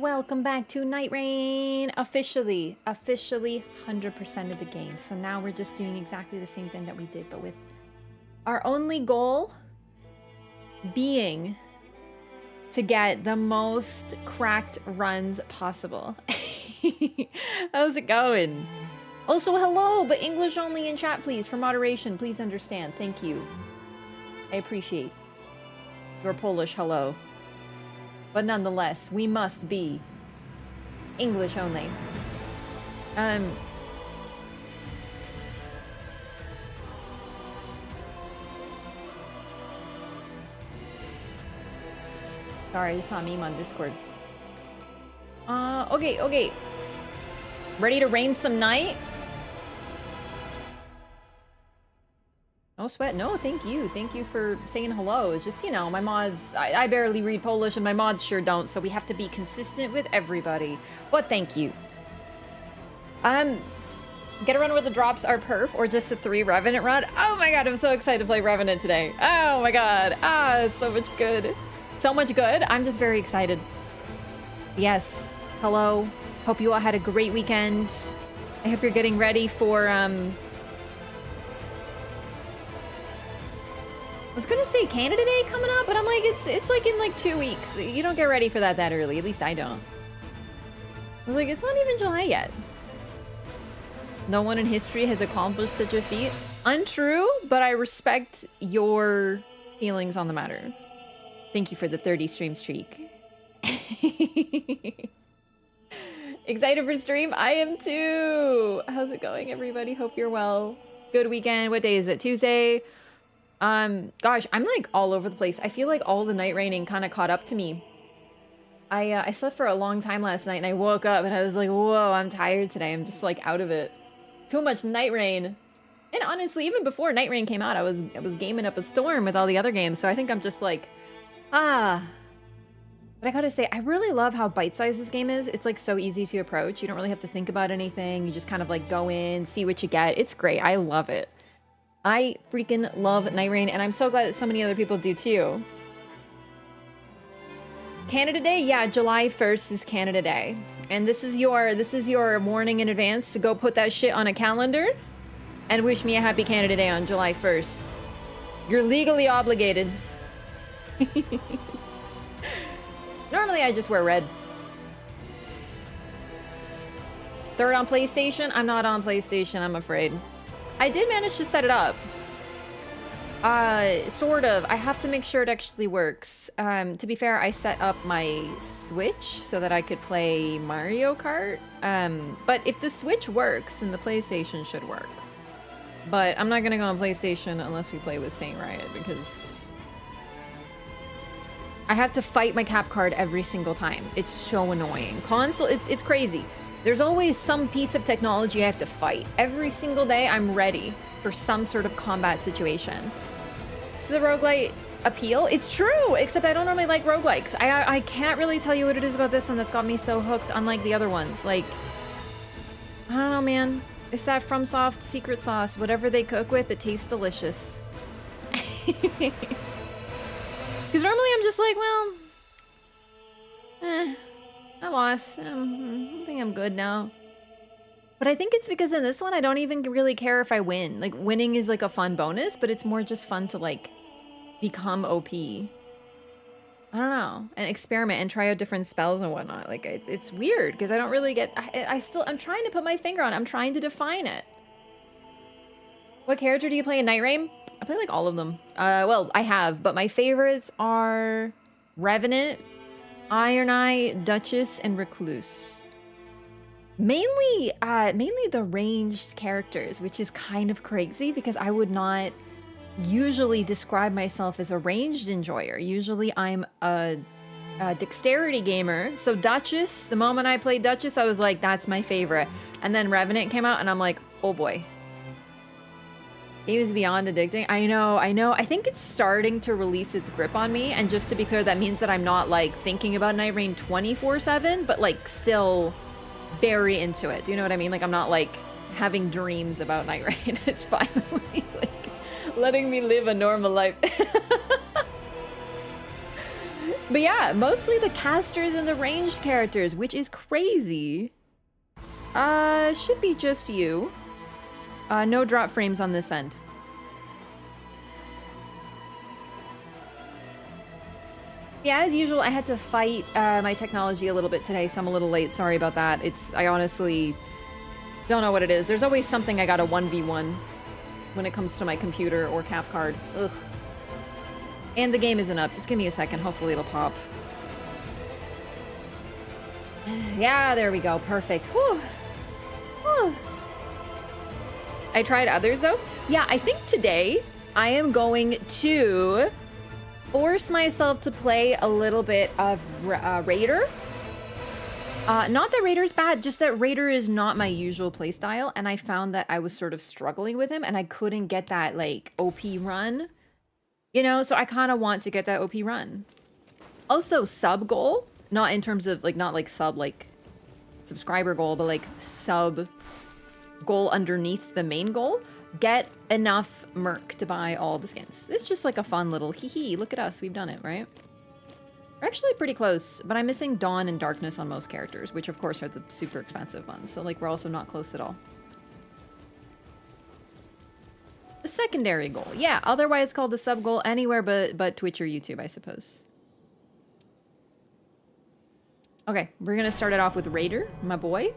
welcome back to Nightreign. Officially 100% of the game. So now we're just doing exactly the same thing that we did, but with our only goal being to get the most cracked runs possible. How's it going? Also, hello, but English only in chat, please, for moderation. Please understand. Thank you. I appreciate your Polish hello. But nonetheless, we must be English only. Sorry, I just saw a meme on Discord. Okay. Ready to rain some night? No sweat. No, thank you. Thank you for saying hello. It's just, you know, my mods, I barely read Polish and my mods sure don't, so we have to be consistent with everybody. But thank you. Get a run where the drops are perf or just a 3 Revenant run. Oh my god, I'm so excited to play Revenant today. Oh my god. It's so much good. So much good. I'm just very excited. Yes. Hello. Hope you all had a great weekend. I hope you're getting ready for, I was gonna say Canada Day coming up, but I'm like, it's like in like 2 weeks. You don't get ready for that early. At least I don't. I was like, it's not even July yet. No one in history has accomplished such a feat. Untrue, but I respect your feelings on the matter. Thank you for the 30 stream streak. Excited for stream? I am too. How's it going, everybody? Hope you're well. Good weekend. What day is it? Tuesday? Gosh, I'm like all over the place. I feel like all the night raining kind of caught up to me. I slept for a long time last night and I woke up and I was like, whoa, I'm tired today. I'm just like out of it. Too much night rain. And honestly, even before Night Rain came out, I was gaming up a storm with all the other games. So I think I'm just like, But I gotta say, I really love how bite-sized this game is. It's like so easy to approach. You don't really have to think about anything. You just kind of like go in, see what you get. It's great. I love it. I freaking love Night Rain, and I'm so glad that so many other people do too. Canada Day? Yeah, July 1st is Canada Day. And this is your warning in advance to go put that shit on a calendar and wish me a happy Canada Day on July 1st. You're legally obligated. Normally I just wear red. Third on PlayStation? I'm not on PlayStation, I'm afraid. I did manage to set it up. Sort of. I have to make sure it actually works. To be fair, I set up my Switch so that I could play Mario Kart. But if the Switch works, then the PlayStation should work. But I'm not gonna go on PlayStation unless we play with Saint Riot, because I have to fight my cap card every single time. It's so annoying. Console, it's crazy. There's always some piece of technology I have to fight. Every single day, I'm ready for some sort of combat situation. It's the roguelite appeal. It's true, except I don't normally like roguelikes. I can't really tell you what it is about this one that's got me so hooked, unlike the other ones. Like, I don't know, man. It's that FromSoft secret sauce. Whatever they cook with, it tastes delicious. Because normally I'm just like, well, I lost. I think I'm good now. But I think it's because in this one, I don't even really care if I win. Like, winning is like a fun bonus, but it's more just fun to like become OP. I don't know. And experiment and try out different spells and whatnot. Like, it's weird because I don't really get... I'm trying to put my finger on it. I'm trying to define it. What character do you play in Nightreign? I play like all of them. Well, I have, but my favorites are Revenant, Iron Eye, Duchess, and Recluse. Mainly the ranged characters, which is kind of crazy because I would not usually describe myself as a ranged enjoyer. Usually I'm a dexterity gamer. So Duchess, the moment I played Duchess, I was like, that's my favorite. And then Revenant came out and I'm like, oh boy. Game is beyond addicting. I know. I think it's starting to release its grip on me. And just to be clear, that means that I'm not like thinking about Nightreign 24/7, but like still very into it. Do you know what I mean? Like I'm not like having dreams about Nightreign. It's finally like letting me live a normal life. But yeah, mostly the casters and the ranged characters, which is crazy. Should be just you. No drop frames on this end. Yeah, as usual, I had to fight my technology a little bit today, so I'm a little late. Sorry about that. I honestly don't know what it is. There's always something I got a 1v1 when it comes to my computer or cap card. Ugh. And the game isn't up. Just give me a second. Hopefully it'll pop. Yeah, there we go. Perfect. Whew. Whew. I tried others though. Yeah, I think today I am going to force myself to play a little bit of Raider. Not that Raider's bad, just that Raider is not my usual playstyle, and I found that I was sort of struggling with him, and I couldn't get that, like, OP run. You know, so I kind of want to get that OP run. Also, sub goal, not in terms of, like, not like sub, like, subscriber goal, but, like, sub goal underneath the main goal. Get enough merc to buy all the skins. It's just like a fun little hee-hee, look at us, we've done it, right? We're actually pretty close, but I'm missing Dawn and Darkness on most characters, which of course are the super expensive ones, so like we're also not close at all. The secondary goal, yeah, otherwise called the sub goal anywhere but Twitch or YouTube, I suppose. Okay, we're gonna start it off with Raider, my boy.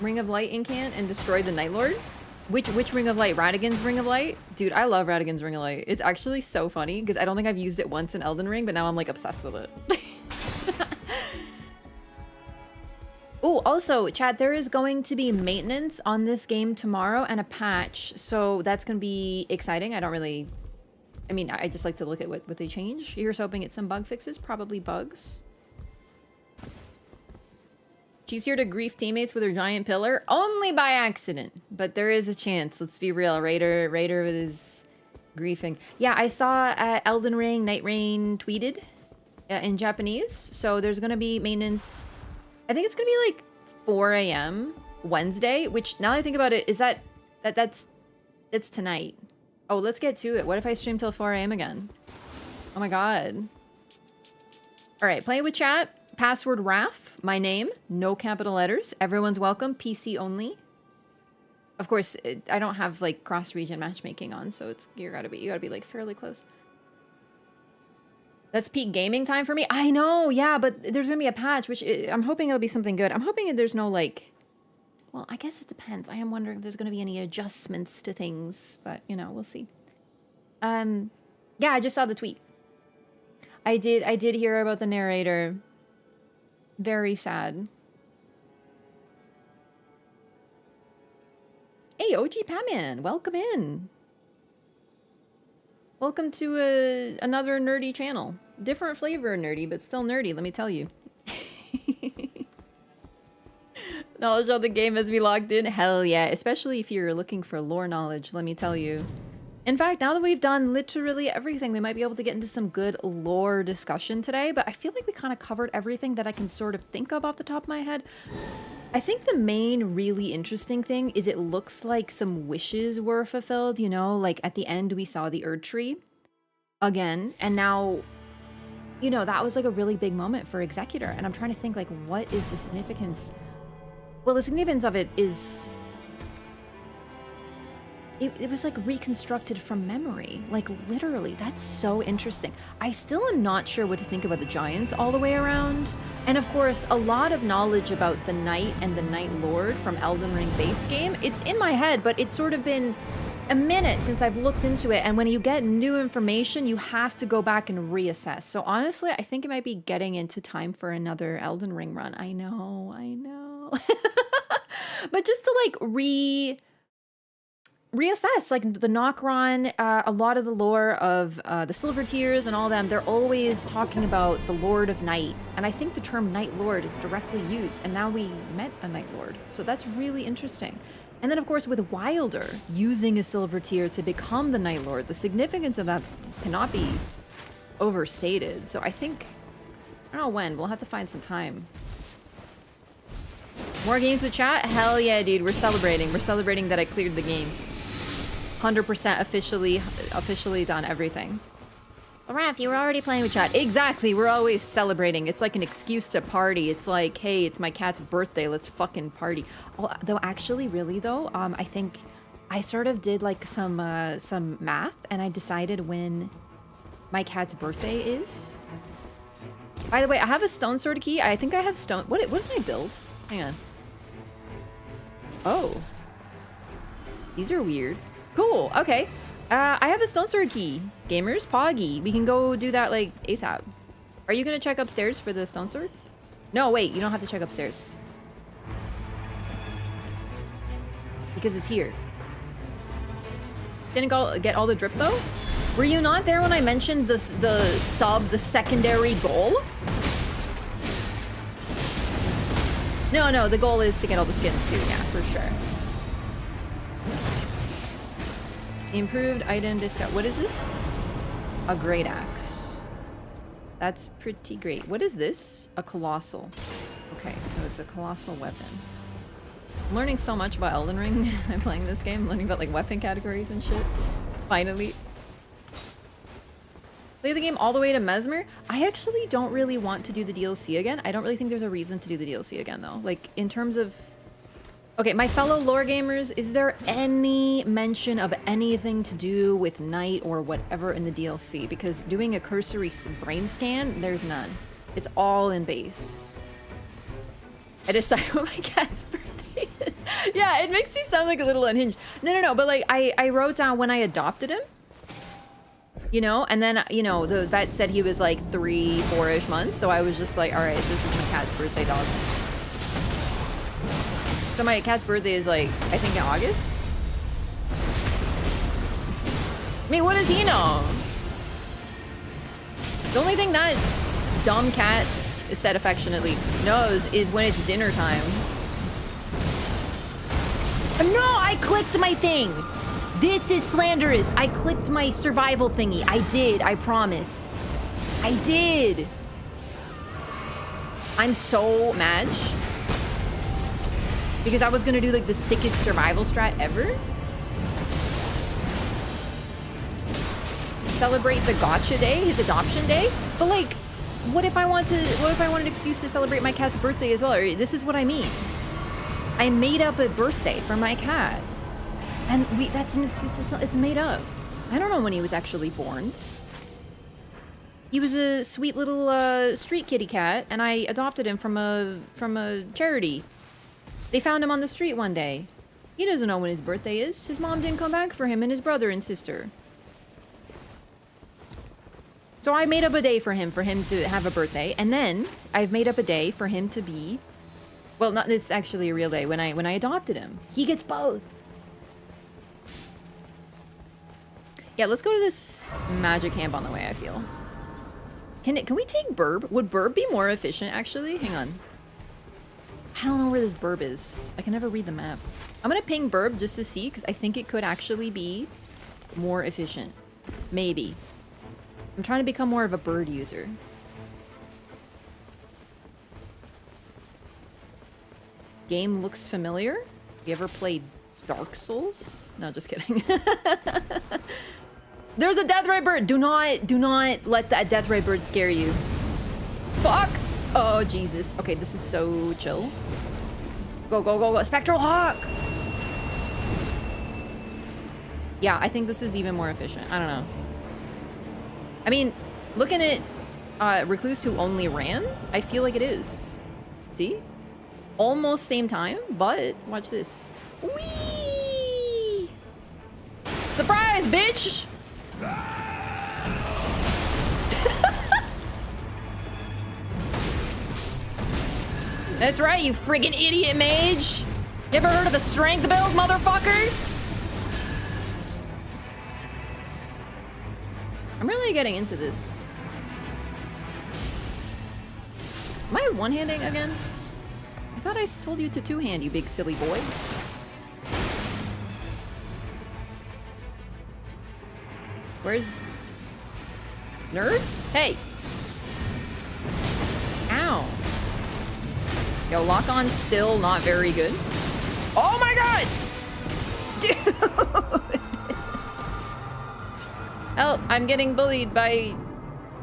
Ring of Light incant and destroy the Night Lord. Which Ring of Light? Radigan's Ring of Light? Dude, I love Radigan's Ring of Light. It's actually so funny because I don't think I've used it once in Elden Ring, but now I'm like obsessed with it. Oh, also, chat, there is going to be maintenance on this game tomorrow and a patch, so that's going to be exciting. I mean, I just like to look at what they change. Here's hoping it's some bug fixes, probably bugs. She's here to grief teammates with her giant pillar, only by accident, but there is a chance. Let's be real, Raider is griefing. Yeah, I saw Elden Ring, Nightreign tweeted in Japanese, so there's gonna be maintenance. I think it's gonna be like 4 a.m. Wednesday, which now that I think about it, is it's tonight. Oh, let's get to it. What if I stream till 4 a.m. again? Oh my god. All right, playing with chat. Password Raf, my name, no capital letters. Everyone's welcome, PC only. Of course, I don't have like cross-region matchmaking on, so you gotta be like fairly close. That's peak gaming time for me. I know, yeah, but there's gonna be a patch, which I'm hoping it'll be something good. I'm hoping there's no like, well, I guess it depends. I am wondering if there's gonna be any adjustments to things, but you know, we'll see. Yeah, I just saw the tweet. I did hear about the narrator. Very sad. Hey, OG Patman, welcome in. Welcome to another nerdy channel. Different flavor of nerdy, but still nerdy, let me tell you. Knowledge of the game has me logged in? Hell yeah, especially if you're looking for lore knowledge, let me tell you. In fact, now that we've done literally everything, we might be able to get into some good lore discussion today, but I feel like we kind of covered everything that I can sort of think of off the top of my head. I think the main really interesting thing is it looks like some wishes were fulfilled, you know, like at the end we saw the Erd Tree again, and now, you know, that was like a really big moment for Executor, and I'm trying to think like, what is the significance? Well, the significance of it is... It was like reconstructed from memory, like literally. That's so interesting. I still am not sure what to think about the giants all the way around. And of course, a lot of knowledge about the Knight and the Night Lord from Elden Ring base game. It's in my head, but it's sort of been a minute since I've looked into it. And when you get new information, you have to go back and reassess. So honestly, I think it might be getting into time for another Elden Ring run. I know. But just to like reassess like the Nocron, a lot of the lore of the Silver Tears and all them, they're always talking about the Lord of Night, and I think the term Night Lord is directly used, and now we met a Night Lord, so that's really interesting. And then of course with Wilder using a Silver Tear to become the Night Lord, the significance of that cannot be overstated. So I think, I don't know when, we'll have to find some time. More games with chat? Hell yeah, dude, we're celebrating that I cleared the game. 100% officially done everything. Raph, you were already playing with chat. Exactly, we're always celebrating. It's like an excuse to party. It's like, hey, it's my cat's birthday. Let's fucking party. Oh, though actually, really though, I think I sort of did like some math, and I decided when my cat's birthday is. By the way, I have a stone sword key. I think I have stone. What is my build? Hang on. Oh, these are weird. Cool. Okay. I have a stone sword key. Gamers, Poggy. We can go do that like ASAP. Are you gonna check upstairs for the stone sword? No, wait, you don't have to check upstairs. Because it's here. Didn't go get all the drip though? Were you not there when I mentioned the secondary goal? No, the goal is to get all the skins too, yeah, for sure. Improved item discount. What is this? A great axe. That's pretty great. What is this? A colossal. Okay, so it's a colossal weapon. I'm learning so much about Elden Ring. I'm playing this game. I'm learning about like weapon categories and shit. Finally. Play the game all the way to Mesmer. I actually don't really want to do the DLC again. I don't really think there's a reason to do the DLC again though. Like in terms of... Okay, my fellow lore gamers, is there any mention of anything to do with Night or whatever in the DLC? Because doing a cursory brain scan, there's none. It's all in base. I decided what my cat's birthday is. Yeah, it makes you sound like a little unhinged. No, but like I wrote down when I adopted him. You know, and then, you know, the vet said he was like 3-4-ish months. So I was just like, all right, this is my cat's birthday dog. So my cat's birthday is like, I think in August? I mean, what does he know? The only thing that dumb cat, said affectionately, knows is when it's dinner time. No, I clicked my thing. This is slanderous. I clicked my survival thingy. I did, I promise. I did. I'm so mad. Because I was gonna do like the sickest survival strat ever. Celebrate the gotcha day, his adoption day. But like, what if I want an excuse to celebrate my cat's birthday as well? Or this is what I mean. I made up a birthday for my cat. And that's an excuse to it's made up. I don't know when he was actually born. He was a sweet little street kitty cat, and I adopted him from a charity. They found him on the street one day. He doesn't know when his birthday is. His mom didn't come back for him and his brother and sister. So I made up a day for him to have a birthday, and then I've made up a day for him to be, well, not this is actually a real day when I adopted him. He gets both. Yeah, let's go to this magic camp on the way, I feel. Can we take Burb? Would Burb be more efficient actually? Hang on. I don't know where this Burb is. I can never read the map. I'm gonna ping Burb just to see, because I think it could actually be more efficient. Maybe. I'm trying to become more of a bird user. Game looks familiar. You ever played Dark Souls? No, just kidding. There's a death ray bird. Do not let that death ray bird scare you. Fuck. Oh, Jesus. Okay, this is so chill. Go, go, go, go. Spectral Hawk! Yeah, I think this is even more efficient. I don't know. I mean, looking at Recluse who only ran, I feel like it is. See? Almost same time, but watch this. Whee! Surprise, bitch! That's right, you friggin' idiot mage! You ever heard of a strength build, motherfucker? I'm really getting into this. Am I one-handing again? I thought I told you to two-hand, you big silly boy. Where's... Nerd? Hey! Ow. Yo, lock-on still not very good. Oh my god! Dude! Help, I'm getting bullied by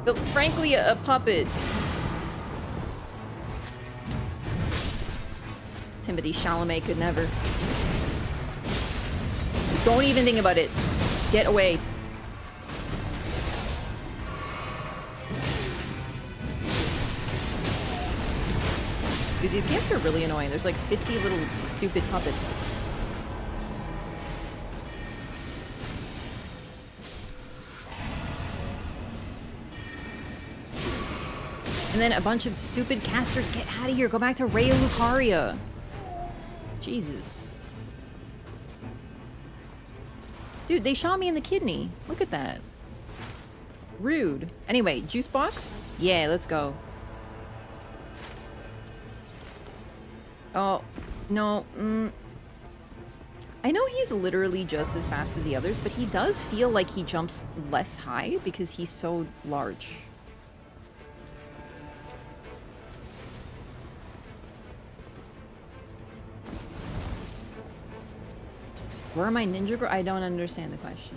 But frankly, a puppet. Timothée Chalamet could never. Don't even think about it. Get away. Dude, these games are really annoying. There's like 50 little stupid puppets. And then a bunch of stupid casters. Get out of here. Go back to Raya Lucaria. Jesus. Dude, they shot me in the kidney. Look at that. Rude. Anyway, juice box? Yeah, let's go. Oh, no. I know he's literally just as fast as the others, but he does feel like he jumps less high because he's so large. Where are my ninja girl? I don't understand the question.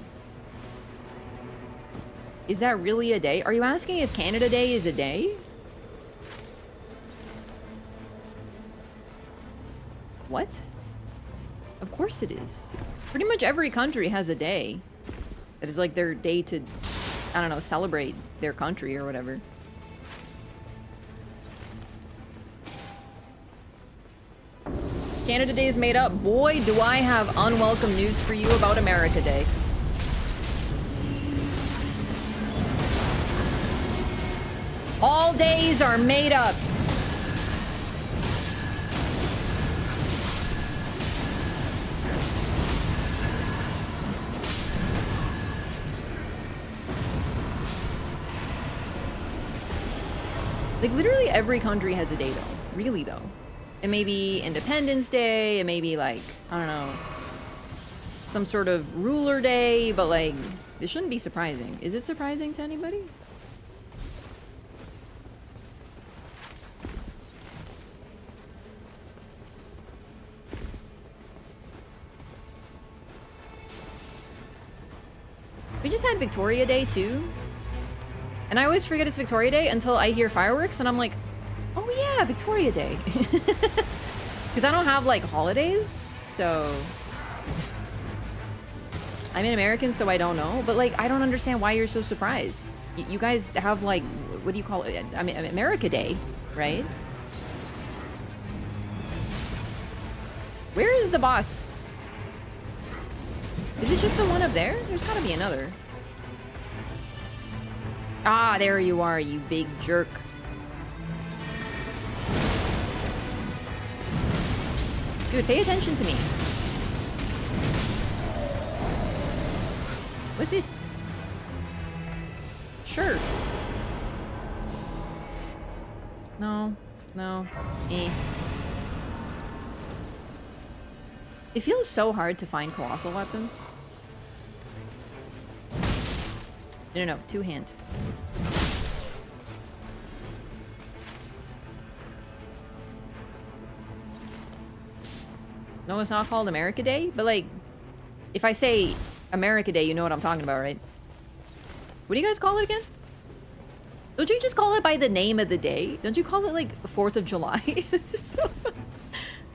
Is that really a day? Are you asking if Canada Day is a day? What? Of course it is. Pretty much every country has a day. That is like their day to, I don't know, celebrate their country or whatever. Canada Day is made up. Boy, do I have unwelcome news for you about America Day. All days are made up. Like, literally every country has a day, though. Really, though. It may be Independence Day, it may be, like, I don't know, some sort of ruler day, but, like, this shouldn't be surprising. Is it surprising to anybody? We just had Victoria Day, too. And I always forget it's Victoria Day until I hear fireworks, and I'm like, oh yeah, Victoria Day. Because I don't have, like, holidays, so... I'm an American, so I don't know. But, like, I don't understand why you're so surprised. You guys have, like, what do you call it? I mean, America Day, right? Where is the boss? Is it just the one up there? There's gotta be another. Ah, there you are, you big jerk. Dude, pay attention to me. What's this? Sure. No. No. Eh. It feels so hard to find colossal weapons. No, two-hand. No, it's not called America Day, but, like, if I say America Day, you know what I'm talking about, right? What do you guys call it again? Don't you just call it by the name of the day? Don't you call it, like, 4th of July? So,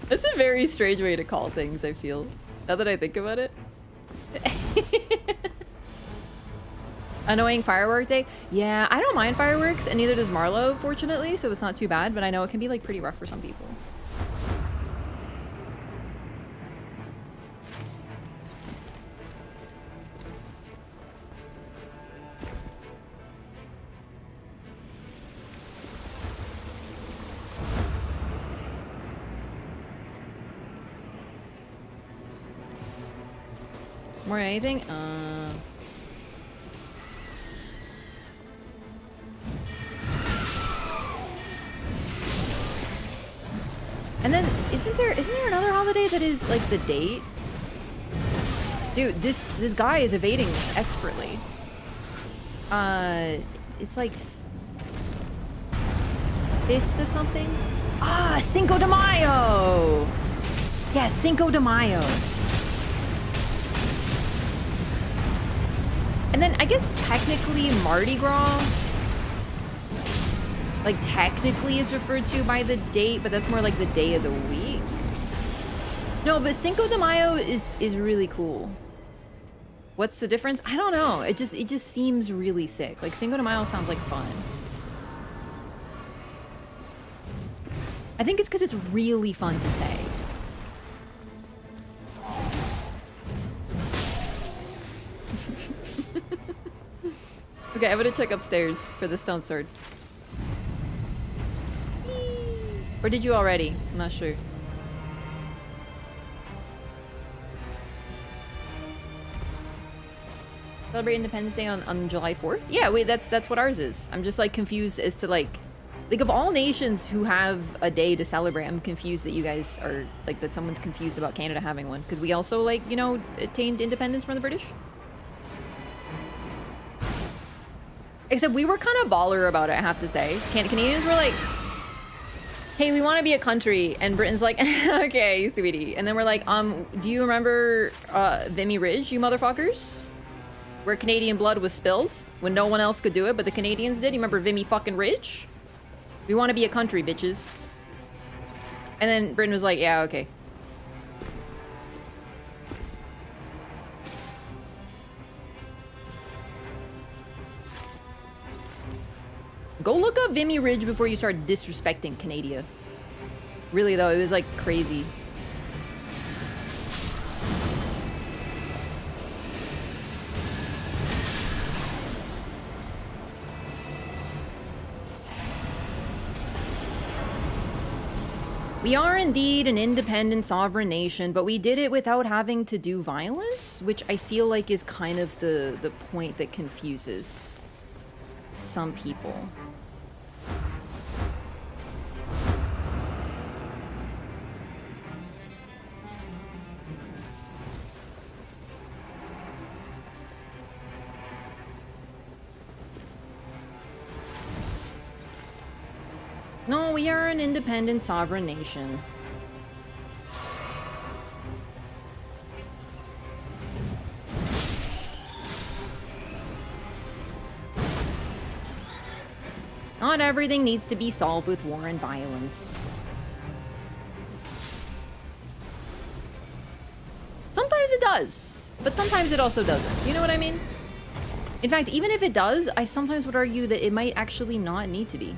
that's a very strange way to call things, I feel. Now that I think about it. Annoying firework day? Yeah, I don't mind fireworks, and neither does Marlo, fortunately, so it's not too bad, but I know it can be, like, pretty rough for some people. More than anything? And then, isn't there another holiday that is, like, the date? Dude, this guy is evading this expertly. It's like 5th or something? Ah, Cinco de Mayo! Yeah, Cinco de Mayo. And then I guess technically Mardi Gras like technically is referred to by the date, but that's more like the day of the week. No, but Cinco de Mayo is really cool. What's the difference? I don't know. It just seems really sick. Like Cinco de Mayo sounds like fun. I think it's because it's really fun to say. Okay, I'm gonna check upstairs for the stone sword. Or did you already? I'm not sure. Celebrate Independence Day on July 4th? Yeah, wait, that's what ours is. I'm just like confused as to like of all nations who have a day to celebrate, I'm confused that you guys are like that someone's confused about Canada having one, because we also like, you know, attained independence from the British. Except we were kind of baller about it, I have to say. Canadians were like, hey, we want to be a country, and Britain's like, okay, sweetie. And then we're like, do you remember Vimy Ridge, you motherfuckers? Where Canadian blood was spilled when no one else could do it, but the Canadians did. You remember Vimy fucking Ridge? We want to be a country, bitches. And then Britain was like, yeah, okay. Go look up Vimy Ridge before you start disrespecting Canada. Really though, it was like crazy. We are indeed an independent sovereign nation, but we did it without having to do violence, which I feel like is kind of the point that confuses some people. No, we are an independent sovereign nation. Not everything needs to be solved with war and violence. Sometimes it does, but sometimes it also doesn't. You know what I mean? In fact, even if it does, I sometimes would argue that it might actually not need to be.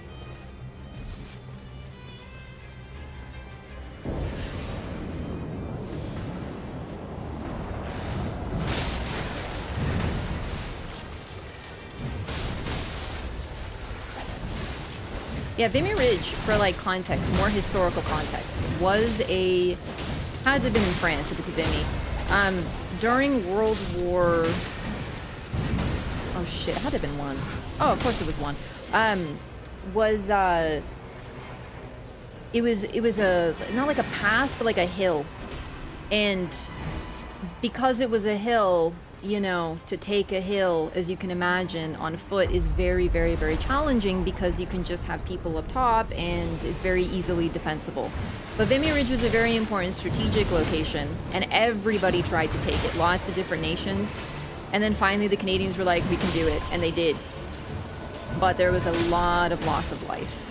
Yeah, Vimy Ridge, for like context, more historical context, was had to have been in France if it's Vimy. During World War... Oh shit, it had to have been one. Oh, of course it was one. It was a, not like a pass, but like a hill. And because it was a hill, you know, to take a hill, as you can imagine, on foot is very, very, very challenging because you can just have people up top and it's very easily defensible. But Vimy Ridge was a very important strategic location and everybody tried to take it, lots of different nations. And then finally the Canadians were like, we can do it, and they did. But there was a lot of loss of life.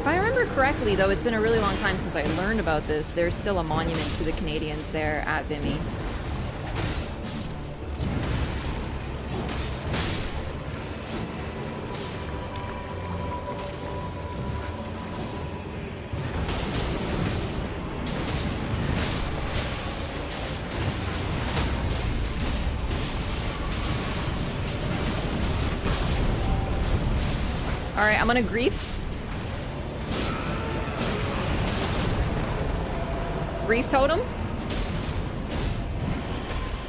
If I remember correctly, though, it's been a really long time since I learned about this, there's still a monument to the Canadians there at Vimy. Alright, I'm gonna grief. Grief totem.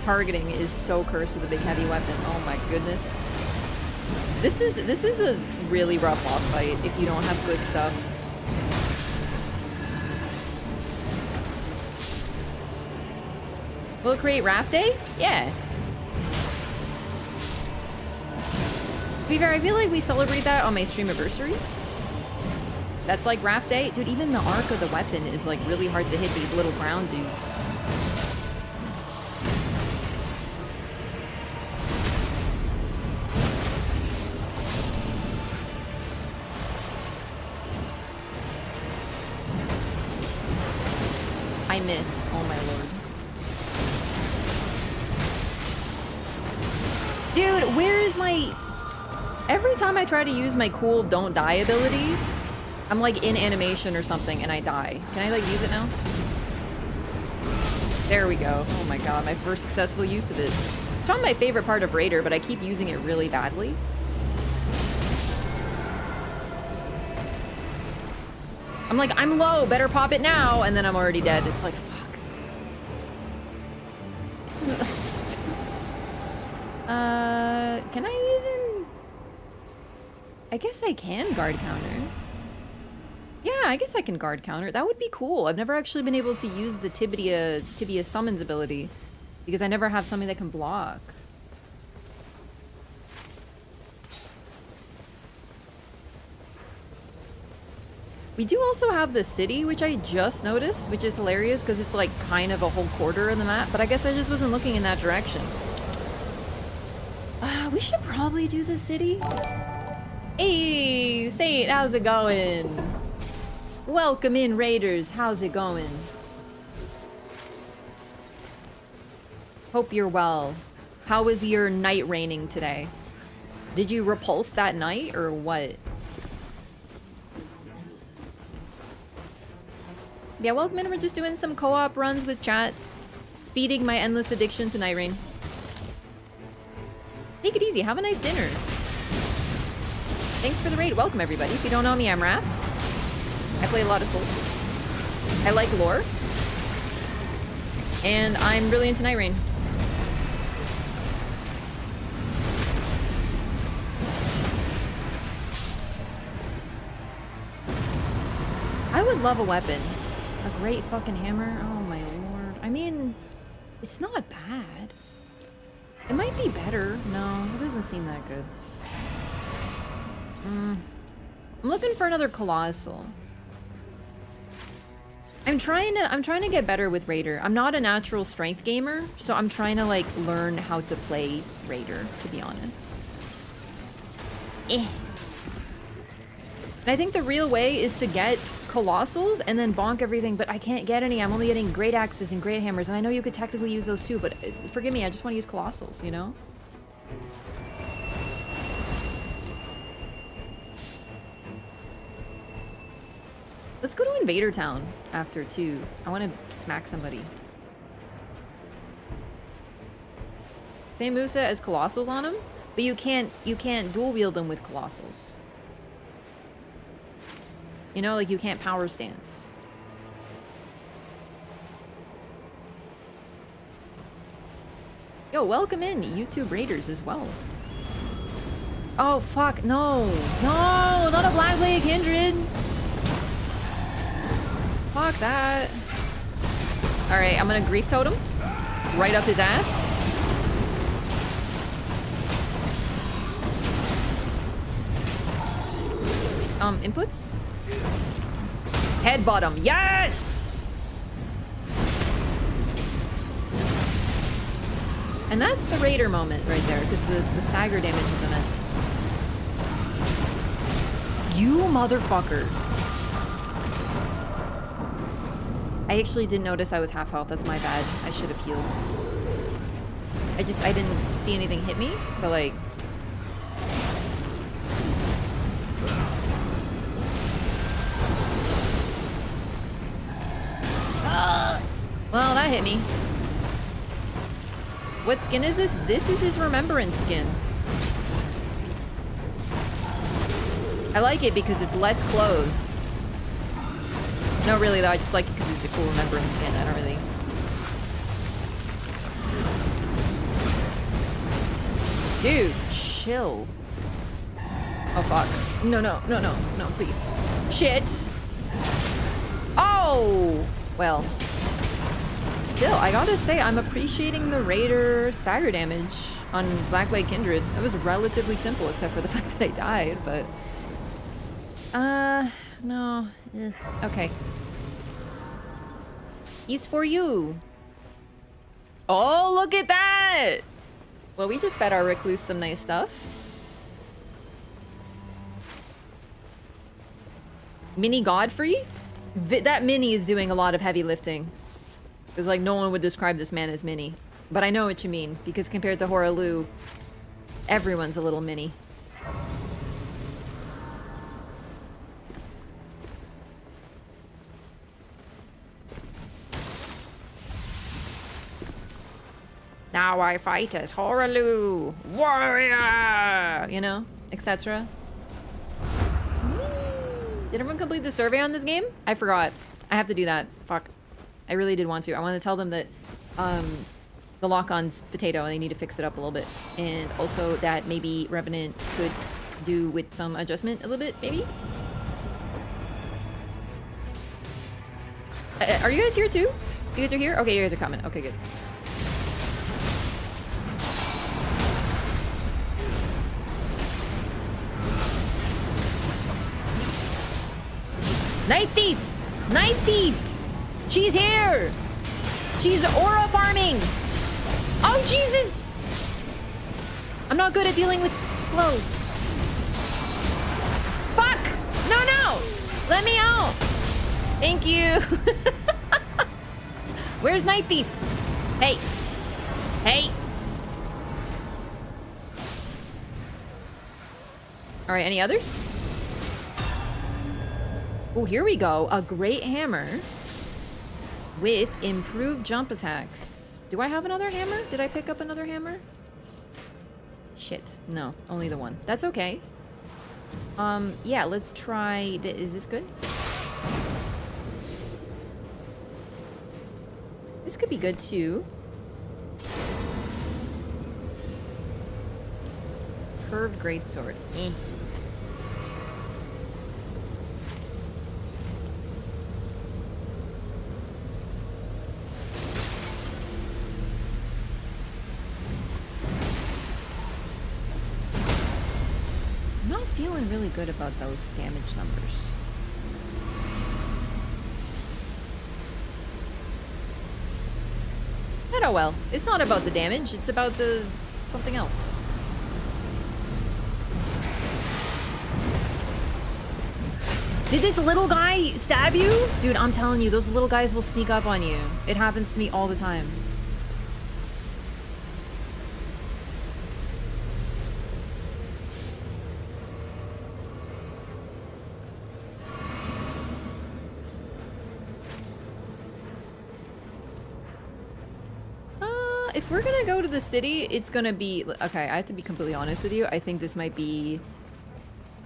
Targeting is so cursed with a big heavy weapon. Oh my goodness. This is a really rough boss fight if you don't have good stuff. Will it create Raft Day? Yeah. To be fair, I feel like we celebrate that on my stream anniversary. That's like Raft Day. Dude, even the arc of the weapon is like really hard to hit these little ground dudes. missed. Oh my lord. Dude, where is my... Every time I try to use my cool don't die ability, I'm like in animation or something and I die. Can I like use it now? There we go. Oh my god, my first successful use of it. It's not my favorite part of Raider, but I keep using it really badly. I'm like, I'm low, better pop it now, and then I'm already dead. It's like, fuck. Can I even... I guess I can guard counter. Yeah, I guess I can guard counter. That would be cool. I've never actually been able to use the Tibia summons ability because I never have something that can block. We do also have the city, which I just noticed, which is hilarious because it's like kind of a whole quarter of the map, but I guess I just wasn't looking in that direction. We should probably do the city. Hey, Saint, how's it going? Welcome in, Raiders. How's it going? Hope you're well. How was your night raining today? Did you repulse that night or what? Yeah, welcome in. We're just doing some co-op runs with chat. Feeding my endless addiction to Nightreign. Take it easy. Have a nice dinner. Thanks for the raid. Welcome, everybody. If you don't know me, I'm Raph. I play a lot of Souls. I like lore. And I'm really into Nightreign. I would love a weapon. A great fucking hammer. Oh my lord. I mean, it's not bad. It might be better. No, it doesn't seem that good. I'm looking for another Colossal. I'm trying to get better with Raider. I'm not a natural strength gamer, so I'm trying to like learn how to play Raider, to be honest. And I think the real way is to get Colossals and then bonk everything, but I can't get any. I'm only getting great axes and great hammers, and I know you could technically use those too, but forgive me, I just want to use Colossals, you know? Let's go to Invader Town after too. I want to smack somebody. Same moveset as Colossals on him, but you can't dual wield them with Colossals. You know, like you can't power stance. Yo, welcome in, YouTube Raiders as well. Oh fuck, no. No, not a Blackblade Kindred. Fuck that. Alright, I'm gonna Grief Totem. Right up his ass. Inputs? Head bottom. Yes! And that's the Raider moment right there, because the stagger damage is immense. You motherfucker. I actually didn't notice I was half health. That's my bad. I should have healed. I didn't see anything hit me, but like... Well, that hit me. What skin is this? This is his Remembrance skin. I like it because it's less clothes. No, really though, I just like it because it's a cool Remembrance skin. I don't really... Dude, chill. Oh, fuck. No, no, no, no, no, please. Shit. Oh! Well. Still, I gotta say, I'm appreciating the Raider stagger damage on Blackblade Kindred. That was relatively simple, except for the fact that I died, but... no. Ugh. Okay. He's for you. Oh, look at that! Well, we just fed our Recluse some nice stuff. Mini Godfrey? That mini is doing a lot of heavy lifting. Because, like, no one would describe this man as mini. But I know what you mean, because compared to Horalu, everyone's a little mini. Now I fight as Horalu, warrior, you know, etc. Did everyone complete the survey on this game? I forgot. I have to do that. Fuck. I really did want to. I want to tell them that the lock-on's potato and they need to fix it up a little bit. And also that maybe Revenant could do with some adjustment a little bit, maybe? Are you guys here too? You guys are here? Okay, you guys are coming. Okay, good. Night Thief! Night Thief! She's here! She's aura farming! Oh, Jesus! I'm not good at dealing with slow. Fuck! No, no! Let me out! Thank you! Where's Night Thief? Hey! Hey! Alright, any others? Oh, here we go. A great hammer with improved jump attacks. Do I have another hammer? Did I pick up another hammer? Shit. No, only the one. That's okay. Yeah, let's try... Is this good? This could be good, too. Curved greatsword. Eh. Feeling really good about those damage numbers. But oh well. It's not about the damage, it's about the something else. Did this little guy stab you? Dude, I'm telling you, those little guys will sneak up on you. It happens to me all the time. If we're gonna go to the city, it's gonna be... Okay, I have to be completely honest with you. I think this might be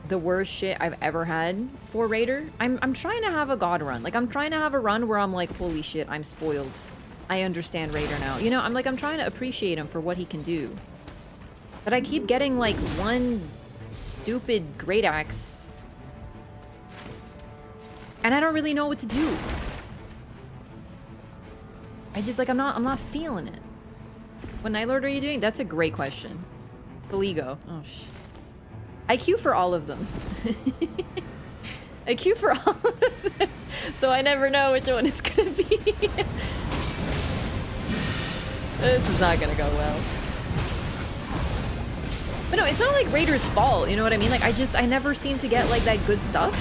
the worst shit I've ever had for Raider. I'm trying to have a god run. Like, I'm trying to have a run where I'm like, holy shit, I'm spoiled. I understand Raider now. You know, I'm trying to appreciate him for what he can do. But I keep getting, like, one stupid great axe. And I don't really know what to do. I just, like, I'm not feeling it. What Night Lord are you doing? That's a great question. Beligo. Oh, I queue for all of them. I queue for all of them. So I never know which one it's gonna be. This is not gonna go well. But no, it's not like Raider's fault, you know what I mean? Like, I never seem to get, like, that good stuff.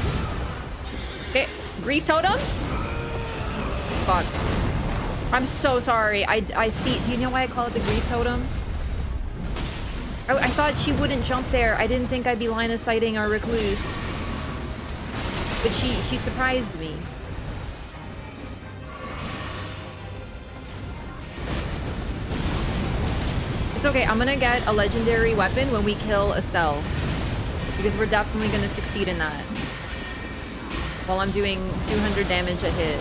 Okay, Grief Totem? Fuck. I'm so sorry. I see. Do you know why I call it the Grief Totem? I thought she wouldn't jump there. I didn't think I'd be line of sighting our Recluse. But she surprised me. It's okay. I'm gonna get a legendary weapon when we kill Estelle. Because we're definitely gonna succeed in that. While I'm doing 200 damage a hit.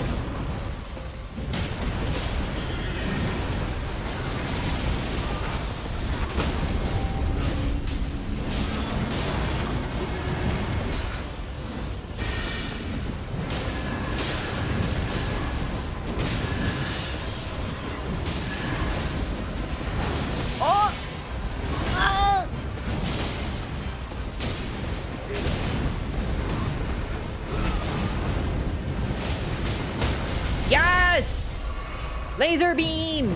Laser beam!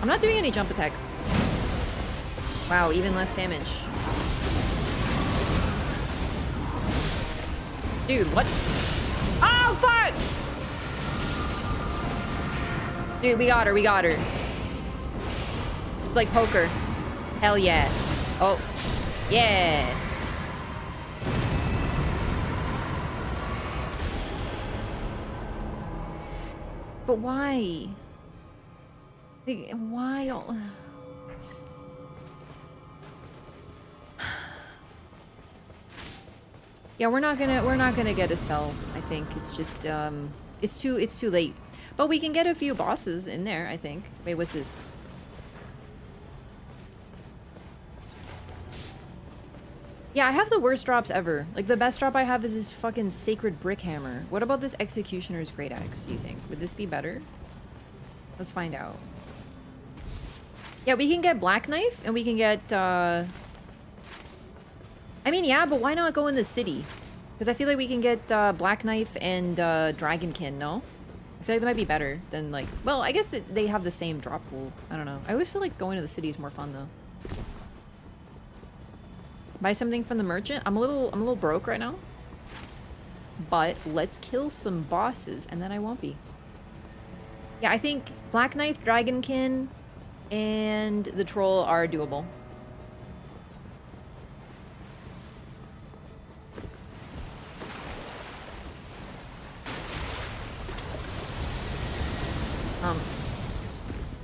I'm not doing any jump attacks. Wow, even less damage. Dude, what? Oh, fuck! Dude, we got her, we got her. Just like poker. Hell yeah. Oh, yeah. But why? Like, why? Yeah, we're not gonna get Estelle. I think it's just it's too late. But we can get a few bosses in there, I think. Wait, what's this? Yeah, I have the worst drops ever. Like, the best drop I have is this fucking Sacred Brick Hammer. What about this Executioner's Great Axe, do you think? Would this be better? Let's find out. Yeah, we can get Black Knife, and we can get, I mean, yeah, but why not go in the city? Because I feel like we can get Black Knife and Dragonkin, no? I feel like that might be better than, like... Well, I guess they have the same drop pool. I don't know. I always feel like going to the city is more fun, though. Buy something from the merchant. I'm a little broke right now. But let's kill some bosses, and then I won't be. Yeah, I think Black Knife, Dragonkin, and the Troll are doable.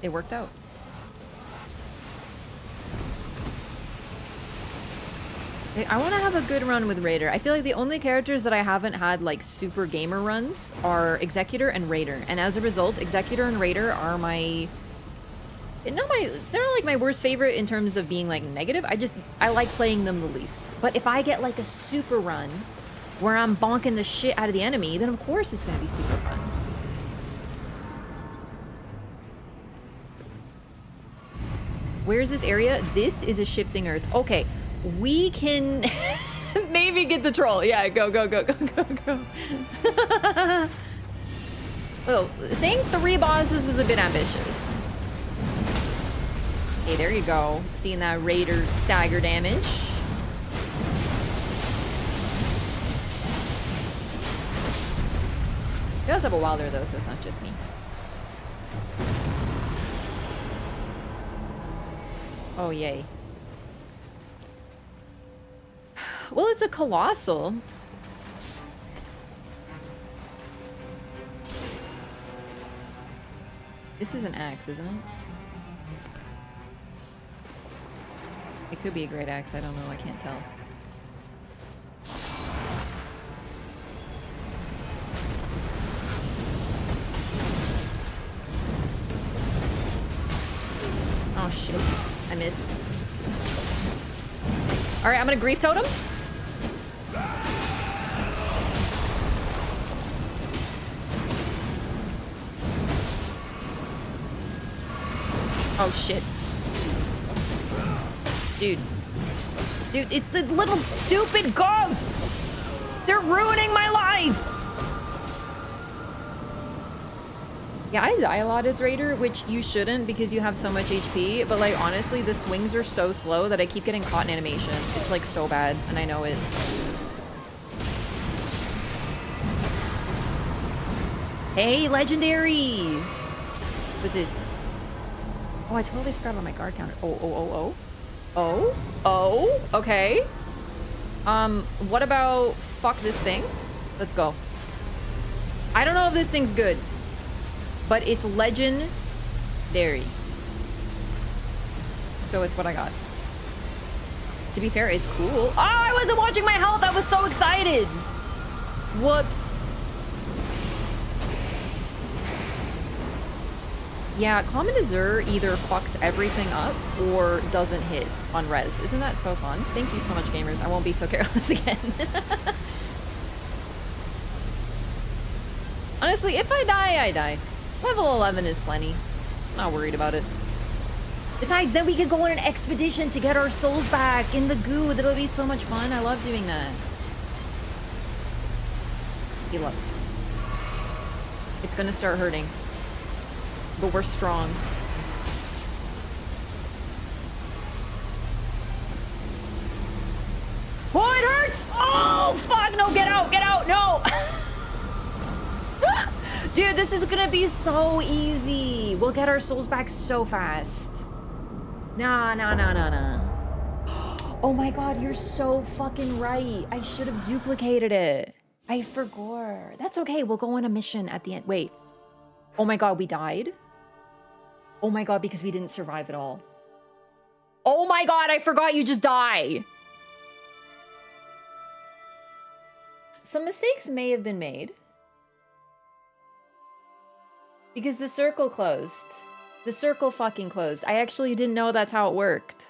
It worked out. I want to have a good run with Raider. I feel like the only characters that I haven't had like super gamer runs are Executor and Raider, and as a result, Executor and Raider are my they're not like my worst favorite in terms of being like negative. I like playing them the least. But if I get like a super run where I'm bonking the shit out of the enemy, then of course it's gonna be super fun. Where is this area? This is a shifting earth. Okay, we can maybe get the troll. Yeah, go. Oh, saying 3 bosses was a bit ambitious. Hey, there you go. Seeing that Raider stagger damage. He does have a Wilder though, so it's not just me. Oh, yay. Well, it's a colossal. This is an axe, isn't it? It could be a great axe. I don't know. I can't tell. Oh, shit. I missed. Alright, I'm gonna grief totem. Oh shit. Dude, it's the little stupid ghosts! They're ruining my life! Yeah, I die a lot as Raider, which you shouldn't because you have so much HP, but like honestly, the swings are so slow that I keep getting caught in animation. It's like so bad, and I know it. Hey, legendary! What's this? Oh, I totally forgot about my guard counter. Oh, okay. What about fuck this thing? Let's go. I don't know if this thing's good, but it's legendary. So it's what I got. To be fair, it's cool. Oh, I wasn't watching my health. I was so excited. Whoops. Yeah, Common Azure either fucks everything up or doesn't hit on res. Isn't that so fun? Thank you so much, gamers. I won't be so careless again. Honestly, if I die, I die. Level 11 is plenty. Not worried about it. Besides, then we could go on an expedition to get our souls back in the goo. That'll be so much fun. I love doing that. Heal up. It's gonna start hurting. But we're strong. Oh, it hurts! Oh, fuck! No, get out! Get out! No! Dude, this is gonna be so easy. We'll get our souls back so fast. Nah. Oh my god, you're so fucking right. I should have duplicated it. I forgot. That's okay, we'll go on a mission at the end. Wait. Oh my god, we died? Oh my god, because we didn't survive at all. Oh my god, I forgot you just die. Some mistakes may have been made. Because the circle closed. The circle fucking closed. I actually didn't know that's how it worked.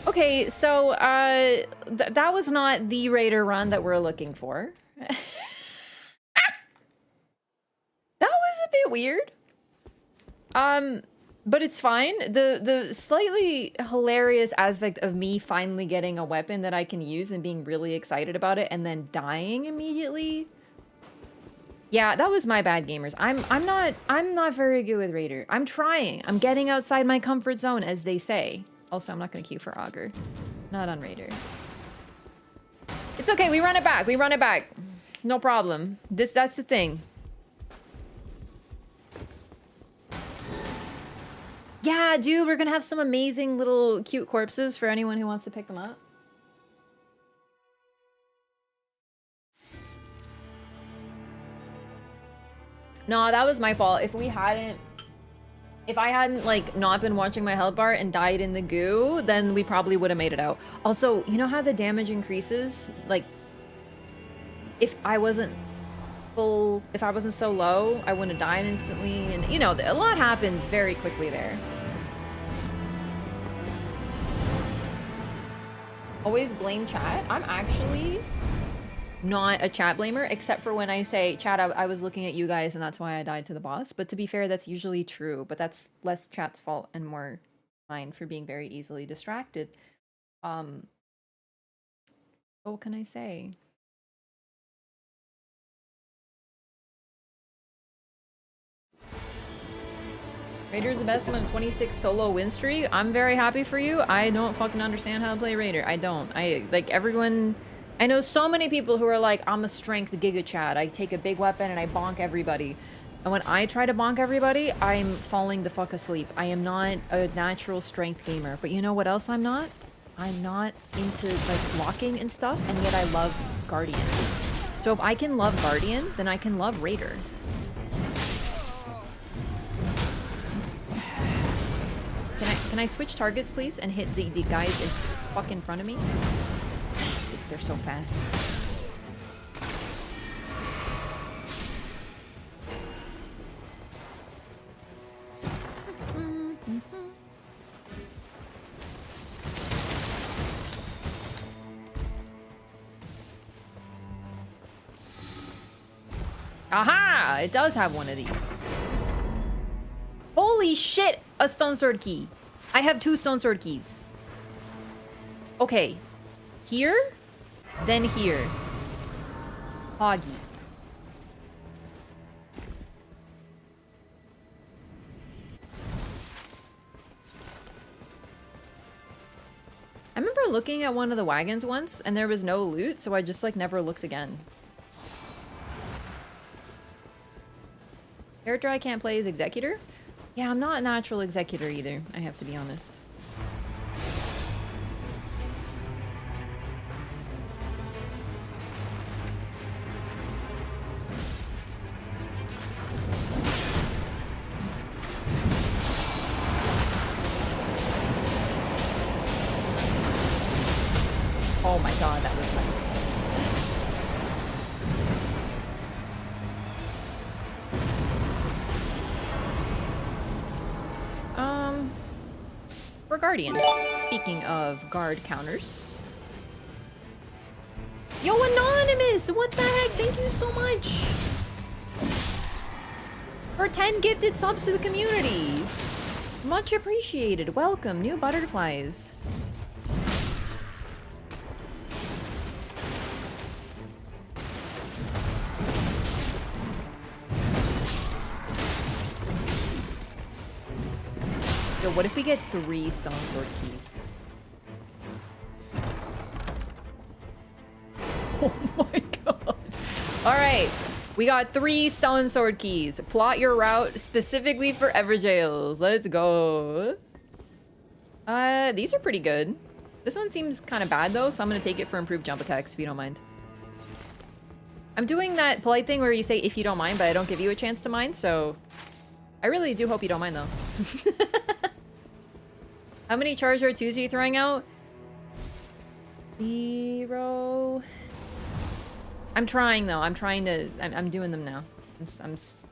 Okay, so that was not the raider run that we're looking for. That was a bit weird. But it's fine. The slightly hilarious aspect of me finally getting a weapon that I can use and being really excited about it and then dying immediately. Yeah, that was my bad, gamers. I'm not very good with raider. I'm trying. I'm getting outside my comfort zone, as they say. Also, I'm not gonna queue for augur. Not on raider. It's okay, we run it back. We run it back. No problem. That's the thing. Yeah, dude, we're gonna have some amazing little cute corpses for anyone who wants to pick them up. No, that was my fault. If I hadn't like not been watching my health bar and died in the goo, then we probably would have made it out. Also, you know how the damage increases? Like, if I wasn't so low, I wouldn't have died instantly. And you know, a lot happens very quickly there. Always blame chat. I'm actually not a chat blamer, except for when I say, chat, I was looking at you guys and that's why I died to the boss. But to be fair, that's usually true, but that's less chat's fault and more mine for being very easily distracted. What can I say? Raider's the best one, a 26 solo win streak. I'm very happy for you. I don't fucking understand how to play Raider. I don't. Like everyone, I know so many people who are like, I'm a strength giga chat. I take a big weapon and I bonk everybody. And when I try to bonk everybody, I'm falling the fuck asleep. I am not a natural strength gamer. But you know what else I'm not? I'm not into like blocking and stuff, and yet I love Guardian. So if I can love Guardian, then I can love Raider. Can I switch targets, please, and hit the guys in fucking front of me? Jesus, they're so fast. Aha! It does have one of these. Holy shit! A stone sword key. I have 2 stone sword keys. Okay. Here, then here. Hoggy. I remember looking at one of the wagons once and there was no loot, so I just like never looked again. Character I can't play is Executor? Yeah, I'm not a natural Executor either, I have to be honest. Oh my god, that was nice. For Guardian. Speaking of guard counters. Yo, Anonymous! What the heck? Thank you so much! For 10 gifted subs to the community! Much appreciated. Welcome, new butterflies. Yo, what if we get 3 stone sword keys? Oh my god. Alright. We got 3 stone sword keys. Plot your route specifically for Everjails. Let's go. These are pretty good. This one seems kind of bad though, so I'm gonna take it for improved jump attacks if you don't mind. I'm doing that polite thing where you say if you don't mind, but I don't give you a chance to mind, so I really do hope you don't mind though. How many charge R2s are you throwing out? 0. I'm trying though. I'm trying to. I'm doing them now.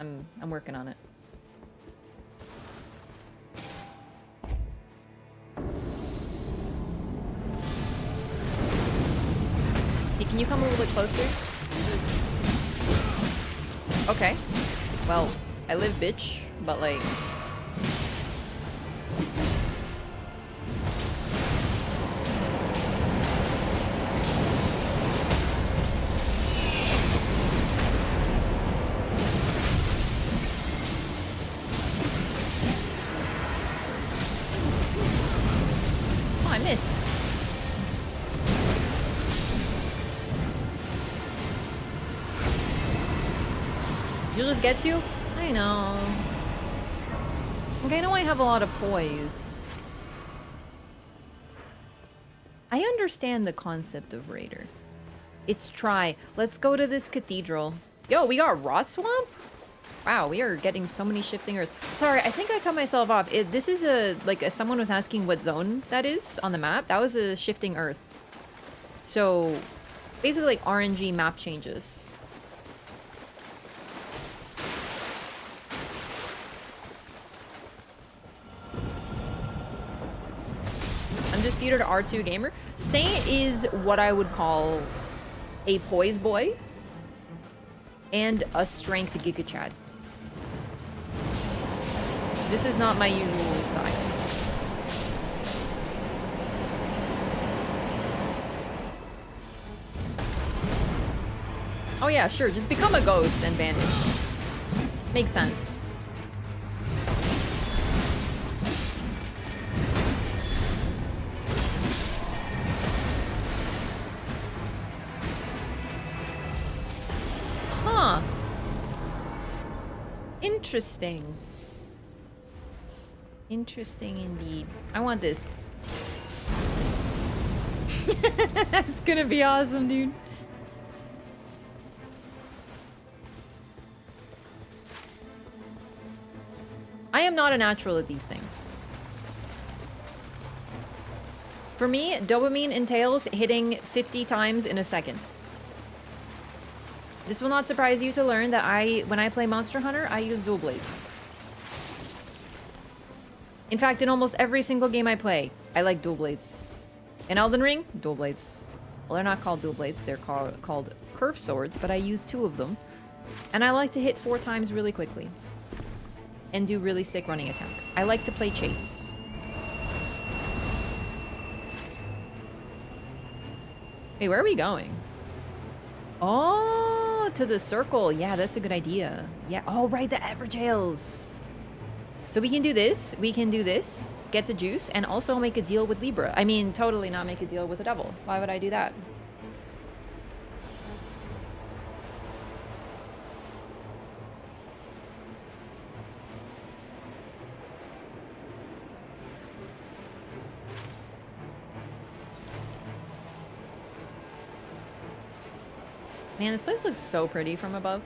I'm working on it. Hey, can you come a little bit closer? Okay. Well, I live, bitch, but like. Missed. You'll just get you? I know. Okay, I know I have a lot of poise. I understand the concept of Raider. It's try. Let's go to this cathedral. Yo, we got Rot Swamp? Wow, we are getting so many shiftingers. Sorry, I think I cut myself off. This is someone was asking what zone that is on the map. That was a shifting earth. So, basically like RNG map changes. Undisputed R2 gamer. Saint is what I would call a poise boy and a strength Giga Chad. This is not my usual style. Oh yeah, sure. Just become a ghost and vanish. Makes sense. Huh. Interesting. Interesting indeed. I want this. It's gonna be awesome, dude. I am not a natural at these things. For me, dopamine entails hitting 50 times in a second. This will not surprise you to learn that when I play Monster Hunter, I use dual blades. In fact, in almost every single game I play, I like dual blades. In Elden Ring, dual blades. Well, they're not called dual blades, they're called curve swords, but I use 2 of them. And I like to hit 4 times really quickly. And do really sick running attacks. I like to play chase. Hey, where are we going? Oh, to the circle. Yeah, that's a good idea. Yeah, oh, right, the Everjails. So we can do this, get the juice, and also make a deal with Libra. I mean, totally not make a deal with the devil. Why would I do that? Man, this place looks so pretty from above.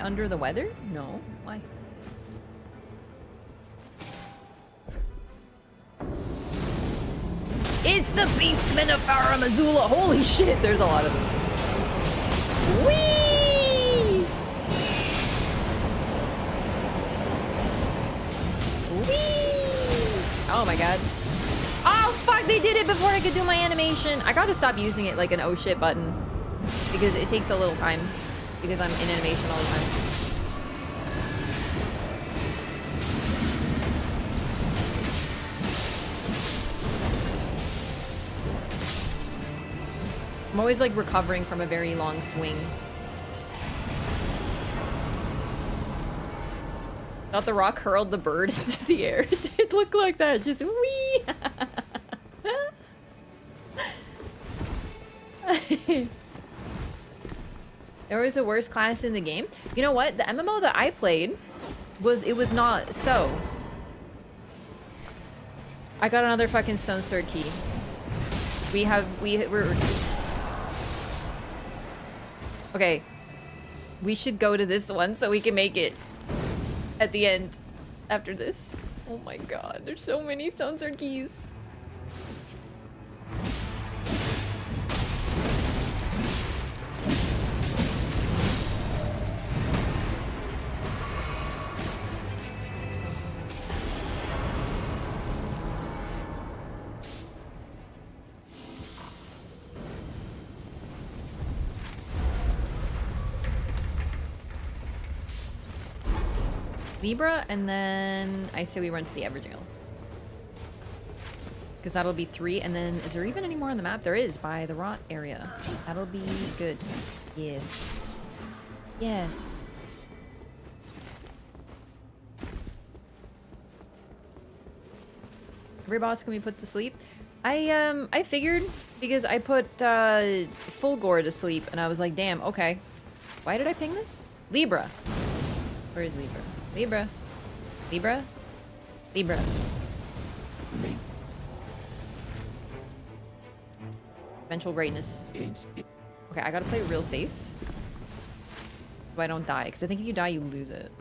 Under the weather? No. Why? It's the Beastmen of Farah Missoula! Holy shit, there's a lot of them. Whee! Whee! Oh my god. Oh fuck, they did it before I could do my animation! I gotta stop using it like an oh shit button. Because it takes a little time. Because I'm in animation all the time. I'm always like recovering from a very long swing. Thought the rock hurled the bird into the air. It did look like that, just wee. There was the worst class in the game. You know what? The MMO that I played was not so. I got another fucking stone sword key. We're okay. We should go to this one so we can make it at the end after this. Oh my god, there's so many stone sword keys. Libra, and then I say we run to the Everjail. Because that'll be 3, and then is there even any more on the map? There is, by the Rot area. That'll be good. Yes. Yes. Every boss can be put to sleep. I figured, because I put Full Gore to sleep, and I was like, damn, okay. Why did I ping this? Libra. Where is Libra? Libra. Libra. Libra. Me. Eventual greatness. Okay, I gotta play real safe. So I don't die, because I think if you die, you lose it.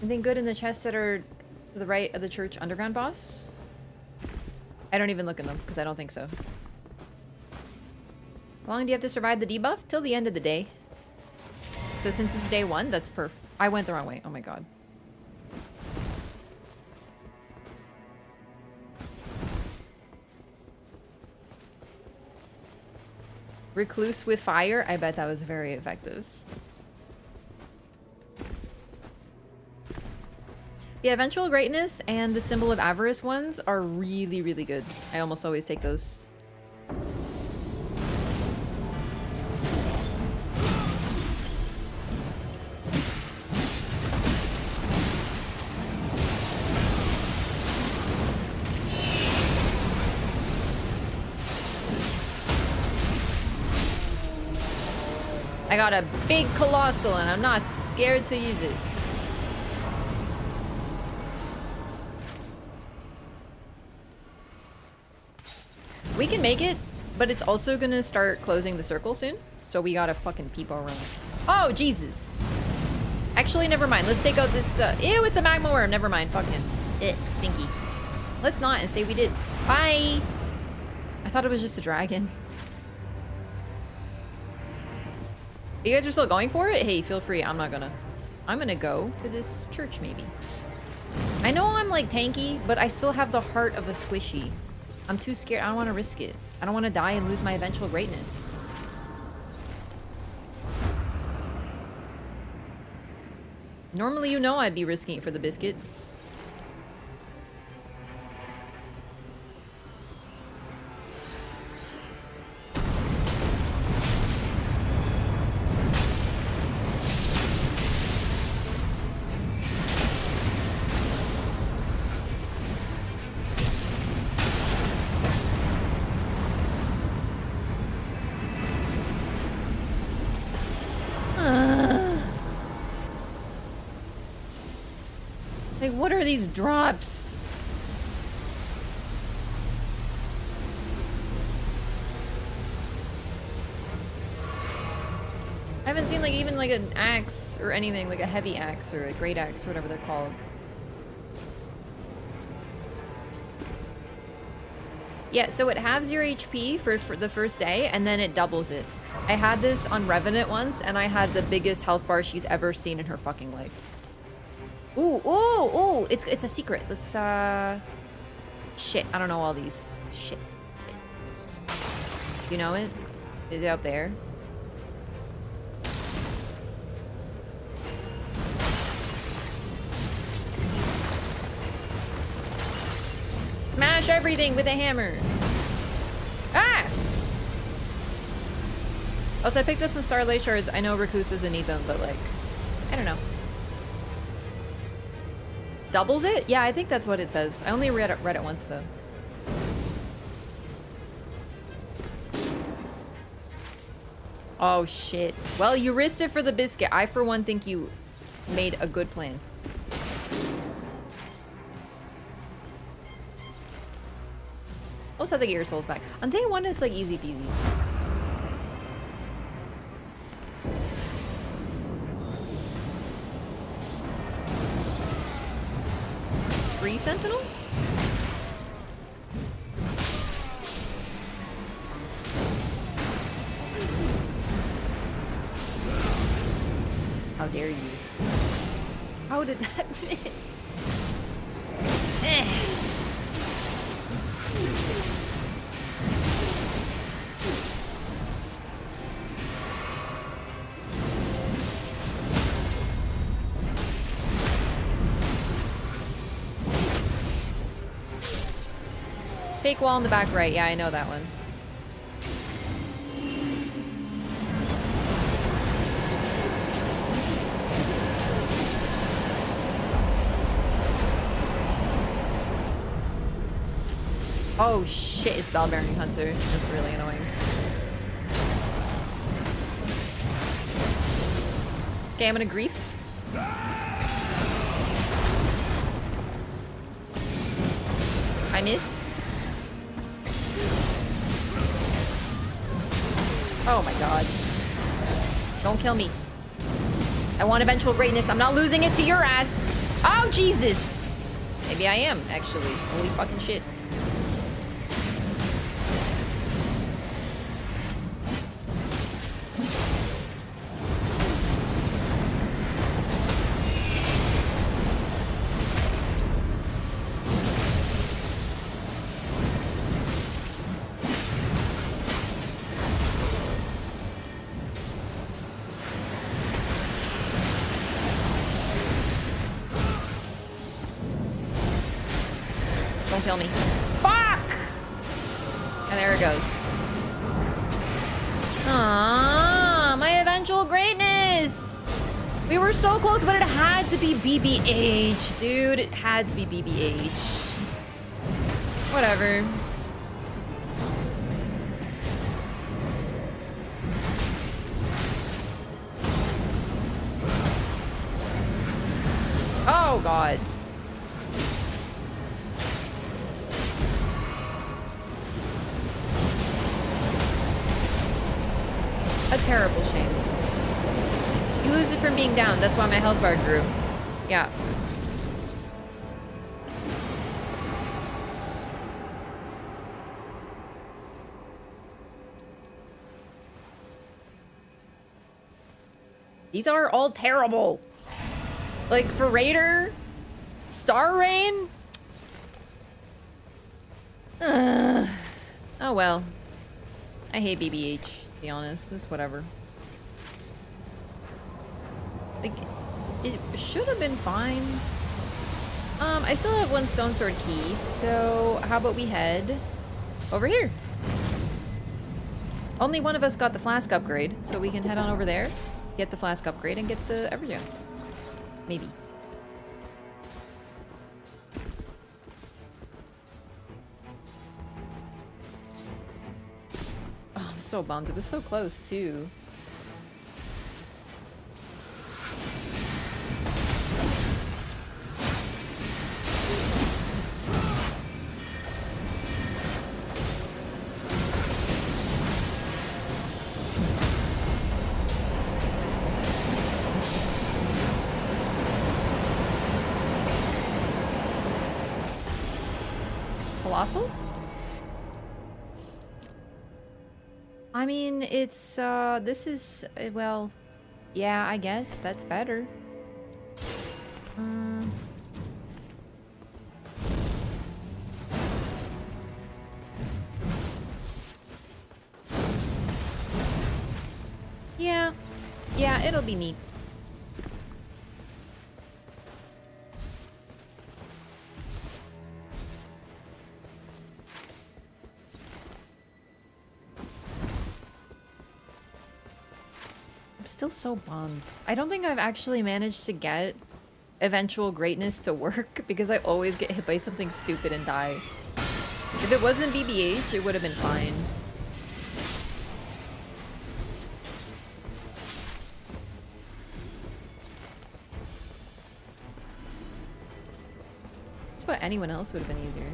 Anything good in the chests that are to the right of the church underground boss? I don't even look in them, because I don't think so. How long do you have to survive the debuff? Till the end of the day. So since it's day 1, that's perfect. I went the wrong way. Oh my god. Recluse with fire? I bet that was very effective. Yeah, Eventual Greatness and the Symbol of Avarice ones are really, really good. I almost always take those. I got a big Colossal and I'm not scared to use it. We can make it, but it's also gonna start closing the circle soon. So we gotta fucking peep around. Oh, Jesus. Actually, never mind. Let's take out this, ew, it's a magma worm. Never mind. Fuck him. Stinky. Let's not and say we did. Bye. I thought it was just a dragon. You guys are still going for it? Hey, feel free. I'm gonna go to this church, maybe. I know I'm, like, tanky, but I still have the heart of a squishy. I'm too scared. I don't want to risk it. I don't want to die and lose my eventual greatness. Normally, you know I'd be risking it for the biscuit. Like, what are these drops? I haven't seen, like, even, like, an axe or anything, like a heavy axe or a great axe or whatever they're called. Yeah, so it halves your HP for the first day, and then it doubles it. I had this on Revenant once, and I had the biggest health bar she's ever seen in her fucking life. Ooh, ooh, ooh! It's a secret. Let's, shit, I don't know all these. Shit. You know it? Is it up there? Smash everything with a hammer. Ah! Also, I picked up some Starlight Shards. I know Recluse doesn't need them, but like, I don't know. Doubles it? Yeah, I think that's what it says. I only read it once though. Oh shit. Well, you risked it for the biscuit. I, for one, think you made a good plan. Also, have to get your souls back. On day one, it's like easy peasy. Tree Sentinel? How dare you? How did that miss? Eh. Fake wall in the back right. Yeah, I know that one. Oh shit, it's Bellbearing Hunter. That's really annoying. Okay, I'm gonna grief. I missed. Oh my god. Don't kill me. I want eventual greatness. I'm not losing it to your ass. Oh, Jesus. Maybe I am, actually. Holy fucking shit. Kill me. Fuck! And there it goes. Ah, my eventual greatness! We were so close, but it had to be BBH, dude. It had to be BBH. Whatever. Oh, God. A terrible shame. You lose it from being down. That's why my health bar grew. Yeah. These are all terrible. Like, for Raider, Star Rain? Oh well. I hate BBH. To be honest, it's whatever. Like, it should have been fine. I still have one stone sword key, so how about we head over here? Only one of us got the flask upgrade, so we can head on over there, get the flask upgrade, and get the Evergem. Maybe. So bummed. It was so close too. Colossal? I mean, it's, this is, well, yeah, I guess that's better. Yeah, it'll be neat. still so bummed. I don't think I've actually managed to get eventual greatness to work because I always get hit by something stupid and die. If it wasn't BBH, it would have been fine. That's what anyone else would have been easier.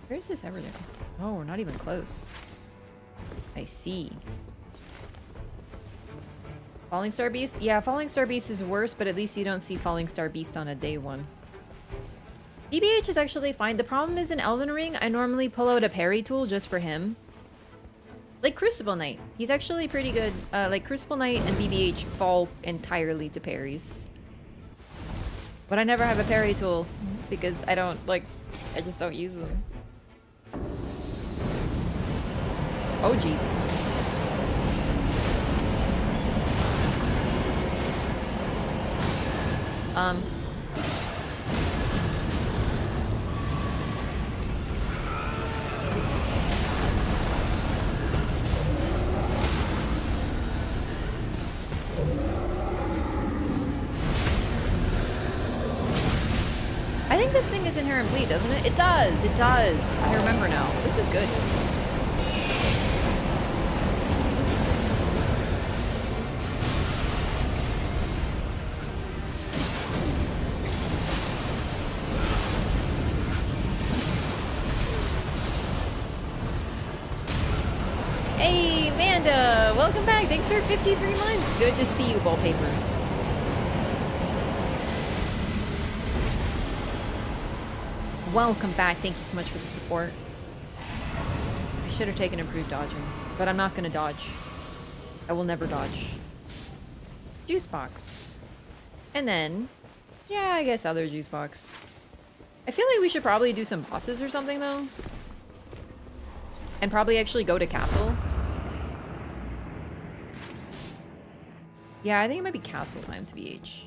Where's this ever going? Oh, we're not even close. I see. Falling Star Beast? Yeah, Falling Star Beast is worse, but at least you don't see Falling Star Beast on a day one. BBH is actually fine. The problem is in Elden Ring, I normally pull out a parry tool just for him. Like Crucible Knight. He's actually pretty good. Like Crucible Knight and BBH fall entirely to parries. But I never have a parry tool because I don't, like, I just don't use them. Oh, Jesus. I think this thing is inherent bleed, doesn't it? It does. It does. I remember now. This is good. Hey, Amanda! Welcome back. Thanks for 53 months. Good to see you, Wallpaper. Welcome back. Thank you so much for the support. I should have taken improved dodging, but I'm not going to dodge. I will never dodge. Juice box. And then, yeah, I guess other juice box. I feel like we should probably do some bosses or something, though. And probably actually go to castle. Yeah, I think it might be castle time to BH.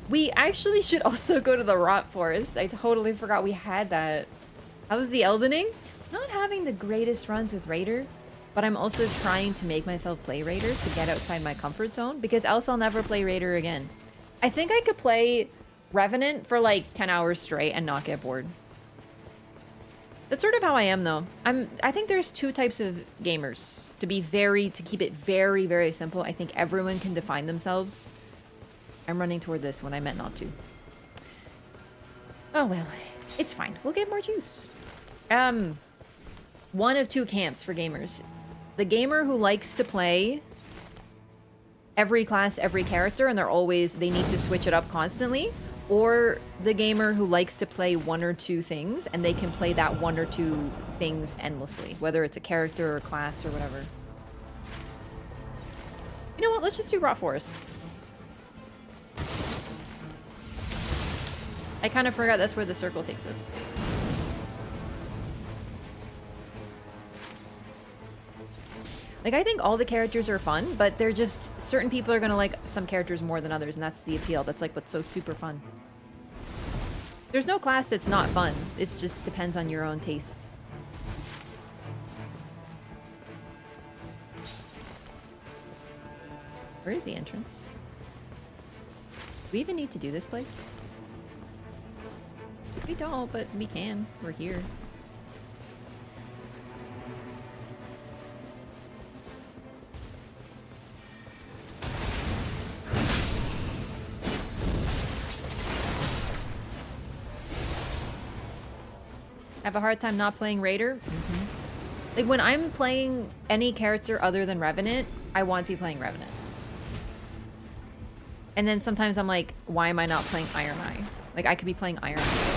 We actually should also go to the Rot Forest. I totally forgot we had that. How was the Eldening? Not having the greatest runs with Raider, but I'm also trying to make myself play Raider to get outside my comfort zone because else I'll never play Raider again. I think I could play Revenant for like 10 hours straight and not get bored. That's sort of how I am though. I think there's two types of gamers. To keep it very, very simple, I think everyone can define themselves. I'm running toward this when I meant not to. Oh well, it's fine. We'll get more juice. One of two camps for gamers. The gamer who likes to play every class, every character, and they need to switch it up constantly. Or the gamer who likes to play one or two things, and they can play that one or two things endlessly, whether it's a character or class or whatever. You know what? Let's just do Rot Forest. I kind of forgot that's where the circle takes us. Like, I think all the characters are fun, but they're just... certain people are gonna like some characters more than others, and that's the appeal. That's like what's so super fun. There's no class that's not fun. It just depends on your own taste. Where is the entrance? Do we even need to do this place? We don't, but we can. We're here. Have a hard time not playing Raider? Mm-hmm. Like, when I'm playing any character other than Revenant, I want to be playing Revenant. And then sometimes I'm like, why am I not playing Iron Eye? Like, I could be playing Iron Eye.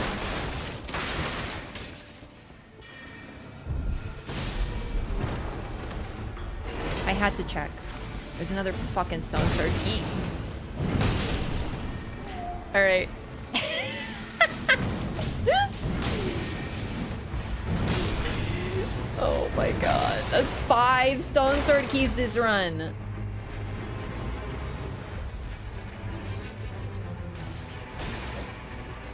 I had to check. There's another fucking Stone Sword key. Alright. Oh my god. That's 5 Stone Sword keys this run.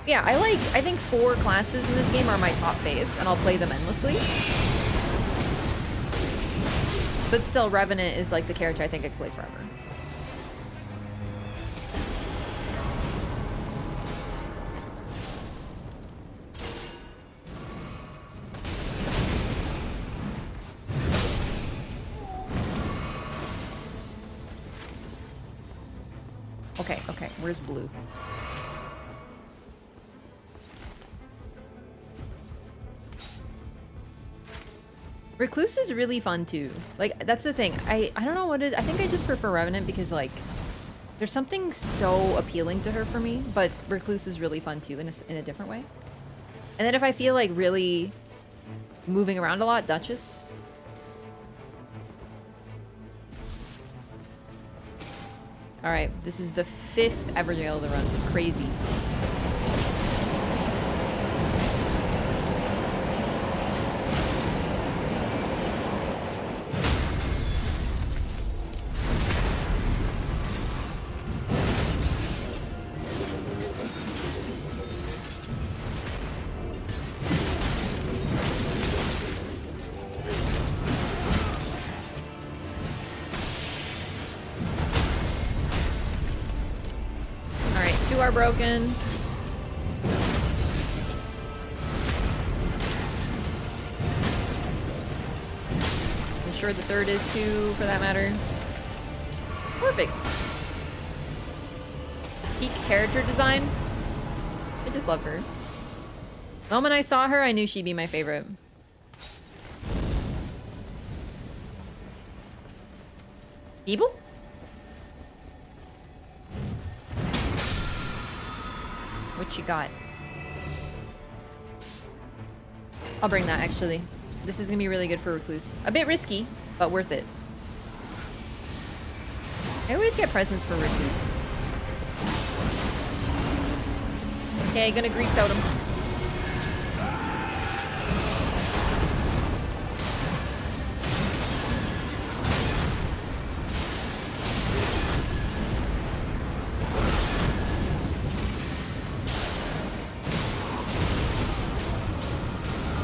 Yeah, I think 4 classes in this game are my top faves, and I'll play them endlessly. But still, Revenant is like the character I think I could play forever. Okay, where's blue? Recluse is really fun too. Like, that's the thing. I don't know what it is. I think I just prefer Revenant because, like, there's something so appealing to her for me, but Recluse is really fun too in a different way. And then if I feel like really moving around a lot, Duchess. Alright, this is the 5th Everdale to run. Crazy. Are broken. I'm sure the 3rd is too, for that matter. Perfect. Peak character design. I just love her. The moment I saw her, I knew she'd be my favorite. Feeble? What you got? I'll bring that, actually. This is gonna be really good for Recluse. A bit risky, but worth it. I always get presents for Recluse. Okay, gonna grief totem.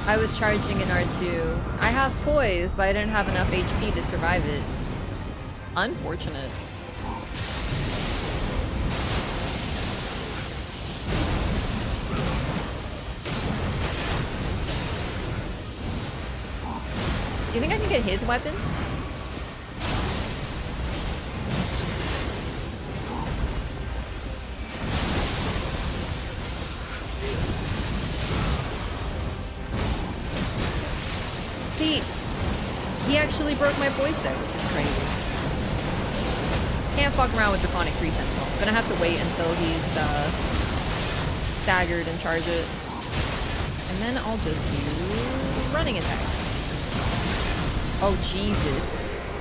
I was charging an R2. I have poise, but I didn't have enough HP to survive it. Unfortunate. Do you think I can get his weapon? See, he actually broke my poise there, which is crazy. Can't fuck around with Draconic 3 Sentinel. I'm gonna have to wait until he's staggered and charge it. And then I'll just do running attacks. Oh, Jesus.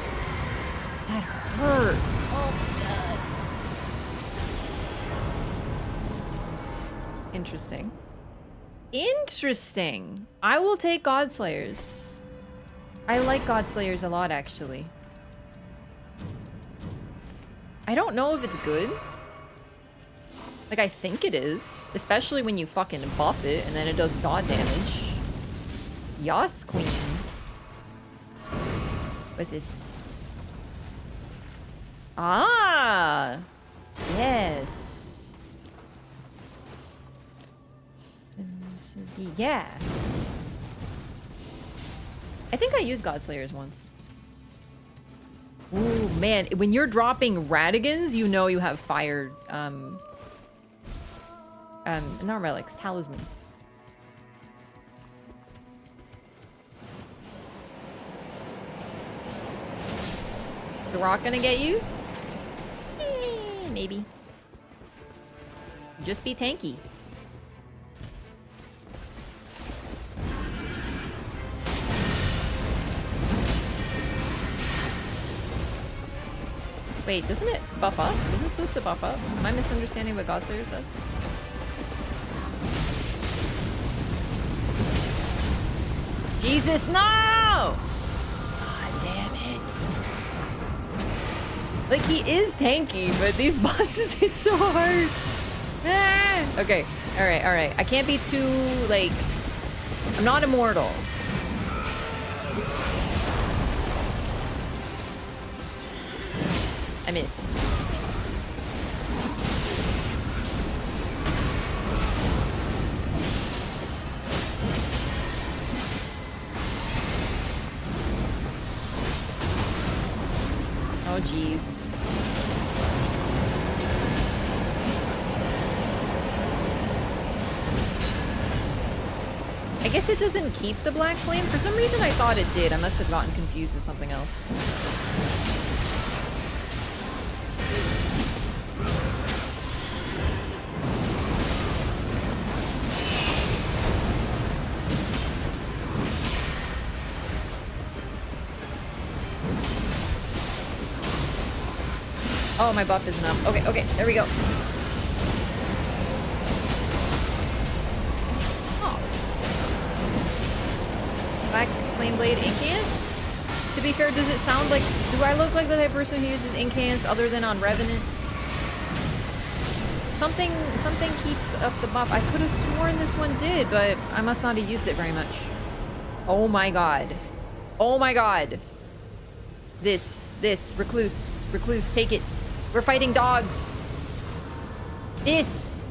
That hurt. Oh, God. Interesting. Interesting. I will take Godslayers. I like Godslayers a lot, actually. I don't know if it's good. Like, I think it is. Especially when you fucking buff it and then it does dot damage. Yas, queen. What's this? Ah! Yes. Yeah. I think I used Godslayers once. Ooh, man. When you're dropping Radigans, you know you have fire, not relics, talismans. The rock gonna get you? Maybe. Just be tanky. Wait, doesn't it buff up? Isn't it supposed to buff up? Am I misunderstanding what Godslayers does? Jesus, no! God damn it. Like, he is tanky, but these bosses hit so hard. Ah! Okay, alright, alright. I can't be too, like... I'm not immortal. I missed. Oh, jeez. I guess it doesn't keep the black flame. For some reason I thought it did. I must have gotten confused with something else. Oh, my buff isn't up. Okay, okay, there we go. Black Flame Blade Incant? To be fair, does it sound like... Do I look like the type of person who uses Incants other than on Revenant? Something keeps up the buff. I could have sworn this one did, but I must not have used it very much. Oh my god. Oh my god. This. Recluse. Recluse, take it. We're fighting dogs. Bis.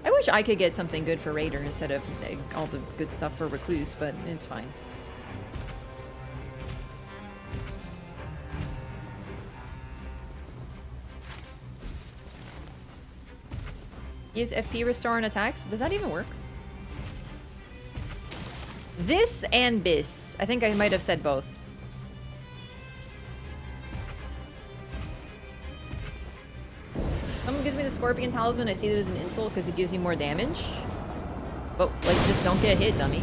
I wish I could get something good for Raider instead of all the good stuff for Recluse, but it's fine. Use FP restore on attacks? Does that even work? This and Bis. I think I might have said both. Someone gives me the Scorpion Talisman, I see that as an insult because it gives you more damage. But, like, just don't get hit, dummy.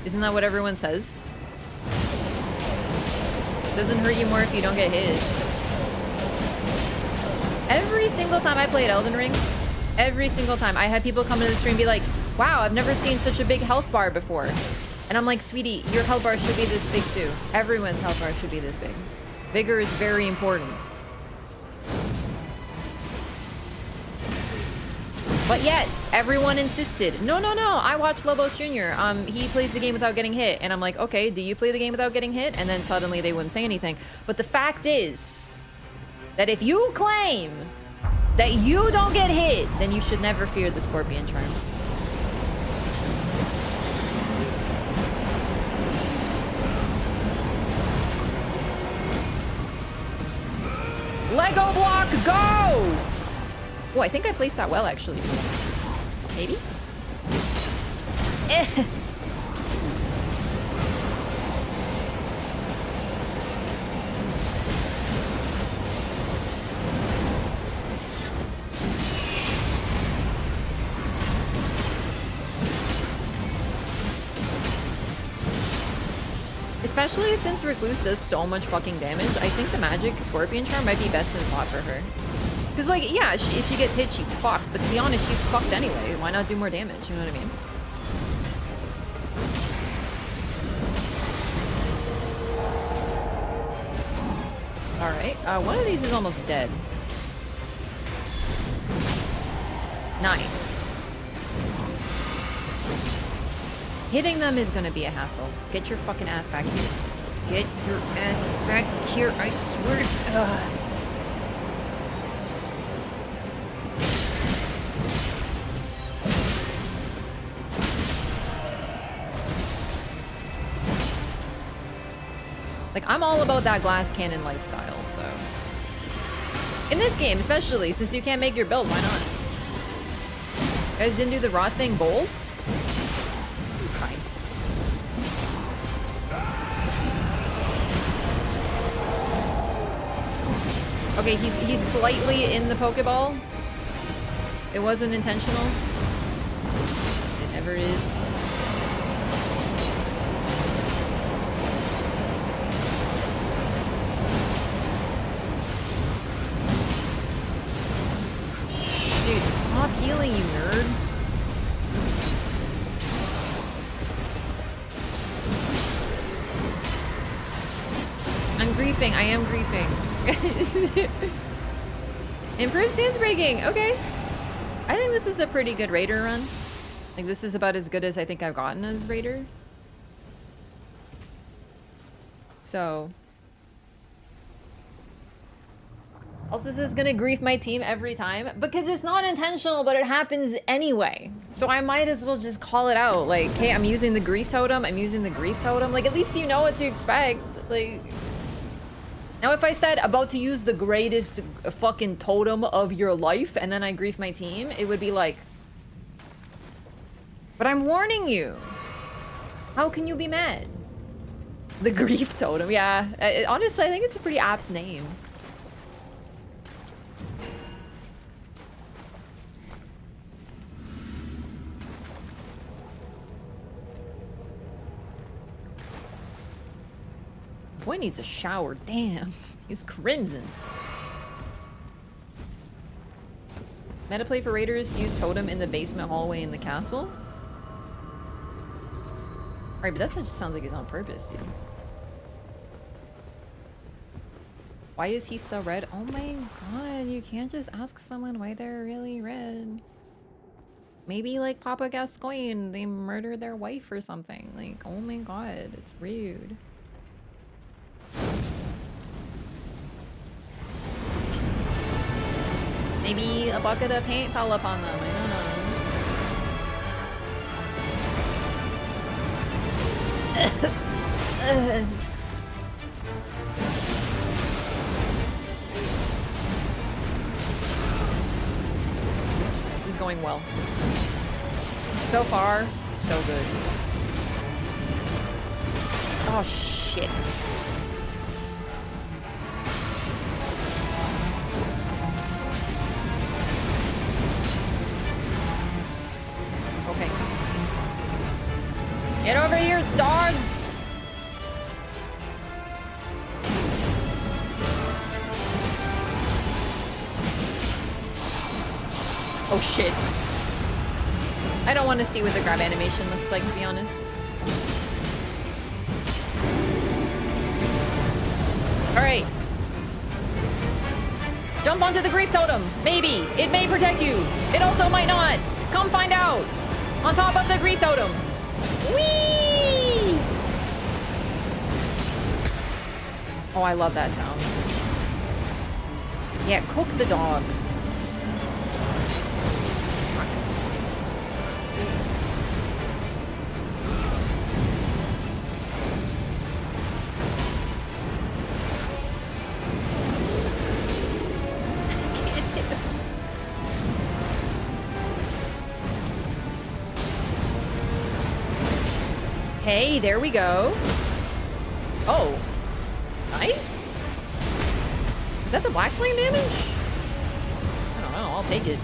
Isn't that what everyone says? It doesn't hurt you more if you don't get hit. Every single time I played Elden Ring, every single time, I had people come to the stream and be like, wow, I've never seen such a big health bar before. And I'm like, sweetie, your health bar should be this big too. Everyone's health bar should be this big. Vigor is very important. But yet, everyone insisted. No, I watch Lobos Jr. He plays the game without getting hit. And I'm like, okay, do you play the game without getting hit? And then suddenly they wouldn't say anything. But the fact is that if you claim that you don't get hit, then you should never fear the Scorpion Charms. Lego block, go! Oh, I think I placed that well, actually. Maybe? Eh. Especially since Recluse does so much fucking damage, I think the magic Scorpion Charm might be best in slot for her. Because, like, yeah, if she gets hit, she's fucked. But to be honest, she's fucked anyway. Why not do more damage? You know what I mean? Alright. One of these is almost dead. Nice. Hitting them is gonna be a hassle. Get your fucking ass back here. Get your ass back here. I swear to God. Like, I'm all about that glass cannon lifestyle, so. In this game, especially, since you can't make your build, why not? You guys didn't do the raw thing bold? It's fine. Okay, he's slightly in the Pokeball. It wasn't intentional. It never is. Dude, stop healing, you nerd. I'm griefing. I am griefing. Improved stance breaking. Okay. I think this is a pretty good raider run. Like, this is about as good as I think I've gotten as raider. So. Also, this is gonna grief my team every time because it's not intentional, but it happens anyway. So I might as well just call it out. Like, hey, I'm using the grief totem. I'm using the grief totem. Like, at least you know what to expect. Like, now if I said about to use the greatest fucking totem of your life and then I grief my team, it would be like, but I'm warning you. How can you be mad? The grief totem, yeah. Honestly, I think it's a pretty apt name. Boy needs a shower, damn. He's crimson. Meta play for raiders, use totem in the basement hallway in the castle. Alright, but that just sounds like he's on purpose, dude. Why is he so red? Oh my god, you can't just ask someone why they're really red. Maybe like Papa Gascoigne, they murdered their wife or something. Like, oh my god, it's rude. Maybe a bucket of paint fell upon them, I don't know. This is going well. So far, so good. Oh shit. Okay. Get over here, dogs! Oh shit. I don't want to see what the grab animation looks like, to be honest. Alright. Jump onto the grief totem. Maybe. It may protect you. It also might not. Come find out. On top of the grief totem. Whee! Oh, I love that sound. Yeah, cook the dog. Hey, there we go. Oh. Nice. Is that the black flame damage? I don't know. I'll take it.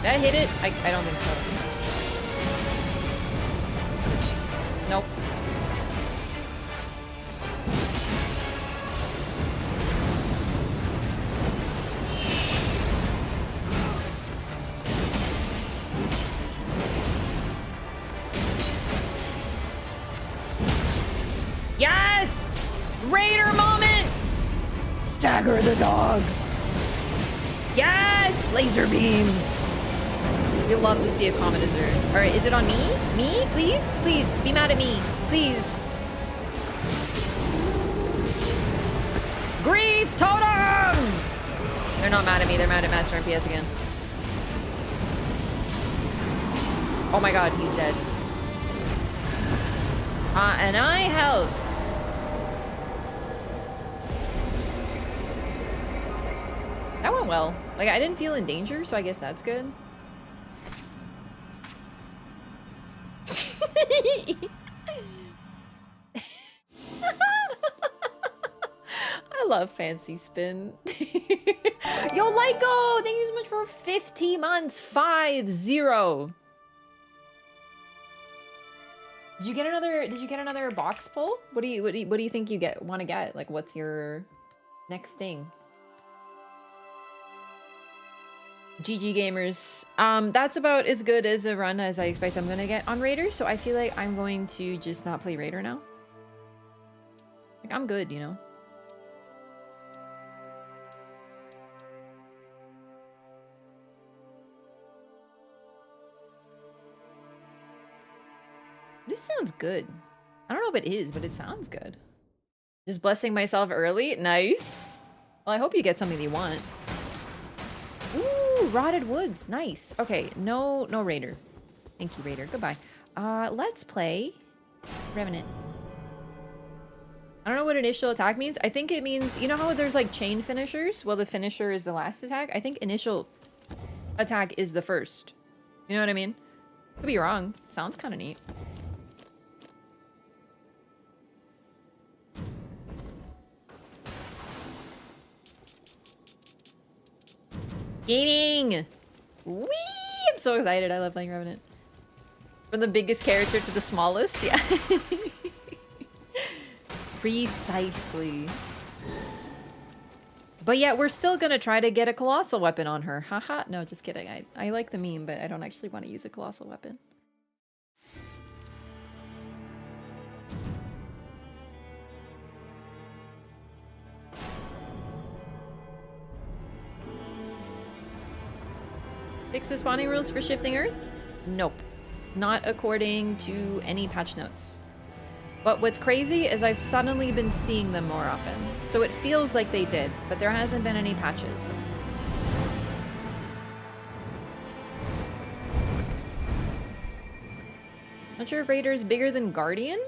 Did I hit it? I don't think so. Nope. Yes! Raider moment! Stagger the dogs! Yes! Laser beam! You'll love to see a common dessert. Alright, is it on me? Me? Please? Please, be mad at me. Please. Grief totem! They're not mad at me, they're mad at Master MPS again. Oh my god, he's dead. And I helped. That went well. Like, I didn't feel in danger, so I guess that's good. I love fancy spin. Yo, Lyco! Thank you so much for 50 months. 50. Did you get another? Did you get another box pull? What do you think you want to get? Like, what's your next thing? GG gamers. That's about as good as a run as I expect I'm gonna get on Raider. So I feel like I'm going to just not play Raider now. Like, I'm good, you know. This sounds good. I don't know if it is, but it sounds good. Just blessing myself early. Nice. Well, I hope you get something that you want. Ooh, rotted woods. Nice. Okay, no Raider. Thank you, Raider. Goodbye. Let's play Revenant. I don't know what initial attack means. I think it means, you know how there's like chain finishers? Well, the finisher is the last attack. I think initial attack is the first. You know what I mean? Could be wrong. Sounds kind of neat. Gaming! Whee! I'm so excited. I love playing Revenant. From the biggest character to the smallest. Yeah. Precisely. But yeah, we're still gonna try to get a colossal weapon on her. Haha. No, just kidding. I like the meme, but I don't actually want to use a colossal weapon. Fix the spawning rules for shifting earth? Nope. Not according to any patch notes. But what's crazy is I've suddenly been seeing them more often. So it feels like they did, but there hasn't been any patches. Not sure if Raider's bigger than Guardian.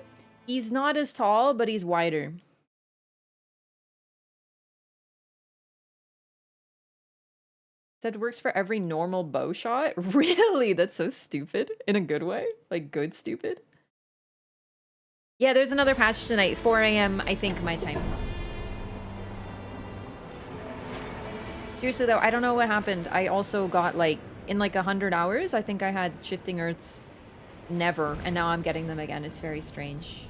He's not as tall, but he's wider. Said works for every normal bow shot? Really? That's so stupid. In a good way? Like, good stupid? Yeah, there's another patch tonight. 4 a.m. I think my time. Seriously though, I don't know what happened. I also got like, in like 100 hours, I think I had shifting earths never. And now I'm getting them again. It's very strange.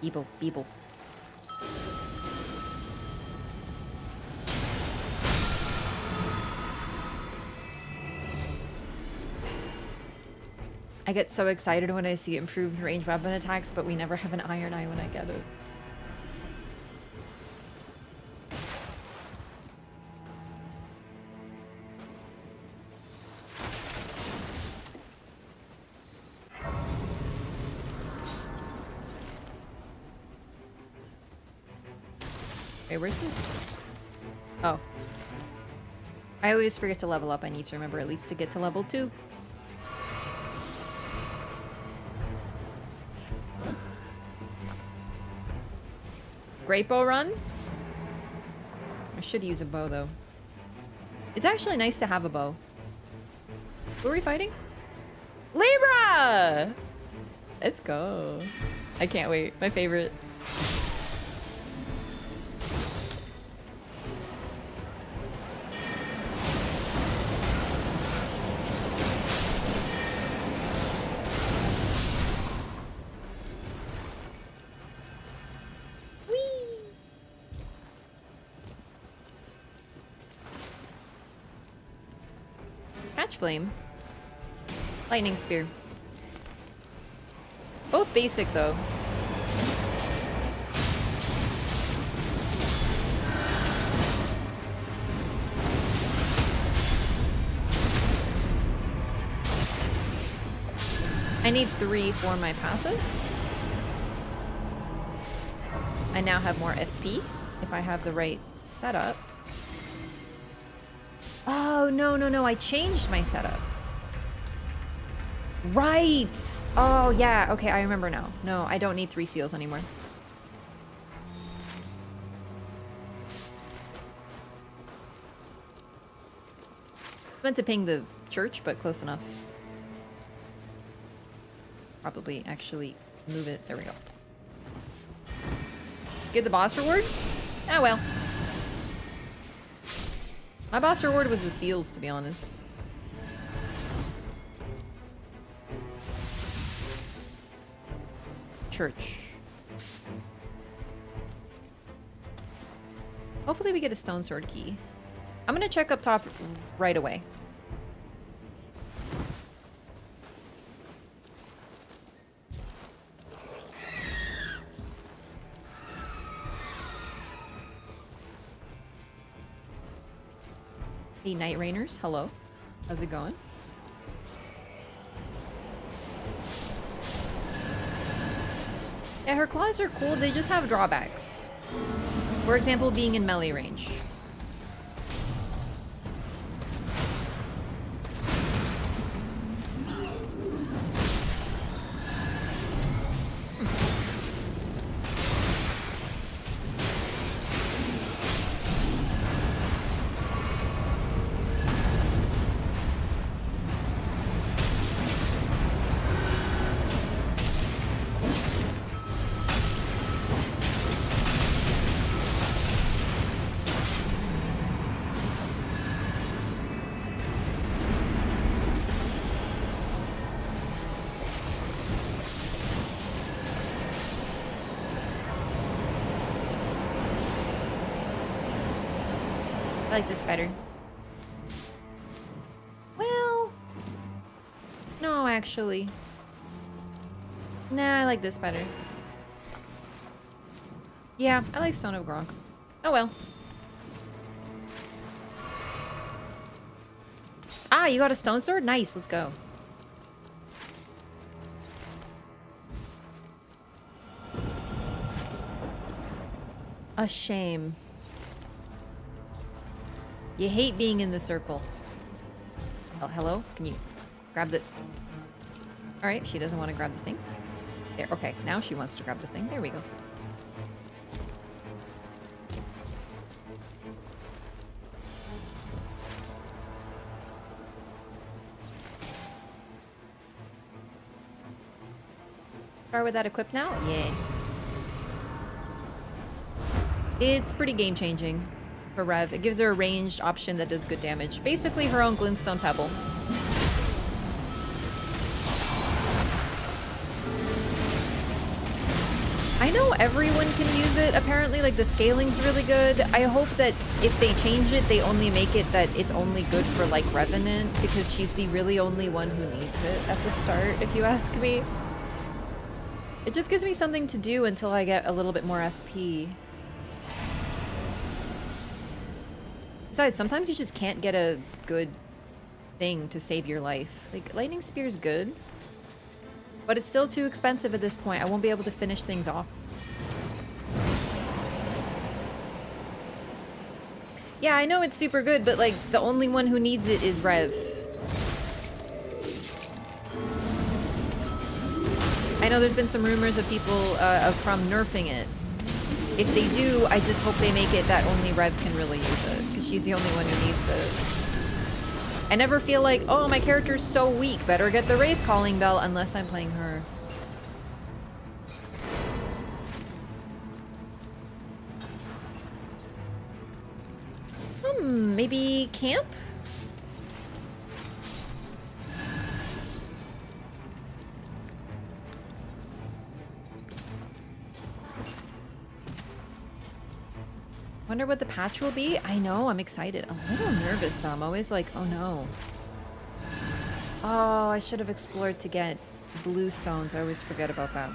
Beeble. I get so excited when I see improved range weapon attacks, but we never have an iron eye when I get it. Wait, where's it? Oh. I always forget to level up. I need to remember at least to get to level 2. Great bow run? I should use a bow though. It's actually nice to have a bow. Who are we fighting? Libra! Let's go. I can't wait. My favorite. Flame. Lightning spear. Both basic though. I need 3 for my passive. I now have more FP if I have the right setup. Oh, no. I changed my setup. Right. Oh, yeah. Okay, I remember now. No, I don't need 3 seals anymore. I meant to ping the church, but close enough. Probably actually move it. There we go. Get the boss reward? Ah, well. My boss reward was the seals, to be honest. church. Hopefully we get a stone sword key. I'm gonna check up top right away. Hey, Nightrainers, hello. How's it going? Yeah, her claws are cool, they just have drawbacks. For example, being in melee range. I like this better. Well, no, actually. Nah, I like this better. Yeah, I like Stone of Gronk. Oh well. Ah, you got a stone sword? Nice, let's go. A shame. You hate being in the circle. Oh, hello? Can you grab the... Alright, she doesn't want to grab the thing. There, okay, now she wants to grab the thing. There we go. Start with that equipped now? Yeah. It's pretty game-changing for Rev. It gives her a ranged option that does good damage. Basically her own Glintstone Pebble. I know everyone can use it, apparently, like the scaling's really good. I hope that if they change it, they only make it that it's only good for like Revenant, because she's the really only one who needs it at the start, if you ask me. It just gives me something to do until I get a little bit more FP. Besides, sometimes you just can't get a good thing to save your life. Like, Lightning Spear's good, but it's still too expensive at this point. I won't be able to finish things off. Yeah, I know it's super good, but like, the only one who needs it is Rev. I know there's been some rumors of people from nerfing it. If they do, I just hope they make it that only Rev can really use it, because she's the only one who needs it. I never feel like, oh, my character's so weak, better get the Wraith Calling Bell, unless I'm playing her. Maybe camp? Wonder what the patch will be? I know, I'm excited. A little nervous though. I'm always like, oh no. Oh, I should have explored to get blue stones. I always forget about that.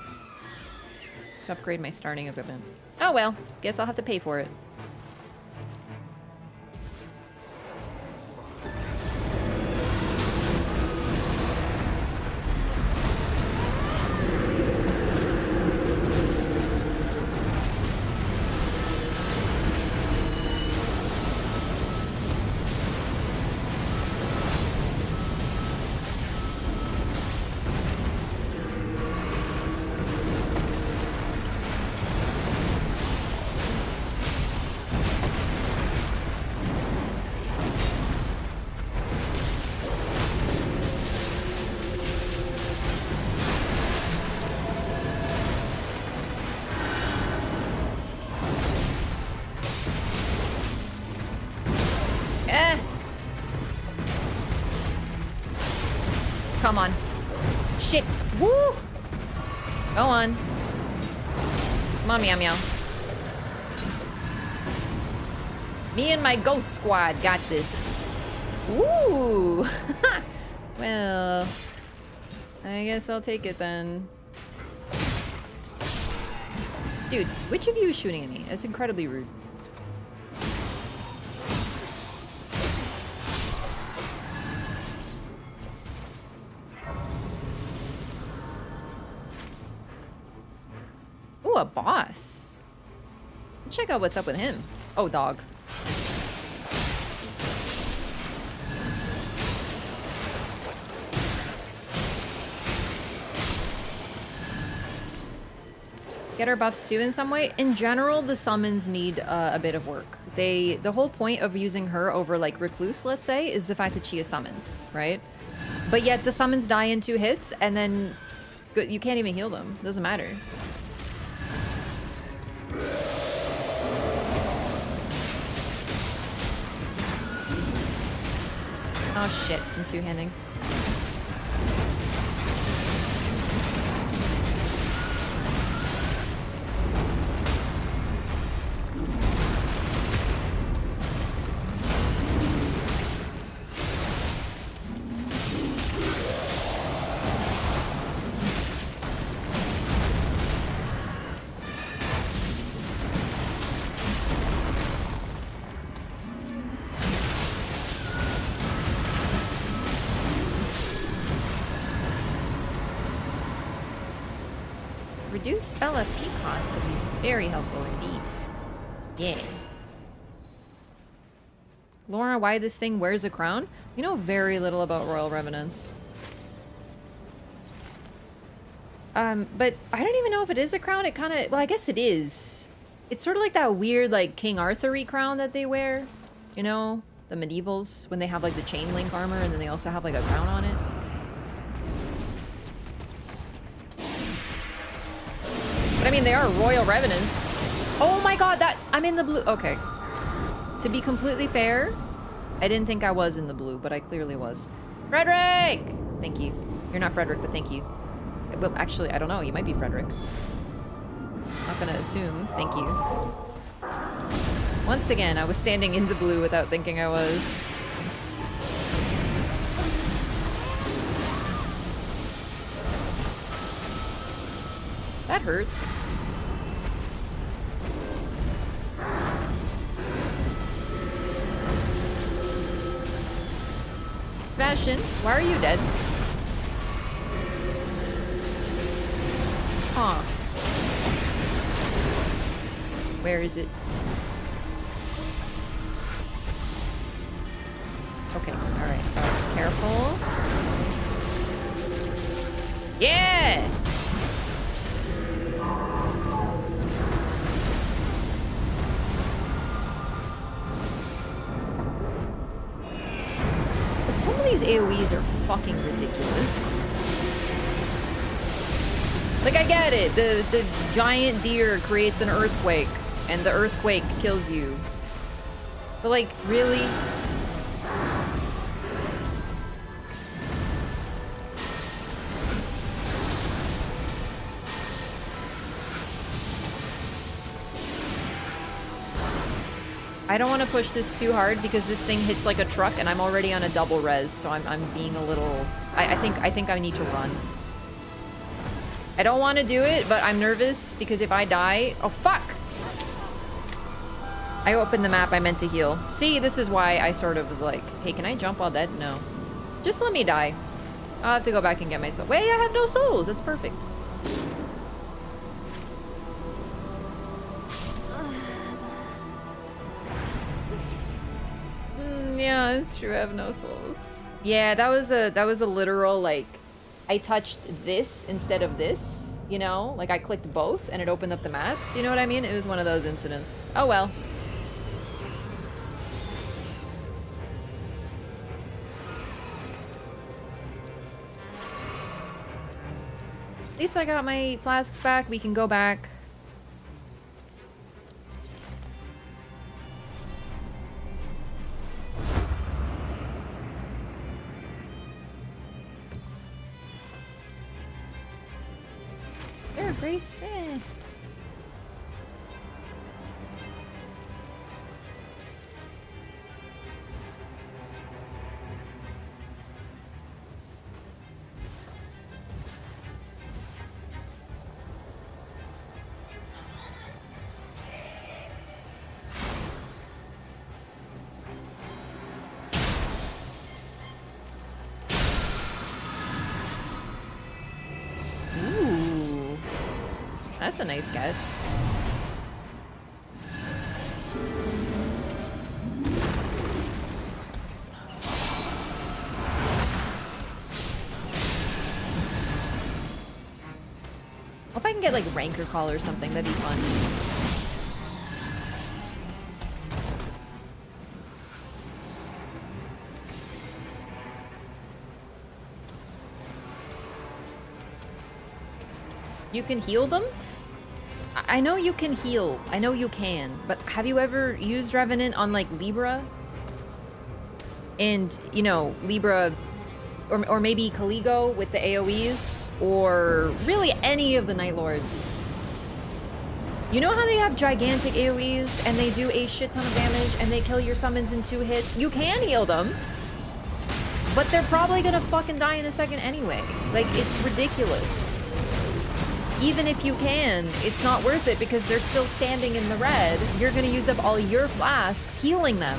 To upgrade my starting equipment. Oh well, guess I'll have to pay for it. Come on. Shit. Woo! Go on. Come on, meow meow. Me and my ghost squad got this. Ooh. Well, I guess I'll take it then. Dude, which of you is shooting at me? That's incredibly rude. Ooh, a boss. Let's check out what's up with him. Oh, dog. Get our buffs too in some way. In general, the summons need a bit of work. The whole point of using her over like Recluse, let's say, is the fact that she is summons, right? But yet the summons die in 2 hits, and then you can't even heal them. Doesn't matter. Oh shit, I'm two-handing. Reduce spell FP cost would be very helpful indeed. Yeah. Laura, why this thing wears a crown? We know very little about royal revenants. But I don't even know if it is a crown. It kind of, well, I guess it is. It's sort of like that weird, like, King Arthur-y crown that they wear. You know? The medievals, when they have, like, the chain link armor and then they also have, like, a crown on it. But I mean, they are royal revenants. Oh my god, I'm in the blue. Okay. To be completely fair, I didn't think I was in the blue, but I clearly was. Frederick! Thank you. You're not Frederick, but thank you. Well, actually, I don't know. You might be Frederick. Not gonna assume. Thank you. Once again, I was standing in the blue without thinking I was. That hurts. Sebastian, why are you dead? Huh. Where is it? Okay, alright. Careful. Yeah! Some of these AoEs are fucking ridiculous. Like, I get it. The giant deer creates an earthquake, and the earthquake kills you. But, like, really? I don't want to push this too hard because this thing hits like a truck and I'm already on a double res, so I'm being a little... I think I need to run. I don't want to do it, but I'm nervous because if I die... Oh, fuck! I opened the map, I meant to heal. See, this is why I sort of was like, hey, can I jump while dead? No. Just let me die. I'll have to go back and get my soul. Wait, I have no souls! That's perfect. Yeah, it's true. I have no souls. Yeah, that was a literal, like, I touched this instead of this, you know? Like, I clicked both and it opened up the map. Do you know what I mean? It was one of those incidents. Oh, well. At least I got my flasks back. We can go back. There, Grace. Eh. That's a nice get. Hope I can get like Rancor Call or something. That'd be fun. You can heal them? I know you can heal. I know you can. But have you ever used Revenant on like Libra? And, you know, Libra or maybe Caligo with the AoEs, or really any of the Night Lords. You know how they have gigantic AoEs and they do a shit ton of damage and they kill your summons in 2 hits? You can heal them, but they're probably gonna fucking die in a second anyway. Like, it's ridiculous. Even if you can, it's not worth it because they're still standing in the red. You're gonna use up all your flasks healing them,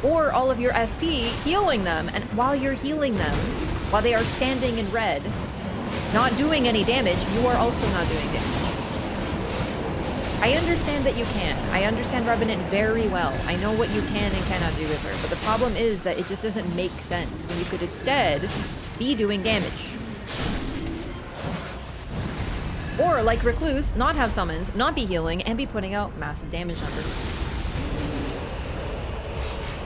or all of your FP healing them, and while you're healing them, while they are standing in red, not doing any damage, you are also not doing damage. I understand that you can. I understand Revenant very well. I know what you can and cannot do with her, but the problem is that it just doesn't make sense when you could instead be doing damage. Or, like Recluse, not have summons, not be healing, and be putting out massive damage numbers.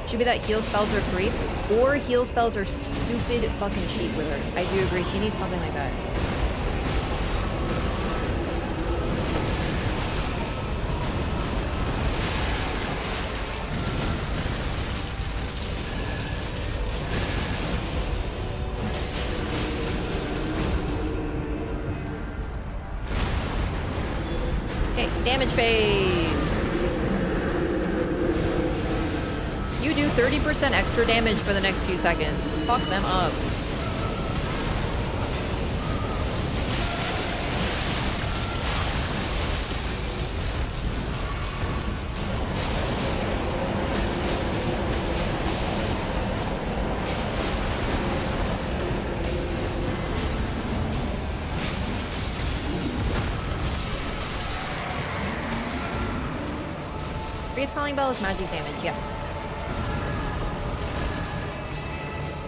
Should be that heal spells are free, or heal spells are stupid fucking cheap with her. I do agree, she needs something like that. Okay, damage phase. You do 30% extra damage for the next few seconds. Fuck them up. Wraith Calling Bell is magic damage, yeah.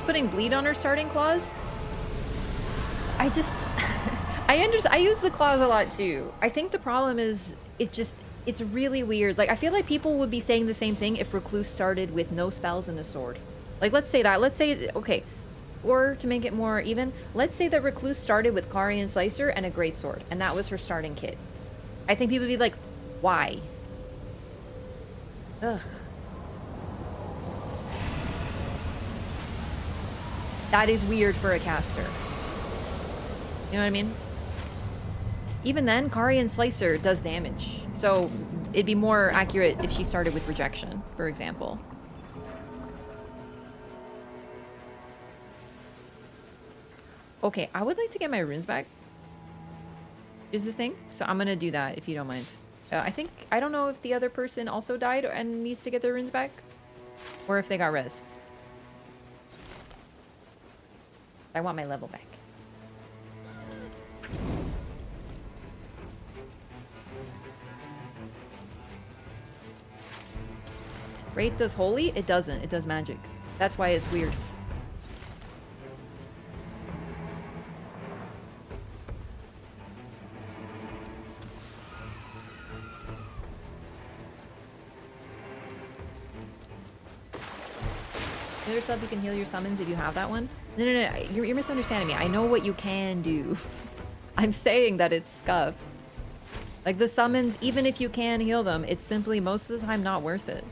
Putting bleed on her starting claws. I just I use the claws a lot too. I think the problem is it's really weird. Like, I feel like people would be saying the same thing if Recluse started with no spells and a sword. Like, let's say that. Let's say, okay, or to make it more even, let's say that Recluse started with Carian Slicer and a greatsword, and that was her starting kit. I think people would be like, why? Ugh. That is weird for a caster. You know what I mean? Even then, Carian Slicer does damage. So it'd be more accurate if she started with Rejection, for example. Okay, I would like to get my runes back. Is the thing. So I'm gonna do that if you don't mind. I don't know if the other person also died and needs to get their runes back, or if they got rest. I want my level back. Wraith does holy? It doesn't. It does magic. That's why it's weird. The other sub, you can heal your summons if you have that one. No, you're misunderstanding me. I know what you can do. I'm saying that it's scuffed. Like, the summons, even if you can heal them, it's simply most of the time not worth it.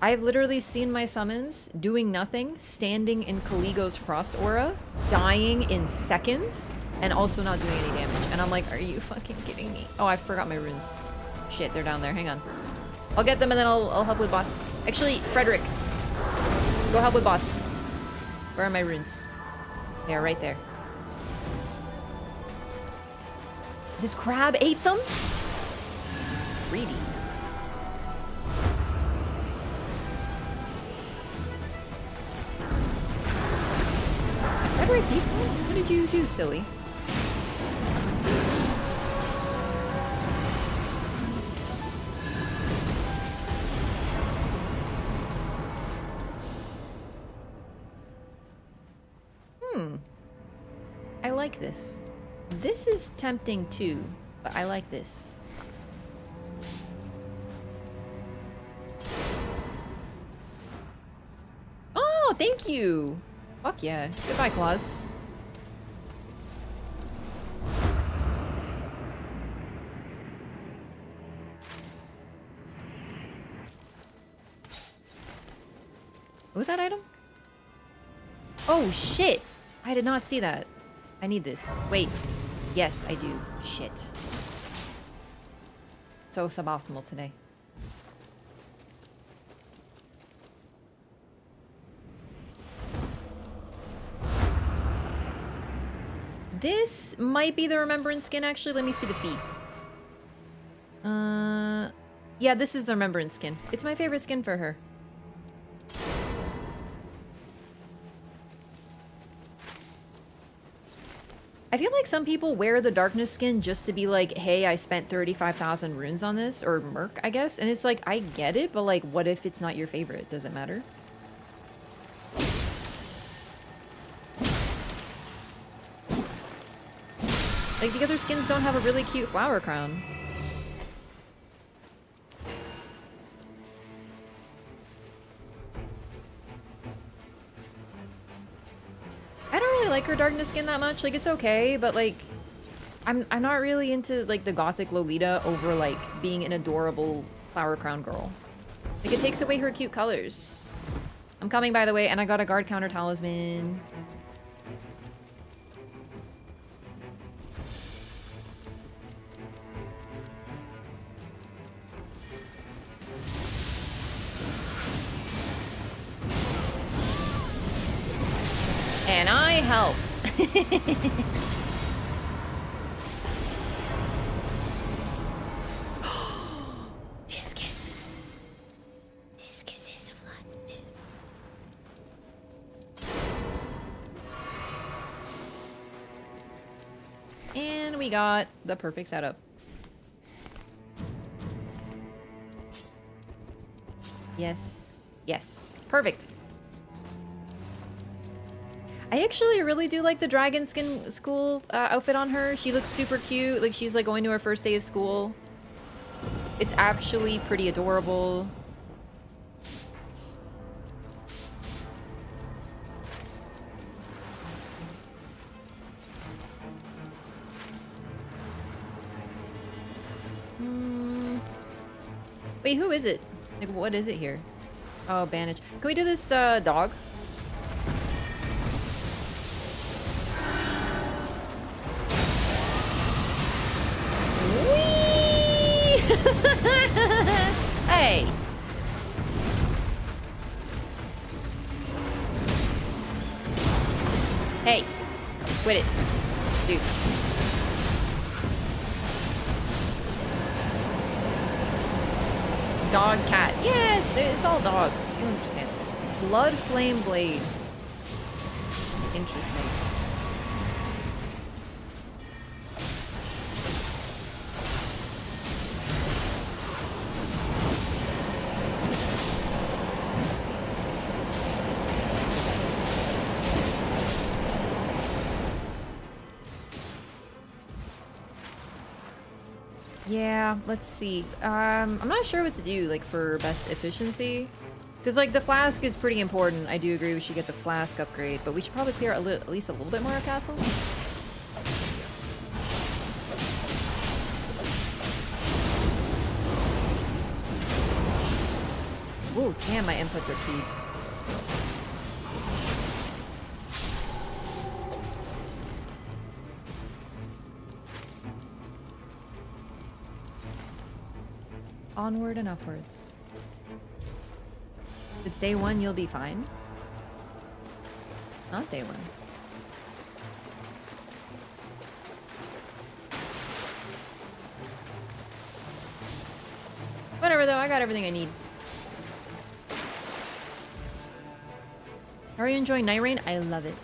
I've literally seen my summons doing nothing, standing in Caligo's Frost Aura, dying in seconds, and also not doing any damage. And I'm like, are you fucking kidding me? Oh, I forgot my runes. Shit, they're down there. Hang on. I'll get them and then I'll help with boss. Actually, Frederick, go help with boss. Where are my runes? They are right there. This crab ate them? Greedy. Frederick, despawn? What did you do, silly? I like this. This is tempting too, but I like this. Oh, thank you! Fuck yeah. Goodbye, Claus. What was that item? Oh, shit! I did not see that. I need this. Wait. Yes, I do. Shit. So suboptimal today. This might be the Remembrance skin, actually. Let me see the fee. Yeah, this is the Remembrance skin. It's my favorite skin for her. I feel like some people wear the Darkness skin just to be like, hey, I spent 35,000 runes on this, or Merc, I guess. And it's like, I get it, but like, what if it's not your favorite? Does it matter? Like, the other skins don't have a really cute flower crown. I don't really like her Darkness skin that much. Like, it's okay, but like, I'm not really into like the gothic Lolita over like being an adorable flower crown girl. Like, it takes away her cute colors. I'm coming, by the way, and I got a guard counter talisman. And I helped. Duchess. Duchesses of light. And we got the perfect setup. Yes. Yes. Perfect. I actually really do like the dragon skin school outfit on her. She looks super cute. Like, she's like going to her first day of school. It's actually pretty adorable. Wait, who is it? Like, what is it here? Oh, bandage. Can we do this dog? Hey! Hey! Quit it. Dude. Dog, cat. Yeah, it's all dogs. You understand. Blood Flame Blade. Interesting. Yeah, let's see. I'm not sure what to do, like, for best efficiency. Because, like, the flask is pretty important. I do agree we should get the flask upgrade, but we should probably clear at least a little bit more of castle. Ooh, damn, my inputs are key. Onward and upwards. It's day one, you'll be fine. Not day one. Whatever though, I got everything I need. Are you enjoying Nightreign? I love it.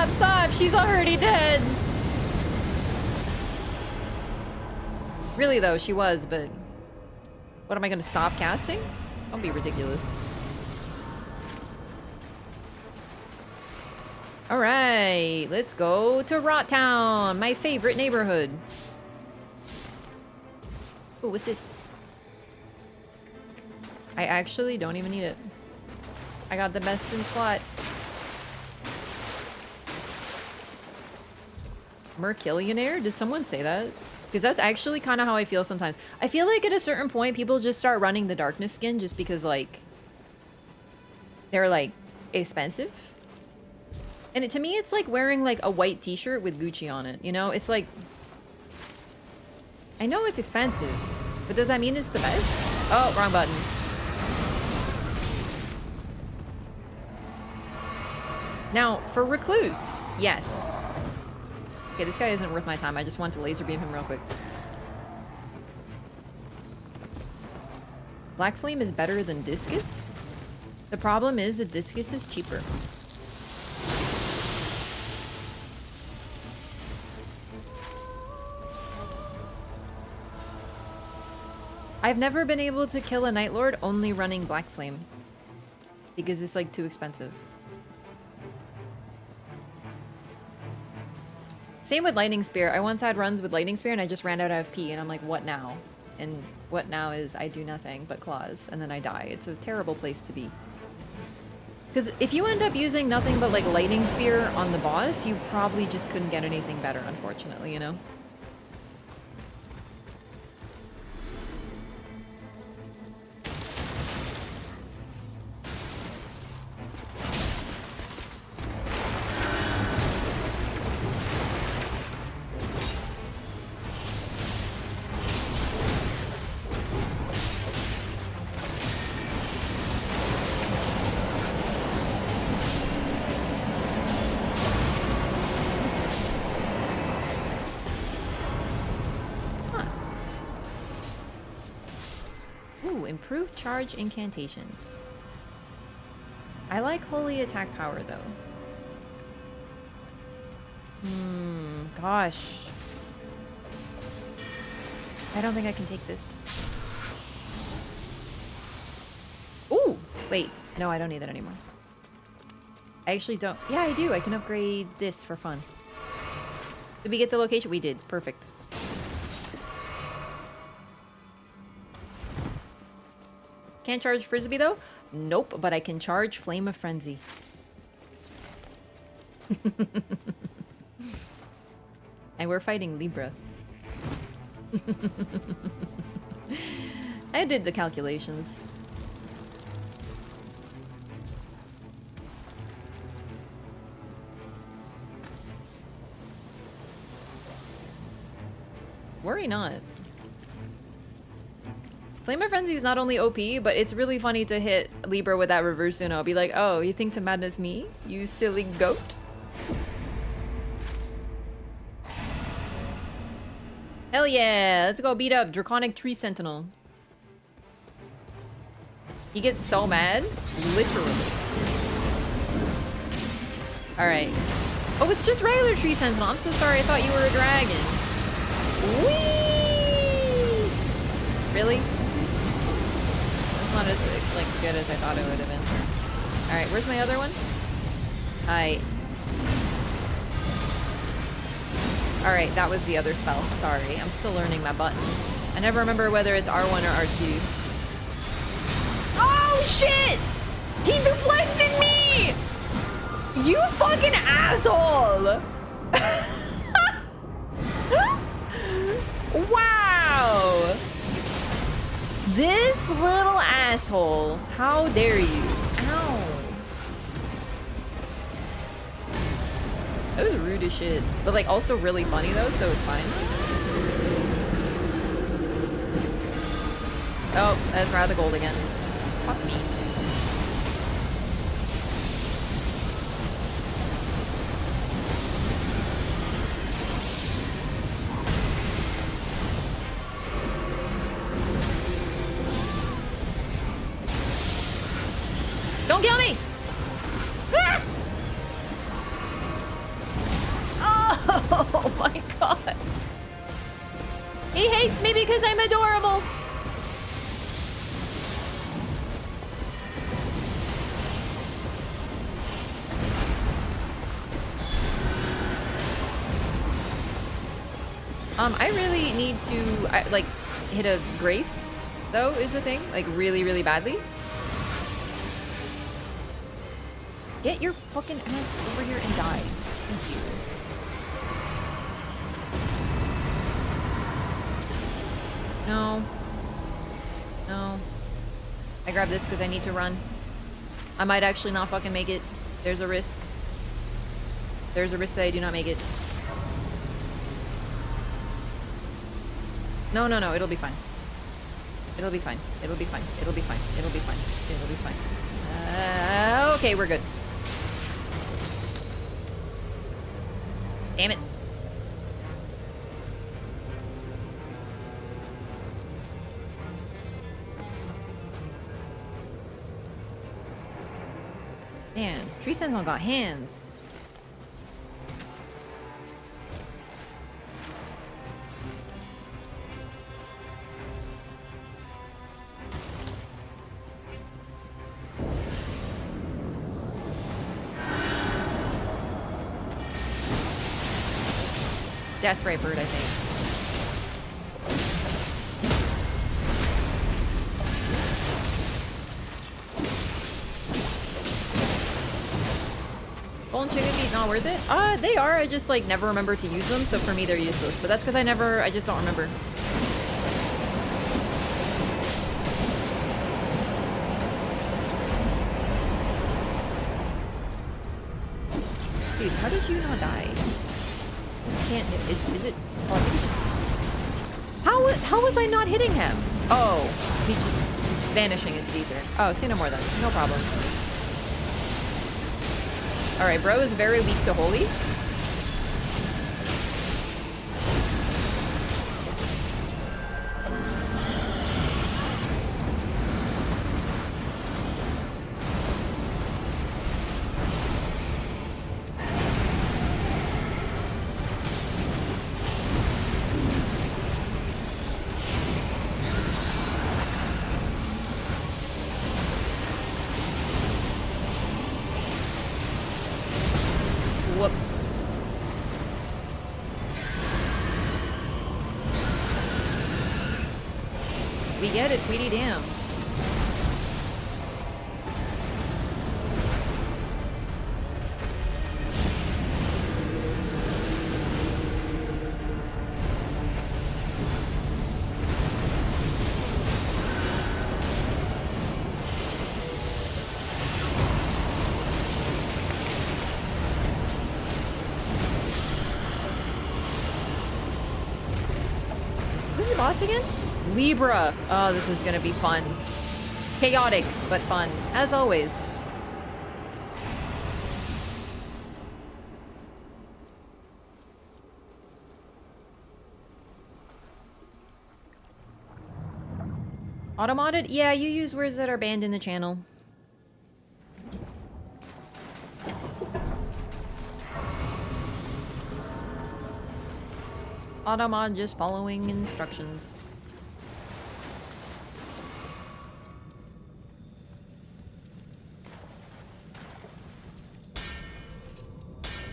Stop, stop! She's already dead! Really though, she was, but... What, am I gonna stop casting? Don't be ridiculous. Alright, let's go to Rot Town, my favorite neighborhood. Ooh, what's this? I actually don't even need it. I got the best in slot. Merkillionaire? Did someone say that? Because that's actually kind of how I feel sometimes. I feel like at a certain point, people just start running the darkness skin just because, like, they're, like, expensive. And to me, it's like wearing, like, a white t-shirt with Gucci on it, you know? It's like... I know it's expensive, but does that mean it's the best? Oh, wrong button. Now, for Recluse, yes. Okay, this guy isn't worth my time. I just want to laser beam him real quick. Black Flame is better than Duchess. The problem is that Duchess is cheaper. I've never been able to kill a Night Lord only running Black Flame. Because it's like too expensive. Same with Lightning Spear. I once had runs with Lightning Spear and I just ran out of P and I'm like, what now? And what now is I do nothing but claws and then I die. It's a terrible place to be. Because if you end up using nothing but like Lightning Spear on the boss, you probably just couldn't get anything better, unfortunately, you know? Improved charge incantations. I like holy attack power though. Gosh. I don't think I can take this. Ooh, wait. No, I don't need that anymore. I actually don't. Yeah, I do. I can upgrade this for fun. Did we get the location? We did. Perfect. Can't charge Frisbee though? Nope, but I can charge Flame of Frenzy. And we're fighting Libra. I did the calculations. Worry not. Flame of Frenzy is not only OP, but it's really funny to hit Libra with that reverse Uno. Be like, oh, you think to madness me? You silly goat? Hell yeah! Let's go beat up Draconic Tree Sentinel. He gets so mad. Literally. Alright. Oh, it's just regular Tree Sentinel. I'm so sorry. I thought you were a dragon. Whee! Really? Not as like good as I thought it would have been. All right, where's my other one? All right, that was the other spell. Sorry, I'm still learning my buttons. I never remember whether it's R1 or R2. Oh shit! He deflected me! You fucking asshole! Wow! This little asshole. How dare you? Ow. That was rude as shit. But like also really funny though, so it's fine. Oh, that's Wrath of Gold again. Fuck me. Don't kill me! Ah! He hates me because I'm adorable. I really need to, like, hit a Grace, though, is the thing. Like, really, really badly. Get your fucking ass over here and die. Thank you. No. No. I grab this because I need to run. I might actually not fucking make it. There's a risk. There's a risk that I do not make it. No, no, no, it'll be fine. It'll be fine. It'll be fine. It'll be fine. It'll be fine. It'll be fine. Okay, we're good. Damn it. Man, Tree Sentinel got hands. Death Ray Bird, I think. Golden chicken feet not worth it? They are. I just like never remember to use them, so for me they're useless. But that's because I just don't remember. Dude, how did you not die? Can't hit. Is it? Oh, I think it's just. How was I not hitting him? Oh, he's just vanishing into the ether. Oh, say no more then. No problem. All right, bro is very weak to holy. Whoops. We get it, Tweety Dam. Boss again? Libra. Oh, this is gonna be fun. Chaotic, but fun. As always. Automodded? Yeah, you use words that are banned in the channel. Automod just following instructions.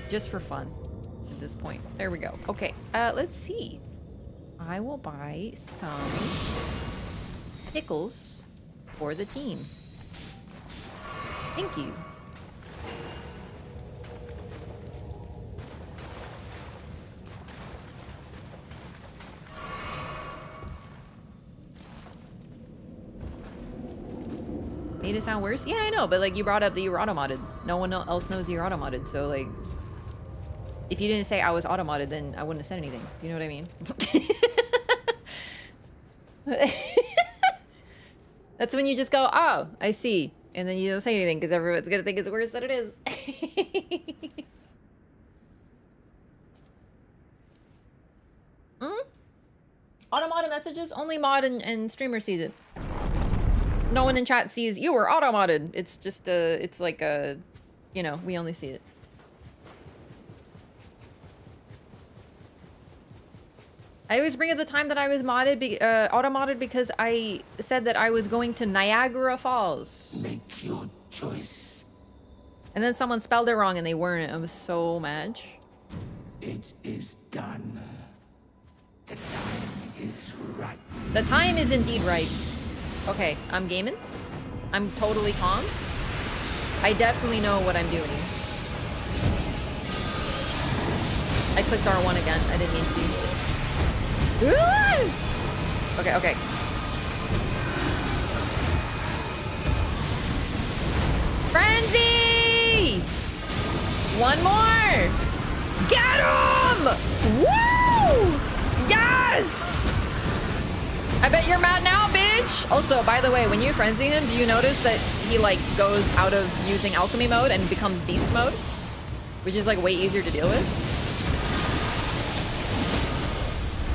Just for fun at this point. There we go. Okay, let's see. I will buy some pickles for the team. Thank you. Made it sound worse? Yeah, I know, but like you brought up that you were automodded. No one else knows you're automodded, so like if you didn't say I was automodded, then I wouldn't have said anything. Do you know what I mean? That's when you just go, oh, I see. And then you don't say anything because everyone's gonna think it's worse than it is. Automodded messages? Only mod and streamer sees it. No one in chat sees you were automodded. It's just it's like a, you know, we only see it. I always bring up the time that I was modded, auto-modded because I said that I was going to Niagara Falls. Make your choice. And then someone spelled it wrong and they weren't. I was so mad. It is done. The time is right. The time is indeed right. Okay, I'm gaming. I'm totally calm. I definitely know what I'm doing. I clicked R1 again. I didn't mean to. Okay, okay. Frenzy! One more! Get him! Woo! Yes! I bet you're mad now, bitch! Also, by the way, when you frenzy him, do you notice that he, like, goes out of using alchemy mode and becomes beast mode? Which is, like, way easier to deal with.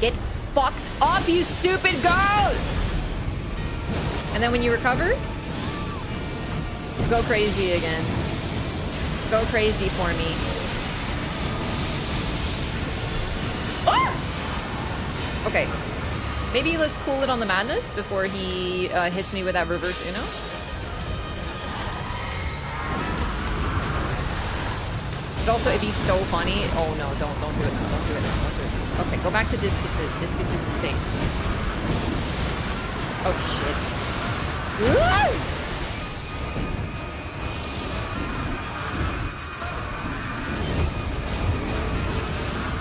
Get fucked up, you stupid girl! And then when you recover, go crazy again. Go crazy for me. Ah! Okay. Maybe let's cool it on the madness before he hits me with that reverse Uno. But also, it'd be so funny. Oh no, don't do it now. Don't do it now. Don't do it now. Okay, go back to Discuses. Discuses is safe. Oh shit. Woo!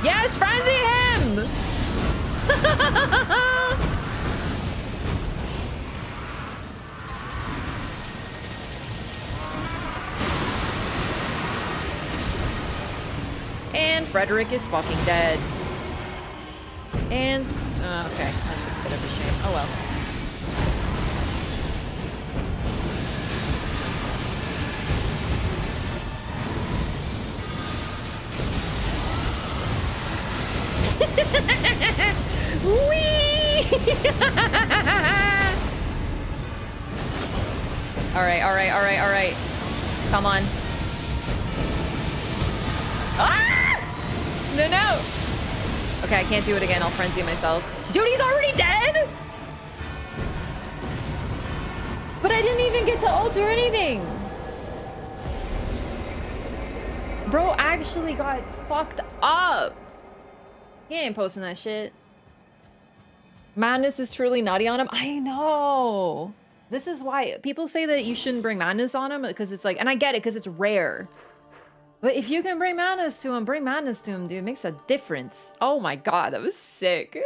Yes, frenzy him! And Frederick is fucking dead. And okay, that's a bit of a shame. Oh well. Whee! All right. Come on. Ah! No. Okay, I can't do it again. I'll frenzy myself. Dude, he's already dead? But I didn't even get to ult or anything. Bro actually got fucked up. He ain't posting that shit. Madness is truly nutty on him. I know. This is why people say that you shouldn't bring madness on him, because it's like, and I get it because it's rare. But if you can bring madness to him, bring madness to him, dude. It makes a difference. Oh my god, that was sick.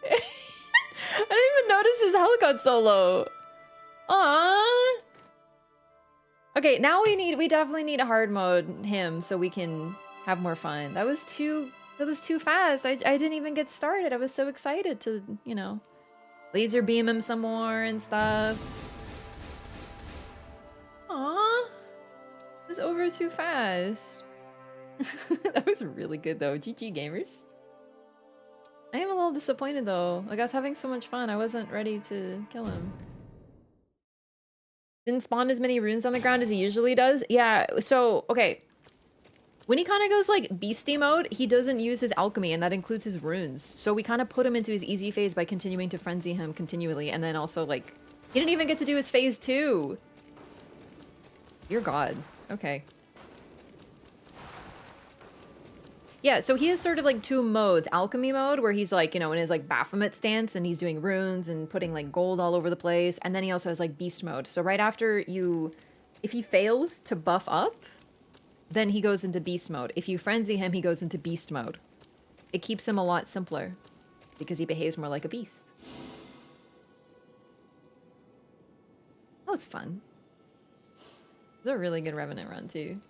I didn't even notice his health got so low. Aww. Okay, now we definitely need a hard mode him so we can have more fun. That was too fast. I didn't even get started. I was so excited to, you know, laser beam him some more and stuff. Aww. It was over too fast. That was really good though. GG gamers. I am a little disappointed though. Like I was having so much fun. I wasn't ready to kill him. Didn't spawn as many runes on the ground as he usually does. Yeah, so, okay. When he kind of goes like beastie mode, he doesn't use his alchemy, and that includes his runes. So we kind of put him into his easy phase by continuing to frenzy him continually, and then also like, he didn't even get to do his phase 2. Dear God. Okay. Yeah, so he has sort of like 2 modes. Alchemy mode, where he's like, you know, in his like Baphomet stance and he's doing runes and putting like gold all over the place. And then he also has like beast mode. So right after you, if he fails to buff up, then he goes into beast mode. If you frenzy him, he goes into beast mode. It keeps him a lot simpler because he behaves more like a beast. Oh, it's fun. It's a really good Revenant run too.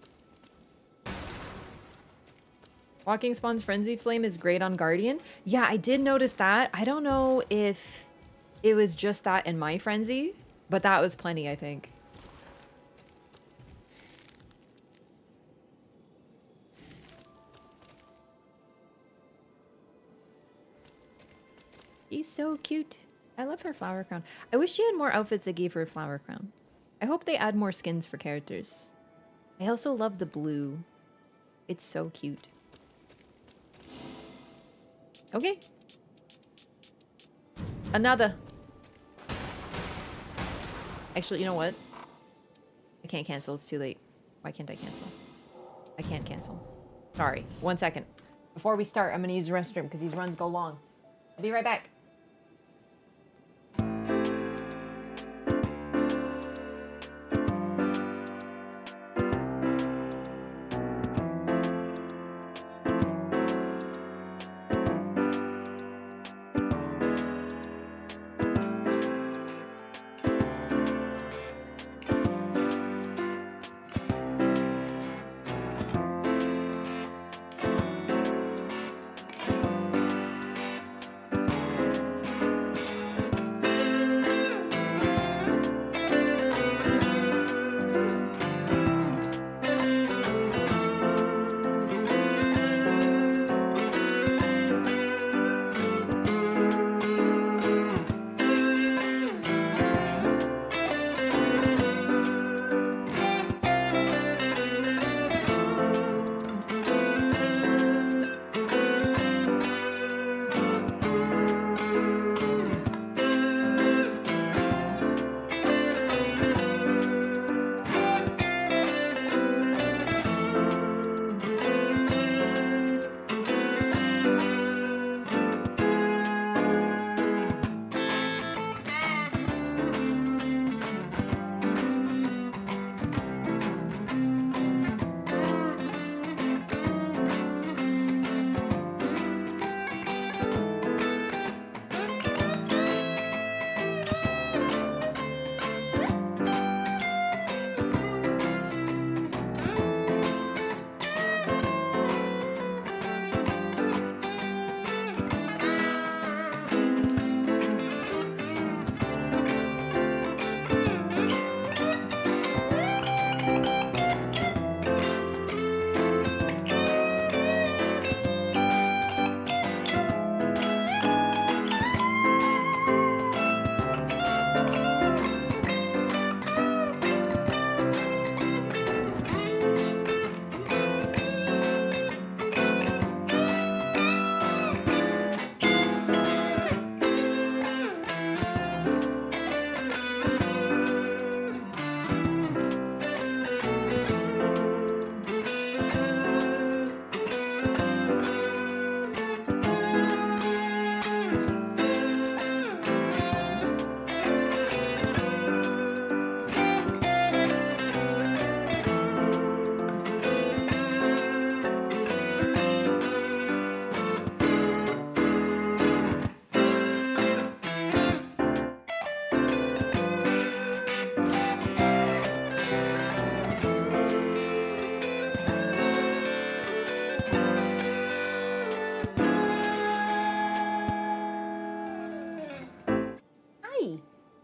Walking Spawn's Frenzy Flame is great on Guardian. Yeah, I did notice that. I don't know if it was just that in my Frenzy, but that was plenty, I think. She's so cute. I love her flower crown. I wish she had more outfits that gave her a flower crown. I hope they add more skins for characters. I also love the blue. It's so cute. Okay, Another. Actually, you know what? I can't cancel. It's too late. Why can't I cancel? I can't cancel. Sorry. 1 second. Before we start, I'm gonna use the restroom because these runs go long. I'll be right back.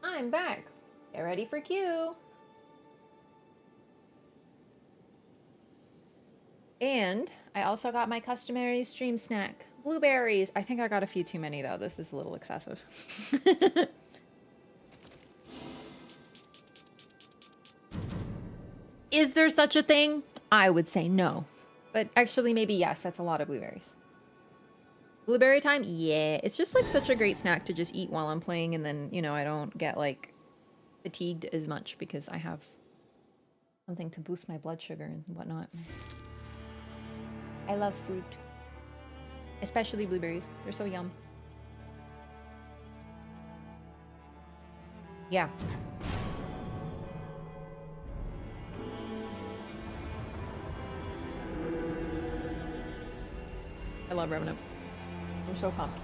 I'm back. Get ready for Q. And I also got my customary stream snack. Blueberries. I think I got a few too many though. This is a little excessive. Is there such a thing? I would say no. But actually maybe yes, that's a lot of blueberries. Blueberry time? Yeah. It's just like such a great snack to just eat while I'm playing and then, you know, I don't get like fatigued as much because I have something to boost my blood sugar and whatnot. I love fruit. Especially blueberries. They're so yum. Yeah. I love Revenant. I'm so pumped.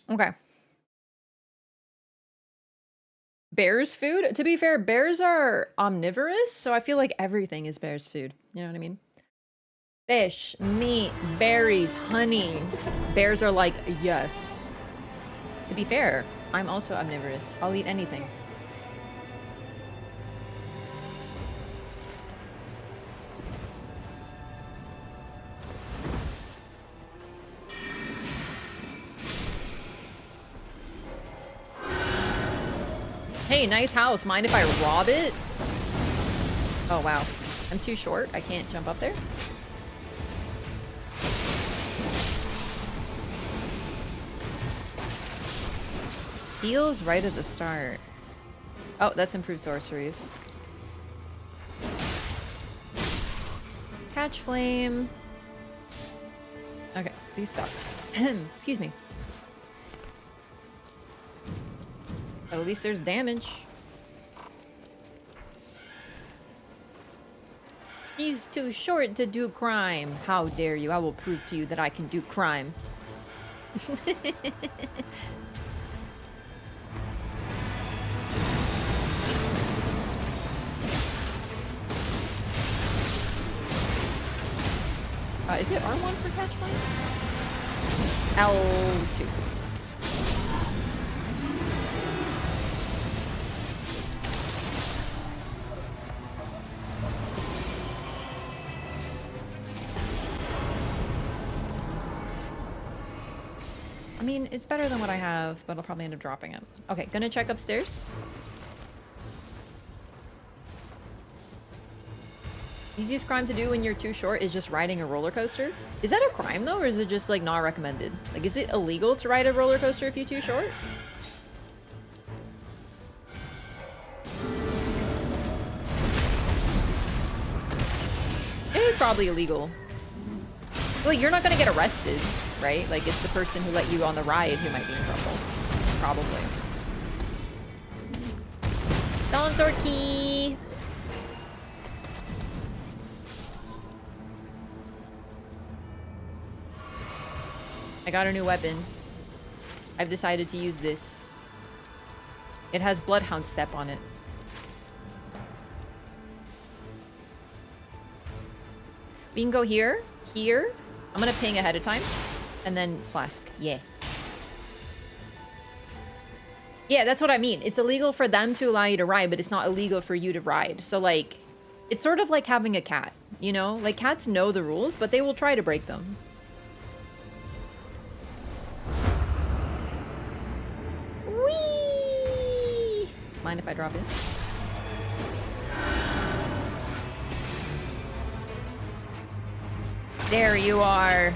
Okay. Bears food? To be fair, bears are omnivorous, so I feel like everything is bear's food. You know what I mean? Fish, meat, berries, honey. Bears are like, yes. To be fair, I'm also omnivorous. I'll eat anything. Hey, nice house. Mind if I rob it? Oh, wow. I'm too short. I can't jump up there. Seals right at the start. Oh, that's improved sorceries. Catch flame. Okay, these suck. Excuse me. But at least there's damage. He's too short to do crime. How dare you? I will prove to you that I can do crime. Is it R1 for catch flame? L2. I mean, it's better than what I have, but I'll probably end up dropping it. Okay, gonna check upstairs. Easiest crime to do when you're too short is just riding a roller coaster. Is that a crime though, or is it just like not recommended? Like, is it illegal to ride a roller coaster if you're too short? It is probably illegal. Well, you're not gonna get arrested, right? Like, it's the person who let you on the ride who might be in trouble. Probably. Stone sword key! I got a new weapon. I've decided to use this. It has Bloodhound Step on it. We can go here, here. I'm gonna ping ahead of time. And then Flask. Yeah. Yeah, that's what I mean. It's illegal for them to allow you to ride, but it's not illegal for you to ride. So, like, it's sort of like having a cat, you know? Like, cats know the rules, but they will try to break them. Whee! Mind if I drop it? There you are.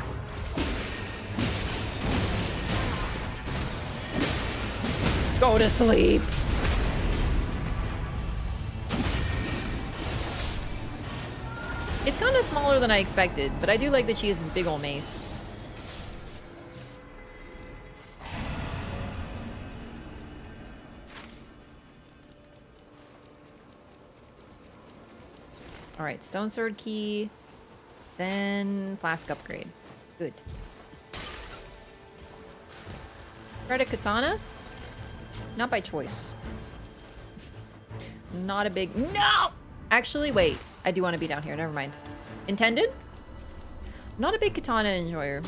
Go to sleep. It's kind of smaller than I expected, but I do like that she has this big old mace. Alright, stone sword key. Then flask upgrade. Good. Try a katana? Not by choice. Not a big... No! Actually, wait. I do want to be down here. Never mind. Intended? Not a big katana enjoyer.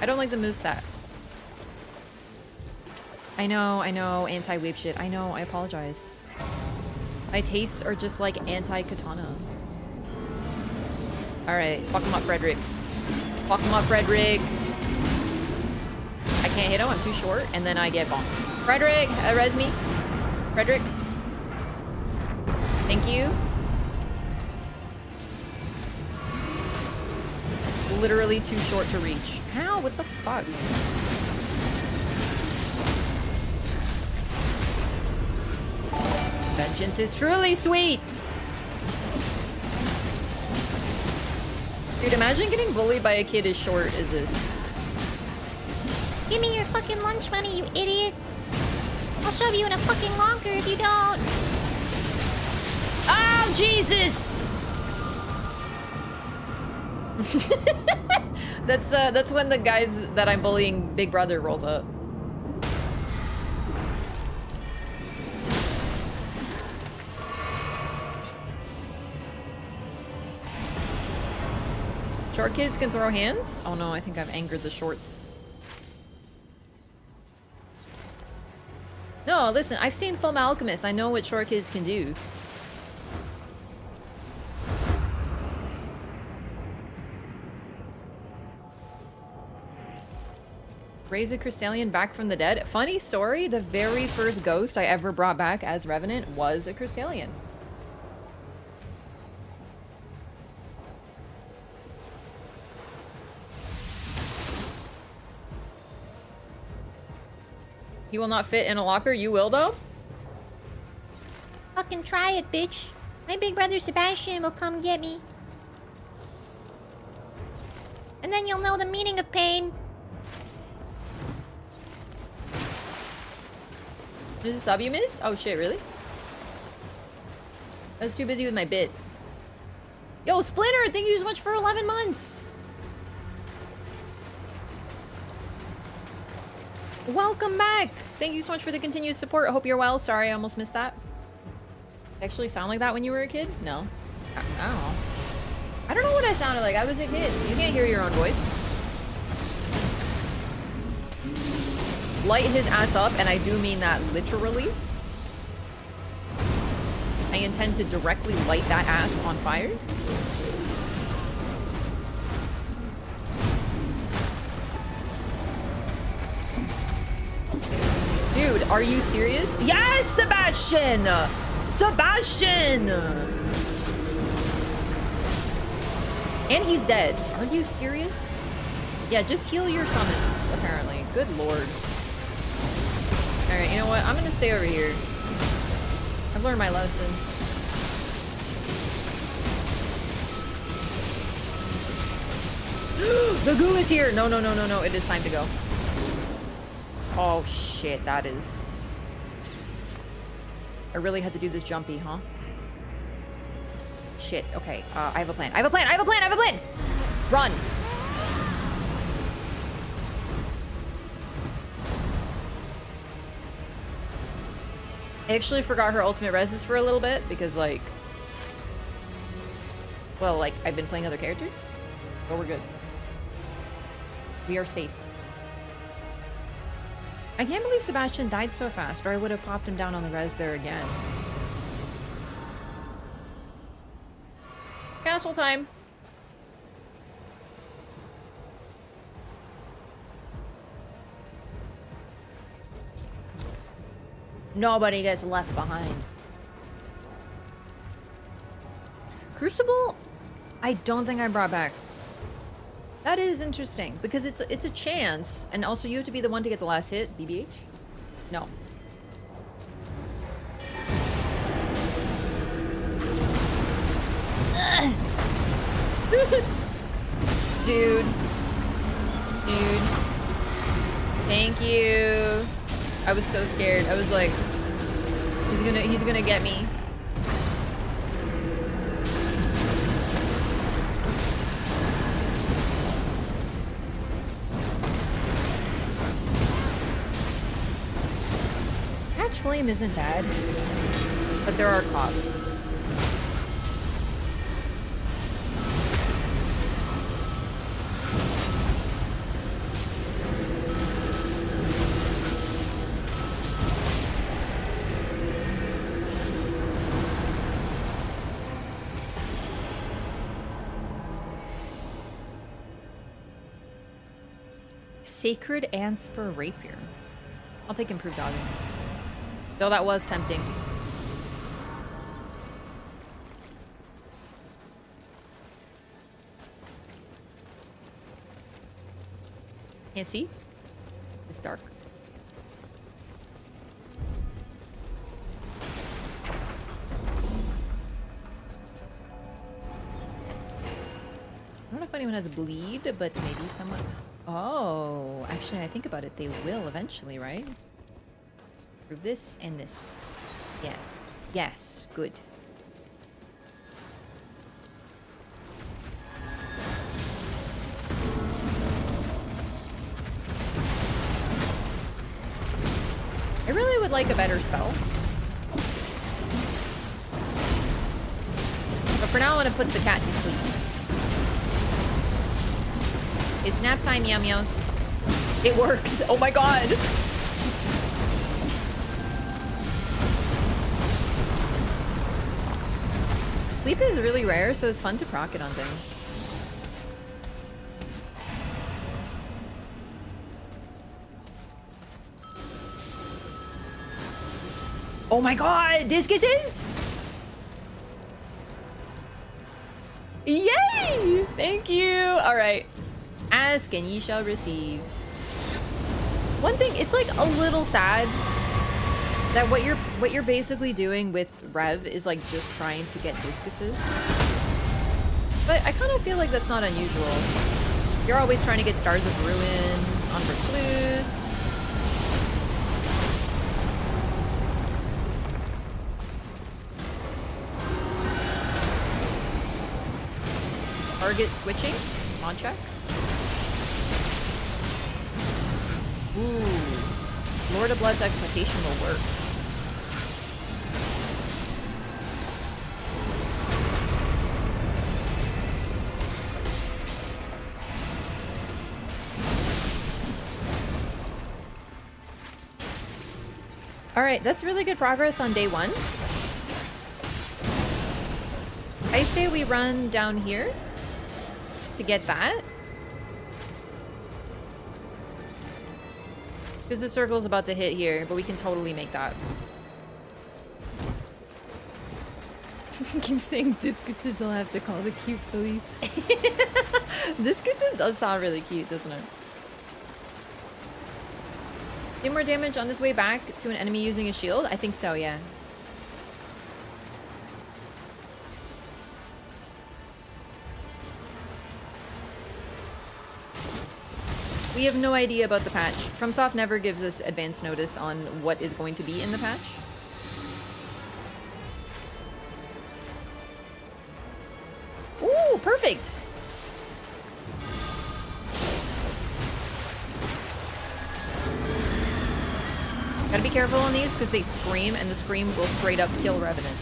I don't like the moveset. I know. Anti-whip shit. I know. I apologize. My tastes are just like anti-katana. Alright. Fuck him up, Frederick. Fuck him up, Frederick. I can't hit him. I'm too short. And then I get bombed. Frederick! Res me. Frederick. Thank you. Literally too short to reach. How? What the fuck? Vengeance is truly sweet! Dude, imagine getting bullied by a kid as short as this. Give me your fucking lunch money, you idiot! I'll shove you in a fucking locker if you don't! Oh, Jesus! That's when the guys that I'm bullying Big Brother rolls up. Short kids can throw hands? Oh no, I think I've angered the shorts. No, listen, I've seen Full Alchemist. I know what short kids can do. Raise a Crystallian back from the dead. Funny story, the very first ghost I ever brought back as Revenant was a Crystallian. He will not fit in a locker. You will, though? Fucking try it, bitch. My big brother Sebastian will come get me. And then you'll know the meaning of pain. There's a sub you missed? Oh shit, really? I was too busy with my bit. Yo, Splinter, thank you so much for 11 months. Welcome back. Thank you so much for the continued support. I hope you're well. Sorry, I almost missed that. Actually sound like that when you were a kid? No. I don't know. I don't know what I sounded like. I was a kid. You can't hear your own voice. Light his ass up, and I do mean that literally. I intend to directly light that ass on fire. Dude, are you serious? Yes, Sebastian! Sebastian! And he's dead. Are you serious? Yeah, just heal your summons, apparently. Good lord. Alright, you know what? I'm gonna stay over here. I've learned my lesson. The goo is here! No, no, no, no, no. It is time to go. Oh, shit. That is... I really had to do this jumpy, huh? Shit. Okay. I have a plan. I have a plan! I have a plan! I have a plan! Run! I actually forgot her ultimate reses for a little bit because, like... Well, like, I've been playing other characters. But we're good. We are safe. I can't believe Sebastian died so fast, or I would have popped him down on the res there again. Castle time. Nobody gets left behind. Crucible? I don't think I brought back. That is interesting because it's a chance, and also you have to be the one to get the last hit. BBH? No. Dude. Dude. Thank you. I was so scared. I was like, he's gonna get me. Catch Flame isn't bad, but there are costs. Sacred Anspur Rapier. I'll take Improved Dogging. Though that was tempting. Can't see? It's dark. I don't know if anyone has bleed, but maybe someone... Oh, actually, I think about it. They will eventually, right? Prove this and this. Yes. Yes. Good. I really would like a better spell. But for now, I want to put the cat to sleep. It's nap time, meow meows. It worked. Oh my god. Sleep is really rare, so it's fun to proc it on things. Oh my god, Discuses! Yay! Thank you! Alright. Ask and ye shall receive. One thing, it's like a little sad that what you're basically doing with Rev is like just trying to get Discuses. But I kind of feel like that's not unusual. You're always trying to get Stars of Ruin on Recluse. Target switching on check. Ooh. Lord of Blood's Exaltation will work. Alright, that's really good progress on day 1. I say we run down here to get that. Because the circle's about to hit here, but we can totally make that. Keep saying Discuses, I'll have to call the cute police. Discuses does sound really cute, doesn't it? Did more damage on this way back to an enemy using a shield? I think so, yeah. We have no idea about the patch. FromSoft never gives us advance notice on what is going to be in the patch. Ooh, perfect! Gotta be careful on these because they scream and the scream will straight up kill Revenant.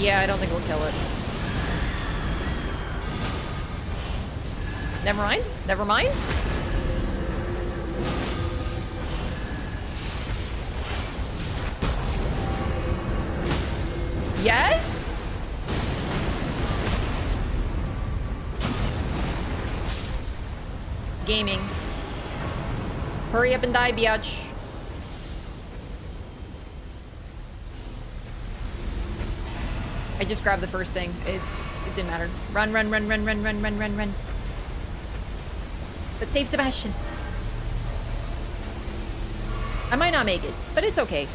Yeah, I don't think we'll kill it. Never mind. Never mind. Yes? Gaming. Hurry up and die, biatch. I just grabbed the first thing. It didn't matter. Run, run, run, run, run, run, run, run, run. But save Sebastian. I might not make it, but it's okay.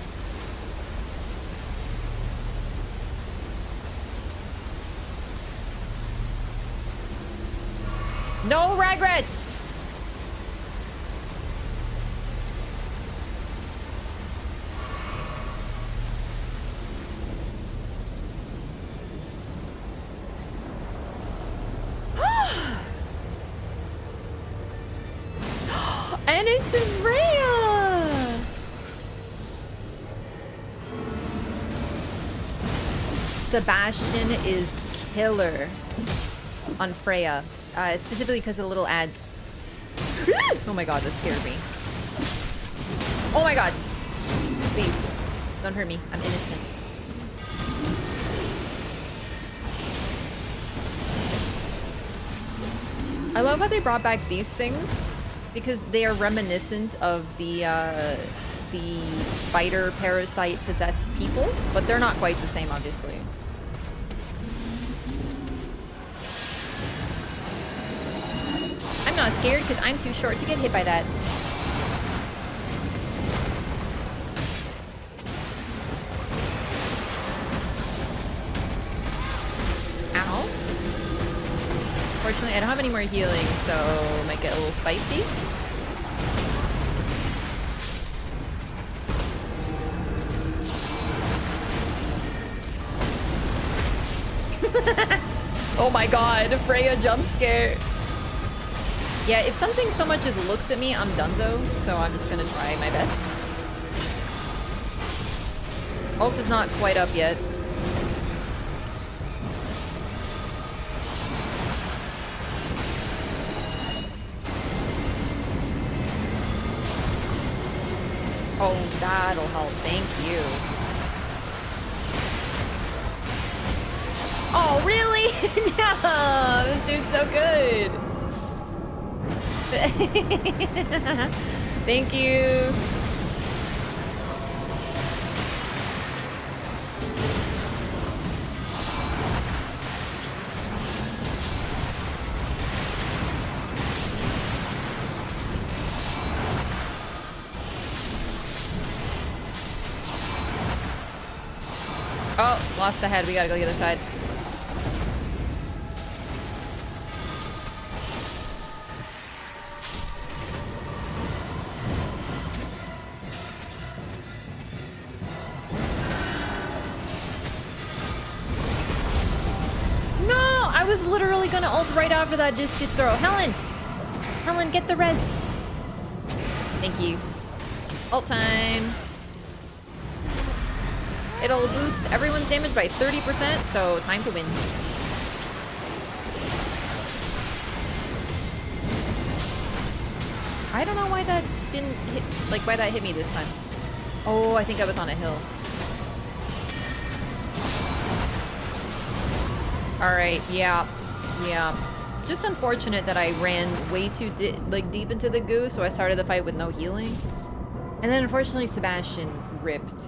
No regrets! And it's Rhea! Sebastian is killer on Freya. Specifically because of the little ads. Oh my god, that scared me. Oh my god. Please, don't hurt me. I'm innocent. I love how they brought back these things because they are reminiscent of the spider parasite possessed people, but they're not quite the same, obviously. I'm not scared because I'm too short to get hit by that. Ow. Fortunately, I don't have any more healing, so it might get a little spicy. Oh my god, Freya jump scare. Yeah, if something so much as looks at me, I'm donezo, so I'm just gonna try my best. Ult is not quite up yet. Oh, that'll help. Thank you. Oh, really? No! This dude's so good. Thank you. Oh, lost the head. We gotta go the other side. No! I was literally gonna ult right after that discus throw. Helen! Helen, get the res. Thank you. Ult time. It'll boost everyone's damage by 30%, so time to win. I don't know why that didn't hit, like why that hit me this time. Oh, I think I was on a hill. All right, yeah. Just unfortunate that I ran way too deep into the goo, so I started the fight with no healing. And then unfortunately Sebastian ripped.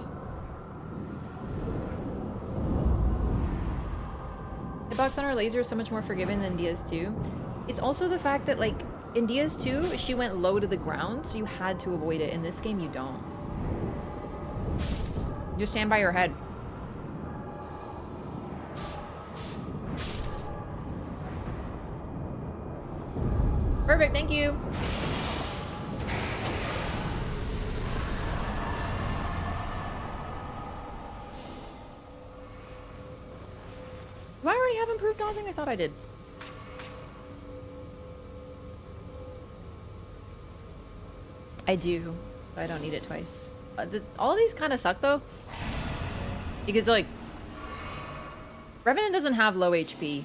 Hitbox on her laser is so much more forgiving than Diaz 2. It's also the fact that, like, in Diaz 2, she went low to the ground, so you had to avoid it. In this game, you don't. Just stand by your head. Perfect, thank you. Do I already have improved dodging? I thought I did. I do, so I don't need it twice. All these kind of suck though, because like Revenant doesn't have low HP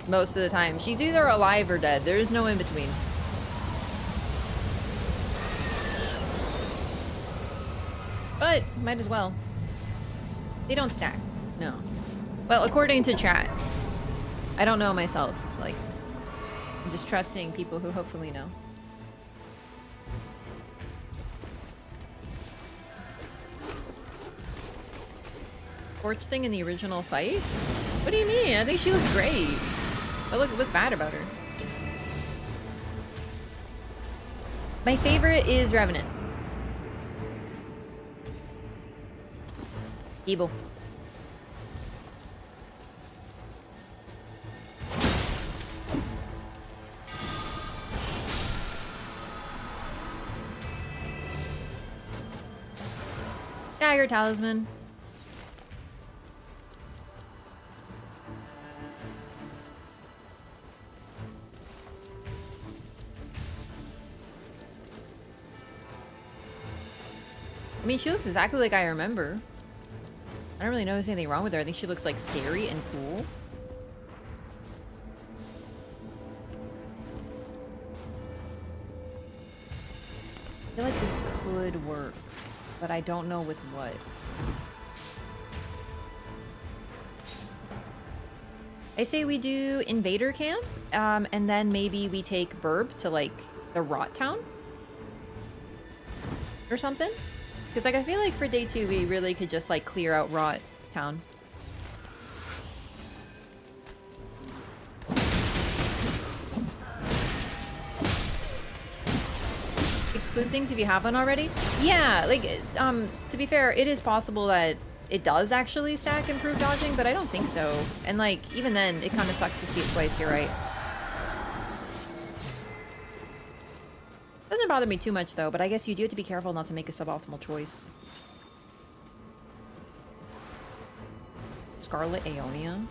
most of the time. She's either alive or dead. There is no in between. But might as well. They don't stack. No. Well, according to chat. I don't know myself. Like, I'm just trusting people who hopefully know. Torch thing in the original fight? What do you mean? I think she looks great. But look, what's bad about her? My favorite is Revenant. Evil. Dagger Talisman. I mean, she looks exactly like I remember. I don't really notice anything wrong with her. I think she looks like scary and cool. I feel like this could work, but I don't know with what. I say we do Invader Camp, and then maybe we take Burb to, like, the Rot Town? Or something? Because, like, I feel like for day 2, we really could just, like, clear out Rot Town. Exclude things if you have one already? Yeah, like, to be fair, it is possible that it does actually stack improved dodging, but I don't think so. And, like, even then, it kind of sucks to see it twice, you're right. Doesn't bother me too much, though, but I guess you do have to be careful not to make a suboptimal choice. Scarlet Aeonia?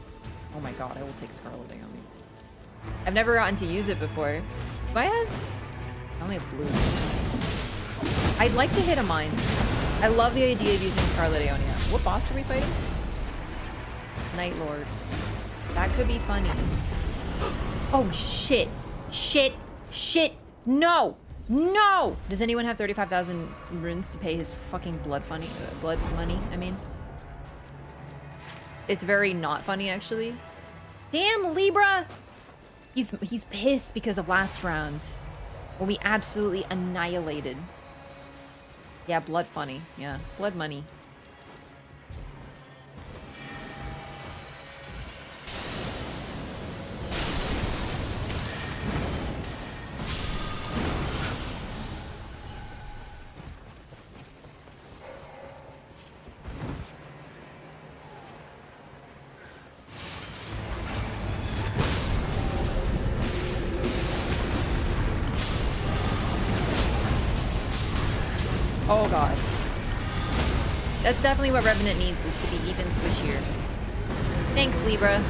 Oh my god, I will take Scarlet Aeonia. I've never gotten to use it before. Do I have... I only have blue. I'd like to hit a mine. I love the idea of using Scarlet Aeonia. What boss are we fighting? Night Lord. That could be funny. Oh, shit. Shit. Shit. No! No! Does anyone have 35,000 runes to pay his fucking blood money, I mean? It's very not funny, actually. Damn, Libra! He's pissed because of last round. When we absolutely annihilated. Yeah, blood funny. Yeah, blood money. Oh god. That's definitely what Revenant needs, is to be even squishier. Thanks, Libra.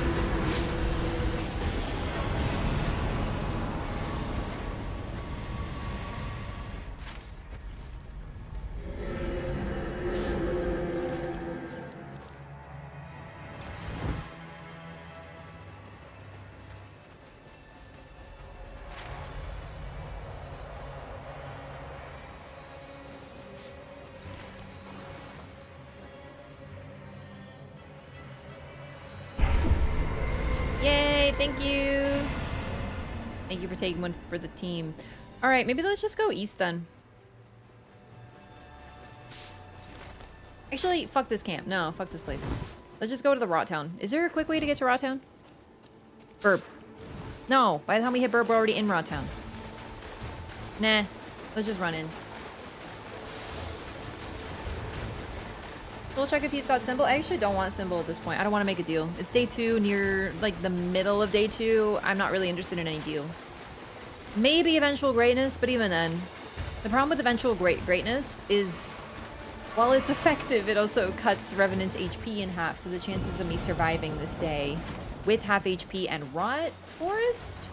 Thank you. Thank you for taking one for the team. All right, maybe let's just go east then. Actually, fuck this camp. No, fuck this place. Let's just go to the Rot Town. Is there a quick way to get to Rot Town? Burb. No, by the time we hit Burb, we're already in Rot Town. Nah, let's just run in. We'll check if he's got symbol. I actually don't want symbol at this point. I don't want to make a deal. It's day 2, near like the middle of day 2. I'm not really interested in any deal. Maybe eventual greatness, but even then, the problem with eventual greatness is, while it's effective, it also cuts Revenant's HP in half. So the chances of me surviving this day with half HP and Rot Forest,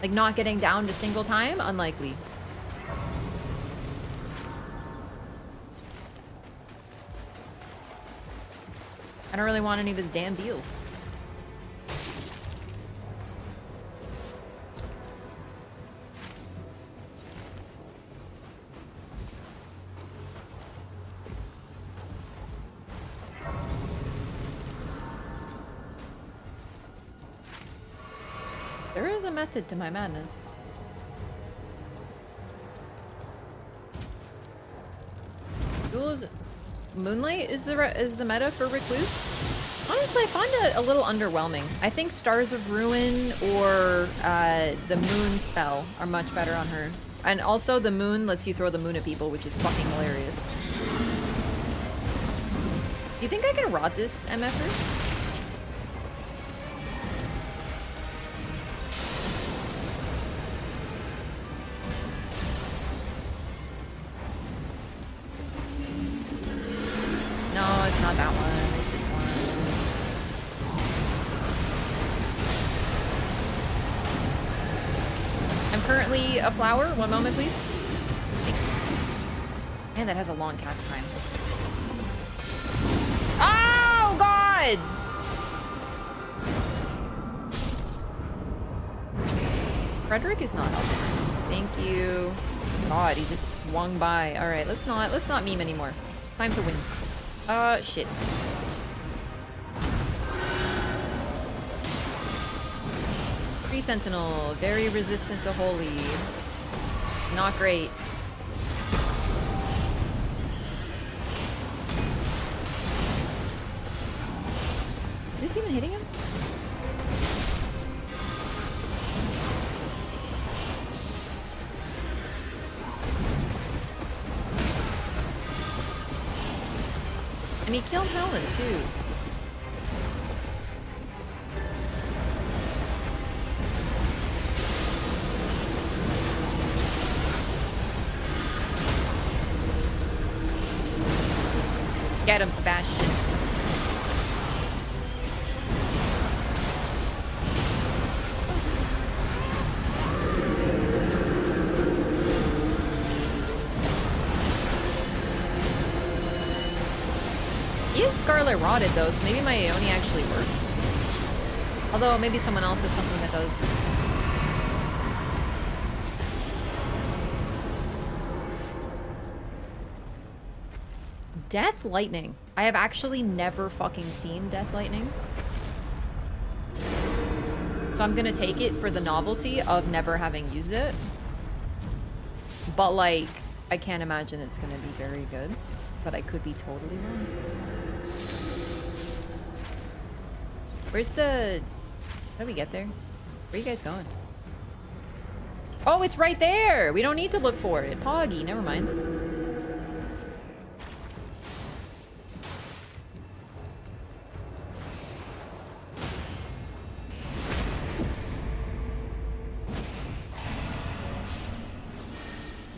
like not getting down to single time, unlikely. I don't really want any of his damn deals. There is a method to my madness. Duels. Moonlight is the meta for Recluse. Honestly, I find it a little underwhelming. I think Stars of Ruin or the Moon spell are much better on her. And also the Moon lets you throw the Moon at people, which is fucking hilarious. Do you think I can rot this MFer? No, it's not that one. It's this one. I'm currently a flower. One moment, please. Man, that has a long cast time. Oh, God! Frederick is not helping. Thank you. God, he just swung by. All right, let's not meme anymore. Time to win. Shit. Tree Sentinel, very resistant to holy. Not great. Is this even hitting him? And he killed Helen, too. Get him, Sebastian. He is Scarlet Rotted though, so maybe my Aeoni actually works. Although maybe someone else has something that does. Death Lightning. I have actually never fucking seen Death Lightning. So I'm gonna take it for the novelty of never having used it. But like, I can't imagine it's gonna be very good. But I could be totally wrong. Where's the... How do we get there? Where are you guys going? Oh, it's right there! We don't need to look for it. Poggy, never mind.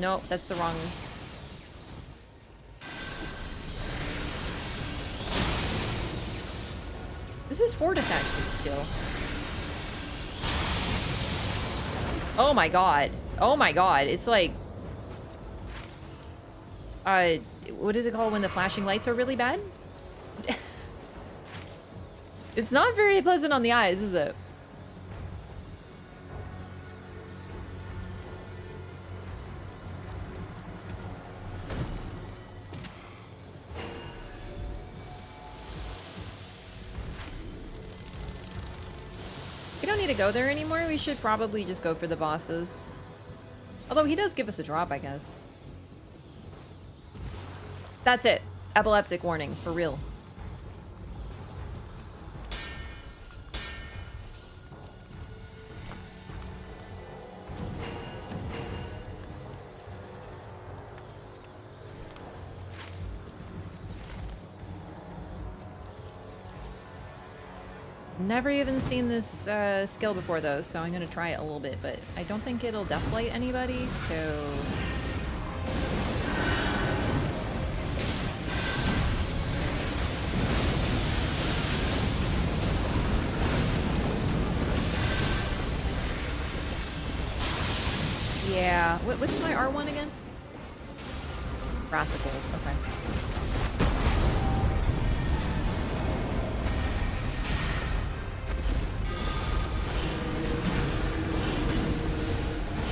Nope, that's the wrong... This is Fortisax's skill. Oh my god. Oh my god. It's like... what is it called when the flashing lights are really bad? It's not very pleasant on the eyes, is it? We don't need to go there anymore. We should probably just go for the bosses. Although he does give us a drop, I guess. That's it. Epileptic warning, for real. Never even seen this skill before though, so I'm gonna try it a little bit, but I don't think it'll deathlight anybody, so... Yeah, what's my R1 again? Wrath of Gold, okay.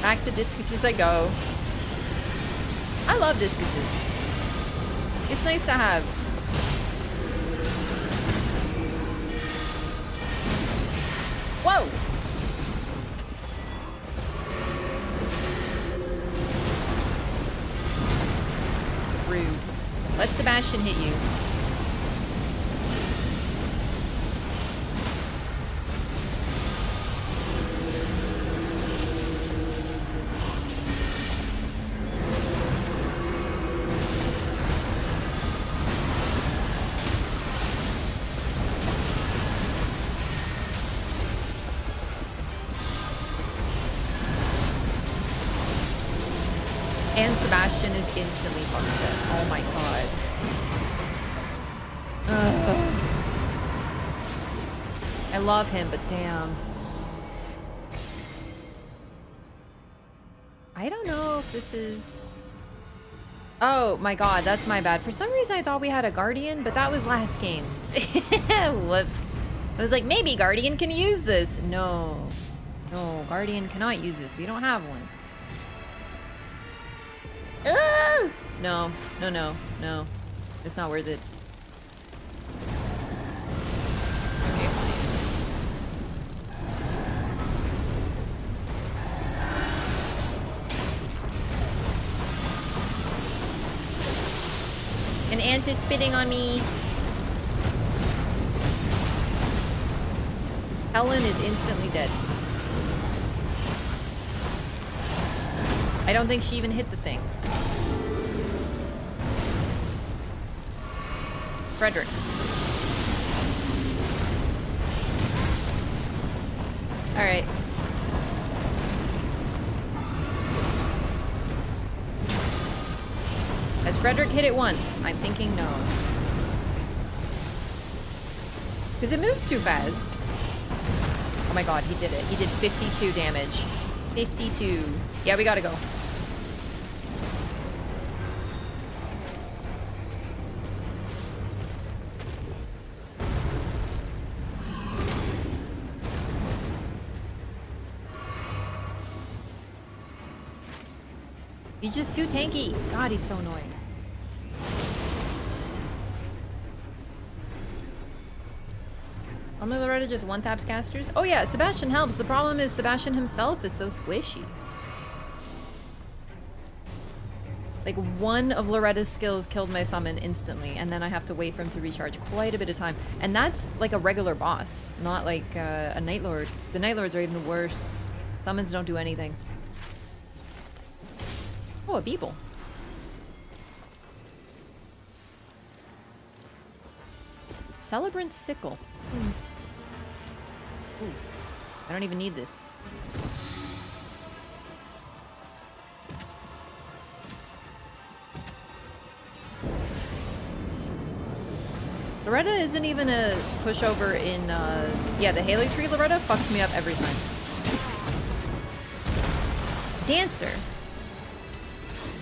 Back to discuses I go. I love discuses. It's nice to have. Whoa! Rude. Let Sebastian hit you. And Sebastian is instantly fucked up. Oh my god. Ugh. I love him, but damn. I don't know if this is... Oh my god, that's my bad. For some reason I thought we had a Guardian, but that was last game. Whoops. I was like, maybe Guardian can use this. No. No, Guardian cannot use this. We don't have one. No, no, no, no. It's not worth it. Okay, fine. An ant is spitting on me. Helen is instantly dead. I don't think she even hit the thing. Frederick. All right. Has Frederick hit it once? I'm thinking no. Because it moves too fast. Oh my god, he did it. He did 52 damage. 52. Yeah, we gotta go. He's just too tanky. God, he's so annoying. Normally Loretta just one-taps casters. Oh yeah, Sebastian helps. The problem is Sebastian himself is so squishy. Like, one of Loretta's skills killed my summon instantly, and then I have to wait for him to recharge quite a bit of time. And that's like a regular boss, not like a Night Lord. The Night Lords are even worse. Summons don't do anything. Oh, a Beeble. Celebrant Sickle. Ooh. I don't even need this. Loretta isn't even a pushover in, yeah, the Haley Tree Loretta fucks me up every time. Dancer.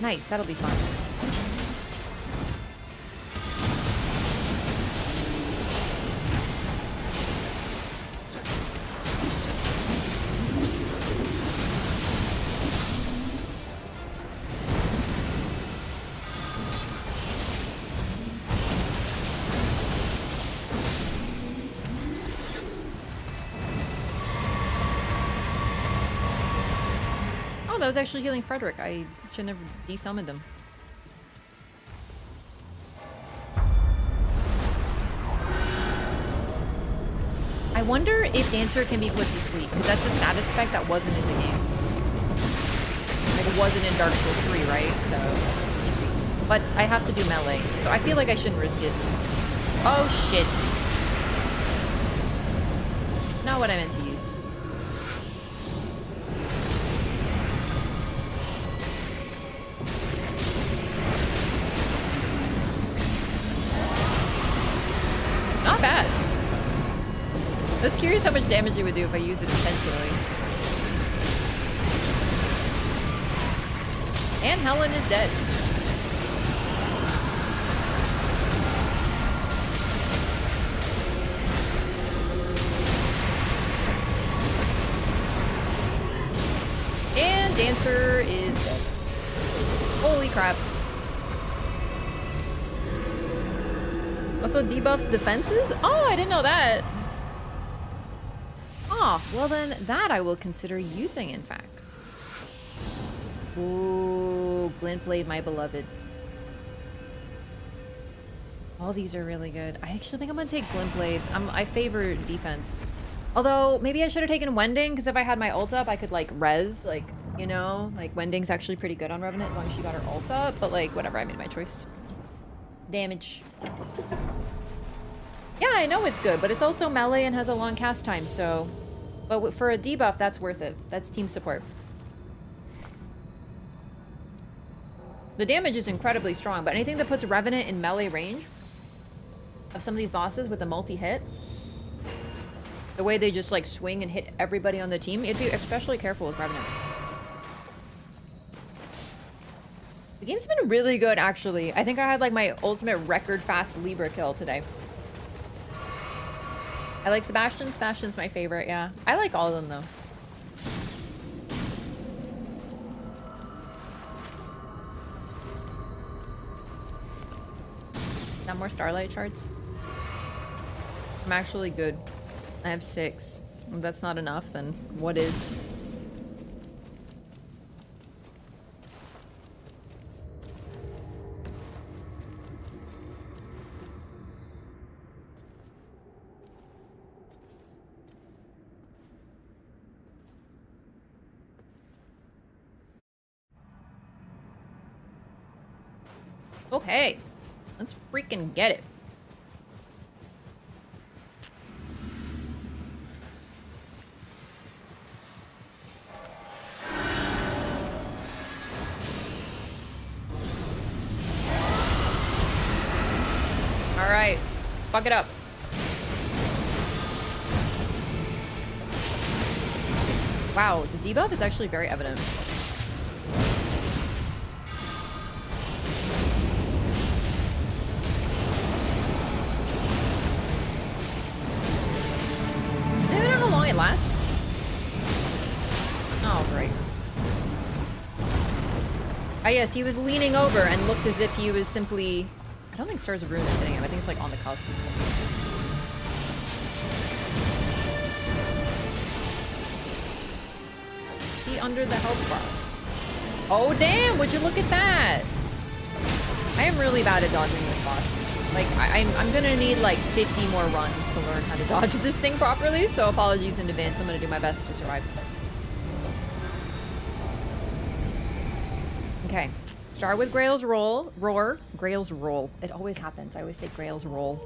Nice, that'll be fun. That was actually healing Frederick. I shouldn't have desummoned him. I wonder if Dancer can be put to sleep, because that's a status effect that wasn't in the game. Like, it wasn't in Dark Souls 3, right? So... But I have to do melee, so I feel like I shouldn't risk it. Oh, shit. Not what I meant to use. Not bad. I was curious how much damage it would do if I used it intentionally. And Helen is dead. And Dancer is dead. Holy crap. Also debuffs defenses? Oh, I didn't know that. Oh, well then that I will consider using, in fact. Ooh, Glintblade, my beloved. All these are really good. I actually think I'm gonna take Glintblade. I favor defense. Although, maybe I should have taken Wending, because if I had my ult up, I could, like, res, like, you know? Like, Wending's actually pretty good on Revenant, as long as she got her ult up. But, like, whatever, I made my choice. Damage. Yeah, I know it's good, but it's also melee and has a long cast time, so... But for a debuff, that's worth it. That's team support. The damage is incredibly strong, but anything that puts Revenant in melee range of some of these bosses with a multi-hit, the way they just, like, swing and hit everybody on the team, you'd be especially careful with Revenant. The game's been really good, actually. I think I had, like, my ultimate record fast Libra kill today. I like Sebastian. Sebastian's my favorite, yeah. I like all of them, though. Got more Starlight shards? I'm actually good. I have 6. If that's not enough, then what is? Okay, let's freaking get it. All right, fuck it up. Wow, the debuff is actually very evident. Last? Oh, great. Ah, yes, he was leaning over and looked as if he was simply... I don't think Stars of Ruin is hitting him. I think it's like on the cusp. she under the health bar? Oh, damn! Would you look at that? I am really bad at dodging this boss. Like, I'm gonna need like 50 more runs to learn how to dodge this thing properly, so apologies in advance. I'm gonna do my best to survive. Okay. Start with Grail's roar. Grail's roll. It always happens. I always say Grail's roll.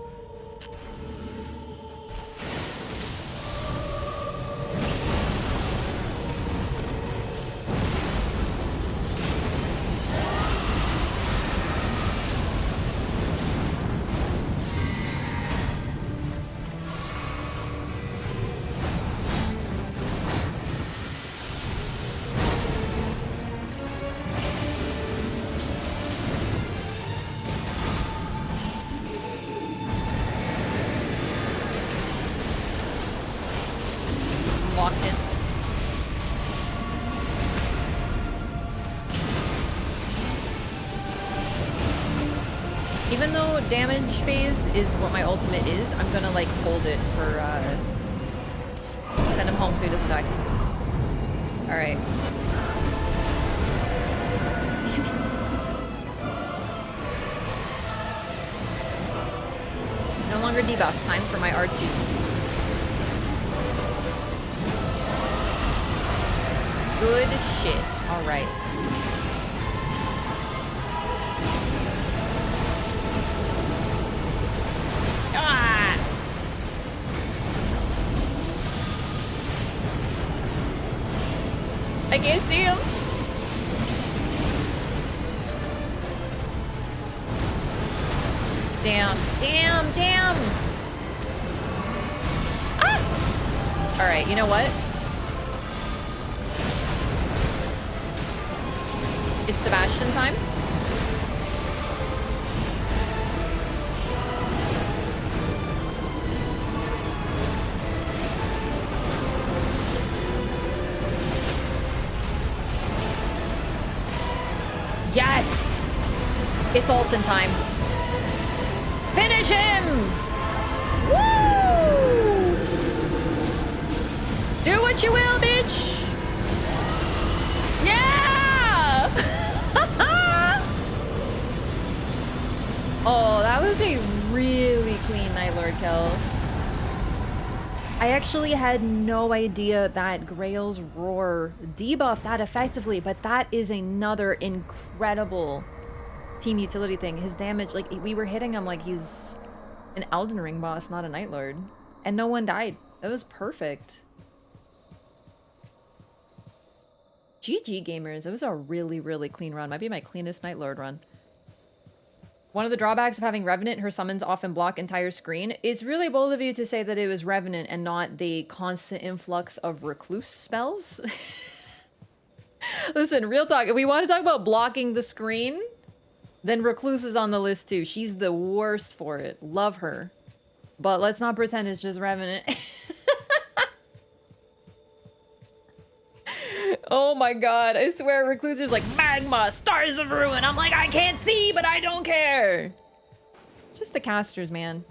Even though damage phase is what my ultimate is, I'm gonna like hold it for send him home so he doesn't die. Alright. Damn it. He's no longer debuffed. Time for my R2. Good shit. Alright. Ah! I can't see him. Damn, damn, damn. Ah! All right, you know what? It's Sebastian time. Yes! It's Alton time. Finish him! Woo! Do what you will, bitch! Yeah! Oh, that was a really clean Night Lord kill. I actually had no idea that Grail's Roar debuffed that effectively, but that is another incredible team utility thing. His damage, like, we were hitting him like he's an Elden Ring boss, not a Night Lord. And no one died. That was perfect. GG, gamers. It was a really, really clean run. Might be my cleanest Night Lord run. One of the drawbacks of having Revenant, her summons often block entire screen. It's really bold of you to say that it was Revenant and not the constant influx of Recluse spells. Listen, real talk. If we want to talk about blocking the screen, then Recluse is on the list too. She's the worst for it. Love her. But let's not pretend it's just Revenant. Oh my god, I swear Recluser's like, magma, stars of ruin. I'm like, I can't see, but I don't care. Just the casters, man.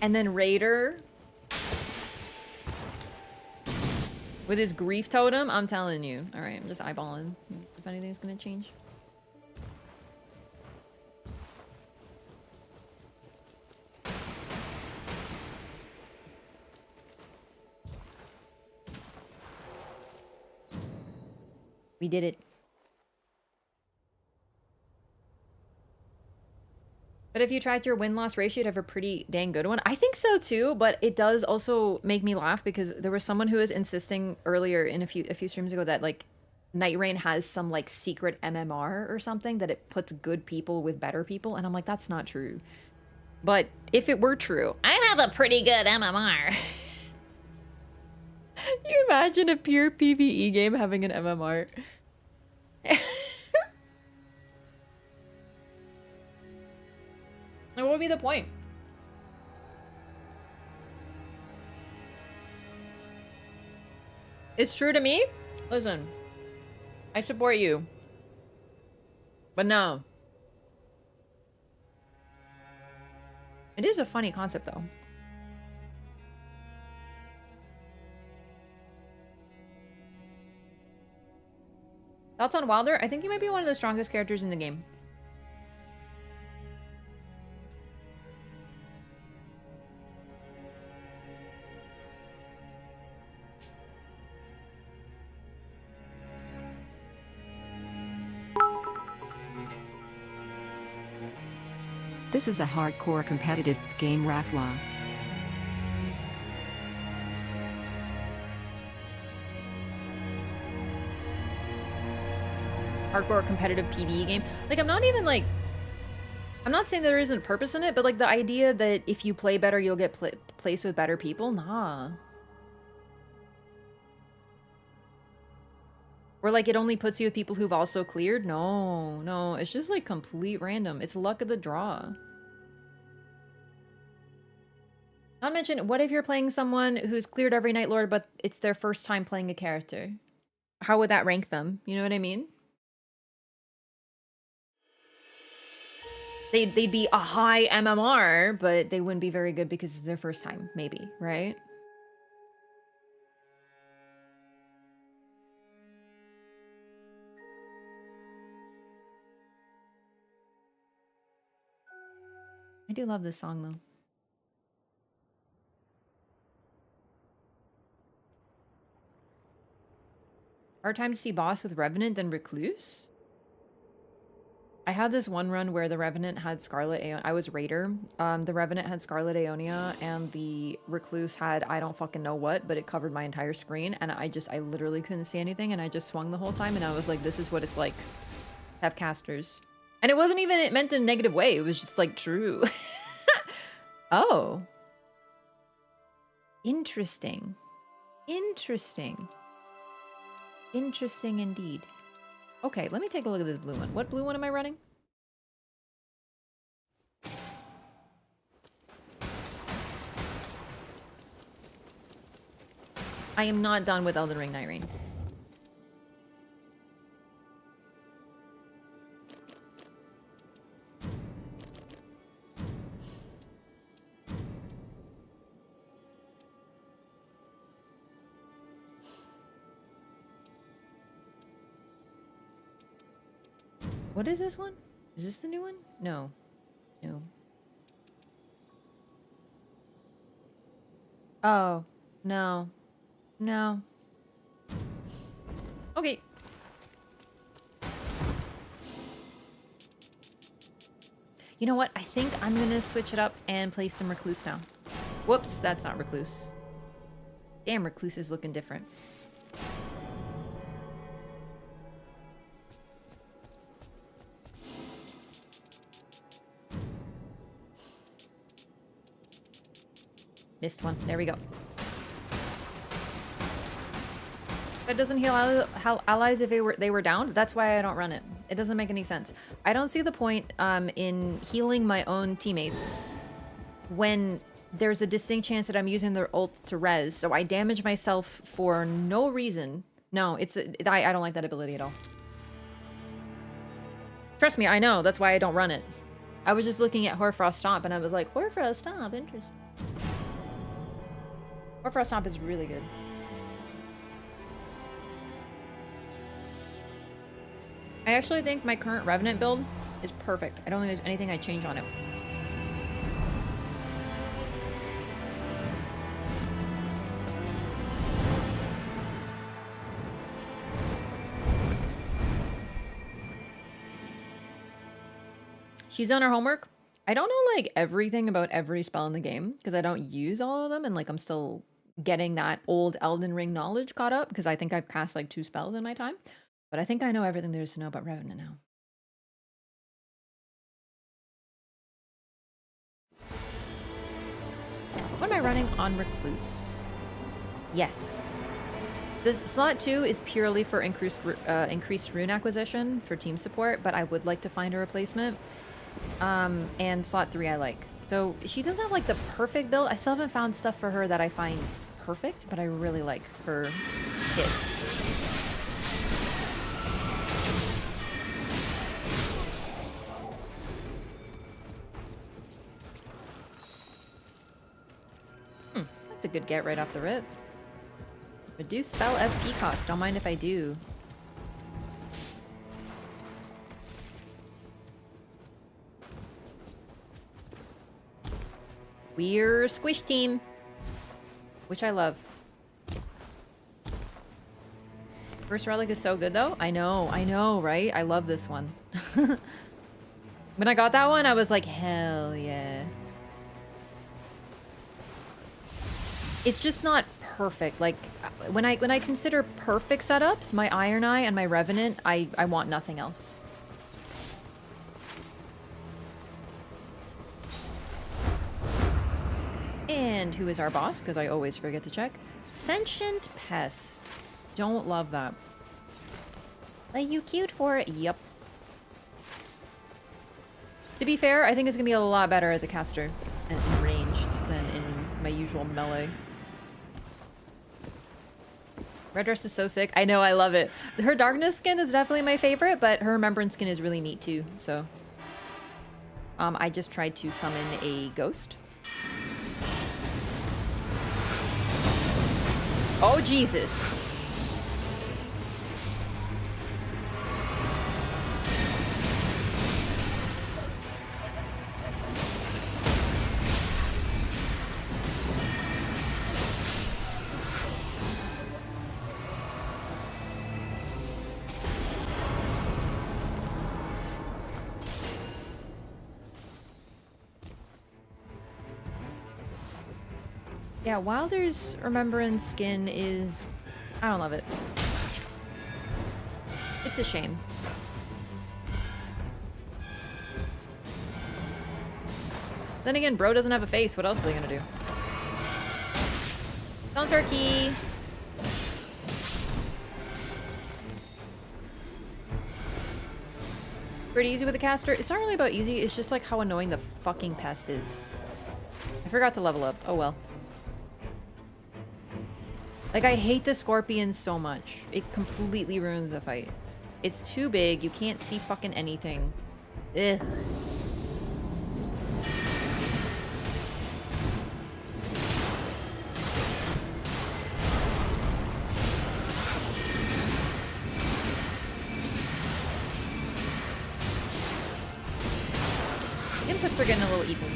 And then Raider. With his grief totem, I'm telling you. Alright, I'm just eyeballing if anything's gonna change. We did it. But if you tracked your win-loss ratio, you'd have a pretty dang good one. I think so too, but it does also make me laugh because there was someone who was insisting earlier in a few streams ago that like Nightreign has some like secret MMR or something that it puts good people with better people, and I'm like, that's not true. But if it were true, I'd have a pretty good MMR. You imagine a pure PvE game having an MMR? What would be the point? It's true to me? Listen, I support you. But no. It is a funny concept, though. Thoughts on Wilder? I think he might be one of the strongest characters in the game. This is a hardcore competitive game, Rafwa. Hardcore competitive PvE game. Like, I'm not even like... I'm not saying there isn't purpose in it, but like the idea that if you play better, you'll get placed with better people? Nah. Or like it only puts you with people who've also cleared? No, no. It's just like complete random. It's luck of the draw. Not to mention, what if you're playing someone who's cleared every Night Lord, but it's their first time playing a character? How would that rank them? You know what I mean? They'd be a high MMR, but they wouldn't be very good because it's their first time, maybe, right? I do love this song, though. Hard time to see boss with Revenant than Recluse? I had this one run where the Revenant had Scarlet Aeon. I was Raider. The Revenant had Scarlet Aeonia, and the Recluse had I don't fucking know what, but it covered my entire screen, and I literally couldn't see anything, and I just swung the whole time, and I was like, this is what it's like to have casters. And it wasn't even meant in a negative way. It was just like true. Oh. Interesting. Interesting. Interesting indeed. Okay, let me take a look at this blue one. What blue one am I running? I am not done with Elden Ring Nightreign. What is this one? Is this the new one? No. No. Oh. No. No. Okay. You know what? I think I'm gonna switch it up and play some Recluse now. Whoops, that's not Recluse. Damn, Recluse is looking different. Missed one. There we go. That doesn't heal allies if they were down. That's why I don't run it. It doesn't make any sense. I don't see the point in healing my own teammates when there's a distinct chance that I'm using their ult to res. So I damage myself for no reason. No, I don't like that ability at all. Trust me, I know. That's why I don't run it. I was just looking at Hoarfrost Stomp and I was like, Hoarfrost Stomp, interesting. Hoarfrost Stomp is really good. I actually think my current Revenant build is perfect. I don't think there's anything I'd change on it. She's done her homework. I don't know like everything about every spell in the game because I don't use all of them, and like I'm still getting that old Elden Ring knowledge caught up because I think I've cast like 2 spells in my time. But I think I know everything there is to know about Revenant now. What am I running on Recluse? Yes. This slot 2 is purely for increased rune acquisition for team support, but I would like to find a replacement. And slot 3 I like. So she doesn't have like the perfect build. I still haven't found stuff for her that I find perfect, but I really like her kit. a good get right off the rip. Reduce spell FP cost. Don't mind if I do. We're squish team. Which I love. First relic is so good though. I know, right? I love this one. When I got that one, I was like, hell yeah. It's just not perfect. Like when I consider perfect setups, my Iron Eye and my Revenant, I want nothing else. And who is our boss? Because I always forget to check. Sentient Pest. Don't love that. Like you cute for it? Yep. To be fair, I think it's gonna be a lot better as a caster and ranged than in my usual melee. Red dress is so sick. I know, I love it. Her darkness skin is definitely my favorite, but her remembrance skin is really neat too. So, I just tried to summon a ghost. Oh Jesus! Yeah, Wilder's Remembrance skin is... I don't love it. It's a shame. Then again, bro doesn't have a face. What else are they gonna do? Bouncer key! Pretty easy with the caster. It's not really about easy, it's just like how annoying the fucking pest is. I forgot to level up. Oh well. Like, I hate the scorpion so much. It completely ruins the fight. It's too big. You can't see fucking anything. Ugh. Inputs are getting a little equal.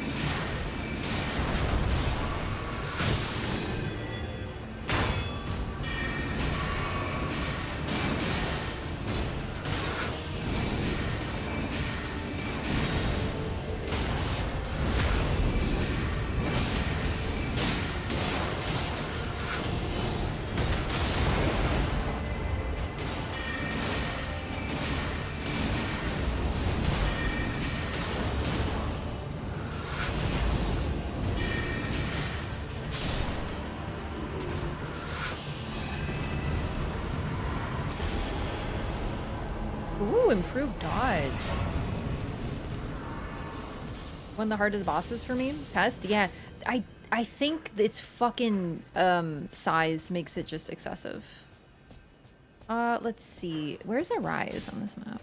Ooh, improved dodge. One of the hardest bosses for me? Pest? Yeah. I think its fucking size makes it just excessive. Let's see. Where's a rise on this map?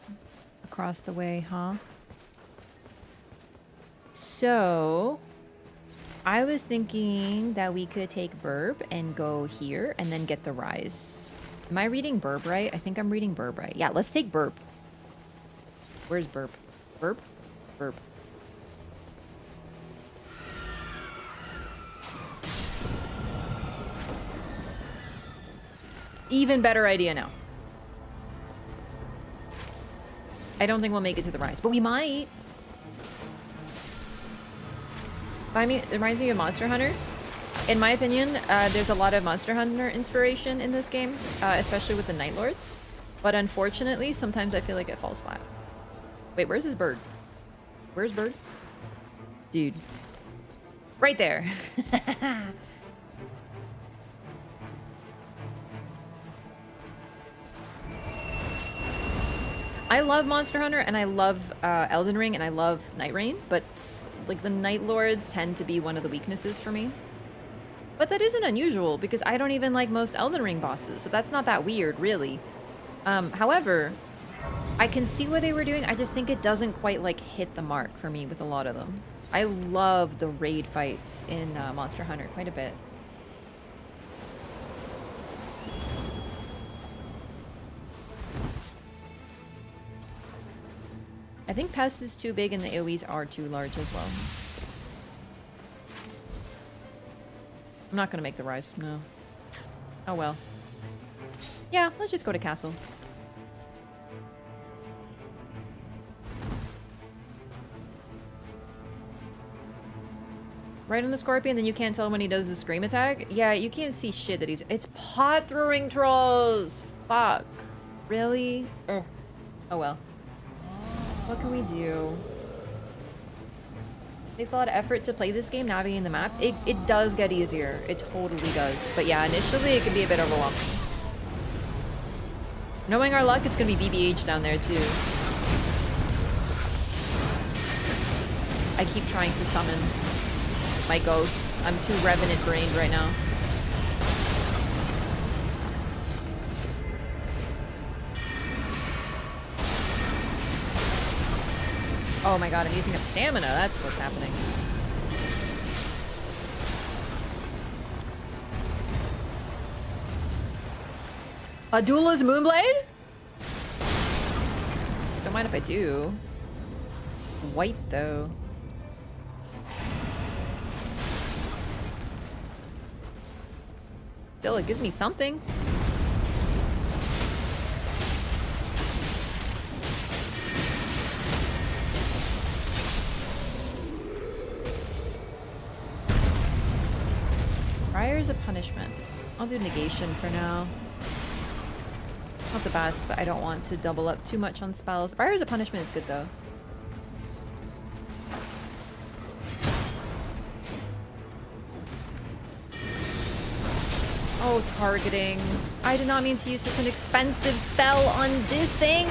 Across the way, huh? So I was thinking that we could take Burb and go here and then get the rise. Am I reading Burb right? I think I'm reading Burb right. Yeah, let's take Burb. Where's Burb? Burb? Burb. Even better idea now. I don't think we'll make it to the rise, but we might. I mean, it reminds me of Monster Hunter. In my opinion, there's a lot of Monster Hunter inspiration in this game, especially with the Night Lords. But unfortunately, sometimes I feel like it falls flat. Wait, where's his bird? Where's Bird? Dude. Right there. I love Monster Hunter and I love Elden Ring and I love Nightreign, but like the Night Lords tend to be one of the weaknesses for me. But that isn't unusual because I don't even like most Elden Ring bosses, so that's not that weird, really. However, I can see what they were doing. I just think it doesn't quite like hit the mark for me with a lot of them. I love the raid fights in Monster Hunter quite a bit. I think Pest is too big and the AoEs are too large as well. I'm not gonna make the rise, no. Oh well. Yeah, let's just go to castle. Right on the Scorpion, then you can't tell when he does the scream attack? Yeah, you can't see shit that he's... It's pot throwing trolls! Fuck. Really? Ugh. Oh well. What can we do? Takes a lot of effort to play this game, navigating the map. It does get easier. It totally does. But yeah, initially it can be a bit overwhelming. Knowing our luck, it's gonna be BBH down there too. I keep trying to summon my ghost. I'm too Revenant brained right now. Oh my god, I'm using up stamina. That's what's happening. Adula's Moonblade? Don't mind if I do. White though. Still, it gives me something. Briar's a punishment. I'll do negation for now. Not the best, but I don't want to double up too much on spells. Briar's a punishment is good though. Oh, targeting. I did not mean to use such an expensive spell on this thing.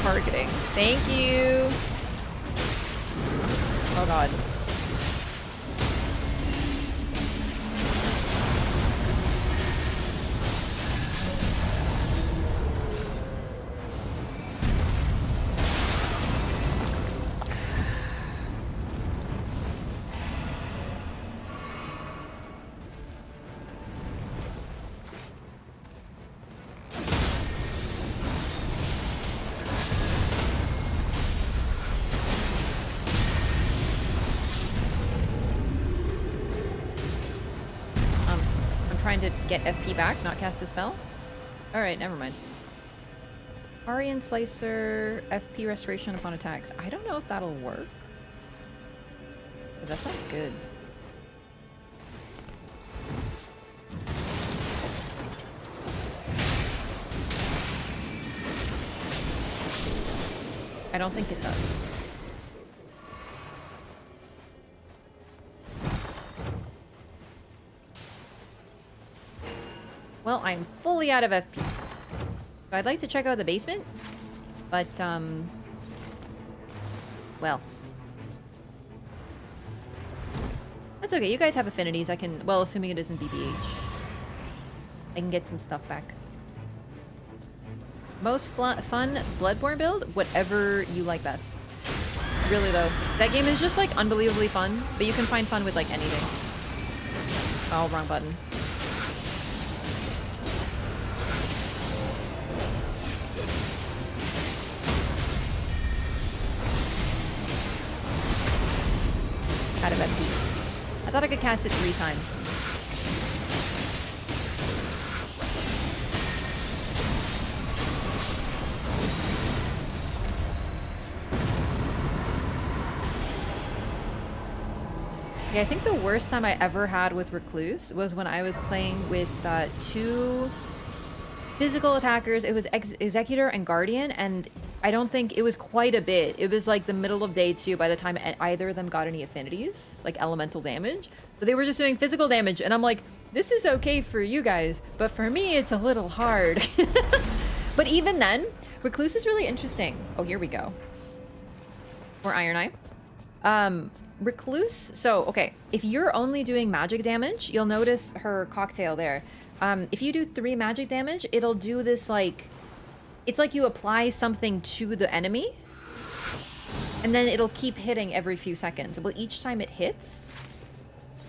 Targeting. Thank you. Oh god. To get FP back, not cast a spell? Alright, never mind. Arian Slicer, FP restoration upon attacks. I don't know if that'll work. But that sounds good. I don't think it does. Well, I'm fully out of FP. So I'd like to check out the basement, but, well. That's okay, you guys have affinities. I can, well, assuming it isn't BBH. I can get some stuff back. Most fun Bloodborne build? Whatever you like best. Really, though. That game is just, like, unbelievably fun, but you can find fun with, like, anything. Oh, wrong button. Out of FP. I thought I could cast it 3 times. Yeah, I think the worst time I ever had with Recluse was when I was playing with 2 physical attackers. It was Executor and Guardian, and I don't think it was quite a bit. It was like the middle of day 2 by the time either of them got any affinities, like elemental damage. But they were just doing physical damage, and I'm like, this is okay for you guys, but for me, it's a little hard. But even then, Recluse is really interesting. Oh, here we go. Or Iron Eye. Recluse, so, okay, if you're only doing magic damage, you'll notice her cocktail there. If you do 3 magic damage, it'll do this, like, it's like you apply something to the enemy, and then it'll keep hitting every few seconds. Well, each time it hits,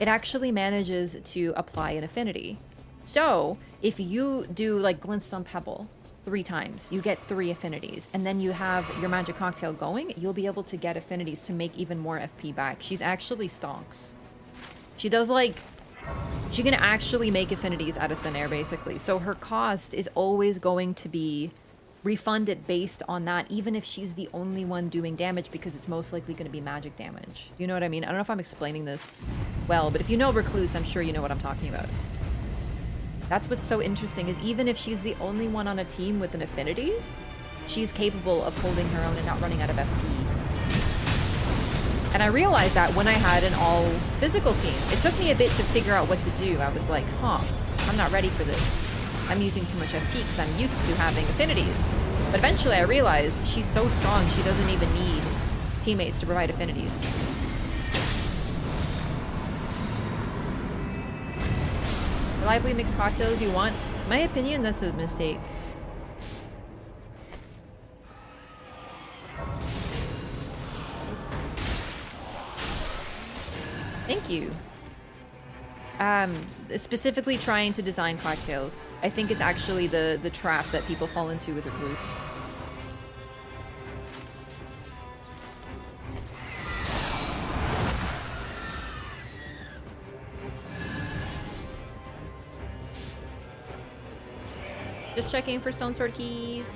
it actually manages to apply an affinity. So, if you do, like, Glintstone Pebble, 3 times. You get 3 affinities. And then you have your magic cocktail going. You'll be able to get affinities to make even more FP back. She's actually stonks. She does like... She can actually make affinities out of thin air, basically. So her cost is always going to be refunded based on that, even if she's the only one doing damage, because it's most likely going to be magic damage. Do you know what I mean? I don't know if I'm explaining this well, but if you know Recluse, I'm sure you know what I'm talking about. That's what's so interesting, is even if she's the only one on a team with an affinity, she's capable of holding her own and not running out of FP. And I realized that when I had an all-physical team. It took me a bit to figure out what to do. I was like, huh, I'm not ready for this. I'm using too much FP because I'm used to having affinities. But eventually I realized she's so strong, she doesn't even need teammates to provide affinities. Reliably mixed cocktails you want? In my opinion, that's a mistake. Thank you. Specifically trying to design cocktails. I think it's actually the trap that people fall into with Recluse. Just checking for stone sword keys.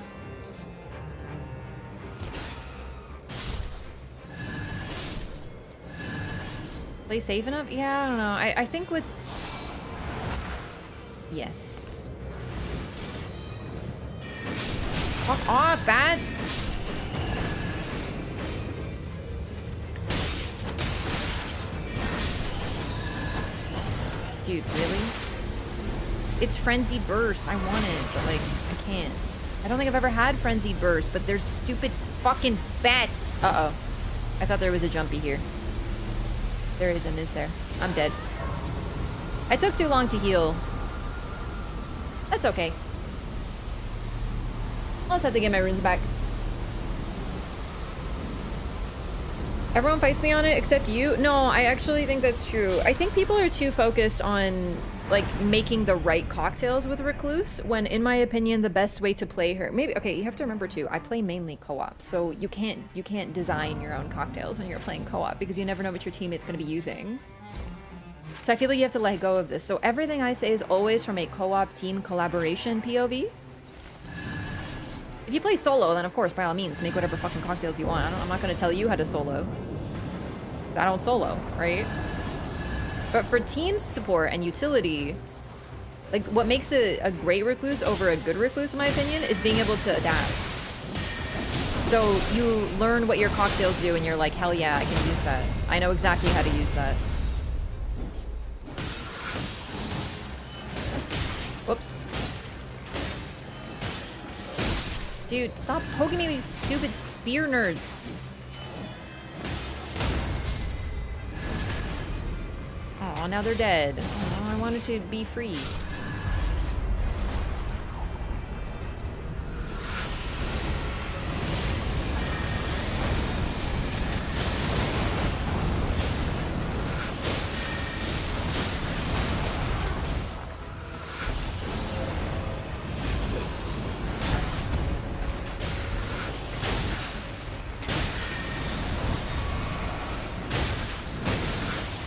Play safe enough? Yeah, I don't know. I think what's... Yes. Fuck off, bats! Dude, really? It's Frenzied Burst. I want it, but like, I can't. I don't think I've ever had Frenzied Burst, but there's stupid fucking bats! Uh-oh. I thought there was a jumpy here. There isn't, is there? I'm dead. I took too long to heal. That's okay. I'll just have to get my runes back. Everyone fights me on it except you? No, I actually think that's true. I think people are too focused on like making the right cocktails with Recluse, when in my opinion the best way to play her, maybe, okay, you have to remember too, I play mainly co-op, so you can't design your own cocktails when you're playing co-op because you never know what your teammate's going to be using. So I feel like you have to let go of this. So everything I say is always from a co-op team collaboration POV. If you play solo, then of course, by all means, make whatever fucking cocktails you want. I'm not going to tell you how to solo. I don't solo, right? But for team support and utility, like what makes a great Recluse over a good Recluse, in my opinion, is being able to adapt. So you learn what your cocktails do and you're like, hell yeah, I can use that. I know exactly how to use that. Whoops. Dude, stop poking me with these stupid spear nerds. Oh, now they're dead. Oh, I wanted to be free.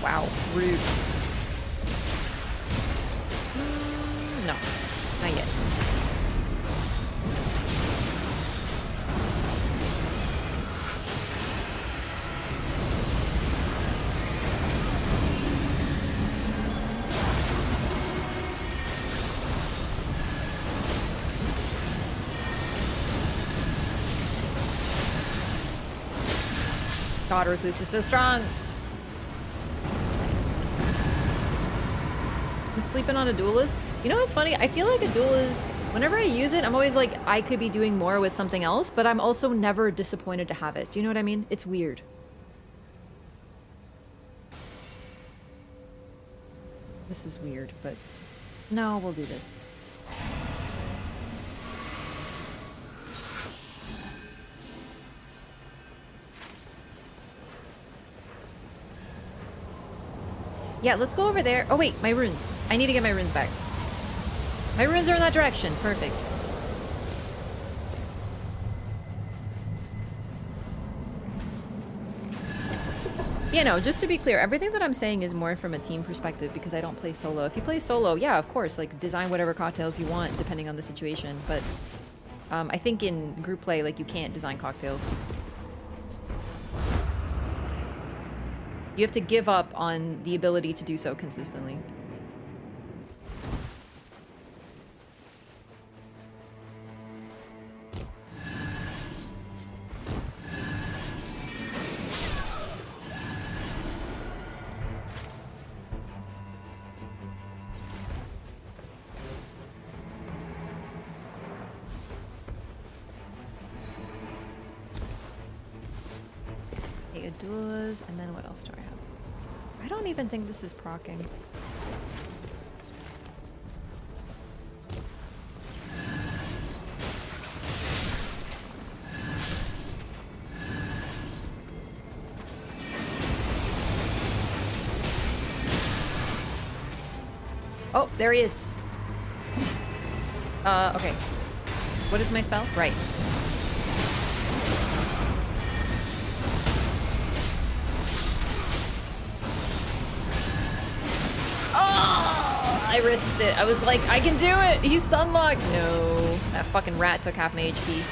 Wow, rude. No, not yet. God, Recluse is so strong. Sleeping on a duelist. You know what's funny? I feel like a duelist, whenever I use it, I'm always like, I could be doing more with something else, but I'm also never disappointed to have it. Do you know what I mean? It's weird. This is weird, but no, we'll do this. Yeah, let's go over there. Oh wait, my runes. I need to get my runes back. My runes are in that direction. Perfect. Yeah, no, just to be clear, everything that I'm saying is more from a team perspective because I don't play solo. If you play solo, yeah, of course, like design whatever cocktails you want depending on the situation. But I think in group play, like you can't design cocktails. You have to give up on the ability to do so consistently. Doulas, and then what else do I have? I don't even think this is proccing. Oh, there he is. Okay. What is my spell? Right. I risked it. I was like, I can do it! He's stun locked! No. That fucking rat took half my HP.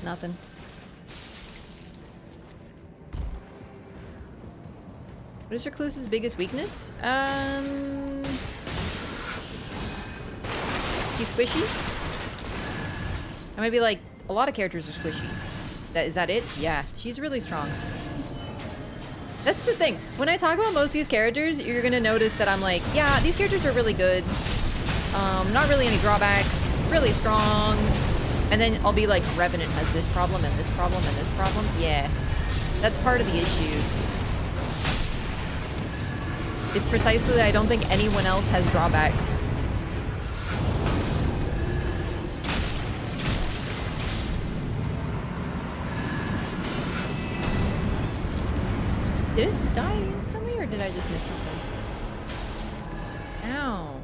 Nothing. What is Recluse's biggest weakness? He's squishy? I might be like, a lot of characters are squishy. Is that it? Yeah, she's really strong. That's the thing. When I talk about most of these characters, you're gonna notice that I'm like, yeah, these characters are really good. Not really any drawbacks. Really strong. And then I'll be like, Revenant has this problem and this problem and this problem. Yeah, that's part of the issue. It's precisely that I don't think anyone else has drawbacks. Did it die instantly or did I just miss something? Ow.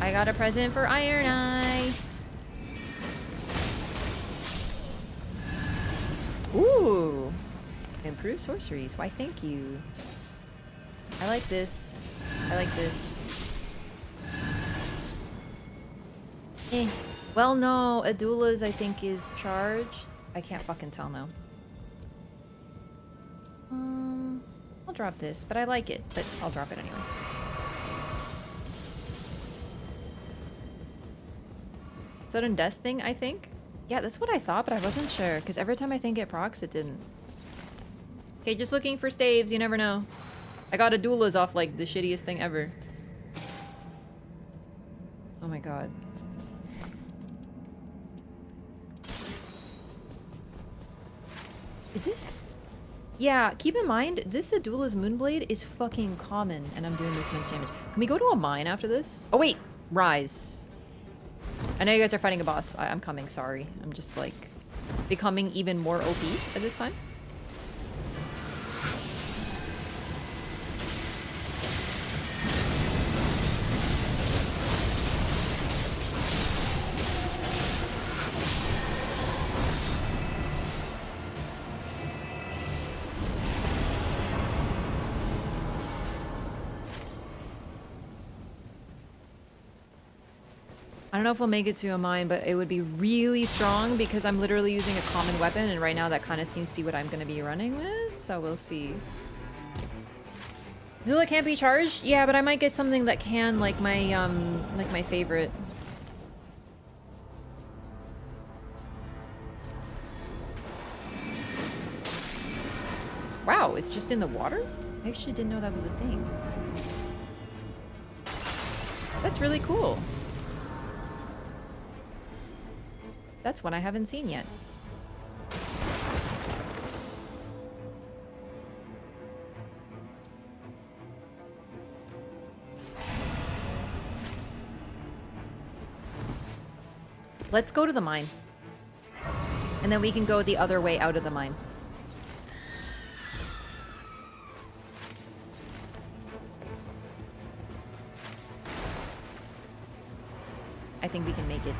I got a present for Iron Eye. Ooh. Improved sorceries. Why, thank you. I like this. I like this. Eh. Well, no. Adula's, I think, is charged. I can't fucking tell now. I'll drop this, but I like it. But I'll drop it anyway. Sudden death thing, I think? Yeah, that's what I thought, but I wasn't sure. Because every time I think it procs, it didn't. Okay, just looking for staves. You never know. I got a Duchess off, like, the shittiest thing ever. Oh my god. Is this... Yeah, keep in mind, this Adula's Moonblade is fucking common, and I'm doing this much damage. Can we go to a mine after this? Oh, wait! Rise. I know you guys are fighting a boss. I'm coming, sorry. I'm just, like, becoming even more OP at this time. I don't know if we'll make it to a mine, but it would be really strong because I'm literally using a common weapon, and right now that kind of seems to be what I'm going to be running with, so we'll see. Zula can't be charged? Yeah, but I might get something that can, like my favorite. Wow, it's just in the water? I actually didn't know that was a thing. That's really cool. That's one I haven't seen yet. Let's go to the mine. And then we can go the other way out of the mine. I think we can make it.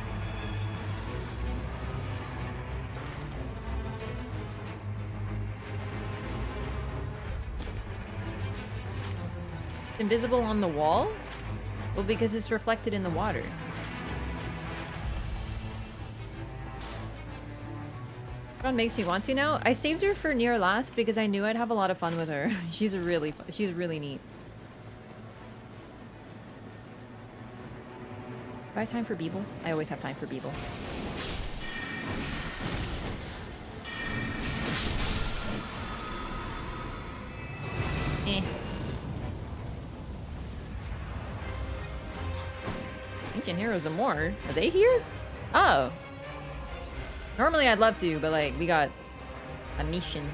Invisible on the wall? Well, because it's reflected in the water. What one makes me want to now? I saved her for near last because I knew I'd have a lot of fun with her. She's really neat. Do I have time for Beeble? I always have time for Beeble. Eh. Ancient Heroes of More. Are they here? Oh. Normally I'd love to, but like, we got a mission.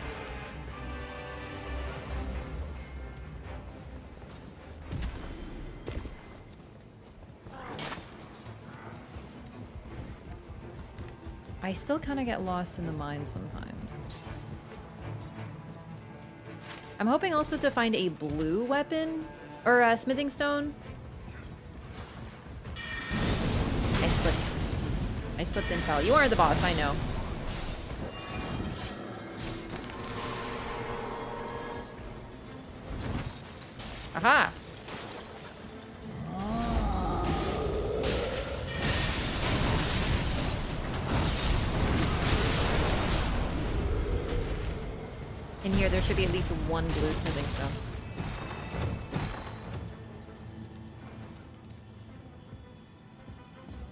I still kind of get lost in the mine sometimes. I'm hoping also to find a blue weapon or a smithing stone. I slipped and fell. You are the boss, I know. Aha! In here, there should be at least one blue smithing stone.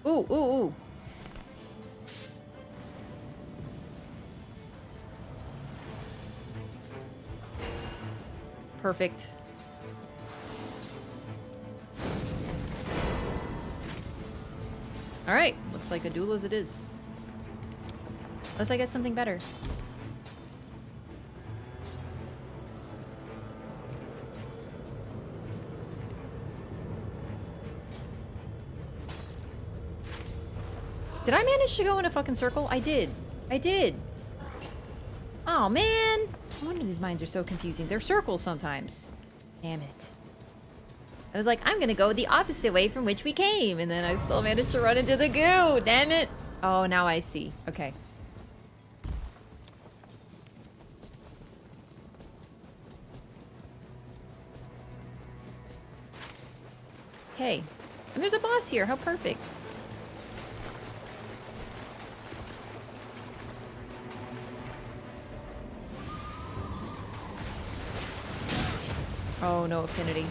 Ooh, ooh, ooh. Perfect. Alright, looks like a duel as it is. Unless I get something better. Did I manage to go in a fucking circle? I did. I did. Oh, man. No wonder these mines are so confusing. They're circles sometimes. Damn it. I was like, I'm gonna go the opposite way from which we came. And then I still managed to run into the goo. Damn it. Oh, now I see. Okay. Okay. And there's a boss here. How perfect. Oh, no affinity.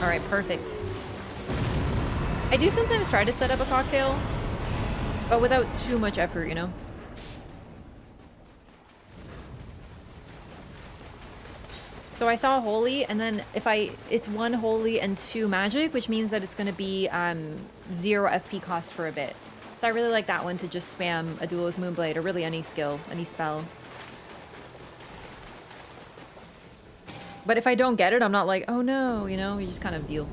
All right, perfect. I do sometimes try to set up a cocktail, but without too much effort, you know? So I saw holy, and then it's 1 holy and 2 magic, which means that it's going to be 0 FP cost for a bit. So I really like that one to just spam a Duelist Moonblade, or really any skill, any spell. But if I don't get it, I'm not like, oh no, you know, you just kind of deal.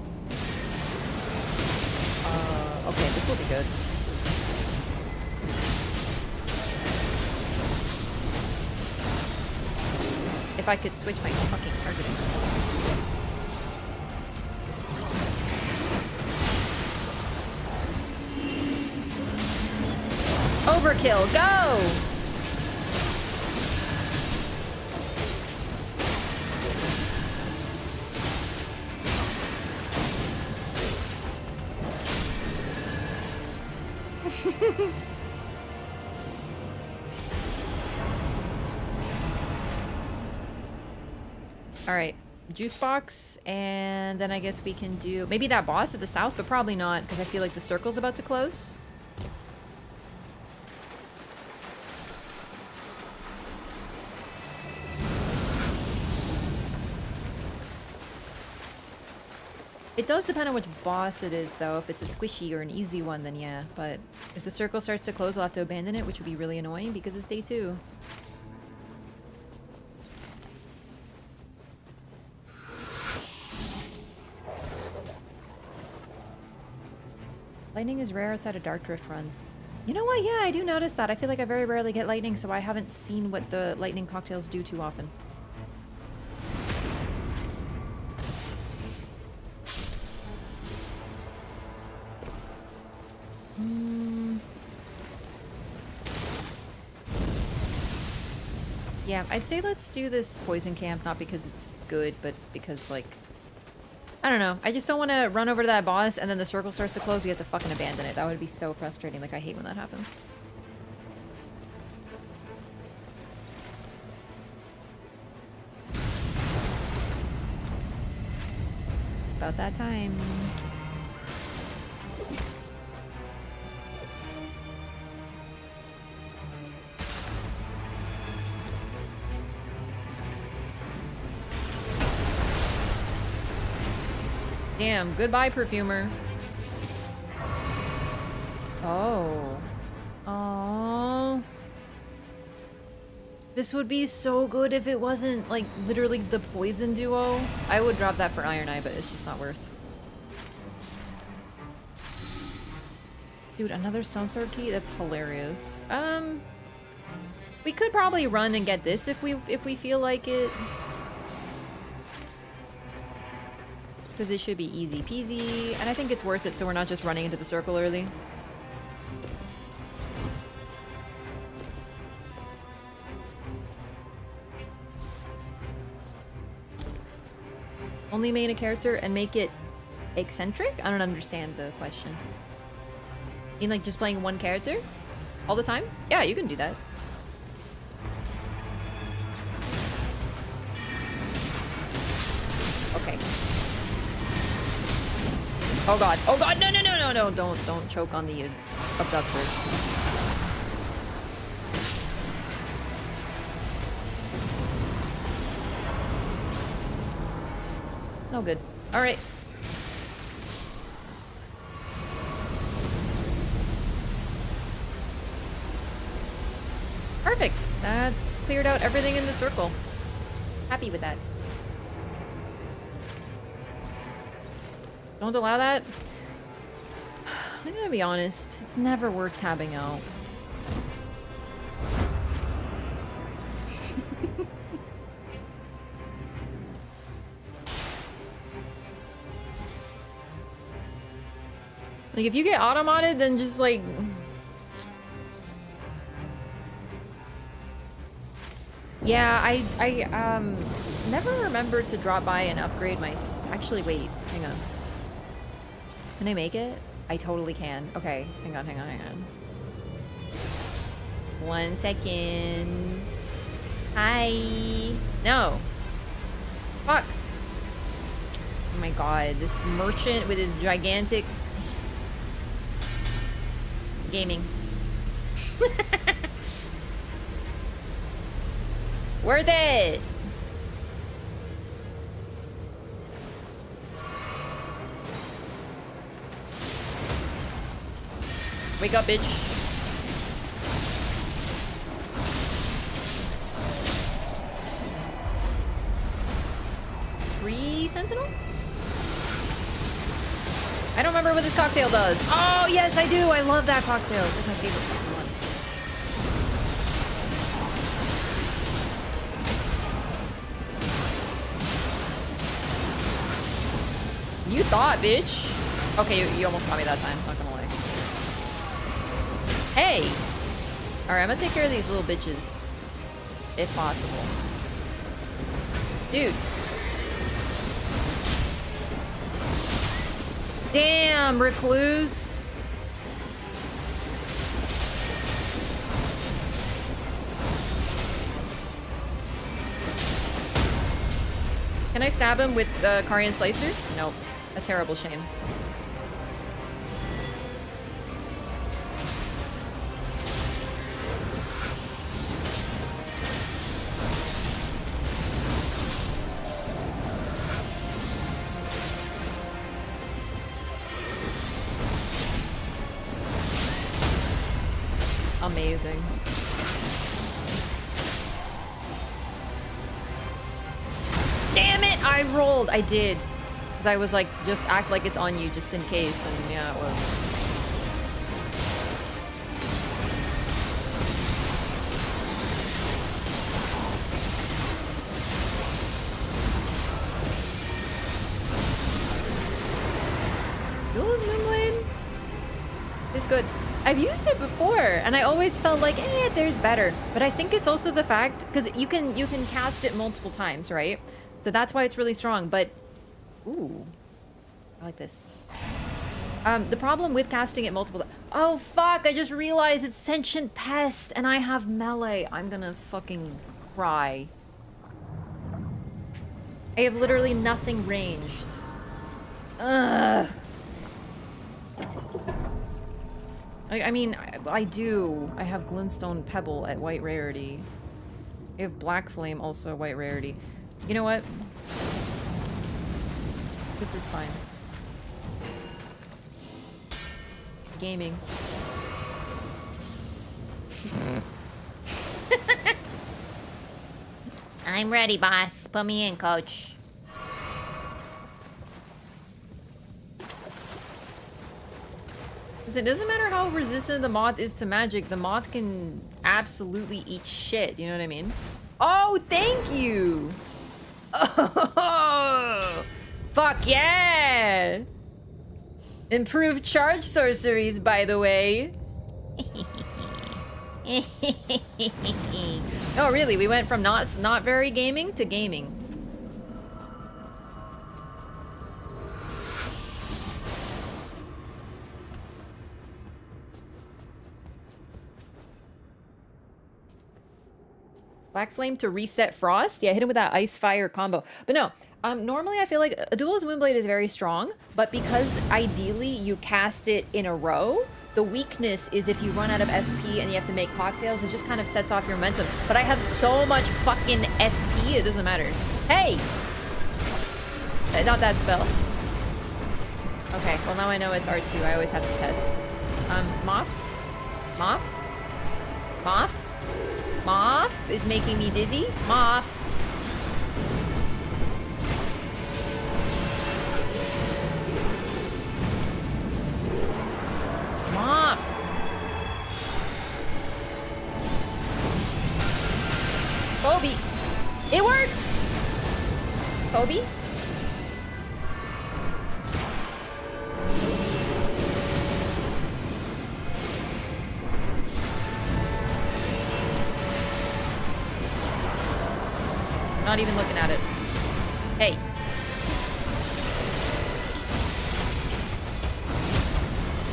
Okay, this will be good. If I could switch my fucking targeting. Overkill, go! All right, juice box, and then I guess we can do maybe that boss at the south, but probably not because I feel like the circle's about to close. It does depend on which boss it is, though. If it's a squishy or an easy one, then yeah. But if the circle starts to close, we'll have to abandon it, which would be really annoying because it's day 2. Lightning is rare outside of Dark Drift runs. You know what? Yeah, I do notice that. I feel like I very rarely get lightning, so I haven't seen what the lightning cocktails do too often. Yeah, I'd say let's do this poison camp, not because it's good, but because, like, I don't know. I just don't want to run over to that boss and then the circle starts to close. We have to fucking abandon it. That would be so frustrating. Like, I hate when that happens. It's about that time. Damn, goodbye, perfumer. Oh. Oh. This would be so good if it wasn't, like, literally the poison duo. I would drop that for Iron Eye, but it's just not worth. Dude, another Stone Sword key? That's hilarious. We could probably run and get this if we feel like it. Because it should be easy peasy, and I think it's worth it so we're not just running into the circle early. Only main a character and make it eccentric? I don't understand the question. You mean like just playing one character all the time? Yeah, you can do that. Okay. Oh god. Oh god. No, no, no, no, no. Don't choke on the abductor. No good. All right. Perfect. That's cleared out everything in the circle. Happy with that. Don't allow that. I'm gonna be honest. It's never worth tabbing out. Like, if you get auto-modded, then just, like... Yeah, I never remembered to drop by and upgrade my... Actually, wait. Hang on. Can I make it? I totally can. Okay. Hang on, hang on, hang on. 1 second. Hi. No. Fuck. Oh my god. This merchant with his gigantic... gaming. Worth it! Wake up, bitch. Tree Sentinel? I don't remember what this cocktail does. Oh, yes, I do. I love that cocktail. It's like my favorite fucking one. You thought, bitch. Okay, you almost got me that time. Not gonna lie. Hey! Alright, I'm gonna take care of these little bitches. If possible. Dude. Damn, Recluse. Can I stab him with the Carian Slicer? Nope. A terrible shame. Amazing. Damn it! I rolled! I did. Because I was like, just act like it's on you just in case. And yeah, it was. Duel's Moonblade is good. I've used it before, and I always felt like, there's better. But I think it's also the fact, because you can cast it multiple times, right? So that's why it's really strong. But, ooh, I like this. The problem with casting it multiple, oh fuck! I just realized it's Sentient Pest, and I have melee. I'm gonna fucking cry. I have literally nothing ranged. Ugh. I mean, I do. I have Glintstone Pebble at white rarity. I have Black Flame also white rarity. You know what? This is fine. Gaming. I'm ready, boss. Put me in, coach. Listen, it doesn't matter how resistant the moth is to magic, the moth can absolutely eat shit, you know what I mean? Oh, thank you! Oh, fuck yeah! Improved charge sorceries, by the way. Oh, really? We went from not very gaming to gaming. Black Flame to reset Frost? Yeah, hit him with that Ice Fire combo. But no, normally I feel like a Duel's Moonblade is very strong, but because ideally you cast it in a row, the weakness is if you run out of FP and you have to make cocktails, it just kind of sets off your momentum. But I have so much fucking FP, it doesn't matter. Hey! Not that spell. Okay, well now I know it's R2. I always have to test. Moth? Moth? Moth? Moth is making me dizzy. Moth. Moth. Kobe. It worked. Kobe. Not even looking at it. Hey.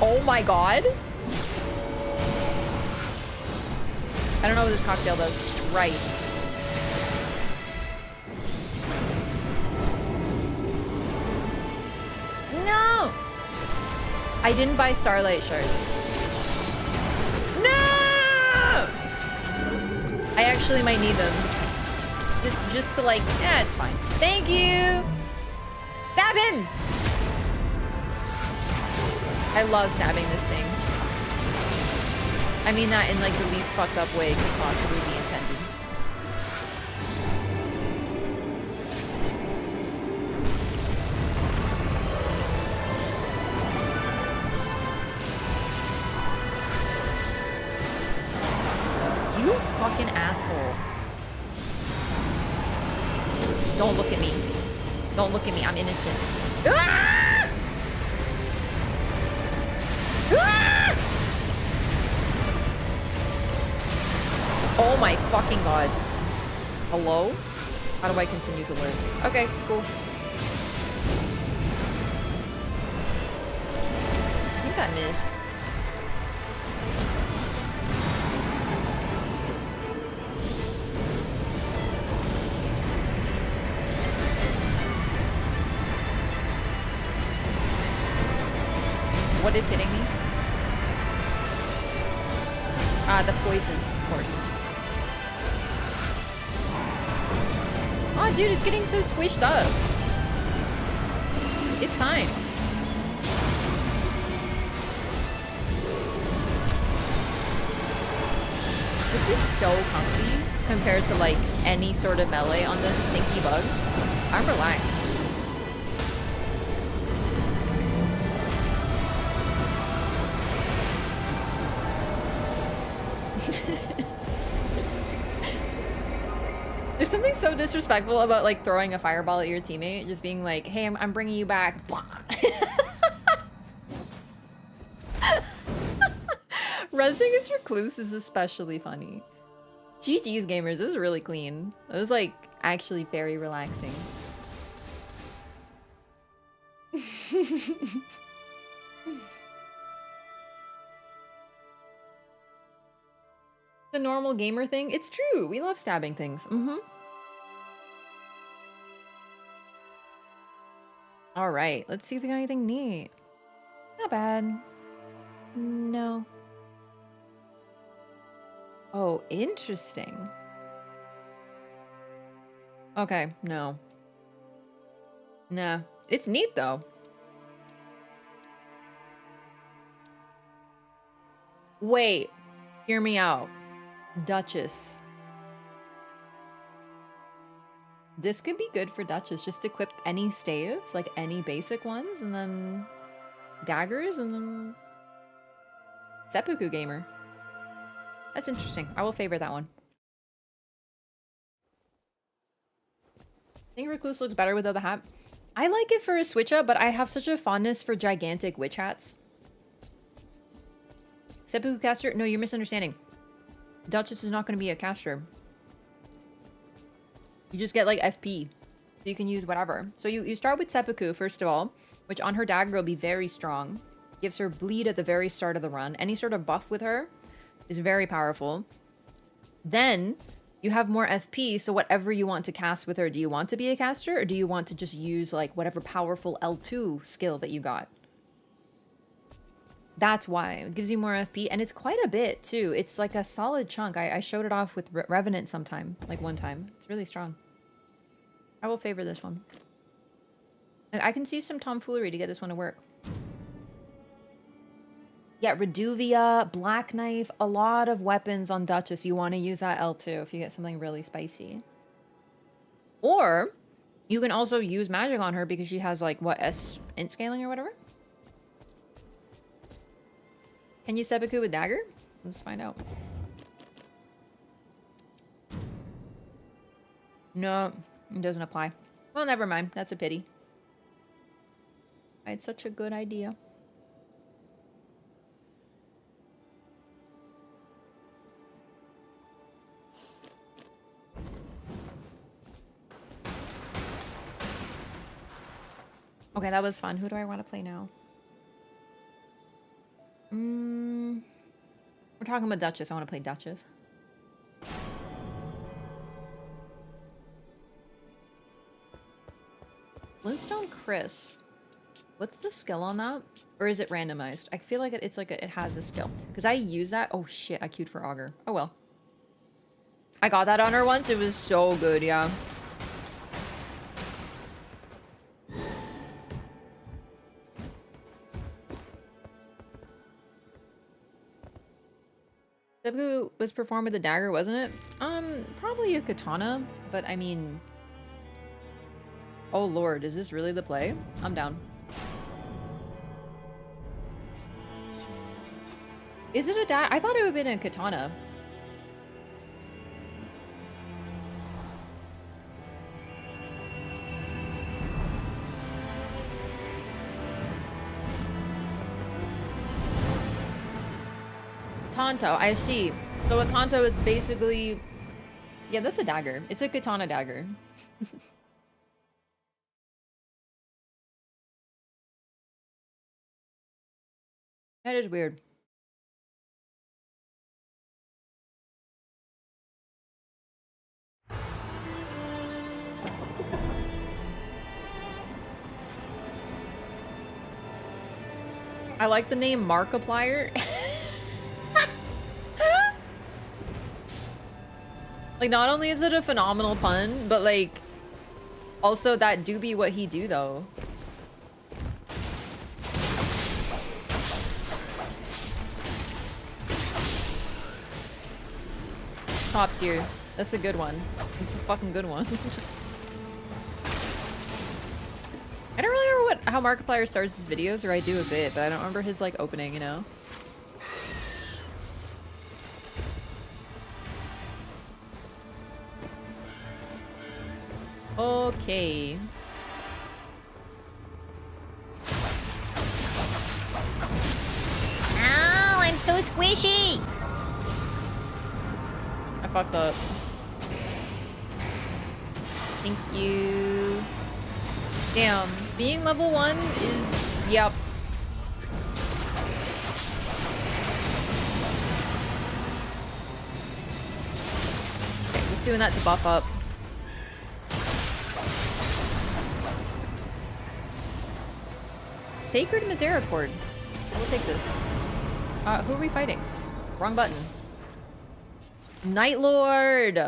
Oh my god. I don't know what this cocktail does. Right. No! I didn't buy Starlight Shards. No! I actually might need them. Just to like, it's fine. Thank you! Stab him! I love stabbing this thing. I mean that in like the least fucked up way it could possibly be intended. You fucking asshole. Don't look at me. Don't look at me. I'm innocent. Ah! Ah! Oh my fucking god. Hello? How do I continue to live? Okay, cool. I think I missed. What is hitting me? Ah, the poison, of course. Oh, dude, it's getting so squished up. It's time. This is so comfy compared to like any sort of melee on this stinky bug. I'm relaxed. There's something so disrespectful about like throwing a fireball at your teammate, just being like, hey, I'm bringing you back. Rezzing as Recluse is especially funny. GG's gamers, it was really clean. It was like actually very relaxing. The normal gamer thing. It's true. We love stabbing things. All right. Let's see if we got anything neat. Not bad. No. Oh, interesting. Okay. No. Nah. It's neat though. Wait. Hear me out. Duchess. This could be good for Duchess. Just equip any staves, like any basic ones, and then daggers, and then seppuku gamer. That's interesting. I will favor that one. I think Recluse looks better without the hat. I like it for a switch up, but I have such a fondness for gigantic witch hats. Seppuku caster? No, you're misunderstanding. Duchess is not going to be a caster. You just get like FP. So you can use whatever. So you start with Seppuku, first of all, which on her dagger will be very strong. Gives her bleed at the very start of the run. Any sort of buff with her is very powerful. Then you have more FP, so whatever you want to cast with her, do you want to be a caster or do you want to just use like whatever powerful L2 skill that you got? That's why. It gives you more FP, and it's quite a bit, too. It's like a solid chunk. I showed it off with Revenant sometime, like one time. It's really strong. I will favor this one. I can see some tomfoolery to get this one to work. Yeah, Reduvia, Black Knife, a lot of weapons on Duchess. You want to use that L2 if you get something really spicy. Or, you can also use magic on her because she has, like, what, S int scaling or whatever? Can you seppuku with dagger? Let's find out. No, it doesn't apply. Well, never mind. That's a pity. I had such a good idea. Okay, that was fun. Who do I want to play now? We're talking about Duchess. I want to play Duchess. Flintstone Chris. What's the skill on that? Or is it randomized? I feel like it's like it has a skill. Because I use that. Oh shit, I queued for Augur. Oh well. I got that on her once. It was so good, yeah. Seppuku was performed with a dagger, wasn't it? Probably a katana, but I mean... Oh lord, is this really the play? I'm down. Is it a dagger? I thought it would have been a katana. Tonto, I see. So a Tonto is basically... Yeah, that's a dagger. It's a katana dagger. That is weird. I like the name Markiplier. Like, not only is it a phenomenal pun, but like, also that do be what he do though. top tier. That's a good one. It's a fucking good one. I don't really remember how Markiplier starts his videos, or I do a bit, but I don't remember his like opening, you know? Okay. Ow, I'm so squishy. I fucked up. Thank you. Damn, being level 1 is... Yep. Okay, just doing that to buff up. Sacred Misericord. I will take this. Who are we fighting? Wrong button. Night Lord!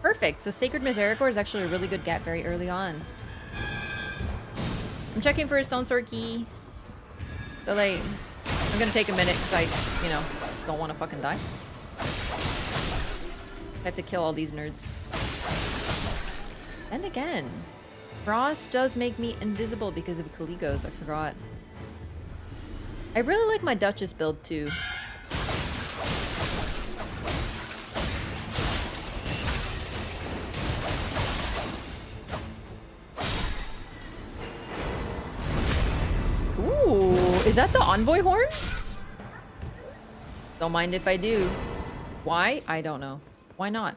Perfect, so Sacred Misericord is actually a really good get very early on. I'm checking for a Stone Sword key. So like, I'm gonna take a minute because I, you know, just don't want to fucking die. I have to kill all these nerds. And again, Frost does make me invisible because of Caligos, I forgot. I really like my Duchess build too. Ooh, is that the Envoy horn? Don't mind if I do. Why? I don't know. Why not?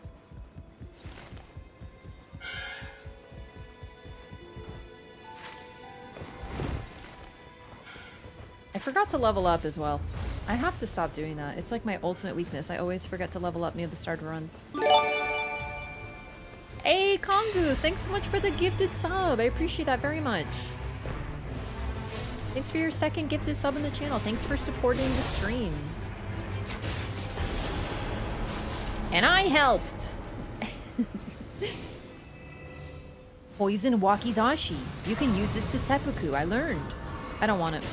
I forgot to level up as well. I have to stop doing that. It's like my ultimate weakness. I always forget to level up near the start of runs. Hey, Kongus! Thanks so much for the gifted sub. I appreciate that very much. Thanks for your second gifted sub in the channel. Thanks for supporting the stream. And I helped! Poison Wakizashi. You can use this to seppuku. I learned. I don't want it.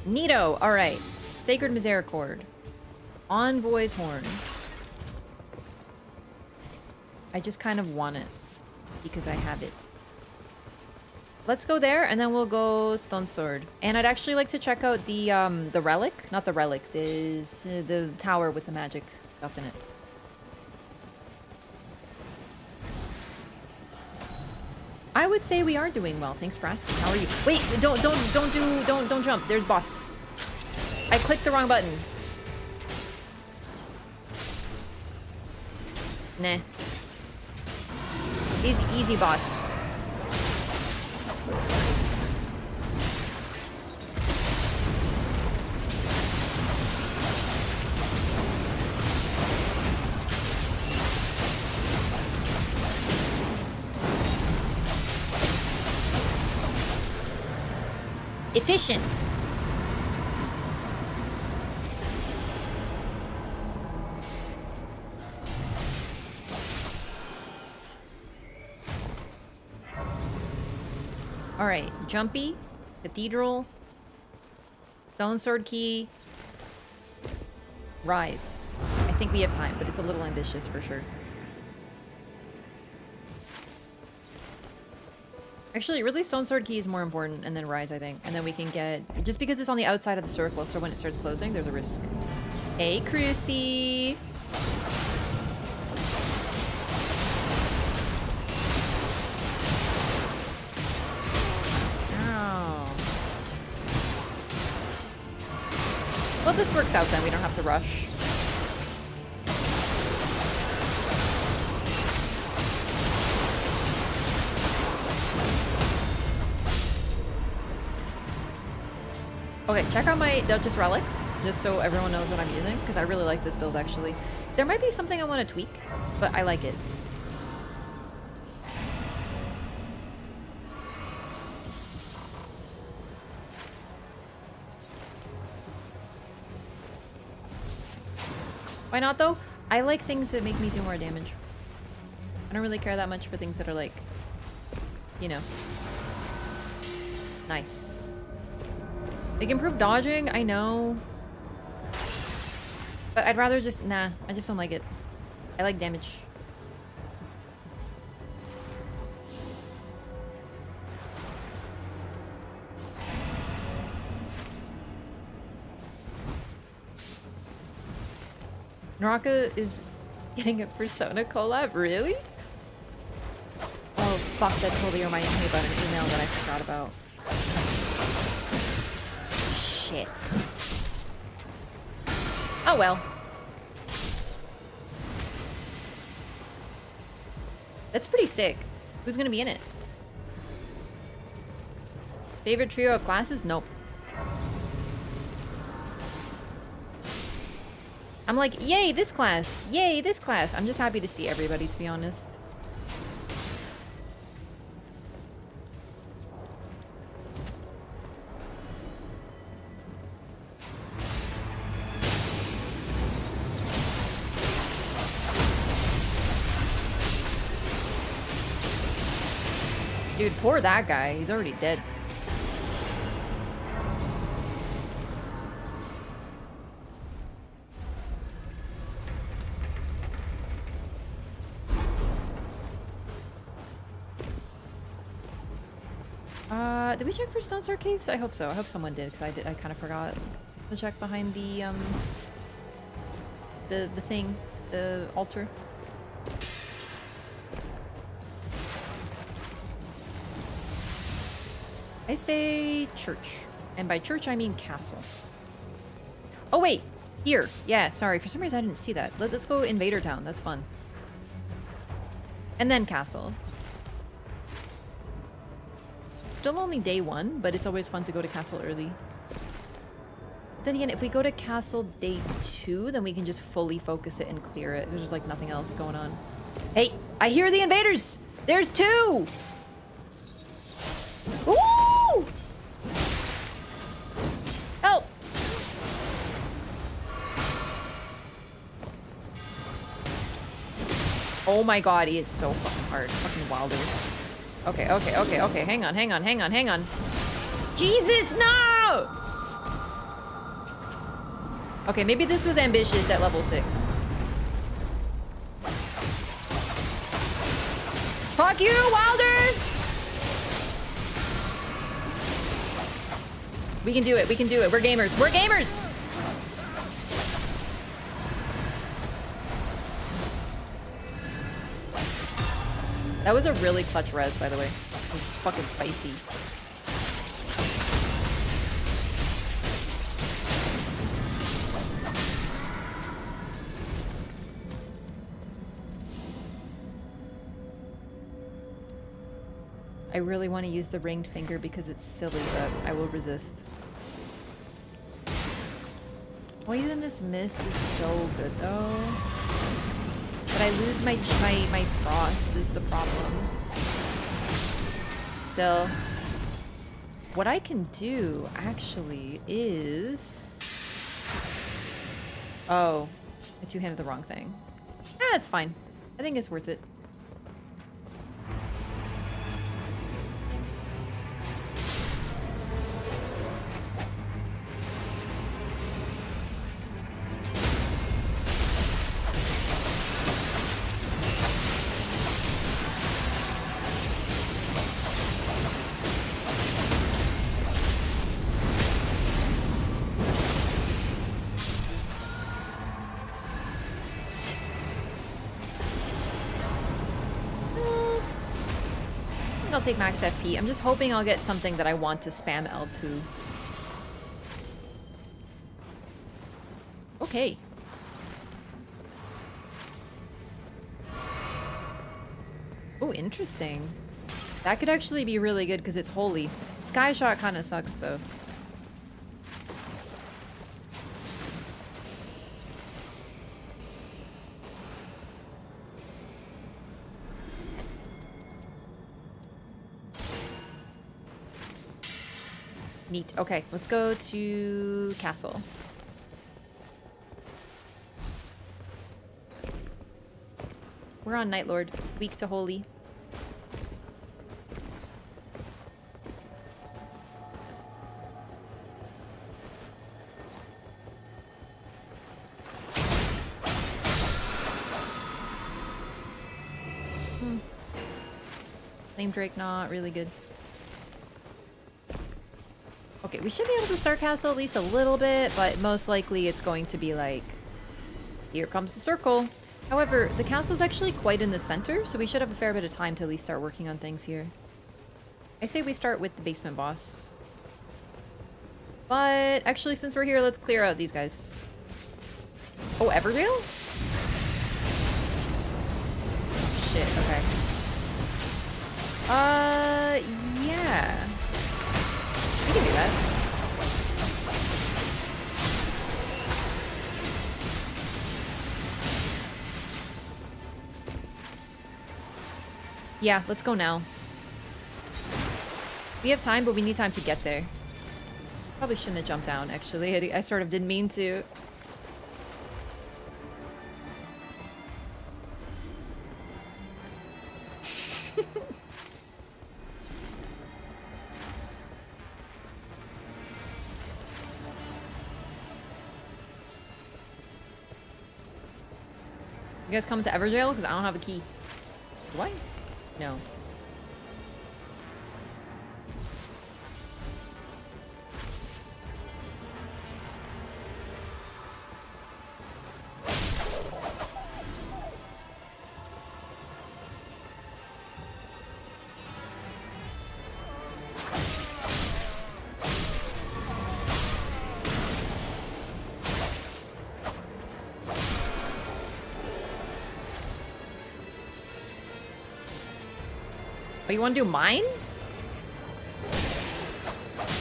Neato. Alright. Sacred Misericord. Envoy's Horn. I just kind of want it. Because I have it. Let's go there, and then we'll go Stone Sword. And I'd actually like to check out the relic. Not the relic. The tower with the magic stuff in it. I would say we are doing well. Thanks for asking. How are you? Wait, don't jump. There's boss. I clicked the wrong button. Nah. Easy boss. Efficient. All right, Jumpy, Cathedral, Stone Sword Key, Rise. I think we have time, but it's a little ambitious for sure. Actually, really, Stone Sword Key is more important, and then Rise, I think. And then we can get... Just because it's on the outside of the circle, so when it starts closing, there's a risk. Hey, Crucy! Ow. Well, this works out then. We don't have to rush. Okay, check out my Duchess relics, just so everyone knows what I'm using, because I really like this build, actually. There might be something I want to tweak, but I like it. Why not, though? I like things that make me do more damage. I don't really care that much for things that are like, you know, nice. Like, improve dodging, I know. But I'd rather just... Nah, I just don't like it. I like damage. Naraka is getting a Persona collab? Really? Oh, fuck, that totally reminds me about an email that I forgot about. Shit. Oh well. That's pretty sick. Who's gonna be in it? Favorite trio of classes? Nope. I'm like, yay, this class! Yay, this class! I'm just happy to see everybody, to be honest. Dude, poor that guy. He's already dead. Did we check for Stone Staircase? I hope so. I hope someone did, because I kind of forgot to check behind the thing, the altar. I say church. And by church, I mean castle. Oh, wait. Here. Yeah, sorry. For some reason, I didn't see that. Let's go Invader Town. That's fun. And then castle. Still only day 1, but it's always fun to go to castle early. Then again, if we go to castle day 2, then we can just fully focus it and clear it. There's just like nothing else going on. Hey, I hear the invaders! There's 2! Ooh! Help! Oh my god, it's so fucking hard. Fucking wilder. Okay. Hang on. Jesus, no! Okay, maybe this was ambitious at level 6. Fuck you, Wilder! We can do it. We're gamers. That was a really clutch res, by the way. It was fucking spicy. I really want to use the ringed finger because it's silly, but I will resist. Poisonous Mist is so good, though. But I lose my frost is the problem. Still. What I can do, actually, is... Oh. I two-handed the wrong thing. Ah, it's fine. I think it's worth it. I'll take max FP. I'm just hoping I'll get something that I want to spam L2. Okay. Oh, interesting. That could actually be really good because it's holy. Sky Shot kind of sucks though. Neat. Okay, let's go to castle. We're on Night Lord. Weak to holy. Flame Drake not really good. Okay, we should be able to start castle at least a little bit, but most likely it's going to be like, here comes the circle. However, the castle's actually quite in the center, so we should have a fair bit of time to at least start working on things here. I say we start with the basement boss. But actually, since we're here, let's clear out these guys. Oh, Everdale? Shit, okay. Yeah. We can do that. Yeah, let's go now. We have time, but we need time to get there. Probably shouldn't have jumped down, actually. I sort of didn't mean to. You guys come to Everdale? Because I don't have a key. Do I? No. Oh, you want to do mine?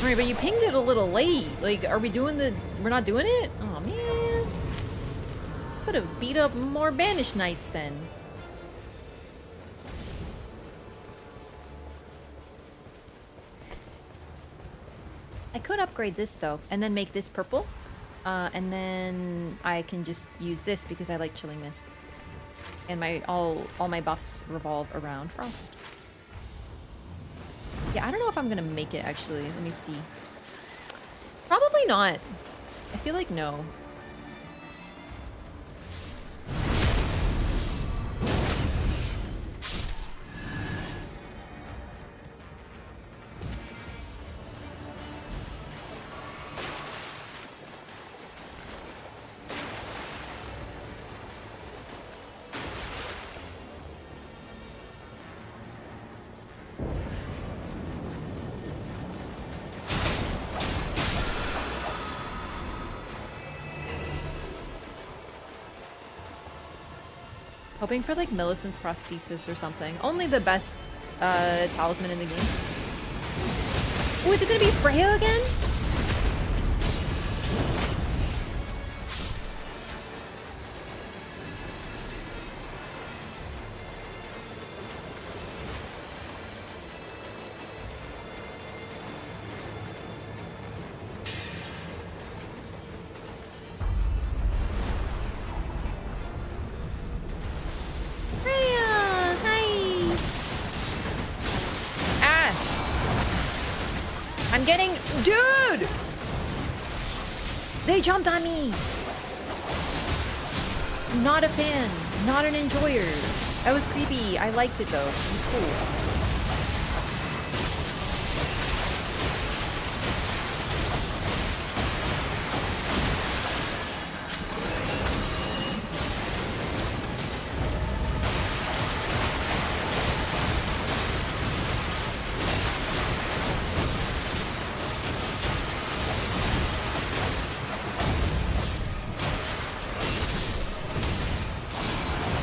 Alright, but you pinged it a little late. Like, are we doing the... We're not doing it? Oh, man. Could have beat up more Banished Knights then. I could upgrade this, though, and then make this purple. And then I can just use this because I like Chilling Mist. And my all my buffs revolve around Frost. Yeah, I don't know if I'm gonna make it, actually. Let me see. Probably not. I feel like no. Hoping for like Millicent's prosthesis or something. Only the best talisman in the game. Oh, is it gonna be Freya again? They jumped on me! Not a fan. Not an enjoyer. That was creepy. I liked it though. It was cool.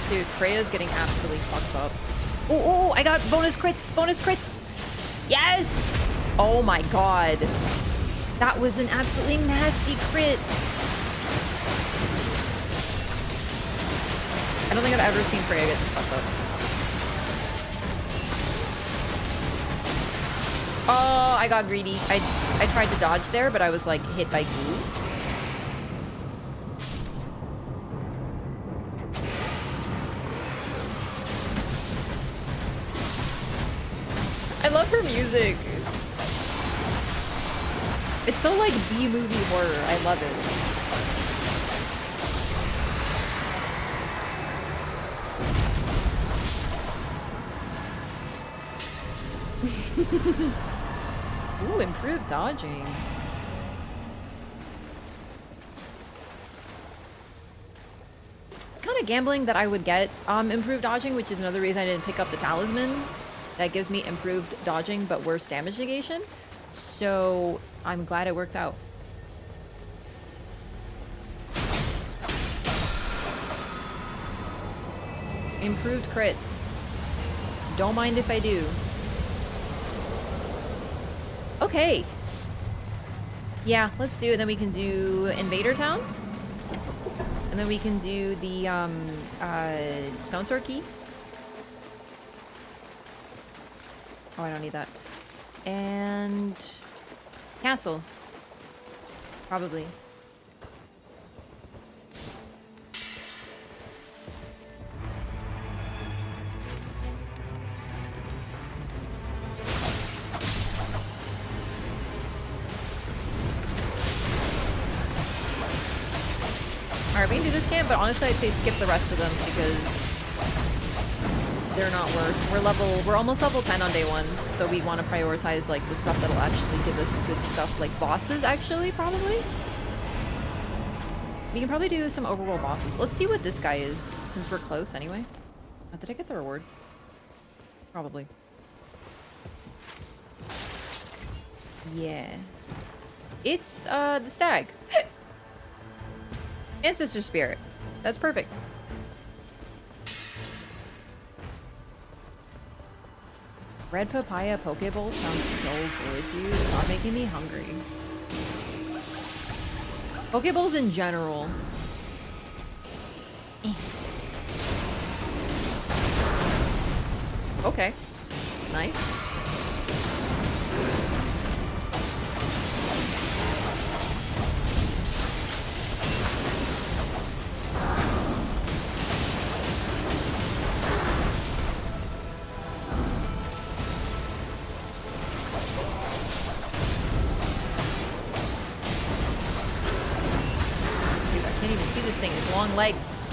Dude, Freya's getting absolutely fucked up. Oh, I got bonus crits! Bonus crits! Yes! Oh my god. That was an absolutely nasty crit. I don't think I've ever seen Freya get this fucked up. Oh, I got greedy. I tried to dodge there, but I was like hit by glue. I love her music. It's so like B-movie horror. I love it. Ooh, improved dodging. It's kind of gambling that I would get improved dodging, which is another reason I didn't pick up the talisman. That gives me improved dodging, but worse damage negation. So I'm glad it worked out. Improved crits. Don't mind if I do. Okay. Yeah, let's do it. Then we can do Invader Town. And then we can do the Stone Sword Key. Oh, I don't need that. And Castle. Probably. Alright, we can do this camp, but honestly I'd say skip the rest of them because they're not worth. We're almost level 10 on day 1, so we want to prioritize like the stuff that'll actually give us good stuff, like bosses actually, probably. We can probably do some overworld bosses. Let's see what this guy is, since we're close anyway. Oh, did I get the reward? Probably. Yeah. It's the stag. Ancestor Spirit. That's perfect. Red Papaya Pokeball sounds so good, dude. Stop making me hungry. Pokeballs in general. Okay. Nice. Long legs.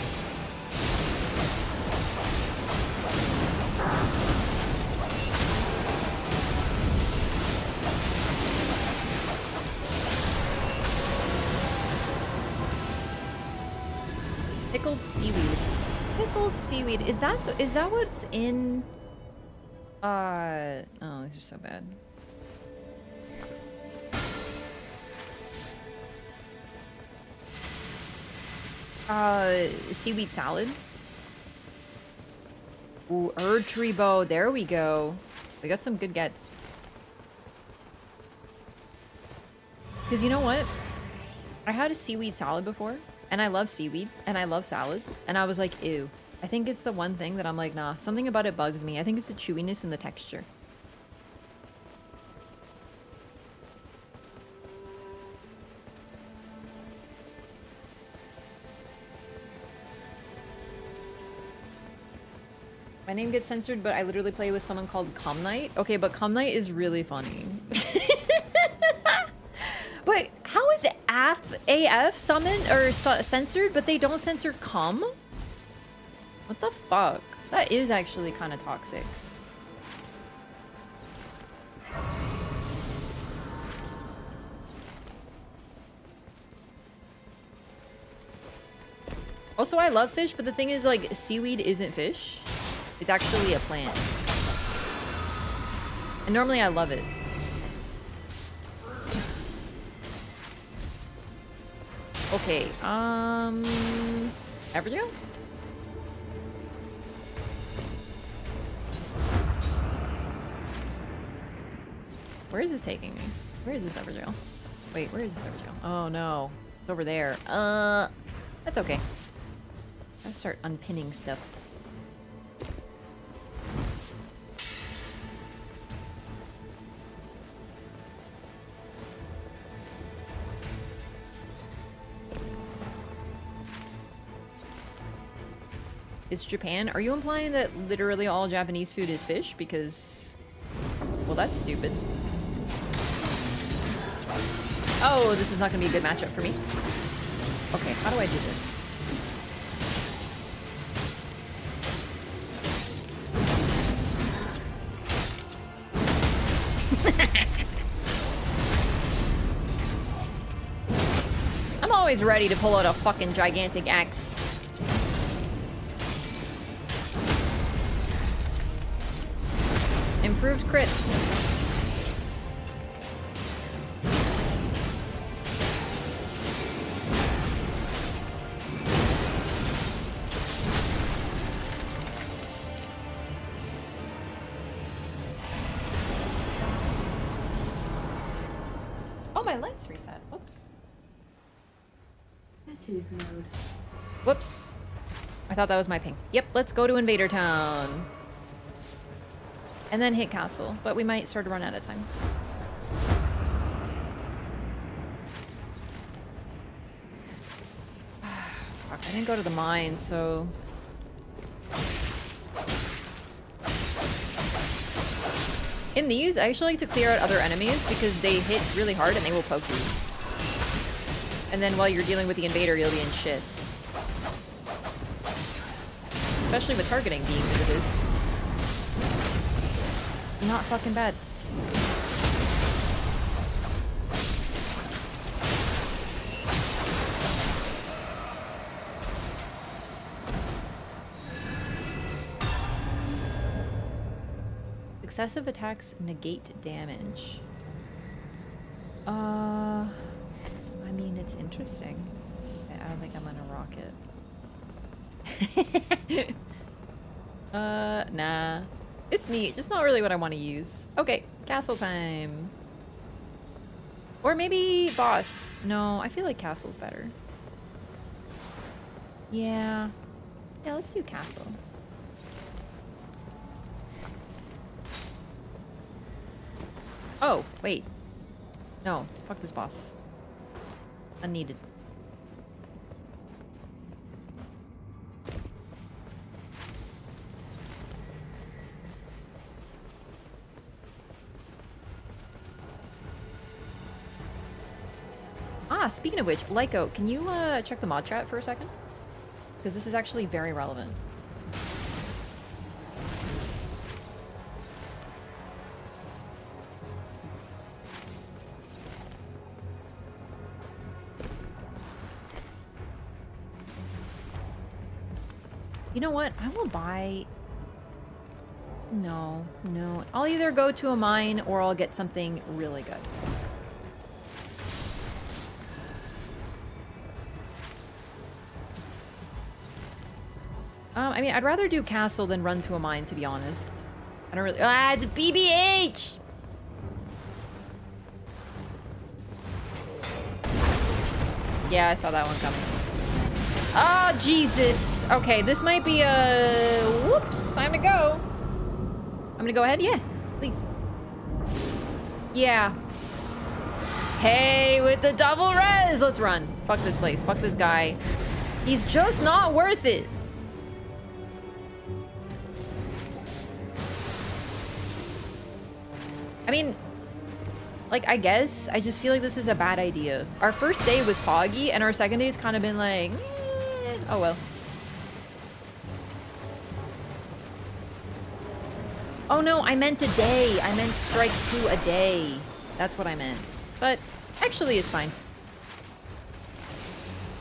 Pickled seaweed. Pickled seaweed. Is that what's in oh, these are so bad. Seaweed salad. Ooh, Erdtree bow. There we go. We got some good gets. Because you know what? I had a seaweed salad before, and I love seaweed, and I love salads, and I was like, ew. I think it's the one thing that I'm like, nah, something about it bugs me. I think it's the chewiness and the texture. My name gets censored, but I literally play with someone called Cum Knight. Okay, but Cum Knight is really funny. But how is AF summoned or censored, but they don't censor cum? What the fuck? That is actually kind of toxic. Also, I love fish, but the thing is, like, seaweed isn't fish. It's actually a plant. And normally I love it. Okay, Evergale? Where is this taking me? Where is this Evergale? Wait, where is this Evergale? Oh no, it's over there. That's okay. I'll start unpinning stuff. It's Japan? Are you implying that literally all Japanese food is fish? Because, well, that's stupid. Oh, this is not gonna be a good matchup for me. Okay, how do I do this? always ready to pull out a fucking gigantic axe. Improved crits. Oh, my lights reset. Whoops. Whoops. I thought that was my ping. Yep, let's go to Invader Town. And then hit castle, but we might start to run out of time. Fuck, I didn't go to the mine, so... In these, I actually like to clear out other enemies because they hit really hard and they will poke you. And then while you're dealing with the invader, you'll be in shit. Especially with targeting being as it is. Not fucking bad. Successive attacks negate damage. I mean, it's interesting. I don't think I'm gonna rock it. Nah. It's neat, just not really what I want to use. Okay, castle time. Or maybe boss. No, I feel like castle's better. Yeah. Yeah, let's do castle. Oh, wait. No, fuck this boss. Unneeded. Ah, speaking of which, Lyco, can you check the mod chat for a second? Because this is actually very relevant. You know what? I will buy... No, no. I'll either go to a mine or I'll get something really good. I mean, I'd rather do castle than run to a mine, to be honest. I don't really... Ah, it's BBH! Yeah, I saw that one coming. Oh, Jesus! Okay, this might be a... Whoops, time to go. I'm gonna go ahead? Yeah, please. Yeah. Hey, with the double res! Let's run. Fuck this place. Fuck this guy. He's just not worth it. I mean, like, I guess I just feel like this is a bad idea. Our first day was poggy, and our second day's kind of been like, oh well. Oh no, I meant a day. I meant strike 2 a day. That's what I meant. But actually, it's fine.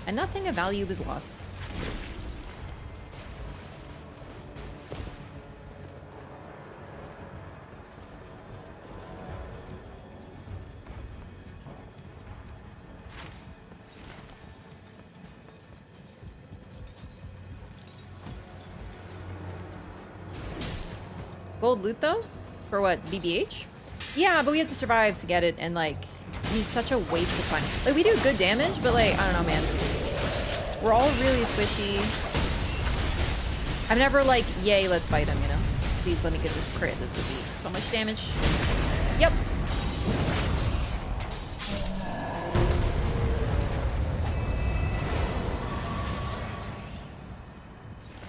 And nothing of value was lost. Gold loot though? For what, BBH? Yeah, but we have to survive to get it, and like, he's such a waste of time. Like, we do good damage, but like, I don't know, man. We're all really squishy. I'm never like, yay, let's fight him, you know? Please let me get this crit. This would be so much damage. Yep.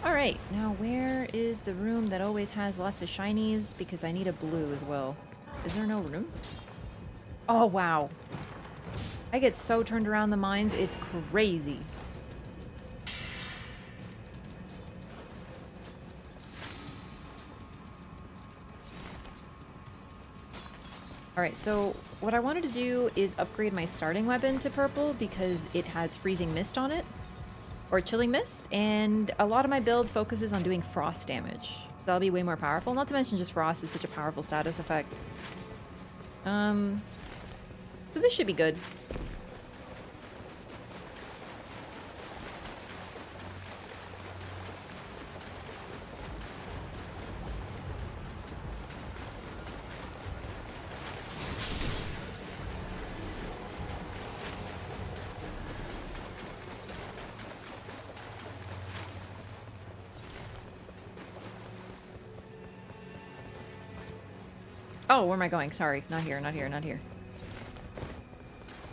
Alright, now where is the room that always has lots of shinies? Because I need a blue as well. Is there no room? Oh, wow. I get so turned around the mines, it's crazy. Alright, so what I wanted to do is upgrade my starting weapon to purple because it has freezing mist on it. Or chilling mist. And a lot of my build focuses on doing frost damage. So that'll be way more powerful. Not to mention just frost is such a powerful status effect. So this should be good. Oh, where am I going? Sorry. Not here, not here, not here.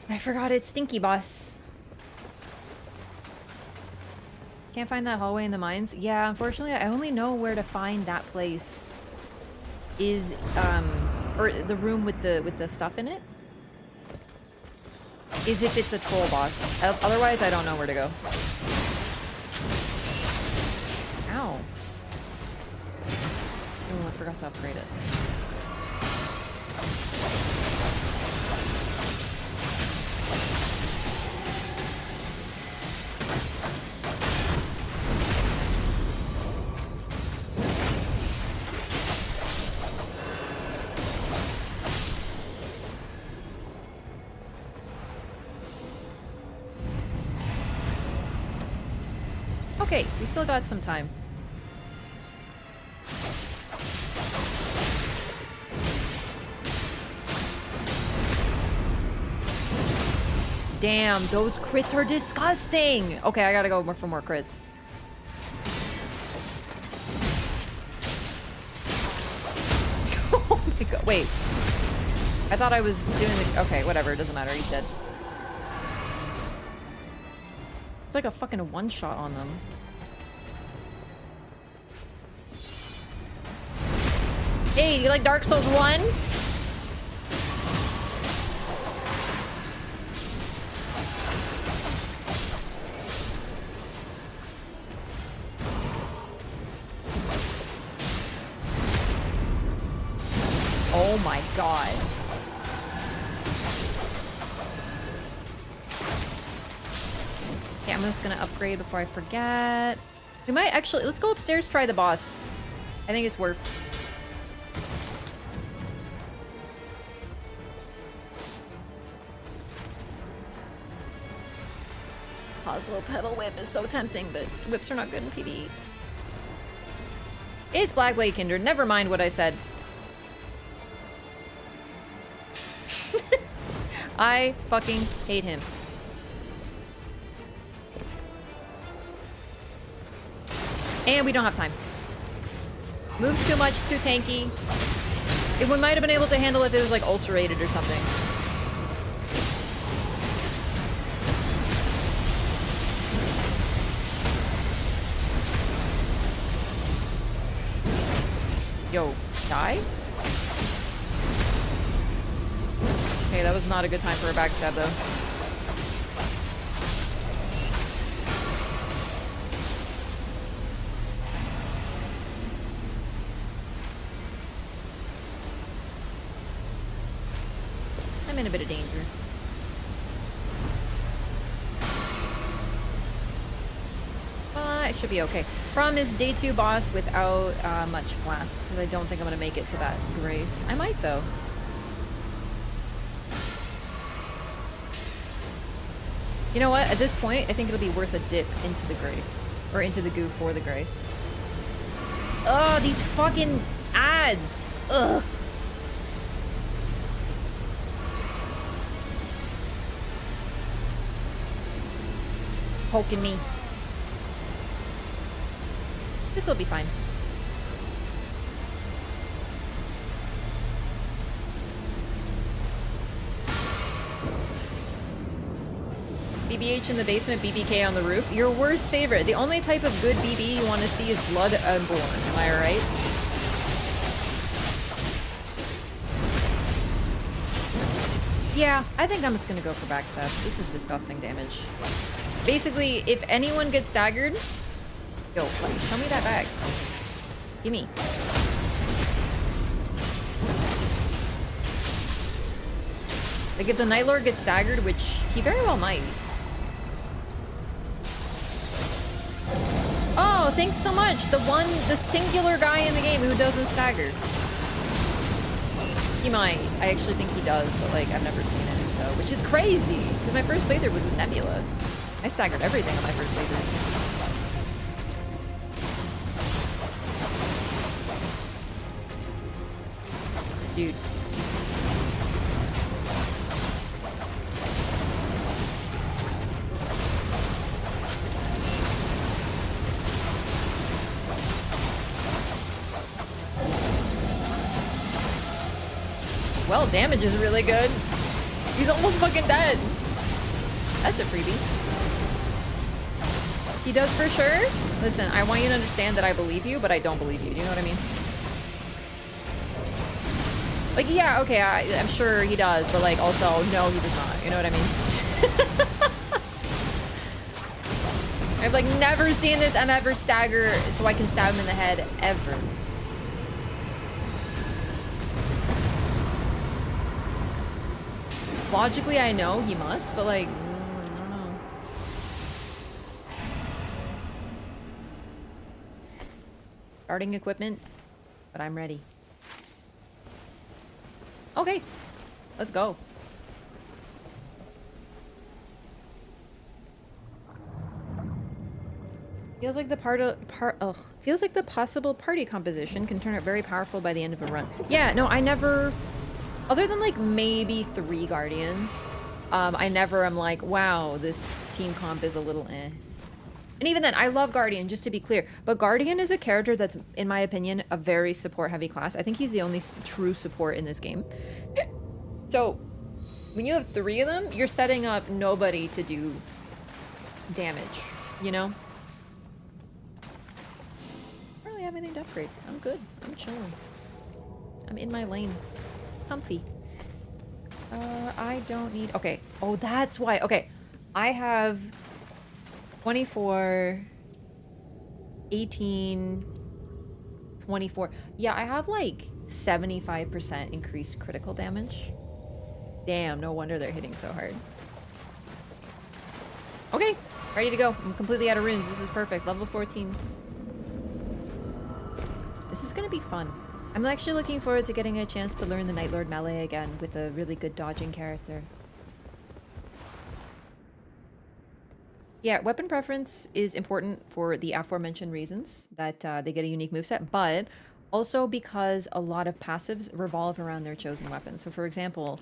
I forgot it's Stinky Boss. Can't find that hallway in the mines? Yeah, unfortunately, I only know where to find that place. Is, or the room with the stuff in it. Is if it's a troll boss. Otherwise, I don't know where to go. Ow. Oh, I forgot to upgrade it. Okay, we still got some time. Damn, those crits are disgusting! Okay, I gotta go for more crits. Oh my god, wait. I thought I was doing the... Okay, whatever, it doesn't matter, he's dead. It's like a fucking one-shot on them. Hey, you like Dark Souls 1? Oh my god. Okay, I'm just gonna upgrade before I forget. We might actually... Let's go upstairs, try the boss. I think it's worth... Oslo Pedal Whip is so tempting, but whips are not good in PvE. It's Blackblade Kindred. Never mind what I said. I fucking hate him. And we don't have time. Moves too much, too tanky. We might have been able to handle it if it was like ulcerated or something. Yo, die? Okay, that was not a good time for a backstab though. I'm in a bit of danger. It should be okay. Problem is day 2 boss without much flasks, so I don't think I'm gonna make it to that grace. I might though. You know what? At this point, I think it'll be worth a dip into the grace. Or into the goo for the grace. Oh, these fucking ads! Ugh. Poking me. This will be fine. BBH in the basement, BBK on the roof. Your worst favorite. The only type of good BB you want to see is Blood-born. Am I right? Yeah, I think I'm just gonna go for backstabs. This is disgusting damage. Basically, if anyone gets staggered, yo, show me that bag. Gimme. Like, if the Night Lord gets staggered, which he very well might. Oh, thanks so much. The singular guy in the game who doesn't stagger. He might. I actually think he does, but like, I've never seen it, so, which is crazy. Because my first playthrough was with Nebula. I staggered everything on my first playthrough. Dude. Well, damage is really good. He's almost fucking dead. That's a freebie. He does for sure. Listen, I want you to understand that I believe you, but I don't believe you. Do you know what I mean? Like, yeah, okay, I'm sure he does, but like, also, no, he does not. You know what I mean? I've like never seen this and ever stagger so I can stab him in the head, ever. Logically, I know he must, but like, I don't know. Starting equipment, but I'm ready. Okay, let's go. Feels like the possible party composition can turn out very powerful by the end of a run. Yeah, no, I never, other than like maybe 3 Guardians, I never am like, wow, this team comp is a little eh. And even then, I love Guardian, just to be clear. But Guardian is a character that's, in my opinion, a very support-heavy class. I think he's the only true support in this game. So, when you have 3 of them, you're setting up nobody to do damage, you know? I don't really have anything to upgrade. I'm good. I'm chilling. I'm in my lane. Comfy. I don't need... Okay. Oh, that's why. Okay. I have 24, 18, 24. Yeah, I have like 75% increased critical damage. Damn, no wonder they're hitting so hard. Okay, ready to go. I'm completely out of runes. This is perfect. Level 14. This is gonna be fun. I'm actually looking forward to getting a chance to learn the Night Lord melee again with a really good dodging character. Yeah, weapon preference is important for the aforementioned reasons that they get a unique moveset, but also because a lot of passives revolve around their chosen weapon. So for example,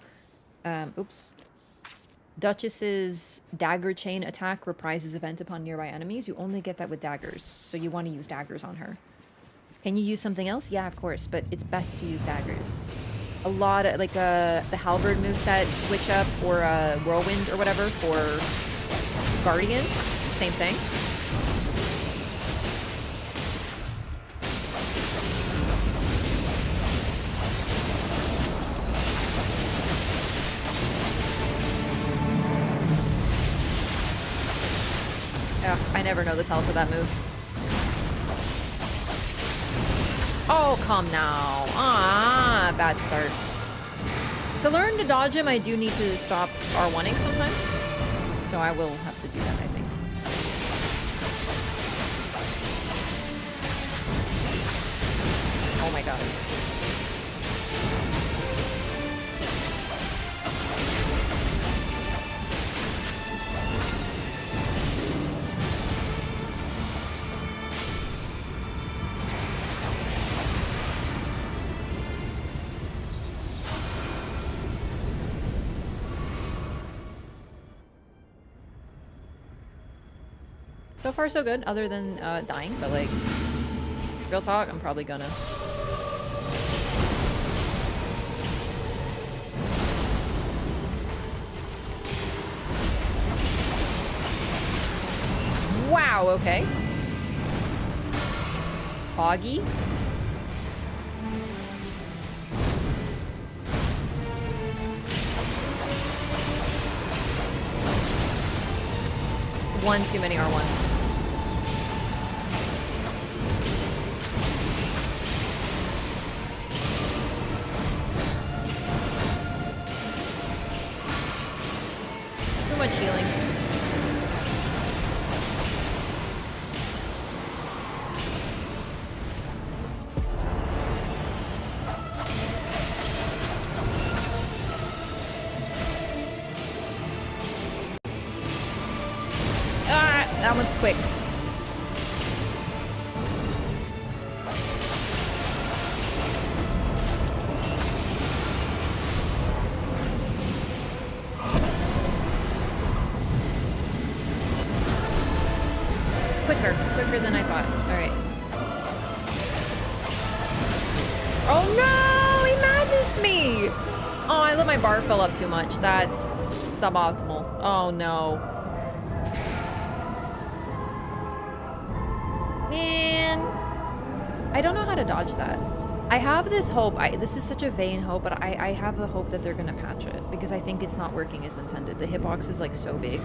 Duchess's dagger chain attack reprises event upon nearby enemies. You only get that with daggers, so you want to use daggers on her. Can you use something else? Yeah, of course, but it's best to use daggers. A lot of, like, the halberd moveset switch up, or a whirlwind or whatever for Guardian, same thing. Ugh, I never know the tell for that move. Oh, come now. Ah, bad start. To learn to dodge him, I do need to stop R1ing sometimes. So I will have to do that, I think. Oh my god. So far so good, other than dying, but like, real talk, I'm probably gonna. Wow, okay. Foggy. One too many R1s. quick. Quicker than I thought. All right. Oh no, he madnessed me. Oh, I let my bar fill up too much. That's suboptimal. Oh no. Man, I don't know how to dodge that. I have this hope. This is such a vain hope, but I have a hope that they're gonna patch it because I think it's not working as intended. The hitbox is like so big.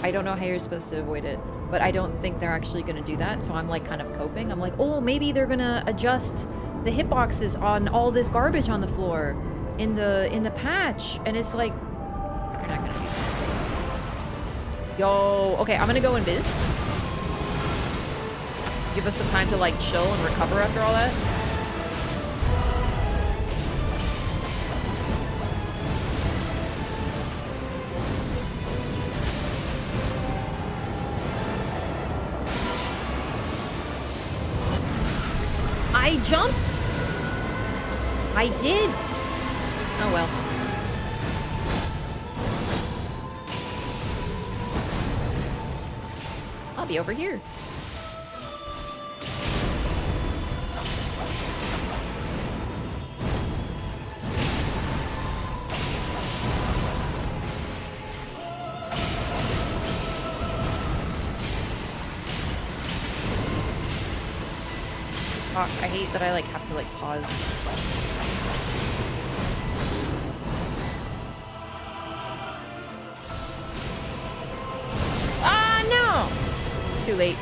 I don't know how you're supposed to avoid it, but I don't think they're actually gonna do that. So I'm like kind of coping. I'm like, oh, maybe they're gonna adjust the hitboxes on all this garbage on the floor in the patch, and it's like you're not gonna do that. Yo, okay, I'm gonna go invis. Give us some time to like chill and recover after all that. I jumped. I did. Oh well. I'll be over here. Fuck, I hate that I like have to like pause. Ah, no! Too late.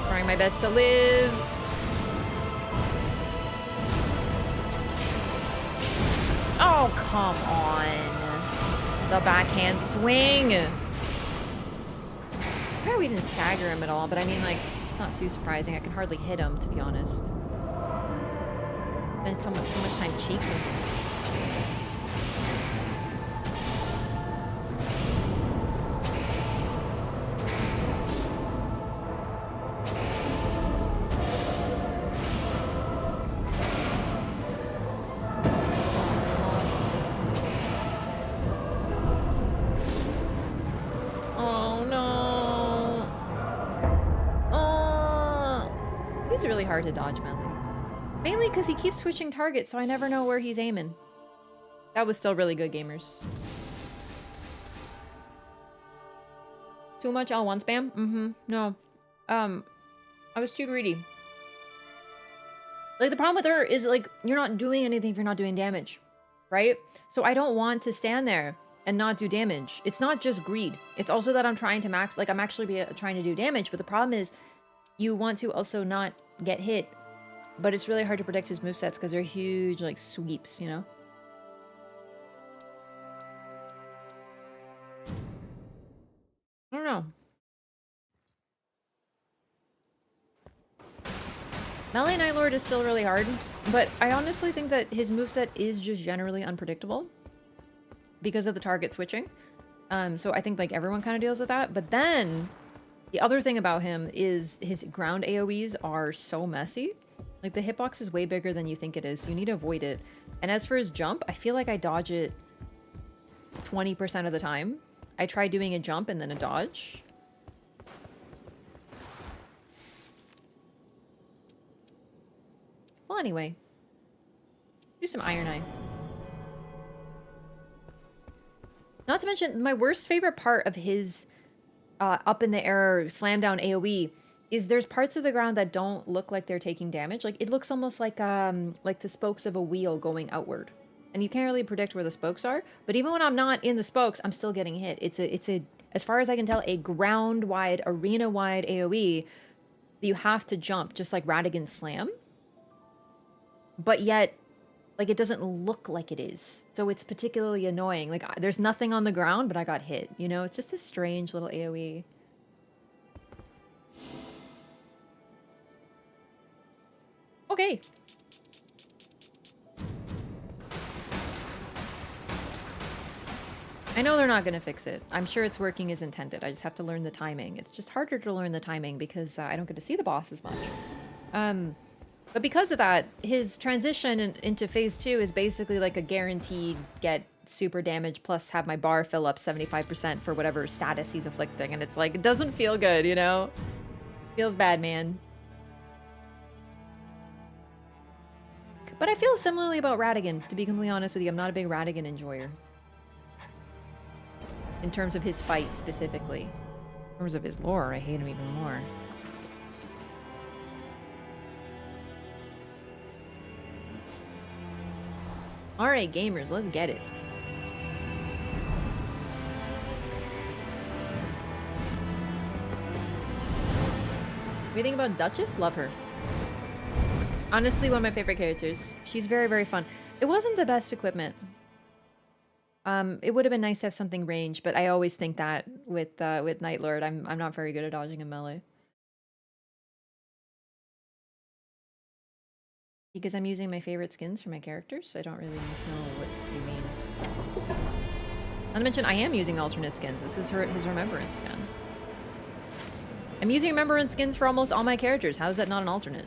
Trying my best to live. Oh, come on. The backhand swing. We didn't stagger him at all, but I mean, like, it's not too surprising. I can hardly hit him, to be honest. Spent so much time chasing him. Hard to dodge melee. Mainly because he keeps switching targets, so I never know where he's aiming. That was still really good, gamers. Too much L1 spam? Mm-hmm. No. I was too greedy. Like, the problem with her is, like, you're not doing anything if you're not doing damage. Right? So I don't want to stand there and not do damage. It's not just greed. It's also that I'm trying to max... Like, I'm actually trying to do damage, but the problem is you want to also not get hit, but it's really hard to predict his movesets because they're huge, like, sweeps, you know? I don't know. Melee Night Lord is still really hard, but I honestly think that his moveset is just generally unpredictable because of the target switching. So I think, like, everyone kind of deals with that, but then the other thing about him is his ground AoEs are so messy. Like, the hitbox is way bigger than you think it is, so you need to avoid it. And as for his jump, I feel like I dodge it 20% of the time. I try doing a jump and then a dodge. Well, anyway. Do some Iron Eye. Not to mention, my worst favorite part of his up in the air slam down AoE is there's parts of the ground that don't look like they're taking damage. Like, it looks almost like the spokes of a wheel going outward. And you can't really predict where the spokes are, but even when I'm not in the spokes, I'm still getting hit. It's a as far as I can tell, a ground-wide, arena-wide AoE that you have to jump, just like Radigan's Slam. But yet, like, it doesn't look like it is. So it's particularly annoying. Like, there's nothing on the ground, but I got hit. You know, it's just a strange little AoE. Okay. I know they're not going to fix it. I'm sure it's working as intended. I just have to learn the timing. It's just harder to learn the timing because I don't get to see the boss as much. But because of that, his transition into phase 2 is basically like a guaranteed get super damage plus have my bar fill up 75% for whatever status he's afflicting. And it's like, it doesn't feel good, you know? Feels bad, man. But I feel similarly about Radigan, to be completely honest with you. I'm not a big Radigan enjoyer. In terms of his fight, specifically. In terms of his lore, I hate him even more. Alright, gamers, let's get it. What do you think about Duchess? Love her. Honestly, one of my favorite characters. She's very, very fun. It wasn't the best equipment. It would have been nice to have something ranged, but I always think that with Night Lord, I'm not very good at dodging in melee. Because I'm using my favorite skins for my characters, I don't really know what you mean. Not to mention, I am using alternate skins. This is his Remembrance skin. I'm using Remembrance skins for almost all my characters. How is that not an alternate?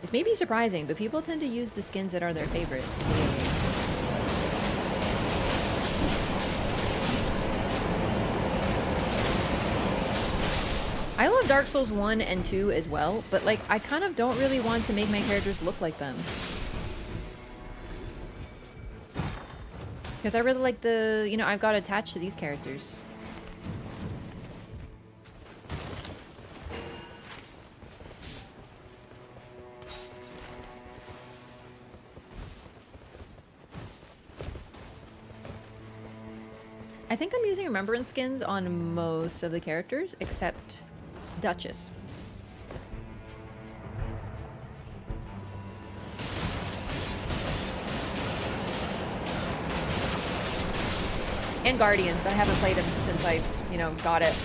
This may be surprising, but people tend to use the skins that are their favorite. I love Dark Souls 1 and 2 as well, but like, I kind of don't really want to make my characters look like them. Because I really like the, you know, I've got attached to these characters. I think I'm using Remembrance skins on most of the characters, except Duchess. And Guardian, but I haven't played him since I, you know, got it.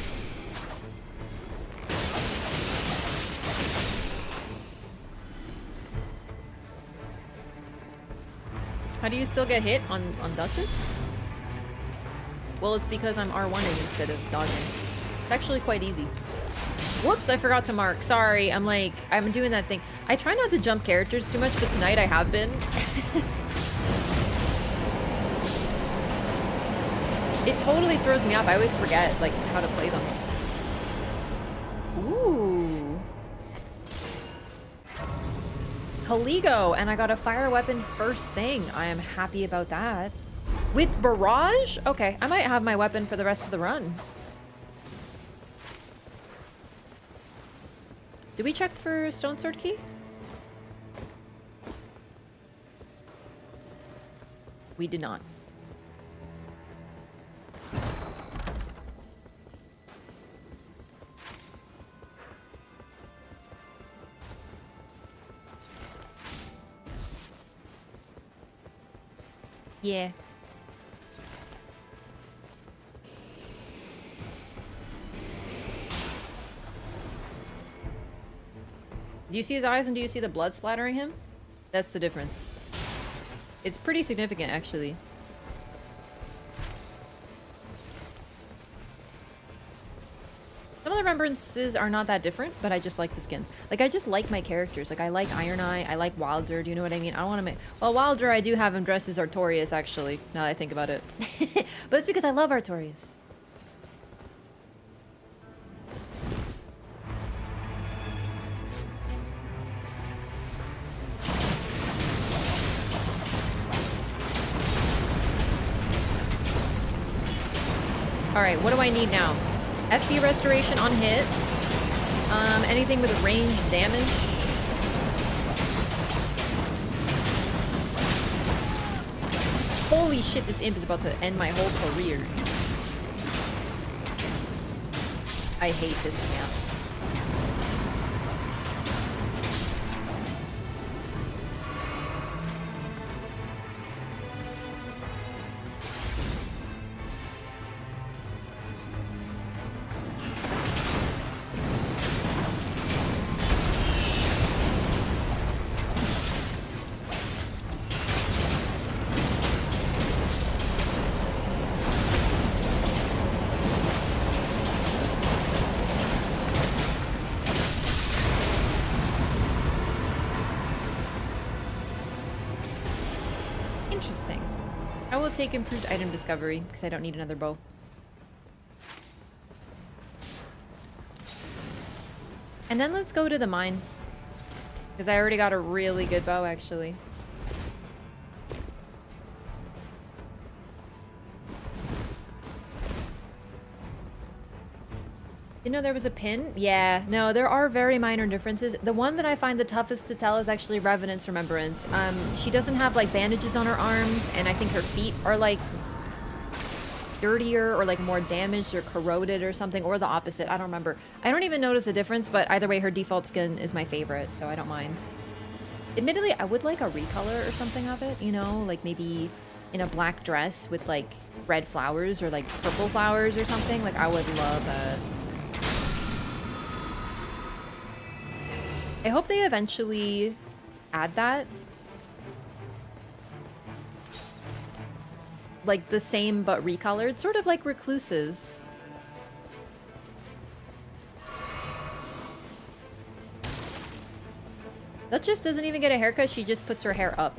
How do you still get hit on Duchess? Well, it's because I'm R1ing instead of dodging. It's actually quite easy. Whoops, I forgot to mark. Sorry, I'm doing that thing. I try not to jump characters too much, but tonight I have been. It totally throws me off. I always forget, like, how to play them. Ooh. Caligo, and I got a fire weapon first thing. I am happy about that. With Barrage? Okay, I might have my weapon for the rest of the run. Did we check for Stone Sword Key? We did not. Yeah. Do you see his eyes and do you see the blood splattering him? That's the difference. It's pretty significant, actually. Some of the remembrances are not that different, but I just like the skins. Like, I just like my characters. Like, I like Iron Eye, I like Wilder, do you know what I mean? I don't want to make... Well, Wilder, I do have him dressed as Artorias, actually, now that I think about it. But it's because I love Artorias. Alright, what do I need now? FP restoration on hit. Anything with ranged damage. Holy shit, this imp is about to end my whole career. I hate this camp. will take improved item discovery because I don't need another bow. And then let's go to the mine. Because I already got a really good bow, actually. You know there was a pin? Yeah, no, there are very minor differences. The one that I find the toughest to tell is actually Revenant's Remembrance. She doesn't have like bandages on her arms, and I think her feet are like dirtier or like more damaged or corroded or something, or the opposite. I don't remember. I don't even notice a difference, but either way, her default skin is my favorite, so I don't mind. Admittedly, I would like a recolor or something of it, you know, like maybe in a black dress with like red flowers or like purple flowers or something. Like I would love a... I hope they eventually add that. Like the same but recolored, sort of like Recluses. Duchess doesn't even get a haircut, she just puts her hair up.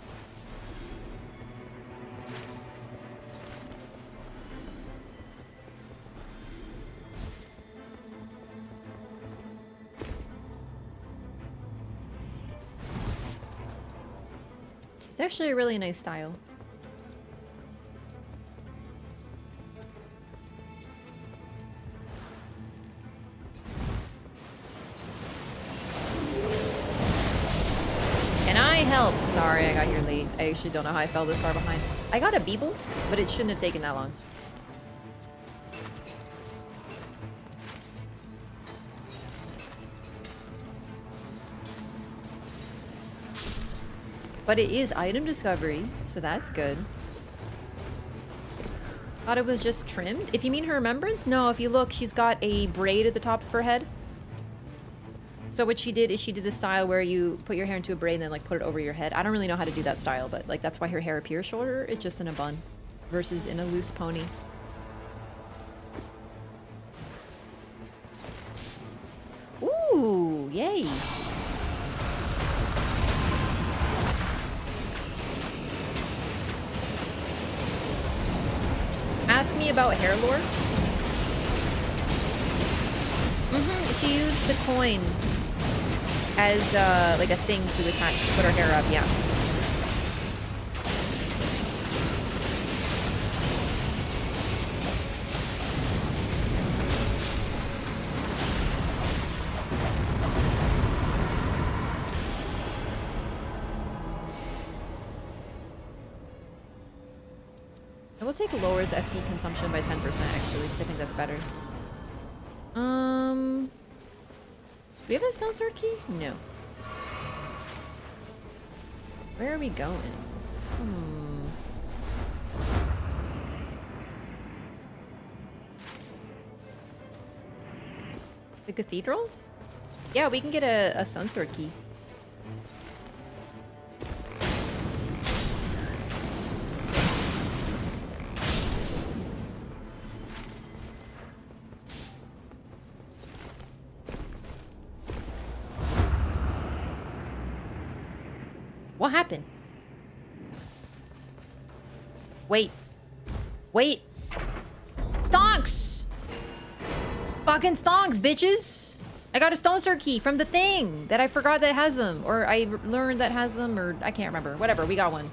It's actually a really nice style. Can I help? Sorry, I got here late. I actually don't know how I fell this far behind. I got a Beeble, but it shouldn't have taken that long. But it is item discovery, so that's good. Thought it was just trimmed. If you mean her remembrance, no, if you look, she's got a braid at the top of her head. So what she did is she did the style where you put your hair into a braid and then like put it over your head. I don't really know how to do that style, but like that's why her hair appears shorter. It's just in a bun versus in a loose pony. Ooh, yay. Ask me about hair lore. She used the coin as like a thing to attach, to put her hair up, yeah. I will take lowers FP consumption by 10% actually, because I think that's better. Do we have a stone sword key? No. Where are we going? The cathedral? Yeah, we can get a stone sword key. What happened? Wait. Wait. Stonks! Fucking stonks, bitches! I got a stone sword key from the thing that I forgot that has them. Or I learned that has them, or I can't remember. Whatever, we got one.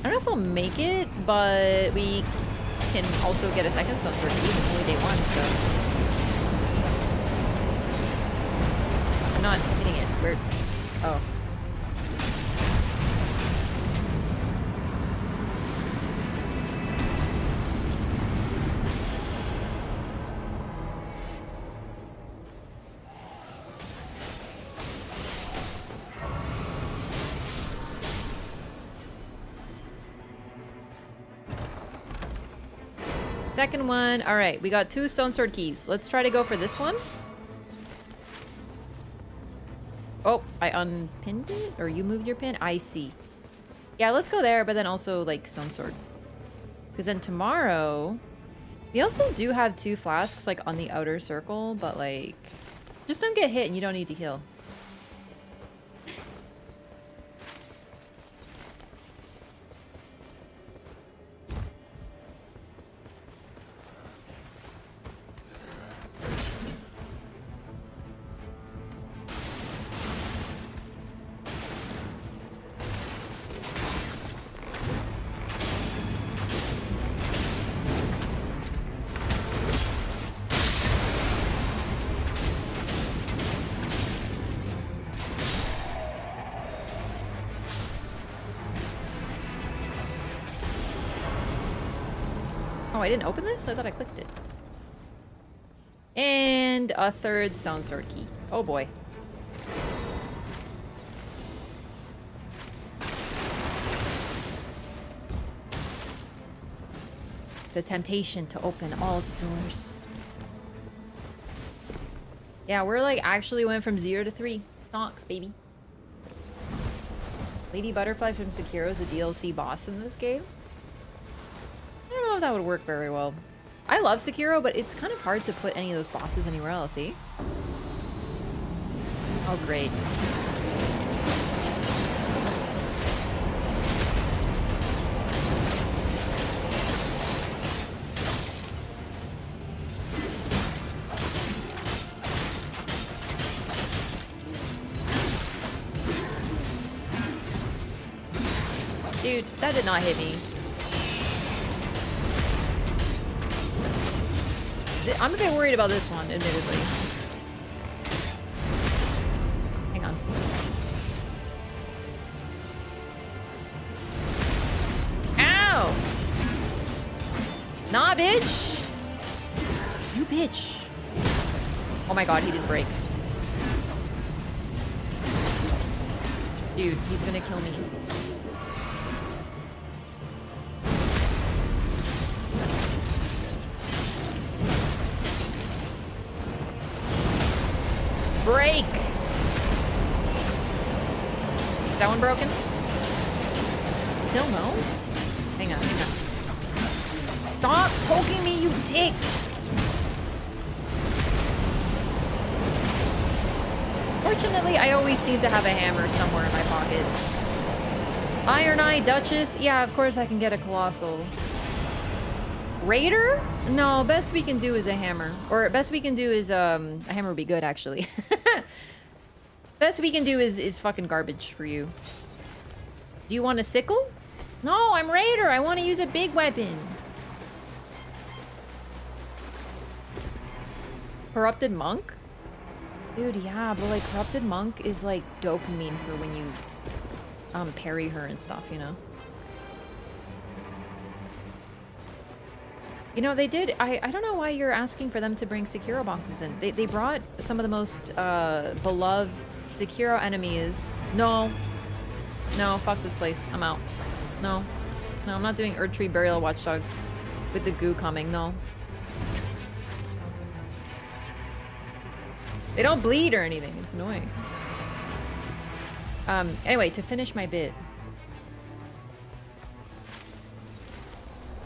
I don't know if we'll make it, but we can also get a second stone sword key. It's only day one, so... not hitting it. Where? Oh. Second one. All right, we got 2 stone sword keys. Let's try to go for this one. Oh, I unpinned it? Or you moved your pin? I see. Yeah, let's go there, but then also, like, stone sword. Because then tomorrow... We also do have 2 flasks, like, on the outer circle, but, like... Just don't get hit and you don't need to heal. Oh, I didn't open this? I thought I clicked it. And a third stone sword key. Oh boy. The temptation to open all the doors. Yeah, we're like actually went from 0 to 3. Stonks, baby. Lady Butterfly from Sekiro is a DLC boss in this game. I don't know if that would work very well. I love Sekiro, but it's kind of hard to put any of those bosses anywhere else, see? Oh, great. Dude, that did not hit me. I'm a bit worried about this one, admittedly. Hang on. Ow! Nah, bitch! You bitch. Oh my god, he didn't break. Dude, he's gonna kill me. Break! Is that one broken? Still no? Hang on, hang on. Stop poking me, you dick! Fortunately, I always seem to have a hammer somewhere in my pocket. Iron Eye Duchess? Yeah, of course I can get a Colossal. Raider? No, best we can do is a hammer. Or best we can do is, a hammer would be good, actually. Best we can do is fucking garbage for you. Do you want a sickle? No, I'm Raider. I want to use a big weapon. Corrupted Monk? Dude, yeah, but like Corrupted Monk is like dopamine for when you parry her and stuff, you know? You know, they did. I don't know why you're asking for them to bring Sekiro bosses in. They brought some of the most beloved Sekiro enemies. No. No, fuck this place. I'm out. No. No, I'm not doing Erdtree Burial Watchdogs with the goo coming. No. They don't bleed or anything. It's annoying. Anyway, to finish my bit.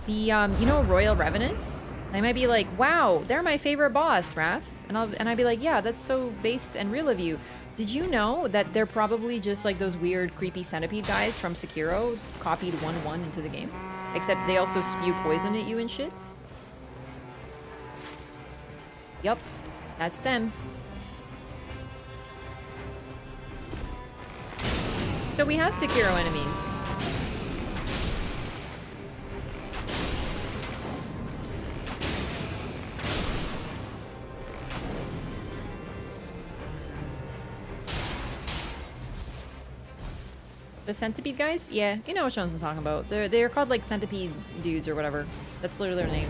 The, you know, Royal Revenants? They might be like, wow, they're my favorite boss, Raph. And I'd be like, yeah, that's so based and real of you. Did you know that they're probably just like those weird, creepy centipede guys from Sekiro copied 1-1 into the game? Except they also spew poison at you and shit? Yup, that's them. So we have Sekiro enemies. The centipede guys? Yeah, you know which ones I'm talking about. They're called like centipede dudes or whatever. That's literally their name.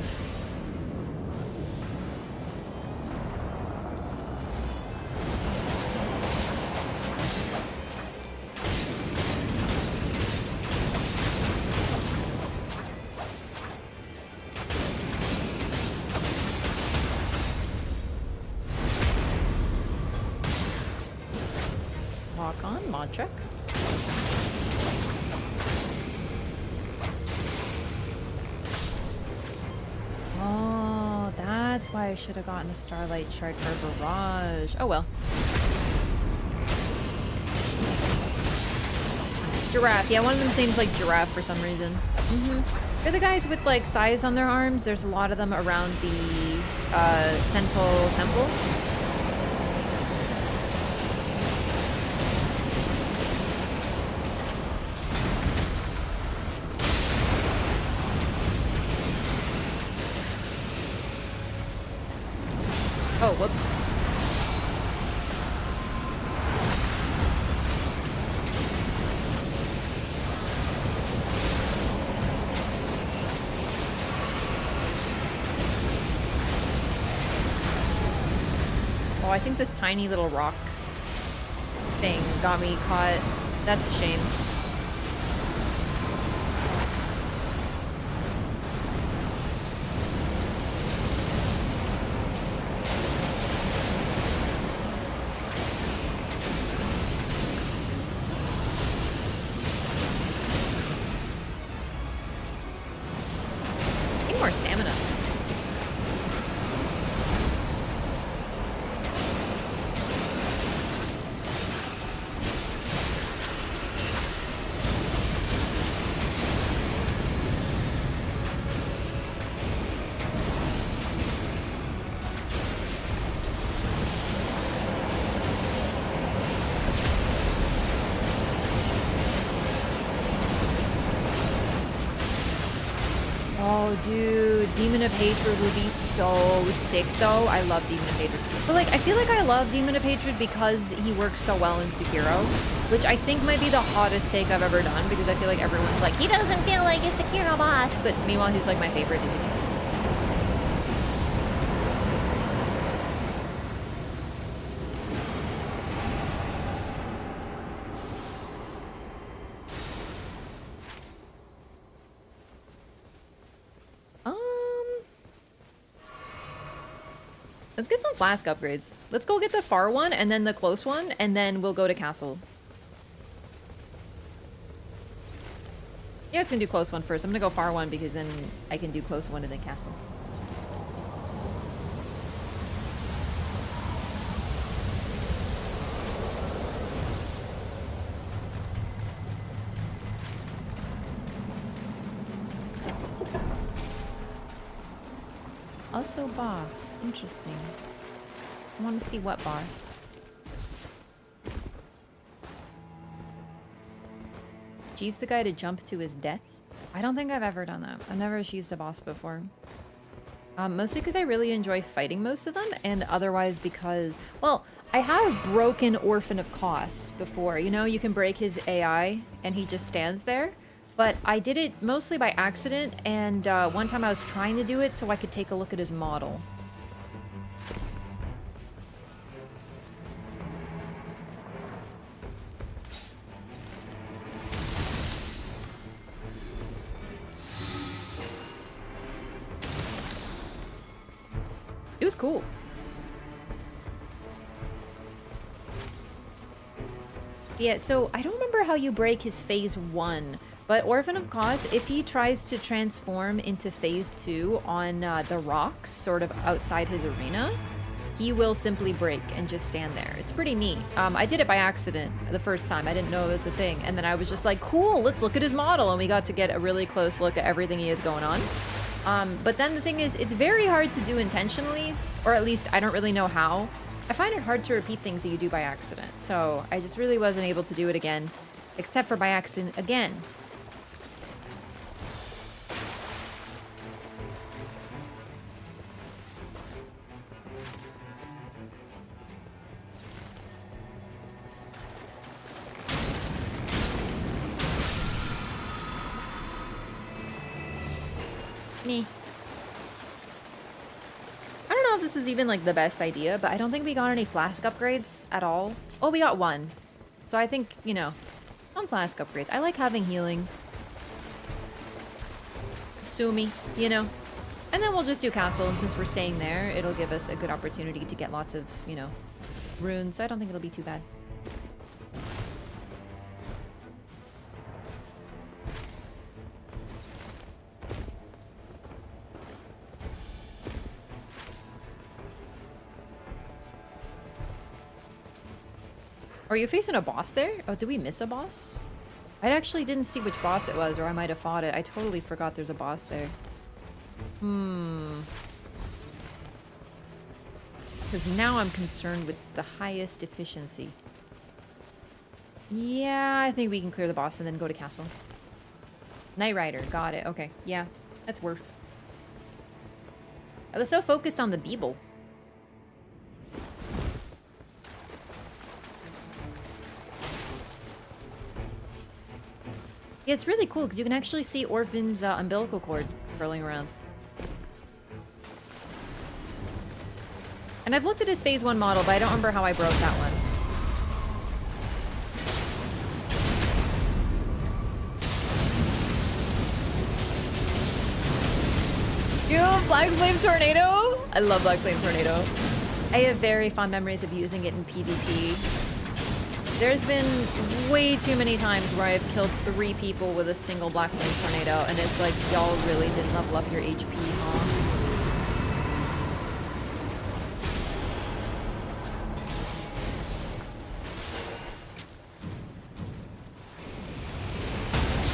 Lock on, mod check. Oh, that's why I should have gotten a Starlight Shard for Barrage. Oh well. Giraffe. Yeah, one of them seems like Giraffe for some reason. They're the guys with like size on their arms. There's a lot of them around the Senpo Temple. Oh, whoops. I think this tiny little rock thing got me caught. That's a shame. Need more stamina. Oh, dude, Demon of Hatred would be so sick, though. I love Demon of Hatred. But, like, I feel like I love Demon of Hatred because he works so well in Sekiro, which I think might be the hottest take I've ever done, because I feel like everyone's like, He doesn't feel like a Sekiro boss. but meanwhile, he's, like, my favorite dude. Let's get some flask upgrades. Let's go get the far one and then the close one, and then we'll go to castle. Yeah, it's gonna do close one first. I'm gonna go far one because then I can do close one and then castle. Also boss. Interesting. I want to see what boss. She's the guy to jump to his death? I don't think I've ever done that. I've never used a boss before. Mostly because I really enjoy fighting most of them, and otherwise because, well, I have broken Orphan of Kos before. You know, you can break his AI and he just stands there. But I did it mostly by accident, and one time I was trying to do it so I could take a look at his model. It was cool. Yeah, so I don't remember how you break his phase 1. But Orphan of Kos, if he tries to transform into phase 2 on the rocks, sort of outside his arena, he will simply break and just stand there. It's pretty neat. I did it by accident the first time. I didn't know it was a thing. And then I was just like, cool, let's look at his model. And we got to get a really close look at everything he has going on. But then the thing is, it's very hard to do intentionally, or at least I don't really know how. I find it hard to repeat things that you do by accident. So I just really wasn't able to do it again, except for by accident again. Me. I don't know if this was even like the best idea, but I don't think we got any flask upgrades at all. Oh, we got one. So I think, you know, some flask upgrades. I like having healing. Sue me, you know. And then we'll just do castle, and since we're staying there, it'll give us a good opportunity to get lots of, you know, runes. So I don't think it'll be too bad. Are you facing a boss there? Oh, did we miss a boss? I actually didn't see which boss it was, or I might have fought it. I totally forgot there's a boss there. Because now I'm concerned with the highest efficiency. Yeah, I think we can clear the boss and then go to castle. Nightrider, got it. Okay, yeah, that's worth. I was so focused on the Beeble. Yeah, it's really cool because you can actually see Orphan's umbilical cord curling around. And I've looked at his phase 1 model, but I don't remember how I broke that one. You know, Black Flame Tornado? I love Black Flame Tornado. I have very fond memories of using it in PvP. There's been way too many times where I've killed 3 people with a single Black Flame Tornado, and it's like, y'all really didn't level up your HP, huh?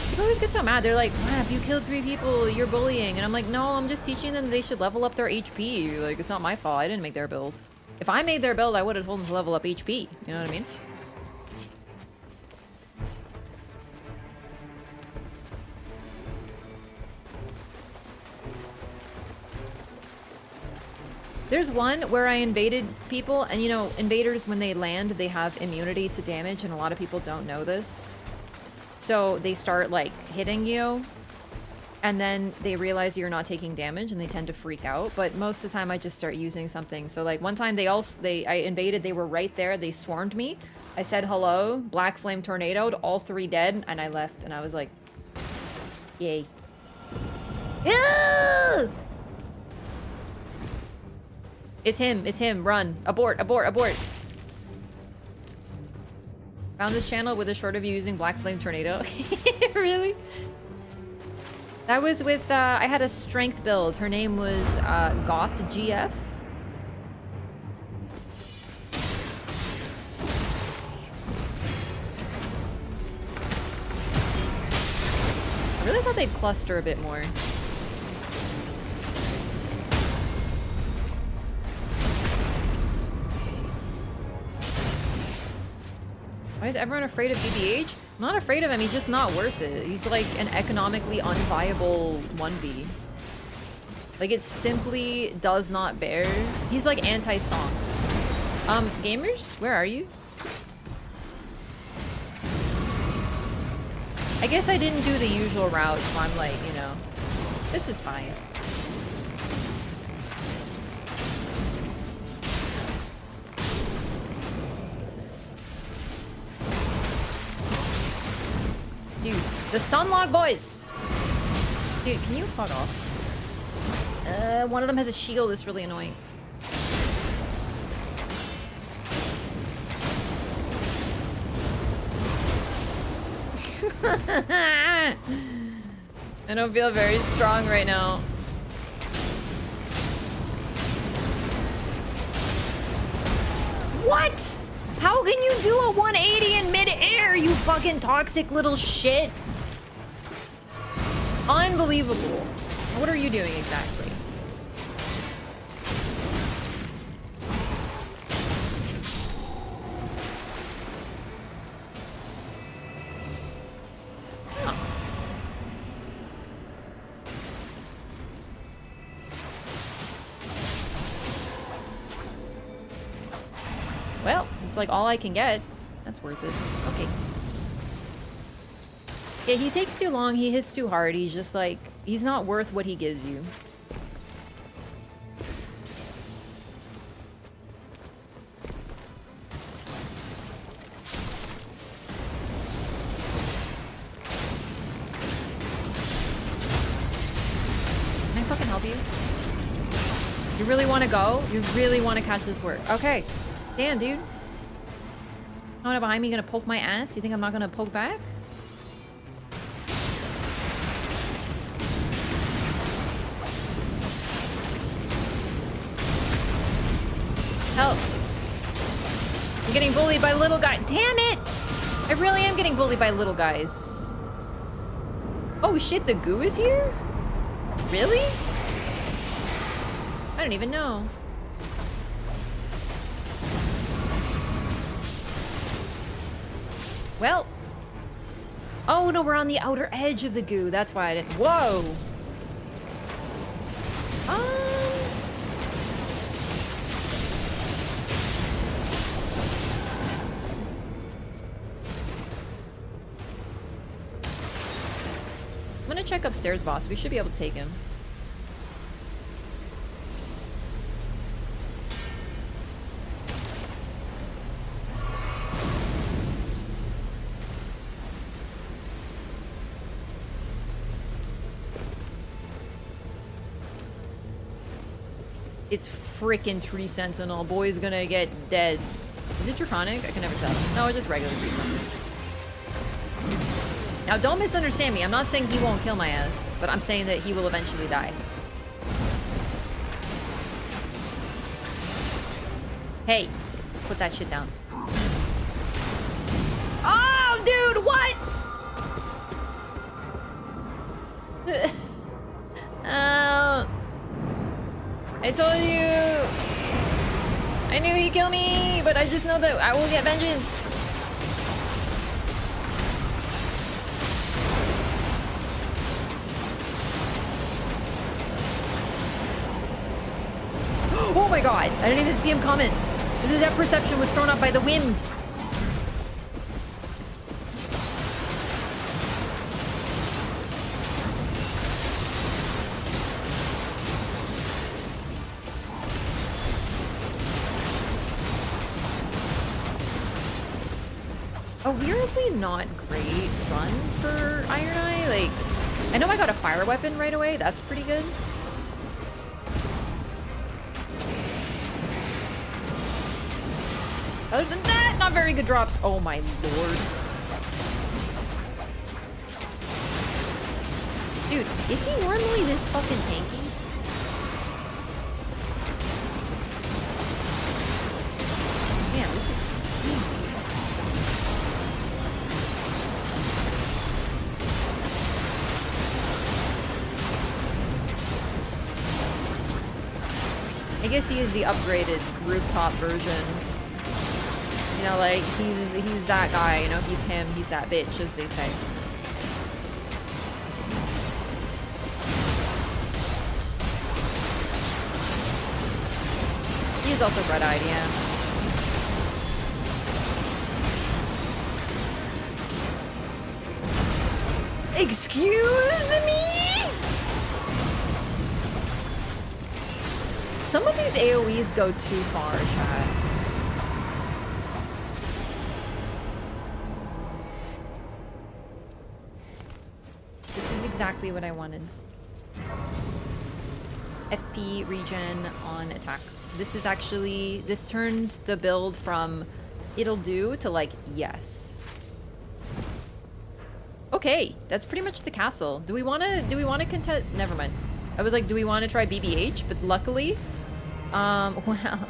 People always get so mad. They're like, wow, if you killed 3 people, you're bullying. And I'm like, no, I'm just teaching them they should level up their HP. Like, it's not my fault. I didn't make their build. If I made their build, I would have told them to level up HP. You know what I mean? There's one where I invaded people, and you know, invaders, when they land, they have immunity to damage, and a lot of people don't know this. So they start, like, hitting you, and then they realize you're not taking damage, and they tend to freak out. But most of the time, I just start using something. So, like, one time I invaded, they were right there, they swarmed me. I said hello, Black Flame Tornadoed, all 3 dead, and I left, and I was like, yay. Yeah! It's him, run. Abort, abort, abort. Found this channel with a short of you using Black Flame Tornado. Really? That was with, I had a strength build. Her name was Goth GF. I really thought they'd cluster a bit more. Why is everyone afraid of BBH? I'm not afraid of him, he's just not worth it. He's like an economically unviable 1v. Like, it simply does not bear. He's like anti-stonks. Gamers, where are you? I guess I didn't do the usual route, so I'm like, you know, this is fine. Dude, the stun lock boys! Dude, can you fuck off? One of them has a shield, it's really annoying. I don't feel very strong right now. What? How can you do a 180 in mid-air, you fucking toxic little shit? Unbelievable. What are you doing exactly? Huh. Well, it's like all I can get. That's worth it. Okay. Yeah, he takes too long, he hits too hard, he's just like, he's not worth what he gives you. Can I fucking help you? You really want to go? You really want to catch this work? Okay. Damn, dude. Someone behind me gonna poke my ass? You think I'm not gonna poke back? Help. I'm getting bullied by little guys. Damn it! I really am getting bullied by little guys. Oh shit, the goo is here? Really? I don't even know. Well. Oh no, we're on the outer edge of the goo. That's why I didn't. Whoa. I'm gonna check upstairs, boss. We should be able to take him. It's freaking Tree Sentinel. Boy's gonna get dead. Is it Draconic? I can never tell. No, it's just regular Tree Sentinel. Now, don't misunderstand me. I'm not saying he won't kill my ass, but I'm saying that he will eventually die. Hey, put that shit down. Oh, dude, what? I told you. I knew he'd kill me, but I just know that I will get vengeance. Oh my god, I didn't even see him coming. The depth perception was thrown up by the wind. A weirdly not great run for Iron Eye. Like, I know I got a fire weapon right away. That's pretty good. Other than that, not very good drops. Oh my lord. Dude, is he normally this fucking tanky? Damn, this is crazy. I guess he is the upgraded Rooftop version. You know, like, he's that guy, you know, he's him, he's that bitch, as they say. He is also red-eyed, yeah. Excuse me? Some of these AoEs go too far, chat. Exactly what I wanted. FP regen on attack. This is actually, this turned the build from it'll do to like yes. Okay, that's pretty much the castle. Do we want to contest? Never mind. I was like, do we want to try BBH? But luckily, well,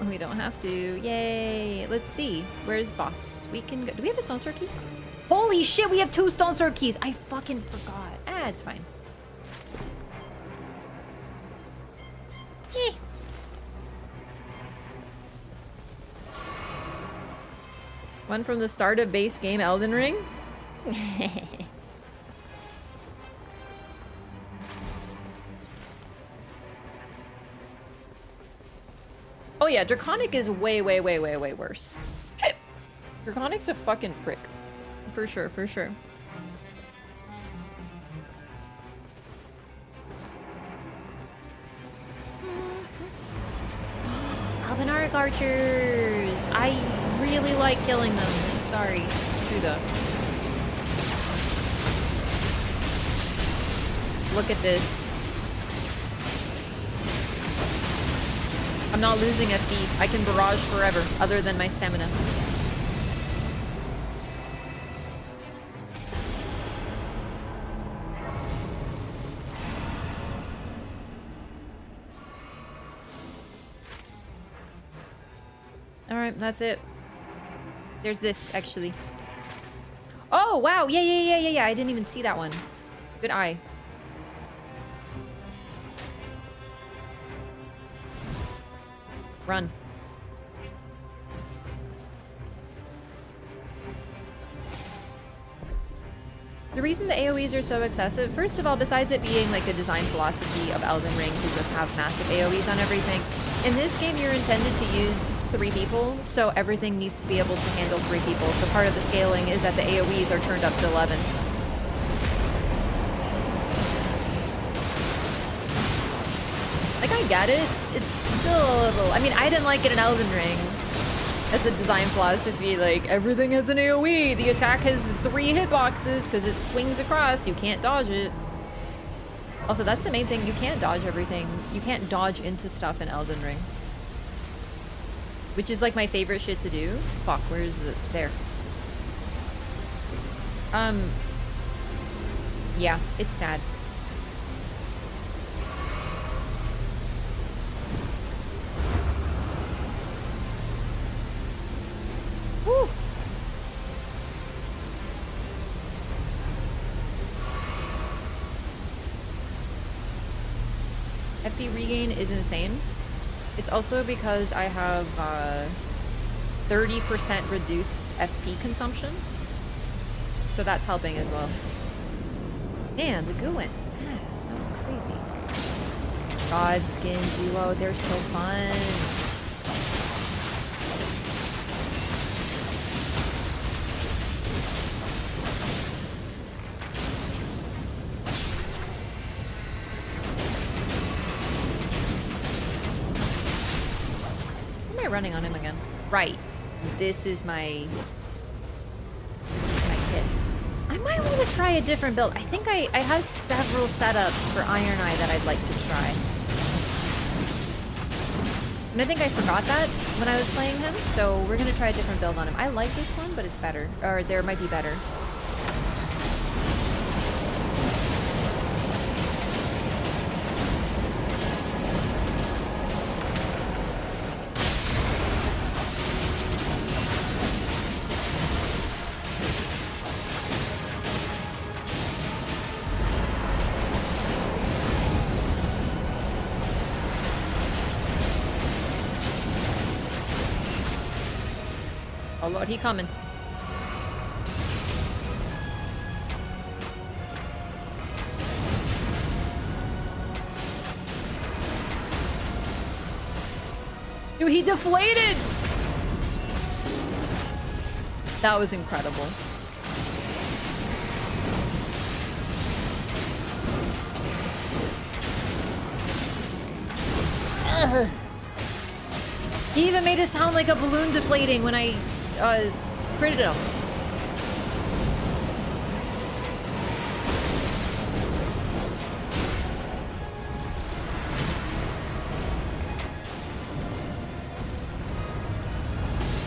we don't have to. Yay! Let's see. Where's boss? We can go. Do we have a stone sword key? Holy shit! We have 2 stone sword keys. I fucking forgot. Ah, it's fine. Eh. One from the start of base game Elden Ring? Oh yeah, Draconic is way worse. Draconic's a fucking prick. For sure, for sure. Albinaric archers! I really like killing them. Sorry, it's true though. Look at this. I'm not losing FP. I can barrage forever, other than my stamina. Alright, that's it. There's this, actually. Oh, wow! Yeah. I didn't even see that one. Good eye. Run. The reason the AoEs are so excessive, first of all, besides it being like the design philosophy of Elden Ring to just have massive AoEs on everything, in this game you're intended to use 3 people, so everything needs to be able to handle 3 people. So part of the scaling is that the AoEs are turned up to 11. Like, I get it. It's still a little... I mean, I didn't like it in Elden Ring. As a design philosophy, like, everything has an AoE. The attack has 3 hitboxes because it swings across. You can't dodge it. Also, that's the main thing. You can't dodge everything. You can't dodge into stuff in Elden Ring. Which is like my favorite shit to do. Fuck, where's the... There. Yeah, it's sad. Woo! FP regain is insane. It's also because I have 30% reduced FP consumption. So that's helping as well. Man, the goo went fast. That was crazy. Godskin duo, they're so fun. Why am I running on him again? Right. This is my kit. I might want to try a different build. I think I have several setups for Iron Eye that I'd like to try. And I think I forgot that when I was playing him, so we're going to try a different build on him. I like this one, but it's better. Or there might be better. Oh lord, he coming. Dude, he deflated! That was incredible. Ugh. He even made it sound like a balloon deflating when I critted him.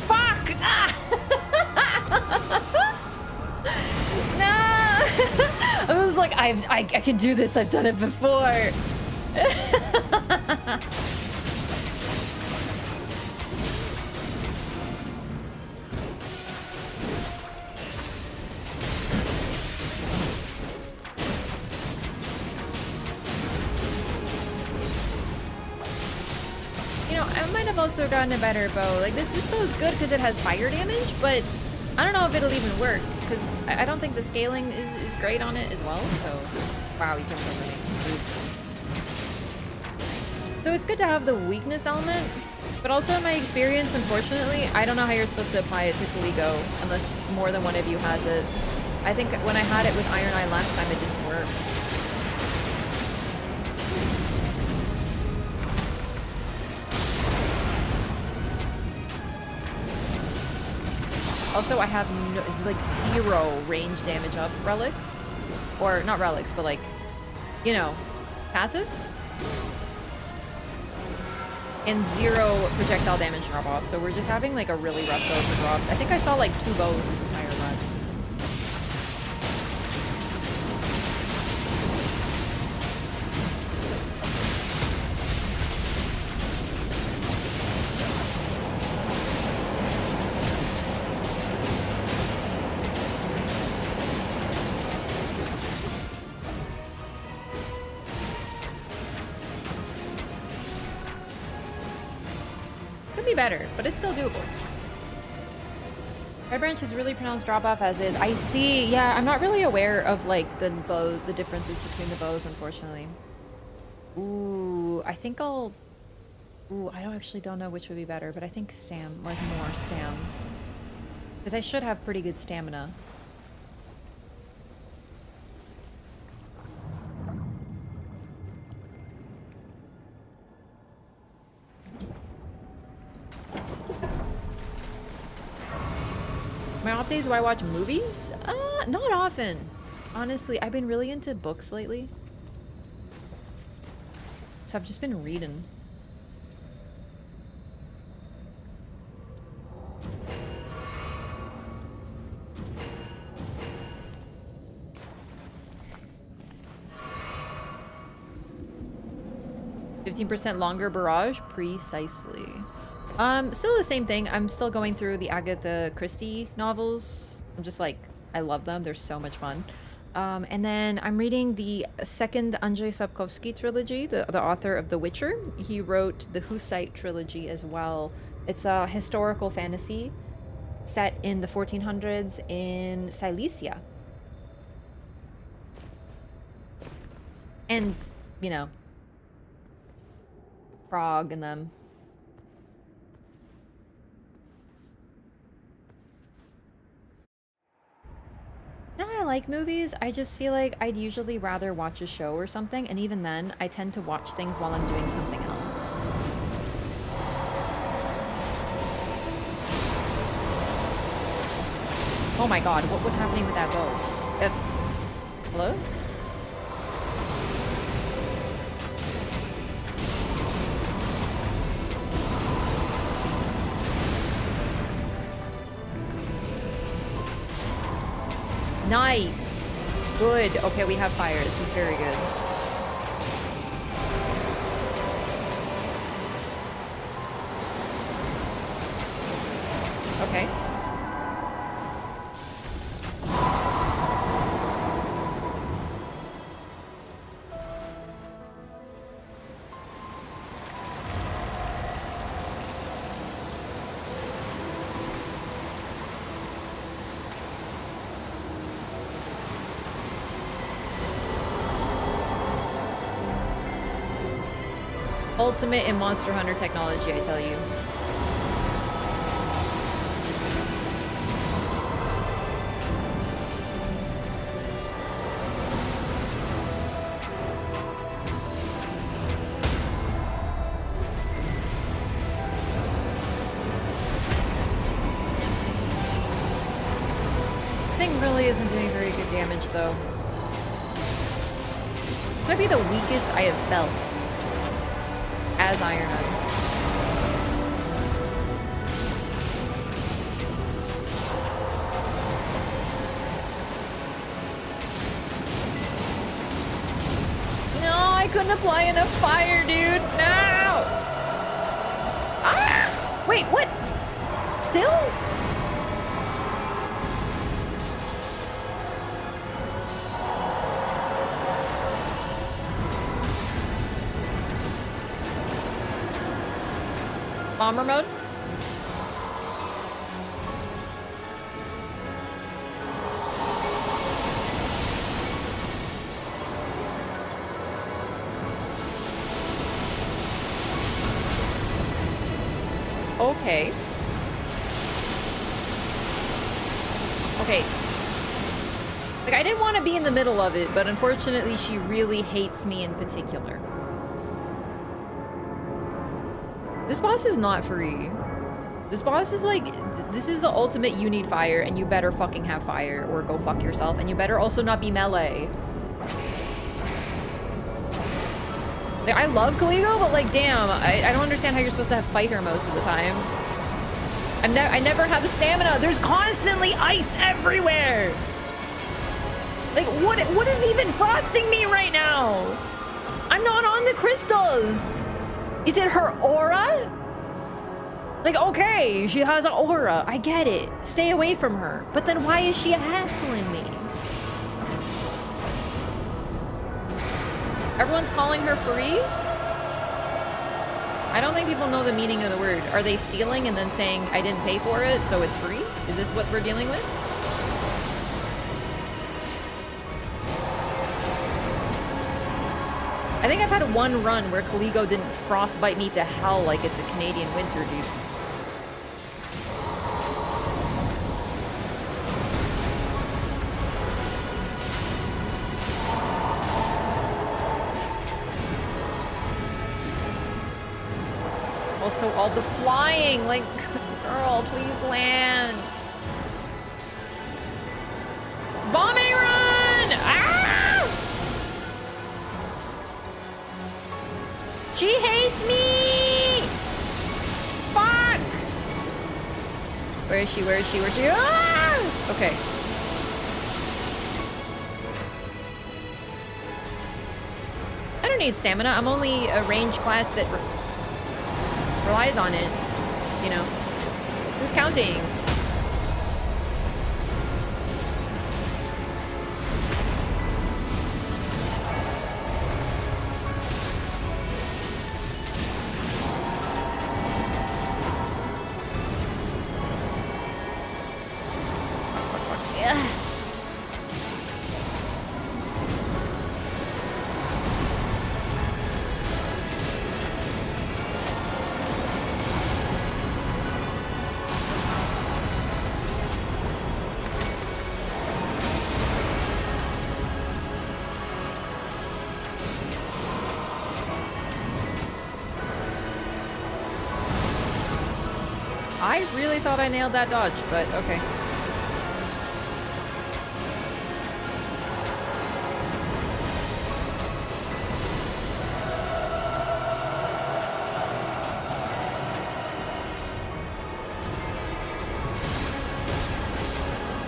Fuck! Ah! No! I was like, I can do this. I've done it before. Also gotten a better bow. Like this bow is good because it has fire damage, but I don't know if it'll even work because I don't think the scaling is great on it as well. So wow, he jumped over me. So it's good to have the weakness element, but also in my experience, unfortunately, I don't know how you're supposed to apply it to Caligo unless more than one of you has it. I think when I had it with Iron Eye last time, it didn't work. Also, I have no, it's like 0 range damage up relics. Or, not relics, but like, you know, passives. And 0 projectile damage drop off. So we're just having like a really rough go for drops. I think I saw like 2 bows this entire run. Better, but it's still doable. Red Branch is really pronounced drop off as is. I see. Yeah, I'm not really aware of like the differences between the bows, unfortunately. Ooh, I think I'll. Ooh, I don't know which would be better, but I think stam, like more stam, because I should have pretty good stamina. My off days, do I watch movies? Not often. Honestly, I've been really into books lately. So I've just been reading. "15% longer barrage?" Precisely. Still the same thing. I'm still going through the Agatha Christie novels. I'm just like, I love them. They're so much fun. And then I'm reading the second Andrzej Sapkowski trilogy, the author of The Witcher. He wrote the Hussite trilogy as well. It's a historical fantasy set in the 1400s in Silesia. And, you know, Prague and them. No, I like movies. I just feel like I'd usually rather watch a show or something, and even then, I tend to watch things while I'm doing something else. Oh my god, what was happening with that bow? Hello? Nice! Good. Okay, we have fire. This is very good. Okay. Ultimate in Monster Hunter technology, I tell you. This thing really isn't doing very good damage, though. This might be the weakest I have felt as Iron Man. No, I couldn't apply enough fire, dude. No! Ah! Wait, what? Still? Bomber mode? Okay. Okay. Like, I didn't want to be in the middle of it, but unfortunately she really hates me in particular. This boss is not free. This boss is like, this is the ultimate you need fire, and you better fucking have fire or go fuck yourself, and you better also not be melee. Like, I love Caligo, but like, damn, I don't understand how you're supposed to have fight her most of the time. I never have the stamina. There's constantly ice everywhere. Like, what is even frosting me right now? I'm not on the crystals. Is it her aura? Like, okay, she has an aura. I get it. Stay away from her. But then why is she hassling me? Everyone's calling her free? I don't think people know the meaning of the word. Are they stealing and then saying, I didn't pay for it, so it's free? Is this what we're dealing with? I think I've had one run where Caligo didn't frostbite me to hell like it's a Canadian winter, dude. Also, all the flying, like, girl, please land. Bombing run! Ah! She hates me! Fuck! Where is she? Where is she? Where is she? Ah! Okay. I don't need stamina. I'm only a range class that relies on it. You know. Who's counting? I really thought I nailed that dodge, but okay.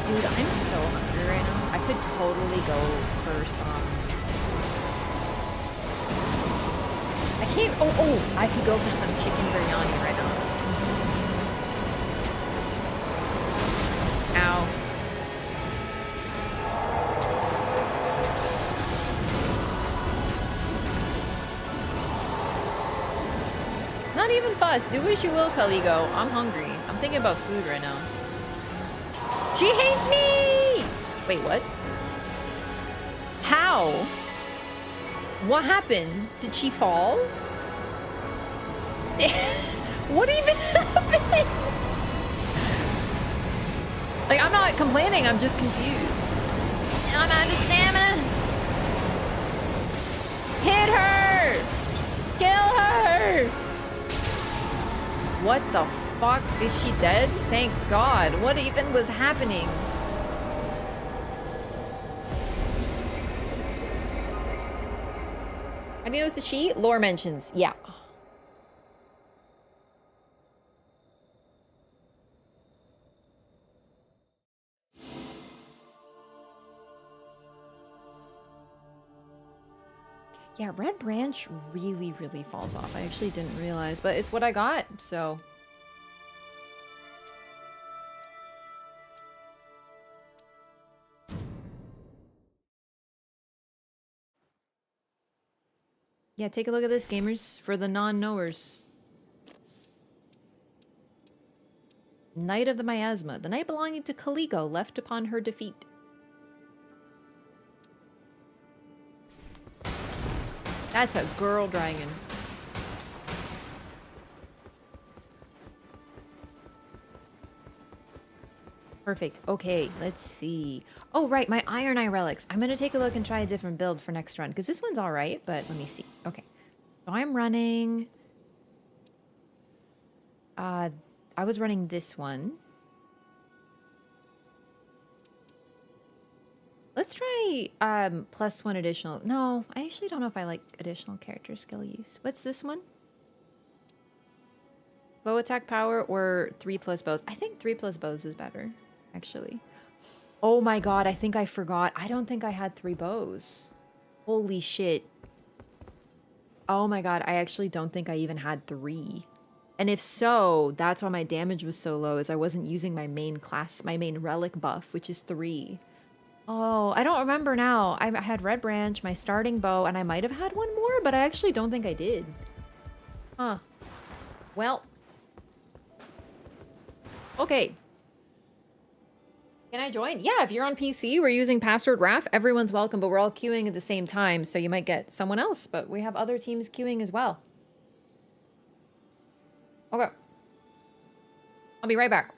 Dude, I'm so hungry right now. I could totally go for some... I can't... Oh, I could go for some chicken biryani right now. Ow. Not even fuss. Do as you will, Caligo. I'm hungry. I'm thinking about food right now. She hates me! Wait, what? How? What happened? Did she fall? What even happened? Like, I'm not complaining, I'm just confused. I'm out of stamina. Hit her! Kill her! What the fuck? Is she dead? Thank God. What even was happening? I knew it was a she. Lore mentions. Yeah. Yeah, Red Branch really, really falls off. I actually didn't realize, but it's what I got, so... Yeah, take a look at this, gamers, for the non-knowers. Knight of the Miasma. The knight belonging to Caligo, left upon her defeat. That's a girl dragon. Perfect. Okay, let's see. Oh, right, my Iron Eye relics. I'm going to take a look and try a different build for next run, because this one's all right, but let me see. Okay. So I'm running... I was running this one. Let's try +1 additional. No, I actually don't know if I like additional character skill use. What's this one? Bow attack power or 3+ bows? I think 3+ bows is better, actually. Oh my god, I think I forgot. I don't think I had 3 bows. Holy shit. Oh my god, I actually don't think I even had 3. And if so, that's why my damage was so low, is I wasn't using my main class, my main relic buff, which is 3. Oh, I don't remember now. I had Red Branch, my starting bow, and I might have had one more, but I actually don't think I did. Huh. Well. Okay. Can I join? Yeah, if you're on PC, we're using password RAF. Everyone's welcome, but we're all queuing at the same time, so you might get someone else, but we have other teams queuing as well. Okay. I'll be right back.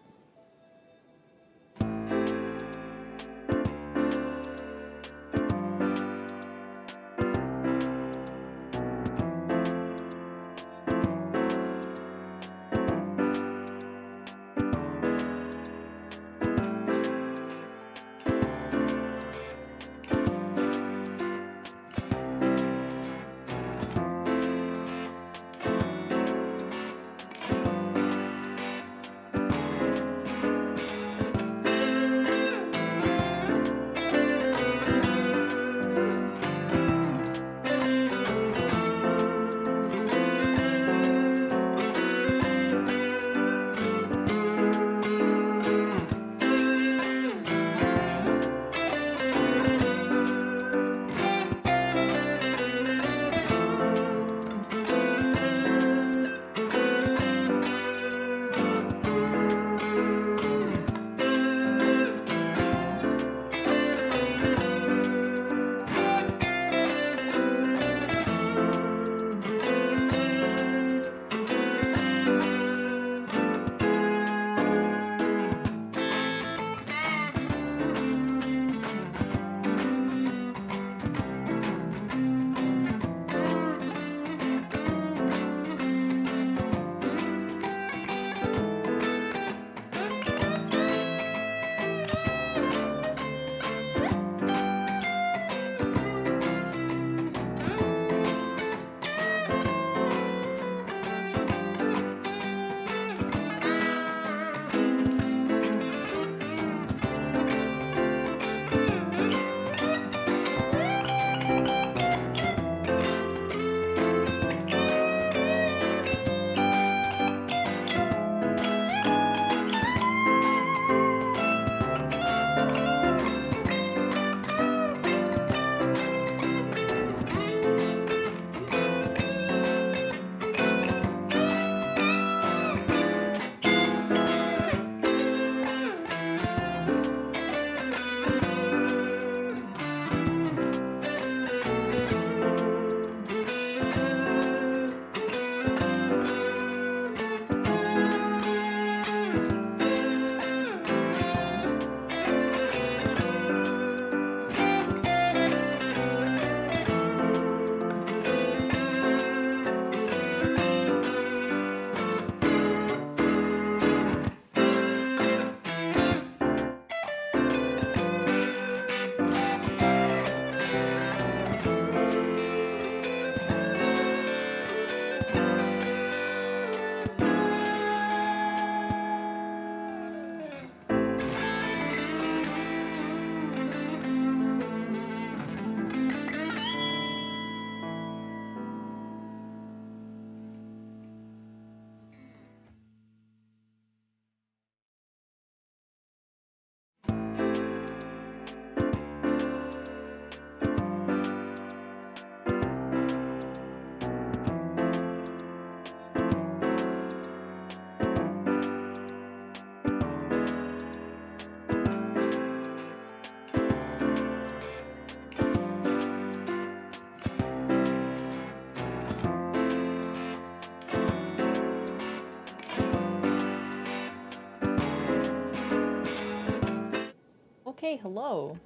Okay, hello.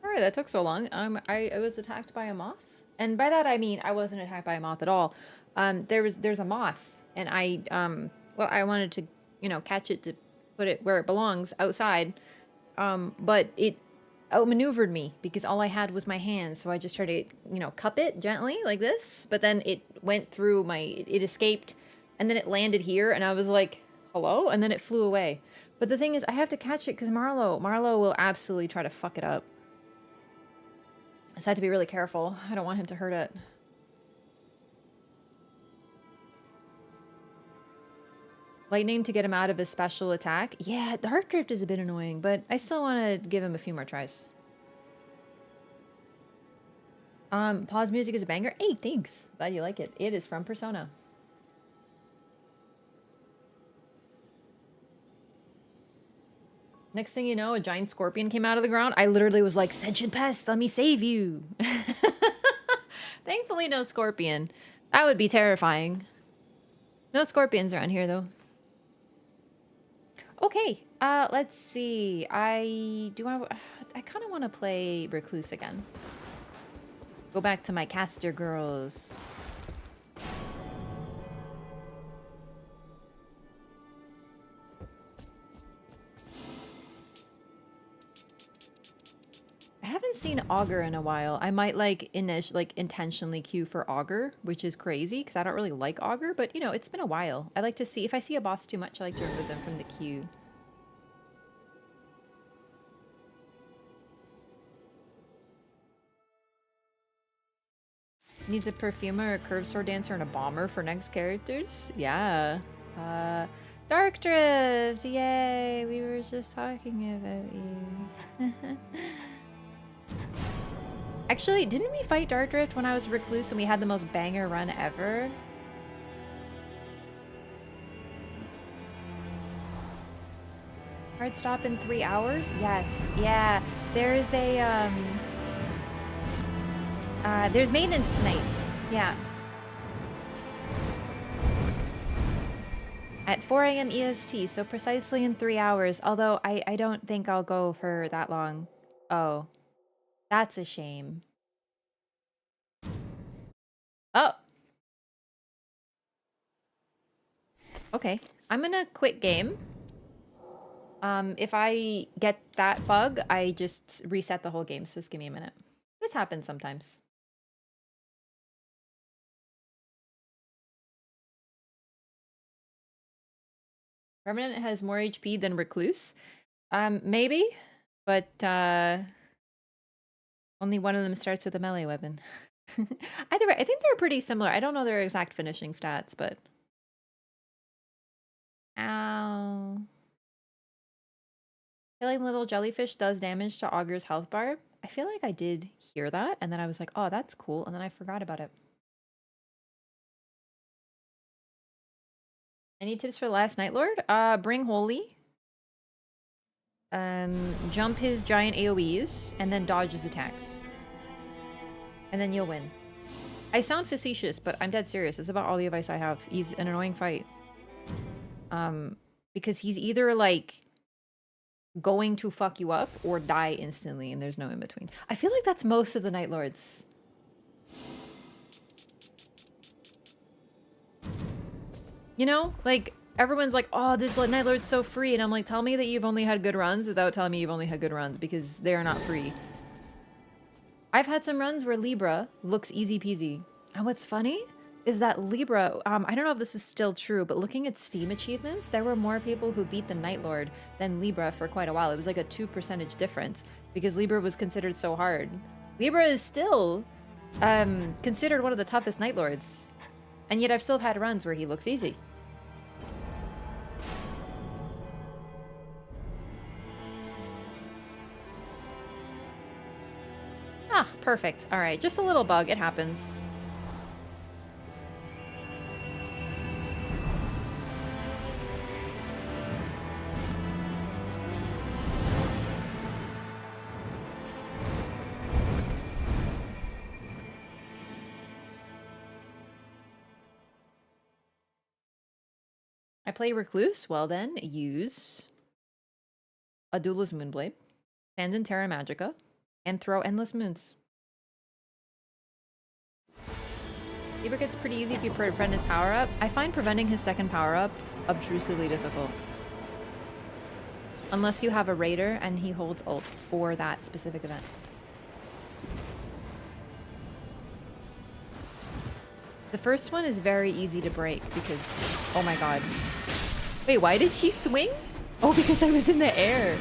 Sorry that took so long. I was attacked by a moth. And by that I mean I wasn't attacked by a moth at all. There's a moth and well, I wanted to, you know, catch it to put it where it belongs outside. But it outmaneuvered me because all I had was my hands, so I just tried to, you know, cup it gently like this, but then it went through it escaped and then it landed here and I was like, hello? And then it flew away. But the thing is, I have to catch it because Marlo will absolutely try to fuck it up. So I have to be really careful. I don't want him to hurt it. Lightning to get him out of his special attack. Yeah, the Heart Drift is a bit annoying, but I still want to give him a few more tries. Pause music is a banger. Hey, thanks. Glad you like it. It is from Persona. Next thing you know, a giant scorpion came out of the ground. I literally was like, Sentient Pest, let me save you. Thankfully, no scorpion. That would be terrifying. No scorpions around here, though. Okay, let's see. I kind of want to play Recluse again. Go back to my caster girls. I haven't seen Augur in a while. I might intentionally queue for Augur, which is crazy because I don't really like Augur, but you know, it's been a while. I like to see if I see a boss too much, I like to remove them from the queue. Needs a perfumer, a curved sword dancer, and a bomber for next characters? Yeah. Dark Drift! Yay! We were just talking about you. Actually, didn't we fight Dark Drift when I was Recluse and we had the most banger run ever? Hard stop in 3 hours? Yes. Yeah. There's a, there's maintenance tonight. Yeah. At 4 a.m. EST, so precisely in 3 hours. Although I don't think I'll go for that long. Oh. That's a shame. Oh! Okay. I'm gonna quit game. If I get that bug, I just reset the whole game, so just give me a minute. This happens sometimes. Revenant has more HP than Recluse. Maybe, but only one of them starts with a melee weapon. Either way, I think they're pretty similar. I don't know their exact finishing stats, but... Ow. Killing little jellyfish does damage to Augur's health bar. I feel like I did hear that, and then I was like, oh, that's cool, and then I forgot about it. Any tips for the last Night Lord? Bring Holy. Jump his giant AoEs, and then dodge his attacks. And then you'll win. I sound facetious, but I'm dead serious. It's about all the advice I have. He's an annoying fight. Because he's either, like, going to fuck you up or die instantly, and there's no in between. I feel like that's most of the Night Lords. You know? Like, everyone's like, oh, this Night Lord's so free, and I'm like, tell me that you've only had good runs without telling me you've only had good runs, because they are not free. I've had some runs where Libra looks easy peasy. And what's funny is that Libra, I don't know if this is still true, but looking at Steam achievements, there were more people who beat the Night Lord than Libra for quite a while. It was like a 2% difference because Libra was considered so hard. Libra is still considered one of the toughest Night Lords. And yet I've still had runs where he looks easy. Ah, perfect. All right, just a little bug. It happens. I play Recluse? Well then, use a Duelist Moonblade, stand in Terra Magica, and throw endless moons. Saber gets pretty easy if you prevent his power-up. I find preventing his second power-up obtrusively difficult. Unless you have a Raider and he holds ult for that specific event. The first one is very easy to break because... Oh my god. Wait, why did she swing? Oh, because I was in the air.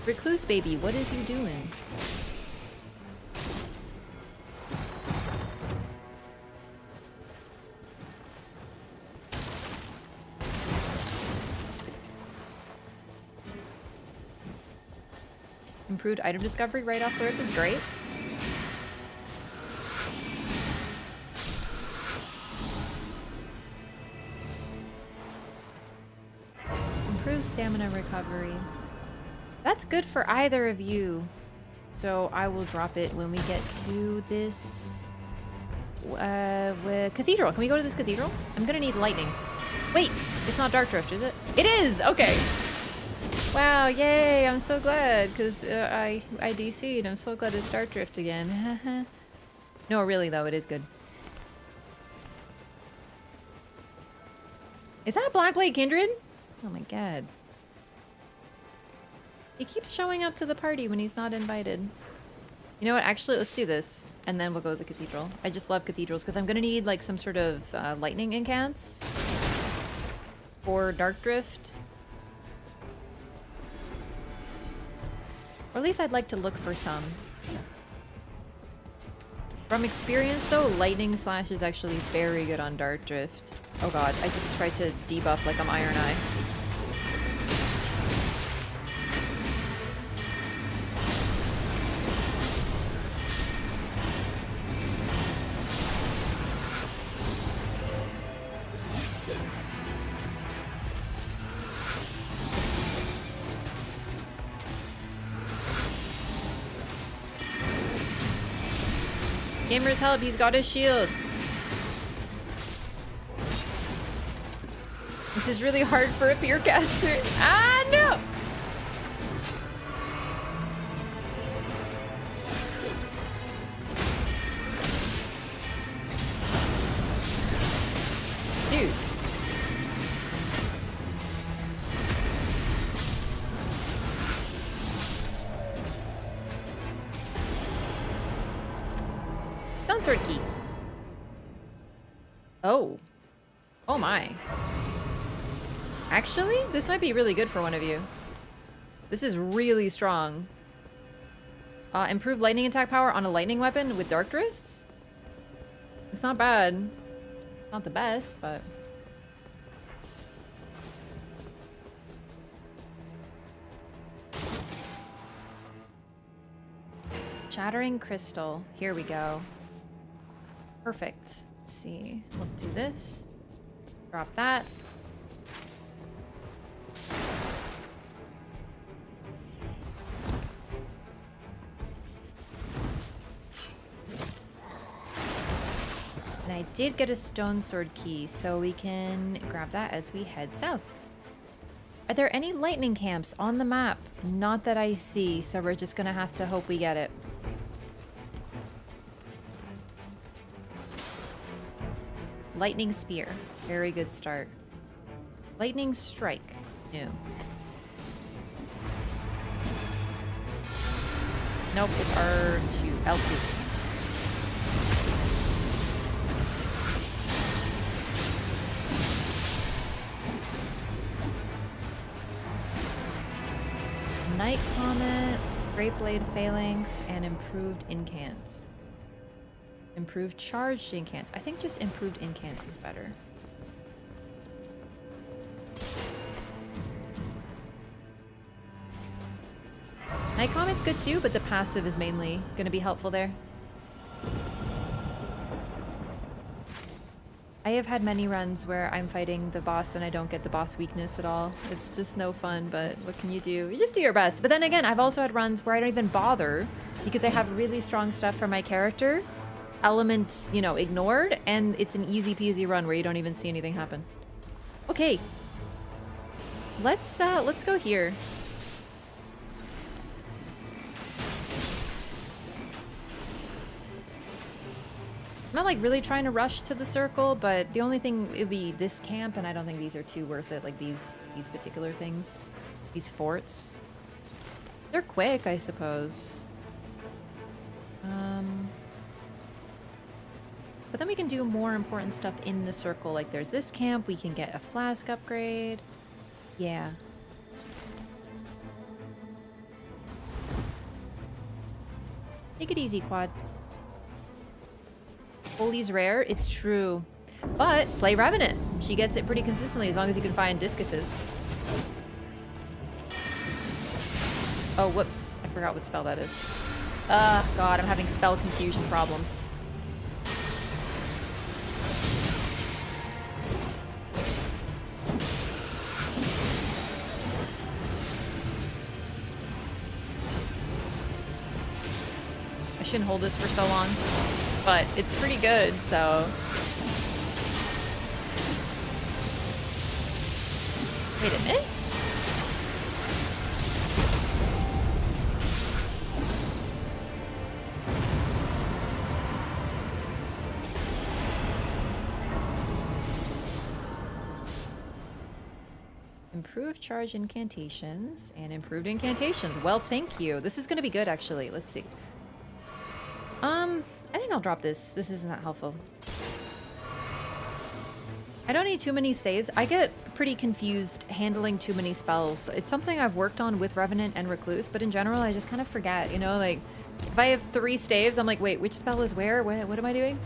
Recluse baby, what is you doing? Improved item discovery right off the rip is great. Improved stamina recovery. That's good for either of you. So I will drop it when we get to this cathedral. Can we go to this cathedral? I'm gonna need lightning. Wait, it's not Dark Drift, is it? It is! Okay. Wow, yay, I'm so glad, because I DC'd. I'm so glad it's Dark Drift again. No, really though, it is good. Is that Blackblade Kindred? Oh my god. He keeps showing up to the party when he's not invited. You know what, actually, let's do this, and then we'll go to the cathedral. I just love cathedrals, because I'm gonna need like some sort of lightning incants for Dark Drift. Or at least I'd like to look for some. From experience though, Lightning Slash is actually very good on Dark Drift. Oh god, I just tried to debuff like I'm Iron Eye. Gamer's help, he's got his shield. This is really hard for a peer caster. Ah, no! Dude. Sword key. Oh. Oh my. Actually, this might be really good for one of you. This is really strong. Improved lightning attack power on a lightning weapon with Dark Drifts? It's not bad. Not the best, but... Shattering Crystal. Here we go. Perfect. Let's see. We'll do this. Drop that. And I did get a stone sword key, so we can grab that as we head south. Are there any lightning camps on the map? Not that I see, so we're just gonna have to hope we get it. Lightning Spear. Very good start. Lightning Strike. No. Nope, it's R2. L2. Night Comet, Great Blade Phalanx, and Improved Incants. Improved charged incants. I think just improved incants is better. Night Comet's good too, but the passive is mainly going to be helpful there. I have had many runs where I'm fighting the boss and I don't get the boss weakness at all. It's just no fun, but what can you do? You just do your best. But then again, I've also had runs where I don't even bother because I have really strong stuff for my character. Element, you know, ignored, and it's an easy peasy run where you don't even see anything happen. Okay, Let's go here. I'm not like really trying to rush to the circle, but the only thing would be this camp, and I don't think these are too worth it. Like these particular things, these forts. They're quick, I suppose. But then we can do more important stuff in the circle. Like there's this camp, we can get a flask upgrade. Yeah. Take it easy, Quad. Holy's rare, it's true. But play Revenant. She gets it pretty consistently as long as you can find discuses. Oh, whoops. I forgot what spell that is. God, I'm having spell confusion problems. I shouldn't hold this for so long, but it's pretty good, so... Wait, it missed? Improved charge incantations and improved incantations. Well, thank you. This is going to be good, actually. Let's see. I think I'll drop this. This isn't that helpful. I don't need too many saves. I get pretty confused handling too many spells. It's something I've worked on with Revenant and Recluse, but in general, I just kind of forget, you know? Like, if I have 3 staves, I'm like, wait, which spell is where? What am I doing?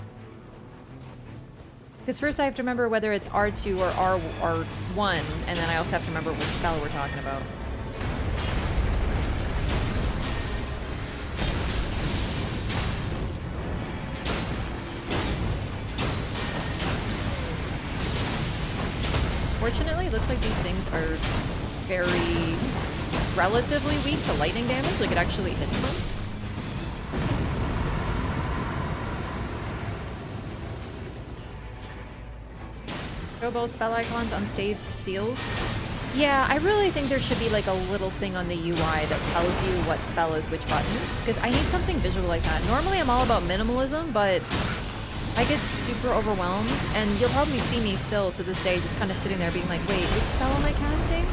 Because first I have to remember whether it's R2 or R1, and then I also have to remember which spell we're talking about. Fortunately, it looks like these things are very relatively weak to lightning damage, like it actually hits them. Show both spell icons on stave seals. Yeah, I really think there should be like a little thing on the UI that tells you what spell is which button, because I need something visual like that. Normally I'm all about minimalism, but I get super overwhelmed, and you'll probably see me still to this day just kind of sitting there being like, wait, which spell am I casting?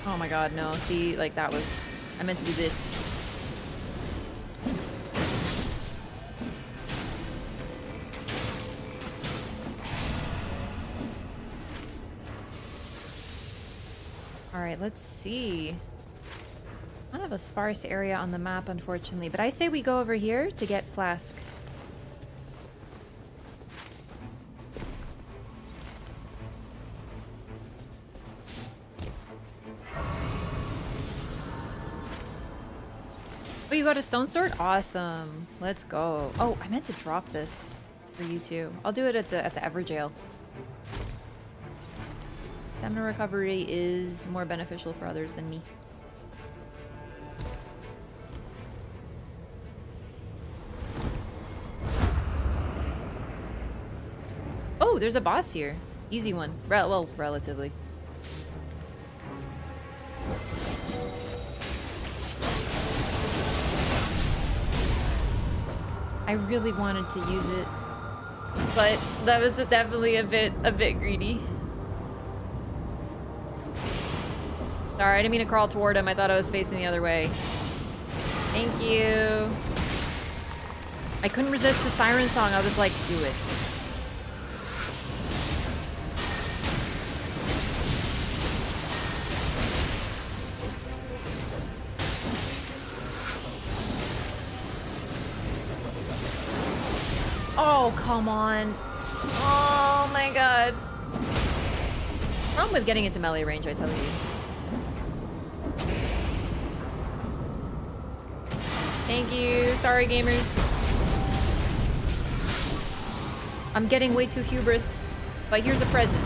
Oh my god, no. See, like that was... I meant to do this. Alright, let's see. Kind of a sparse area on the map, unfortunately. But I say we go over here to get Flask. Oh, you got a stone sword? Awesome. Let's go. Oh, I meant to drop this for you too. I'll do it at the Everjail. Stamina recovery is more beneficial for others than me. Oh, there's a boss here. Easy one. Well, relatively. I really wanted to use it, but that was definitely a bit greedy. Sorry, I didn't mean to crawl toward him. I thought I was facing the other way. Thank you. I couldn't resist the siren song. I was like, do it. Oh, come on. Oh my god. Problem with getting into melee range, I tell you. Thank you. Sorry, gamers. I'm getting way too hubris, but here's a present.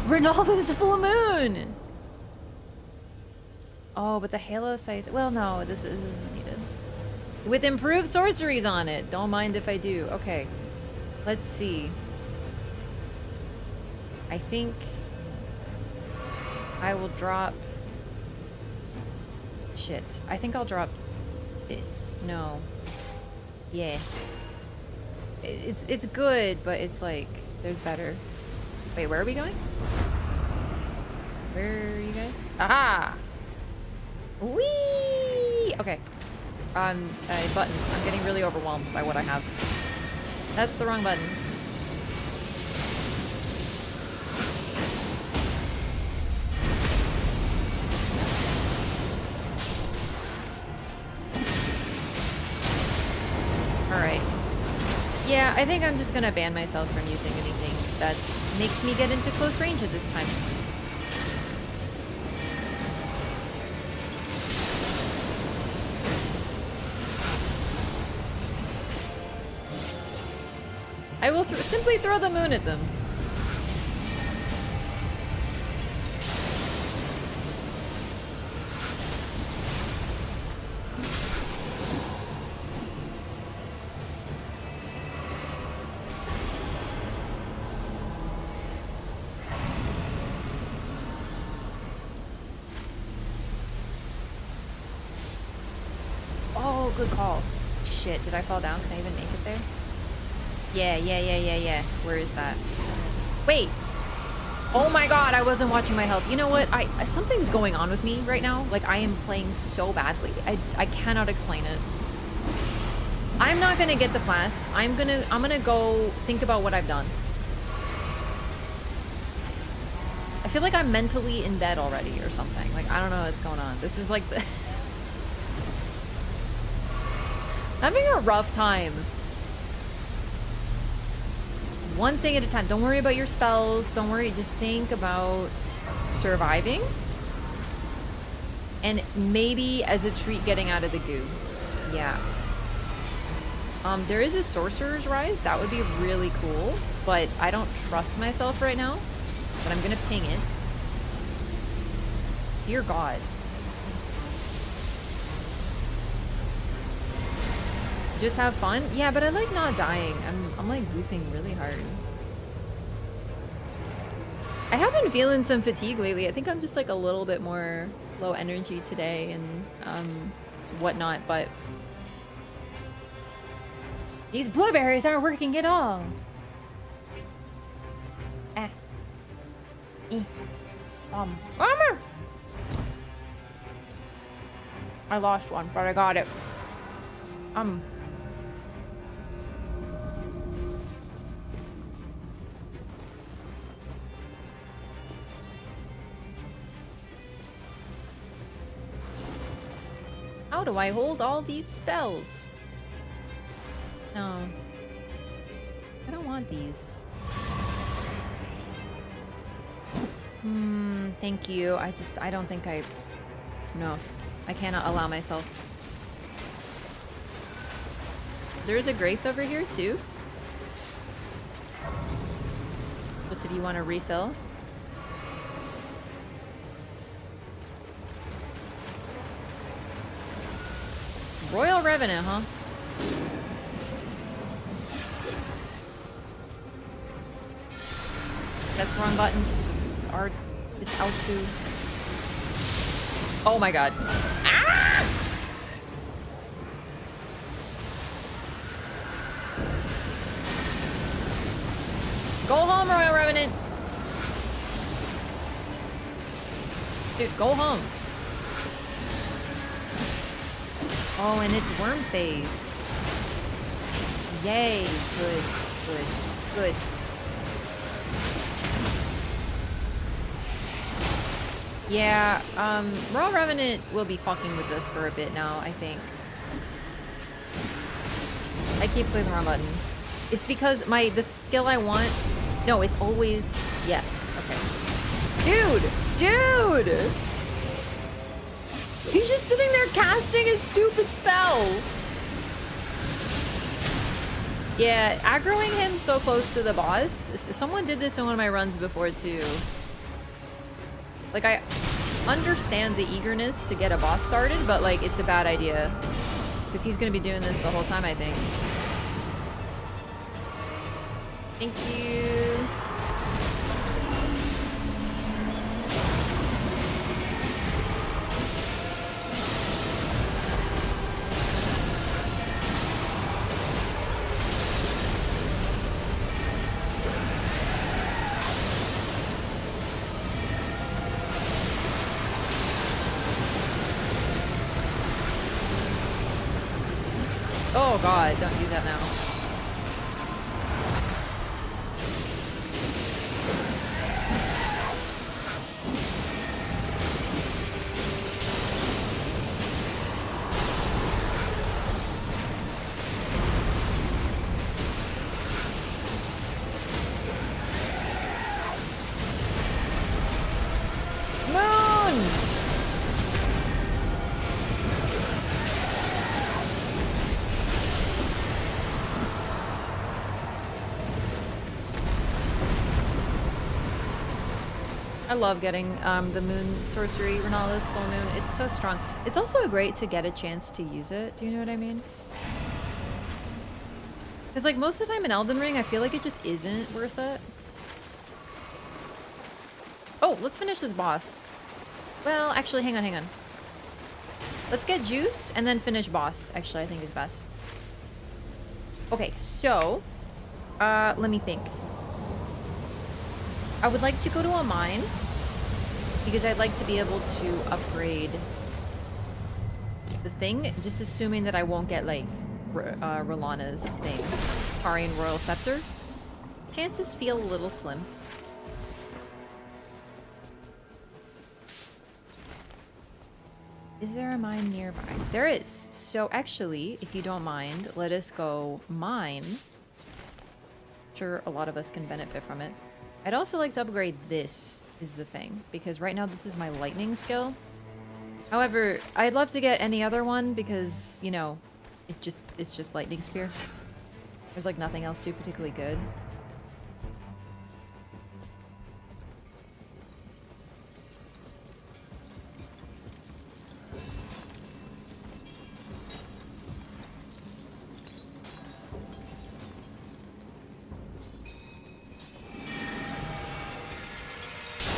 Ronaldo's full moon! Oh, but the Halo Scythe... Well, no, this isn't needed. With improved sorceries on it. Don't mind if I do. Okay. Let's see. I think I will drop... Shit. I think I'll drop this. No. Yeah. It's good, but it's like, there's better. Wait, where are we going? Where are you guys? Aha! Whee! Okay. Buttons. I'm getting really overwhelmed by what I have. That's the wrong button. Alright. Yeah, I think I'm just gonna ban myself from using anything that makes me get into close range at this time. I will simply throw the moon at them. Oh, good call. Shit, did I fall down? Can I even make it there? Yeah. Where is that? Wait! Oh my god, I wasn't watching my health. You know what? Something's going on with me right now. Like, I am playing so badly. I cannot explain it. I'm not gonna get the flask. I'm gonna go think about what I've done. I feel like I'm mentally in bed already or something. Like, I don't know what's going on. This is like the... having a rough time. One thing at a time. Don't worry about your spells. Don't worry. Just think about surviving. And maybe as a treat getting out of the goo. Yeah. There is a Sorcerer's Rise. That would be really cool. But I don't trust myself right now. But I'm going to ping it. Dear God. Just have fun? Yeah, but I like not dying. I'm like goofing really hard. I have been feeling some fatigue lately. I think I'm just like a little bit more low energy today and whatnot, but these blueberries aren't working at all. Ah. Armor! I lost one, but I got it. How do I hold all these spells? No. I don't want these. Thank you. I don't think no. I cannot allow myself. There's a Grace over here too. Just if you want to refill. Royal Revenant, huh? That's the wrong button. It's R. It's L2. Oh my god. Ah! Go home, Royal Revenant. Dude, go home. Oh, and it's worm phase. Yay. Good. Yeah, Royal Revenant will be fucking with us for a bit now, I think. I keep clicking the wrong button. It's because the skill I want... No, it's always... Yes, okay. Dude! He's just sitting there casting his stupid spell. Yeah, aggroing him so close to the boss. Someone did this in one of my runs before too. Like understand the eagerness to get a boss started, but like it's a bad idea. Because he's gonna be doing this the whole time, I think. Thank you. Oh god, don't do that now. I love getting the moon sorcery, Renala's full moon. It's so strong. It's also great to get a chance to use it. Do you know what I mean? Because like most of the time in Elden Ring, I feel like it just isn't worth it. Oh, let's finish this boss. Well, actually, hang on. Let's get juice and then finish boss. Actually, I think is best. Okay, so let me think. I would like to go to a mine because I'd like to be able to upgrade the thing, just assuming that I won't get like Rolana's thing, Tarian Royal Scepter. Chances feel a little slim. Is there a mine nearby? There is. So actually, if you don't mind, let us go mine. I'm sure a lot of us can benefit from it. I'd also like to upgrade this, is the thing, because right now this is my lightning skill. However, I'd love to get any other one because, you know, it's just lightning spear. There's like nothing else too particularly good.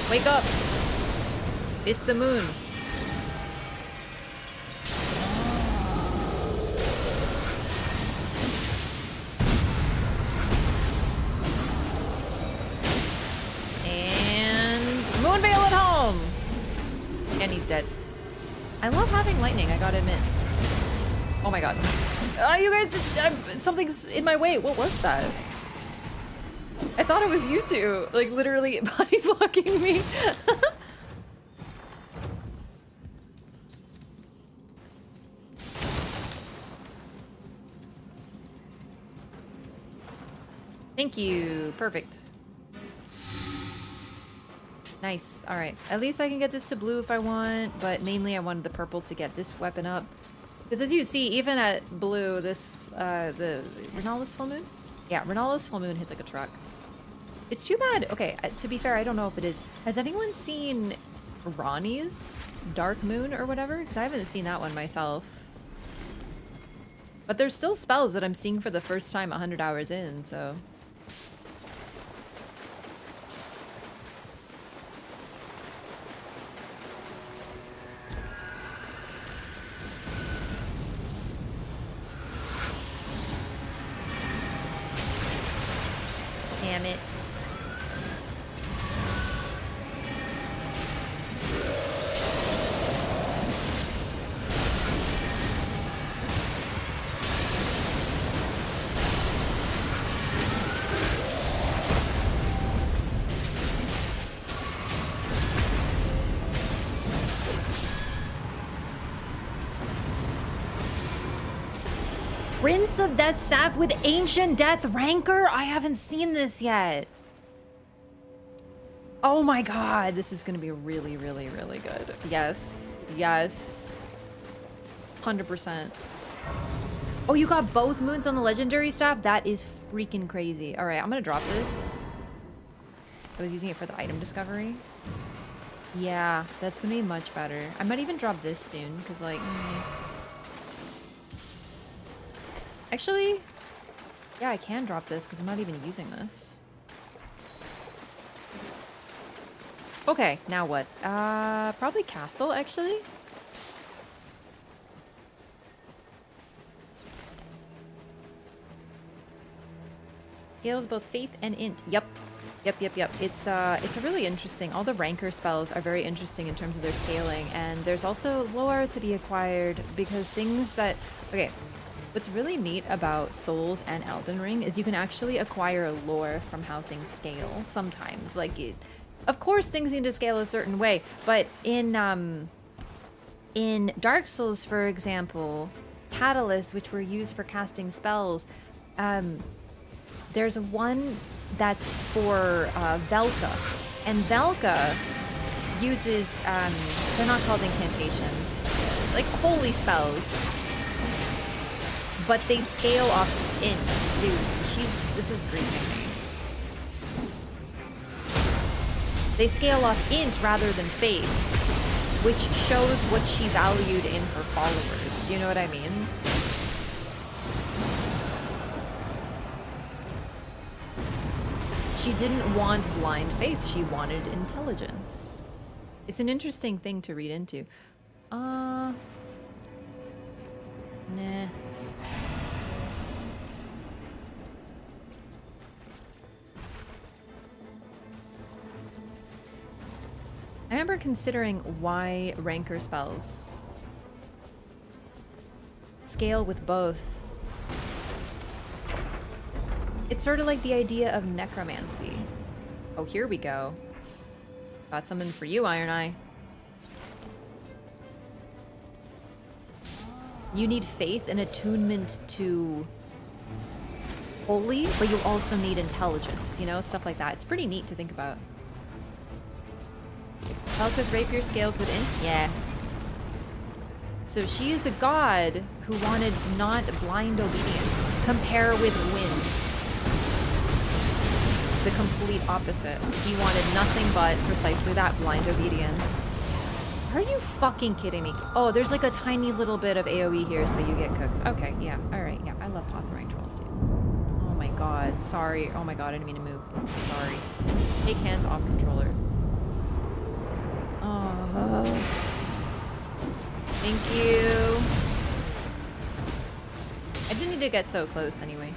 Wake up! It's the moon. And Moonveil at home! And he's dead. I love having lightning, I gotta admit. Oh my god. You guys, something's in my way. What was that? I thought it was you two, like literally body blocking me. Thank you. Perfect. Nice. All right. At least I can get this to blue if I want, but mainly I wanted the purple to get this weapon up. Because as you see, even at blue, this, the Renala's full moon? Yeah, Renala's full moon hits like a truck. It's too bad. Okay, to be fair, I don't know if it is. Has anyone seen Ronnie's Dark Moon or whatever? Because I haven't seen that one myself. But there's still spells that I'm seeing for the first time 100 hours in, so... Damn it. Prince of Death Staff with Ancient Death Rancor? I haven't seen this yet. Oh my god, this is gonna be really, really, really good. Yes. Yes. 100%. Oh, you got both moons on the legendary staff? That is freaking crazy. Alright, I'm gonna drop this. I was using it for the item discovery. Yeah, that's gonna be much better. I might even drop this soon, because, like... Actually... Yeah, I can drop this, because I'm not even using this. Okay, now what? Probably castle, actually? Scales both faith and int. Yep. Yep. It's a really interesting. All the ranker spells are very interesting in terms of their scaling, and there's also lore to be acquired because things that... Okay, what's really neat about Souls and Elden Ring is you can actually acquire lore from how things scale sometimes. Like, of course things need to scale a certain way, but in Dark Souls, for example, catalysts, which were used for casting spells, there's one that's for Velka, and Velka uses, they're not called incantations, like holy spells, but they scale off int. Dude, this is grieving me. They scale off int rather than faith, which shows what she valued in her followers. Do you know what I mean? She didn't want blind faith, she wanted intelligence. It's an interesting thing to read into. Nah. I remember considering why ranker spells scale with both. It's sort of like the idea of necromancy. Oh, here we go. Got something for you, Iron Eye. You need faith and attunement to holy, but you also need intelligence, you know? Stuff like that. It's pretty neat to think about. Velka's rapier scales with int? Yeah. So she is a god who wanted not blind obedience. Compare with wind. The complete opposite. He wanted nothing but precisely that, blind obedience. Are you fucking kidding me? Oh, there's like a tiny little bit of AoE here, so you get cooked. Okay, yeah, alright, yeah. I love pot throwing trolls, dude. Oh my god, sorry. Oh my god, I didn't mean to move. Sorry. Take hands off controller. Oh. Thank you. I didn't need to get so close anyway.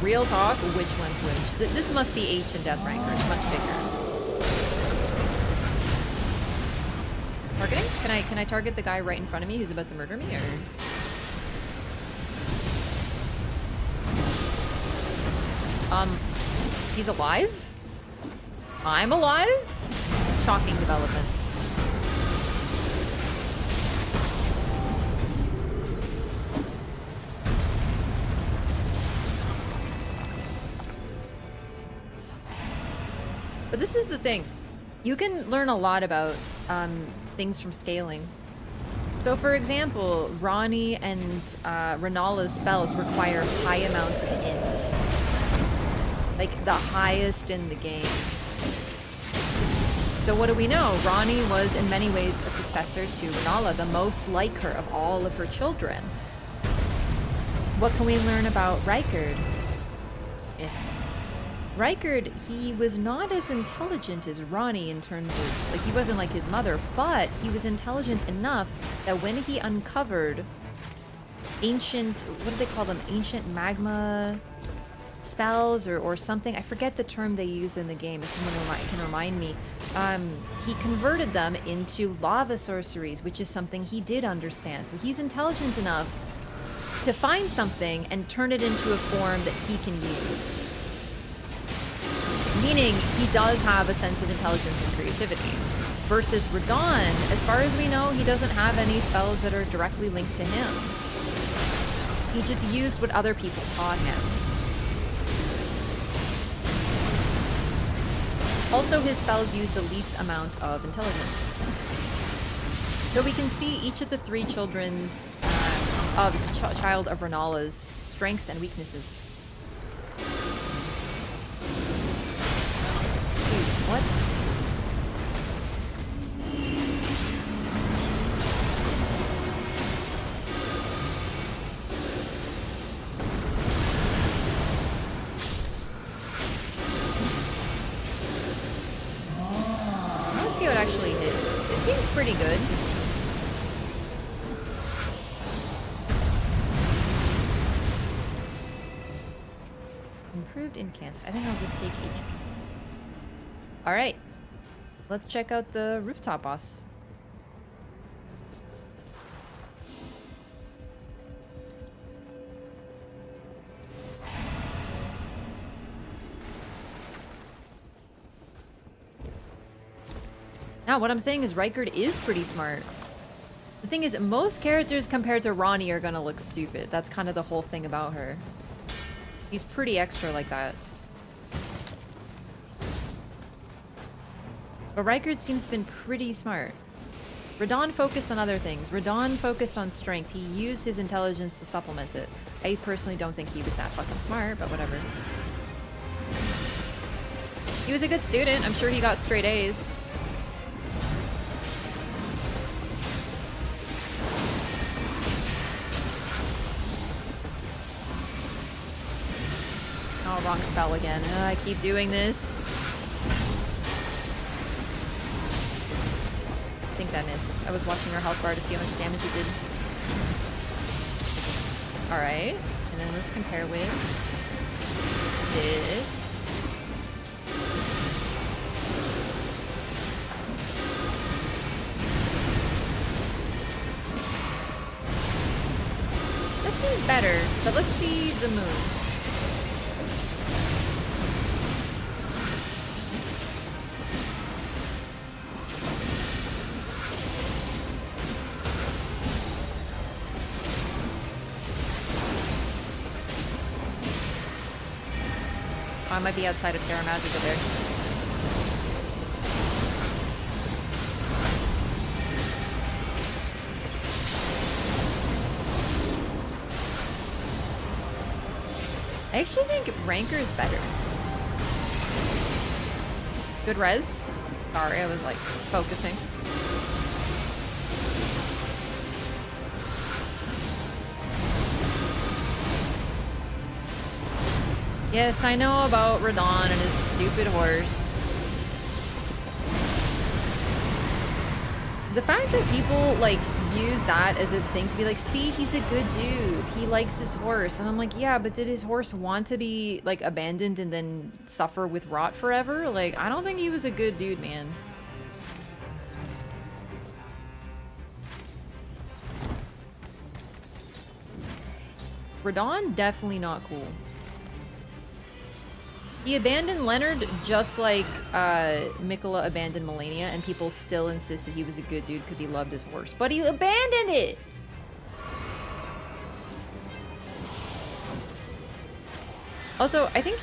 Real talk, which one's which? This must be ancient Death Ranker. It's much bigger. Targeting? Can I target the guy right in front of me who's about to murder me, or? He's alive? I'm alive? Shocking developments. But this is the thing. You can learn a lot about things from scaling. So for example, Ronnie and Renala's spells require high amounts of int. Like the highest in the game. So what do we know? Ronnie was in many ways a successor to Renala, the most like her of all of her children. What can we learn about Rykard? Rykard, he was not as intelligent as Ronnie in terms of, like, he wasn't like his mother, but he was intelligent enough that when he uncovered ancient, what do they call them? Ancient magma spells or something. I forget the term they use in the game. If someone can remind me. He converted them into lava sorceries, which is something he did understand. So he's intelligent enough to find something and turn it into a form that he can use. Meaning, he does have a sense of intelligence and creativity. Versus Radon, as far as we know, he doesn't have any spells that are directly linked to him. He just used what other people taught him. Also, his spells use the least amount of intelligence. So we can see each of the 3 children's of child of Renala's strengths and weaknesses. Jeez, what? I want to see how it actually hits. It seems pretty good. Improved incants. I think I'll just take HP. Alright. Let's check out the rooftop boss. Now, what I'm saying is Rykard is pretty smart. The thing is, most characters compared to Ronnie are gonna look stupid. That's kind of the whole thing about her. He's pretty extra like that. But Rykard seems to have been pretty smart. Radon focused on other things. Radon focused on strength. He used his intelligence to supplement it. I personally don't think he was that fucking smart, but whatever. He was a good student. I'm sure he got straight A's. Oh, wrong spell again. I keep doing this. I think that missed. I was watching her health bar to see how much damage it did. Alright. And then let's compare with this. That seems better, but let's see the moon. Oh, I might be outside of Terra Magica there. I actually think Ranker is better. Good res. Sorry, I was like focusing. Yes, I know about Radon and his stupid horse. The fact that people, like, use that as a thing to be like, see, he's a good dude. He likes his horse. And I'm like, yeah, but did his horse want to be, like, abandoned and then suffer with rot forever? Like, I don't think he was a good dude, man. Radon, definitely not cool. He abandoned Leonard just like Mikola abandoned Melania, and people still insisted he was a good dude because he loved his horse. But he abandoned it! Also, I think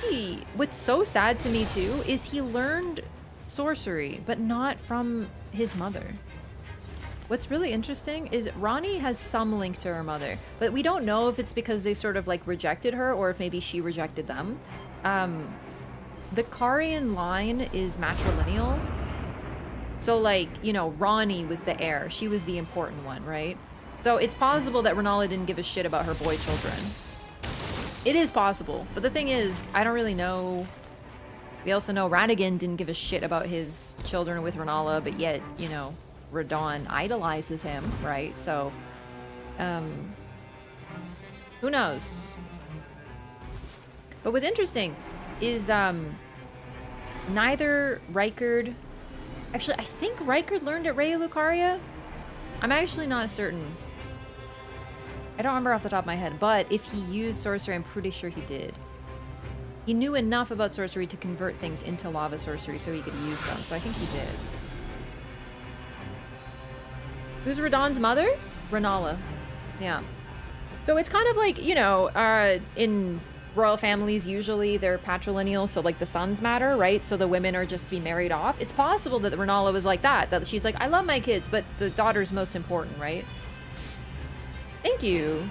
what's so sad to me too is he learned sorcery, but not from his mother. What's really interesting is Ronnie has some link to her mother, but we don't know if it's because they sort of like rejected her or if maybe she rejected them. The Karian line is matrilineal. So, like, you know, Ronnie was the heir. She was the important one, right? So it's possible that Renala didn't give a shit about her boy children. It is possible. But the thing is, I don't really know. We also know Radigan didn't give a shit about his children with Renala, but yet, you know, Radon idolizes him, right? So, who knows? But what's interesting is neither Rykard... Actually, I think Rykard learned at Raya Lucaria? I'm actually not certain. I don't remember off the top of my head, but if he used sorcery, I'm pretty sure he did. He knew enough about sorcery to convert things into lava sorcery so he could use them, so I think he did. Who's Radon's mother? Renala. Yeah. So it's kind of like, you know, in royal families, usually they're patrilineal, so like the sons matter, right? So the women are just to be married off. It's possible that Renala was like that she's like, I love my kids, but the daughter's most important, right? Thank you.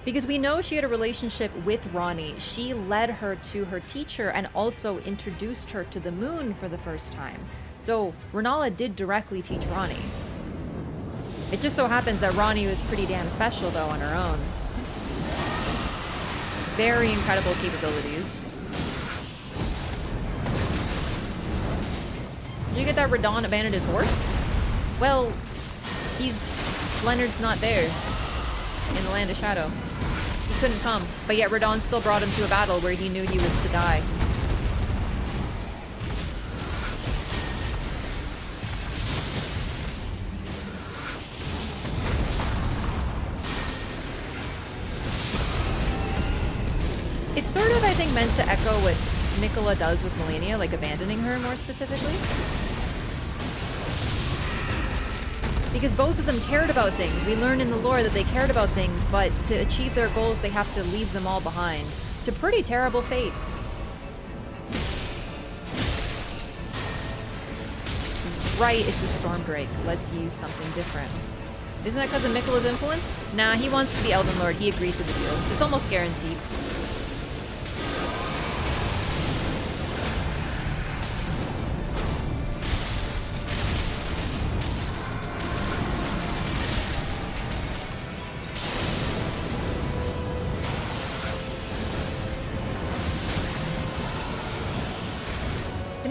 Because we know she had a relationship with Ronnie. She led her to her teacher and also introduced her to the moon for the first time. So Renala did directly teach Ronnie. It just so happens that Ronnie was pretty damn special though on her own. Very incredible capabilities. Did you get that Radon abandoned his horse? Well, Leonard's not there in the Land of Shadow. He couldn't come, but yet Radon still brought him to a battle where he knew he was to die. It's sort of, I think, meant to echo what Mikola does with Melania, like abandoning her more specifically. Because both of them cared about things. We learn in the lore that they cared about things, but to achieve their goals, they have to leave them all behind. To pretty terrible fates. Right, it's a Stormdrake. Let's use something different. Isn't that because of Mikola's influence? Nah, he wants to be Elden Lord. He agreed to the deal. It's almost guaranteed.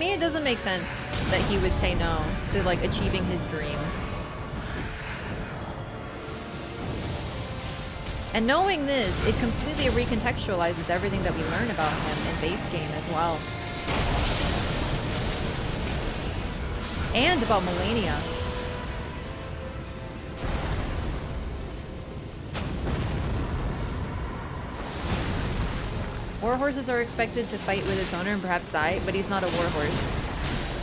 It doesn't make sense that he would say no to like achieving his dream. And knowing this, it completely recontextualizes everything that we learn about him in base game as well. And about Melania. Warhorses are expected to fight with its owner and perhaps die, but he's not a warhorse.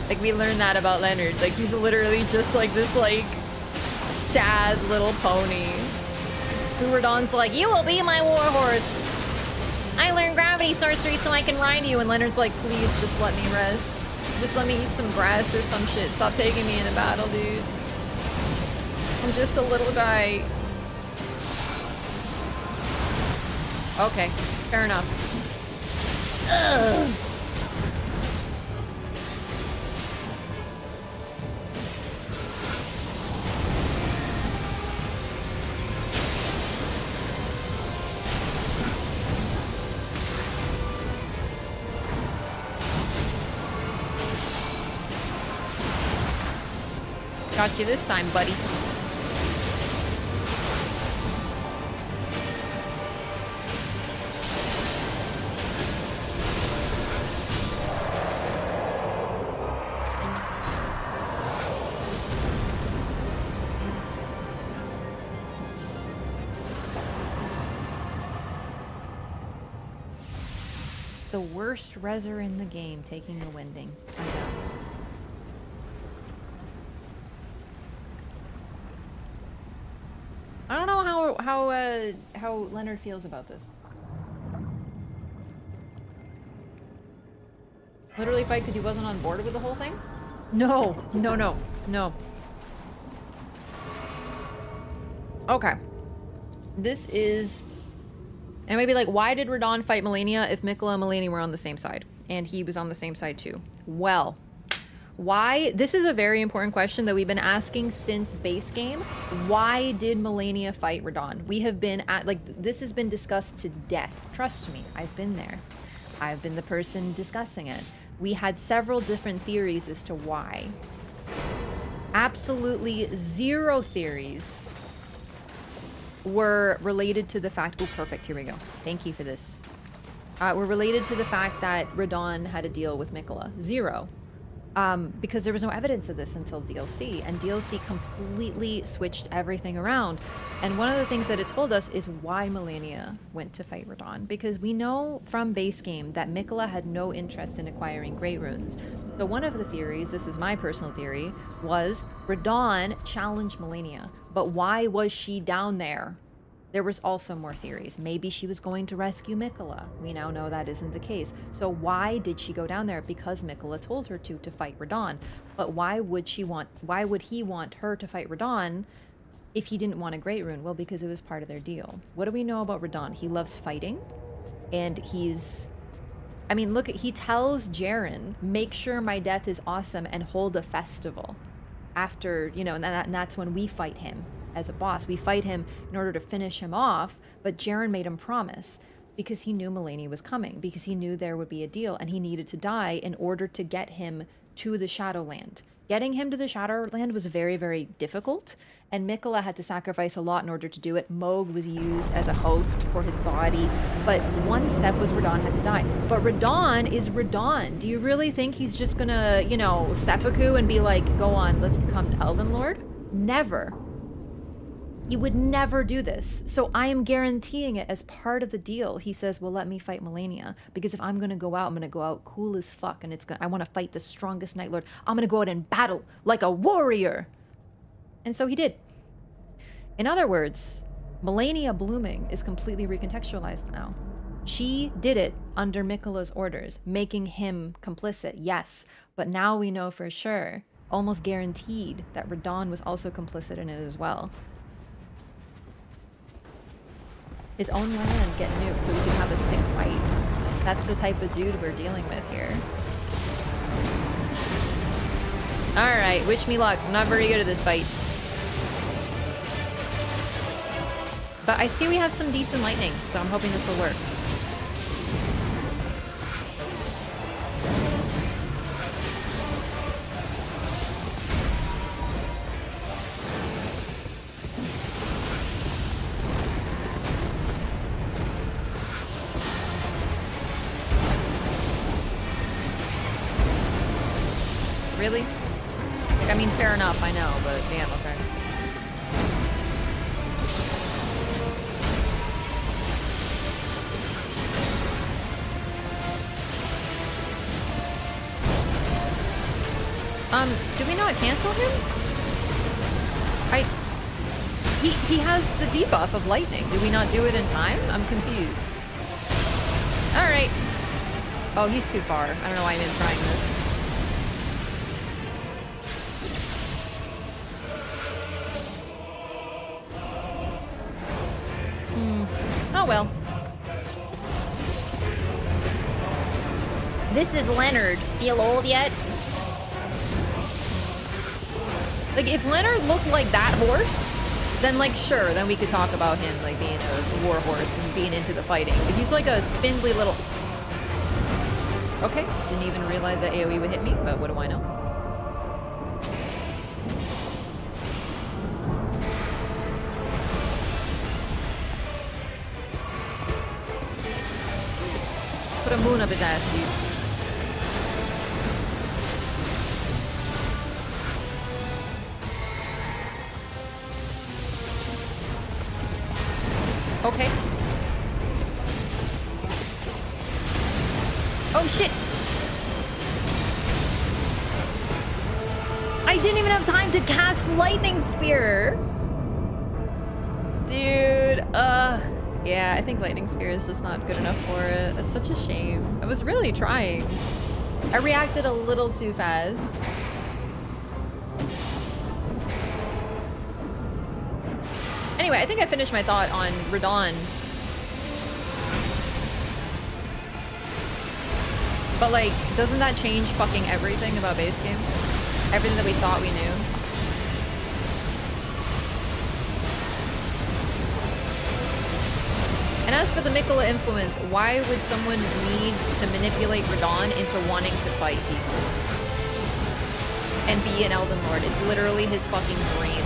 Like, we learned that about Leonard. Like, he's literally just like this, like, sad little pony. Who Radon's like, you will be my warhorse. I learned gravity sorcery so I can ride you. And Leonard's like, please just let me rest. Just let me eat some grass or some shit. Stop taking me into battle, dude. I'm just a little guy. Okay, fair enough. Ugh. Got you this time, buddy. The worst reser in the game taking the winding. I know. I don't know how Leonard feels about this. Literally fight because he wasn't on board with the whole thing? No. Okay. This is... And maybe like, why did Radon fight Melania if Mikola and Melania were on the same side? And he was on the same side too. Well, why? This is a very important question that we've been asking since base game. Why did Melania fight Radon? We have been at, like, this has been discussed to death. Trust me, I've been there. I've been the person discussing it. We had several different theories as to why. Absolutely zero theories were related to the fact... Oh, perfect. Here we go. Thank you for this. Were related to the fact that Radon had a deal with Mikola. Zero. Because there was no evidence of this until DLC, and DLC completely switched everything around. And one of the things that it told us is why Melania went to fight Radon, because we know from base game that Mikola had no interest in acquiring Great Runes. So one of the theories, this is my personal theory, was Radon challenged Melania, but why was she down there? There was also more theories. Maybe she was going to rescue Mikola. We now know that isn't the case. So why did she go down there? Because Mikola told her to fight Radon. But why would he want her to fight Radon if he didn't want a Great Rune? Well, because it was part of their deal. What do we know about Radon? He loves fighting, and I mean, look, he tells Jaren, make sure my death is awesome and hold a festival. After, you know, and that's when we fight him as a boss. We fight him in order to finish him off, but Jaren made him promise because he knew Mulaney was coming, because he knew there would be a deal, and he needed to die in order to get him to the Shadowland. Getting him to the Shadowland was very, very difficult, and Mikola had to sacrifice a lot in order to do it. Moog was used as a host for his body, but one step was Radon had to die. But Radon is Radon. Do you really think he's just gonna, you know, seppuku and be like, go on, let's become Elden Lord? Never. He would never do this. So I am guaranteeing it as part of the deal. He says, well, let me fight Melania, because if I'm going to go out, I'm going to go out cool as fuck, and I want to fight the strongest Night Lord. I'm going to go out in battle like a warrior. And so he did. In other words, Melania blooming is completely recontextualized now. She did it under Mikola's orders, making him complicit, yes. But now we know for sure, almost guaranteed, that Radon was also complicit in it as well. His own land get nuked so we can have a sick fight. That's the type of dude we're dealing with here. Alright, wish me luck. I'm not very good at this fight. But I see we have some decent lightning, so I'm hoping this will work. Really? I mean, fair enough, I know, but damn, okay. Do we not cancel him? He has the debuff of lightning. Do we not do it in time? I'm confused. Alright. Oh, he's too far. I don't know why I'm even trying this. Oh well. This is Leonard. Feel old yet? Like, if Leonard looked like that horse, then, like, sure, then we could talk about him, like, being a war horse and being into the fighting. But he's like a spindly little... Okay, didn't even realize that AoE would hit me, but what do I know? Put a moon up his ass, dude. Okay. Oh shit! I didn't even have time to cast Lightning Spear! Dude, yeah, I think Lightning Spear is just not good enough for it. That's such a shame. I was really trying. I reacted a little too fast. Anyway, I think I finished my thought on Radon. But, like, doesn't that change fucking everything about base game? Everything that we thought we knew? And as for the Mikola influence, why would someone need to manipulate Radon into wanting to fight people? And be an Elden Lord? It's literally his fucking dream.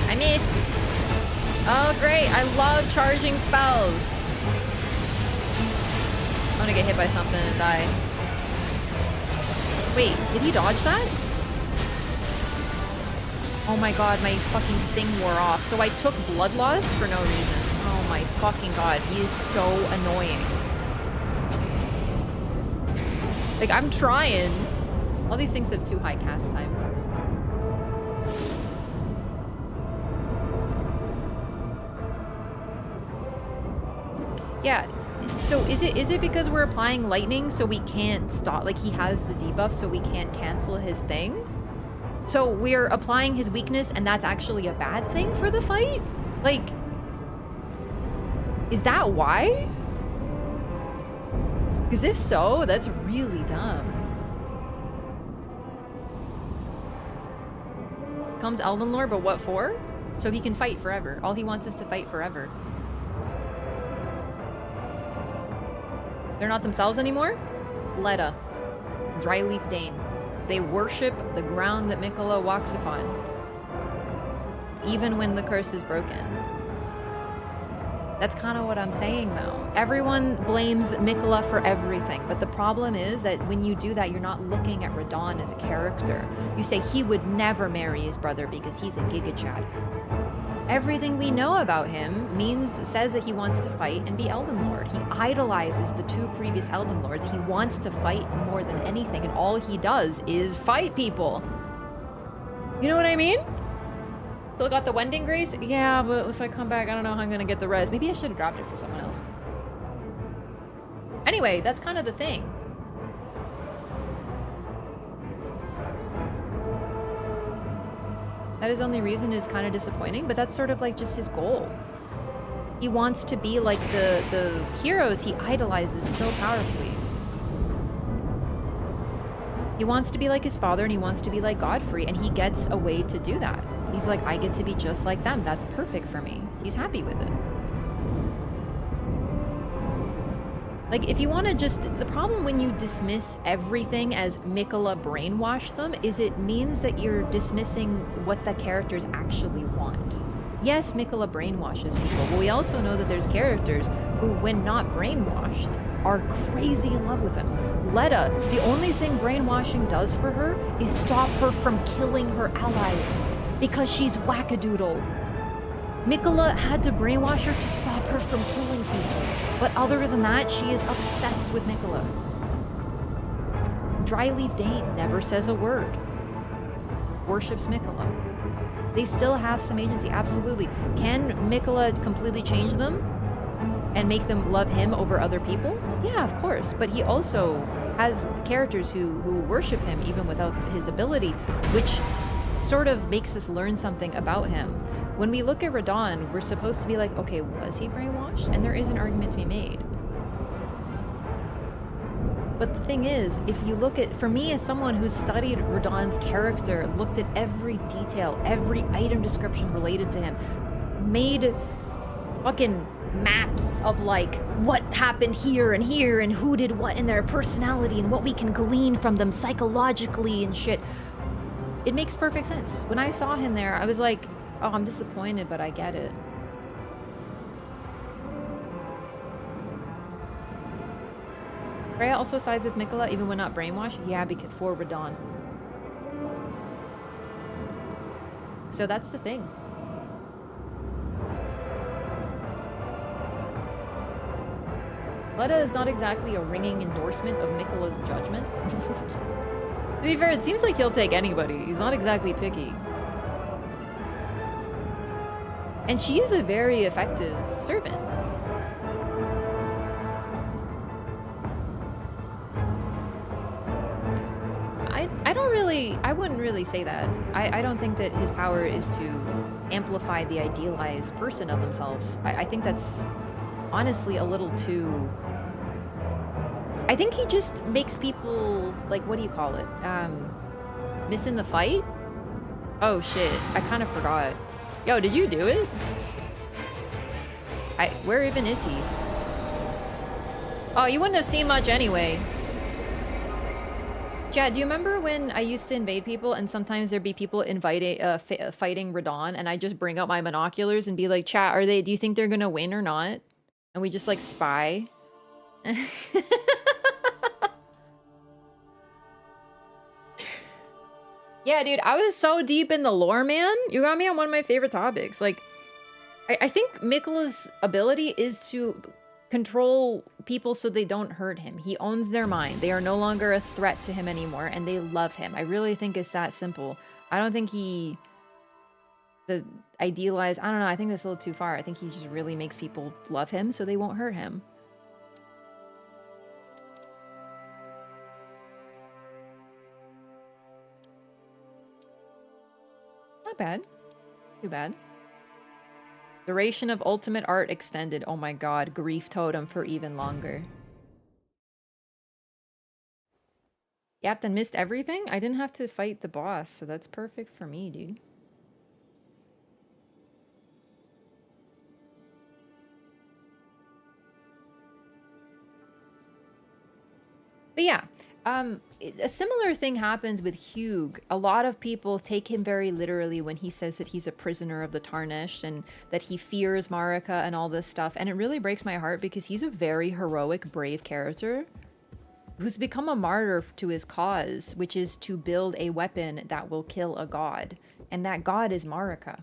I missed. Oh, great. I love charging spells. I'm gonna get hit by something and die. Wait, did he dodge that? Oh my god, my fucking thing wore off. So I took blood loss for no reason. Oh my fucking god, he is so annoying. Like, I'm trying. All these things have too high cast time. Yeah, so is it because we're applying lightning so we can't stop, like he has the debuff so we can't cancel his thing? So we're applying his weakness and that's actually a bad thing for the fight? Like, is that why? Because if so, that's really dumb. Comes Elden Lord, but what for? So he can fight forever. All he wants is to fight forever. They're not themselves anymore? Letta. Dryleaf Dane. They worship the ground that Mikola walks upon. Even when the curse is broken. That's kind of what I'm saying though. Everyone blames Mikola for everything, but the problem is that when you do that, you're not looking at Radahn as a character. You say he would never marry his brother because he's a Giga Chad. Everything we know about him says that he wants to fight and be Elden Lord. He idolizes the two previous Elden Lords. He wants to fight more than anything, and all he does is fight people. You know what I mean? Still got the Wending Grace? Yeah, but if I come back, I don't know how I'm gonna get the res. Maybe I should have dropped it for someone else. Anyway, that's kind of the thing. That his only reason is kind of disappointing, but that's sort of like just his goal. He wants to be like the heroes he idolizes so powerfully. He wants to be like his father and he wants to be like Godfrey, and he gets a way to do that. He's like, I get to be just like them. That's perfect for me. He's happy with it. Like, if you want to just... The problem when you dismiss everything as Mikola brainwashed them is it means that you're dismissing what the characters actually want. Yes, Mikola brainwashes people, but we also know that there's characters who, when not brainwashed, are crazy in love with him. Letta, the only thing brainwashing does for her is stop her from killing her allies because she's wackadoodle. Mikola had to brainwash her to stop her from killing people. But other than that, she is obsessed with Mikola. Dryleaf Dane never says a word. Worships Mikola. They still have some agency, absolutely. Can Mikola completely change them and make them love him over other people? Yeah, of course. But he also has characters who worship him even without his ability, which sort of makes us learn something about him. When we look at Radahn, we're supposed to be like, okay, was he brainwashed? And there is an argument to be made. But the thing is, if you look at, for me as someone who's studied Radahn's character, looked at every detail, every item description related to him, made fucking maps of like what happened here and who did what in their personality and what we can glean from them psychologically and shit. It makes perfect sense. When I saw him there, I was like, oh, I'm disappointed, but I get it. Freya also sides with Mikola even when not brainwashed? Yeah, because for Radahn. So that's the thing. Letta is not exactly a ringing endorsement of Mikola's judgment. To be fair, it seems like he'll take anybody. He's not exactly picky. And she is a very effective servant. I wouldn't really say that. I don't think that his power is to amplify the idealized person of themselves. I think that's honestly a little too... I think he just makes people, like, what do you call it? Missing the fight? Oh shit, I kind of forgot. Yo, did you do it? Where even is he? Oh, you wouldn't have seen much anyway. Chad, do you remember when I used to invade people and sometimes there'd be people fighting Radahn and I just bring out my binoculars and be like, chat, do you think they're gonna win or not? And we just like spy. Yeah, dude, I was so deep in the lore, man. You got me on one of my favorite topics. Like, I think Mikola's ability is to control people so they don't hurt him. He owns their mind. They are no longer a threat to him anymore, and they love him. I really think it's that simple. I don't think the idealized, I don't know, I think that's a little too far. I think he just really makes people love him so they won't hurt him. Not bad. Too bad. Duration of ultimate art extended. Oh my god, grief totem for even longer. Captain missed everything? I didn't have to fight the boss, so that's perfect for me, dude. But yeah, a similar thing happens with Hugh. A lot of people take him very literally when he says that he's a prisoner of the Tarnished and that he fears Marika and all this stuff. And it really breaks my heart because he's a very heroic, brave character who's become a martyr to his cause, which is to build a weapon that will kill a god. And that god is Marika.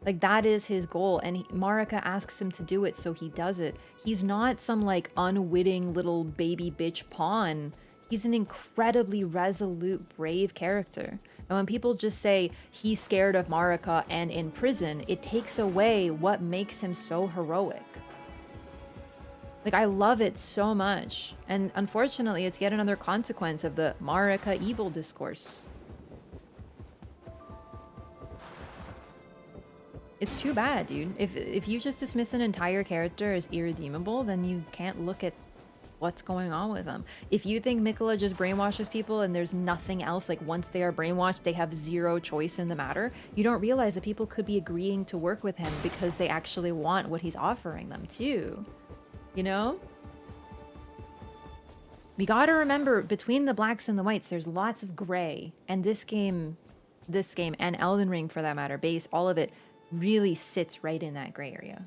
Like, that is his goal, and Marika asks him to do it, so he does it. He's not some, like, unwitting little baby bitch pawn. He's an incredibly resolute, brave character. And when people just say he's scared of Marika and in prison, it takes away what makes him so heroic. Like, I love it so much. And unfortunately, it's yet another consequence of the Marika evil discourse. It's too bad, dude. If you just dismiss an entire character as irredeemable, then you can't look at what's going on with them. If you think Mikola just brainwashes people and there's nothing else, like once they are brainwashed, they have zero choice in the matter, you don't realize that people could be agreeing to work with him because they actually want what he's offering them too. You know? We gotta remember, between the blacks and the whites, there's lots of gray. And this game, and Elden Ring for that matter, base, all of it, really sits right in that gray area.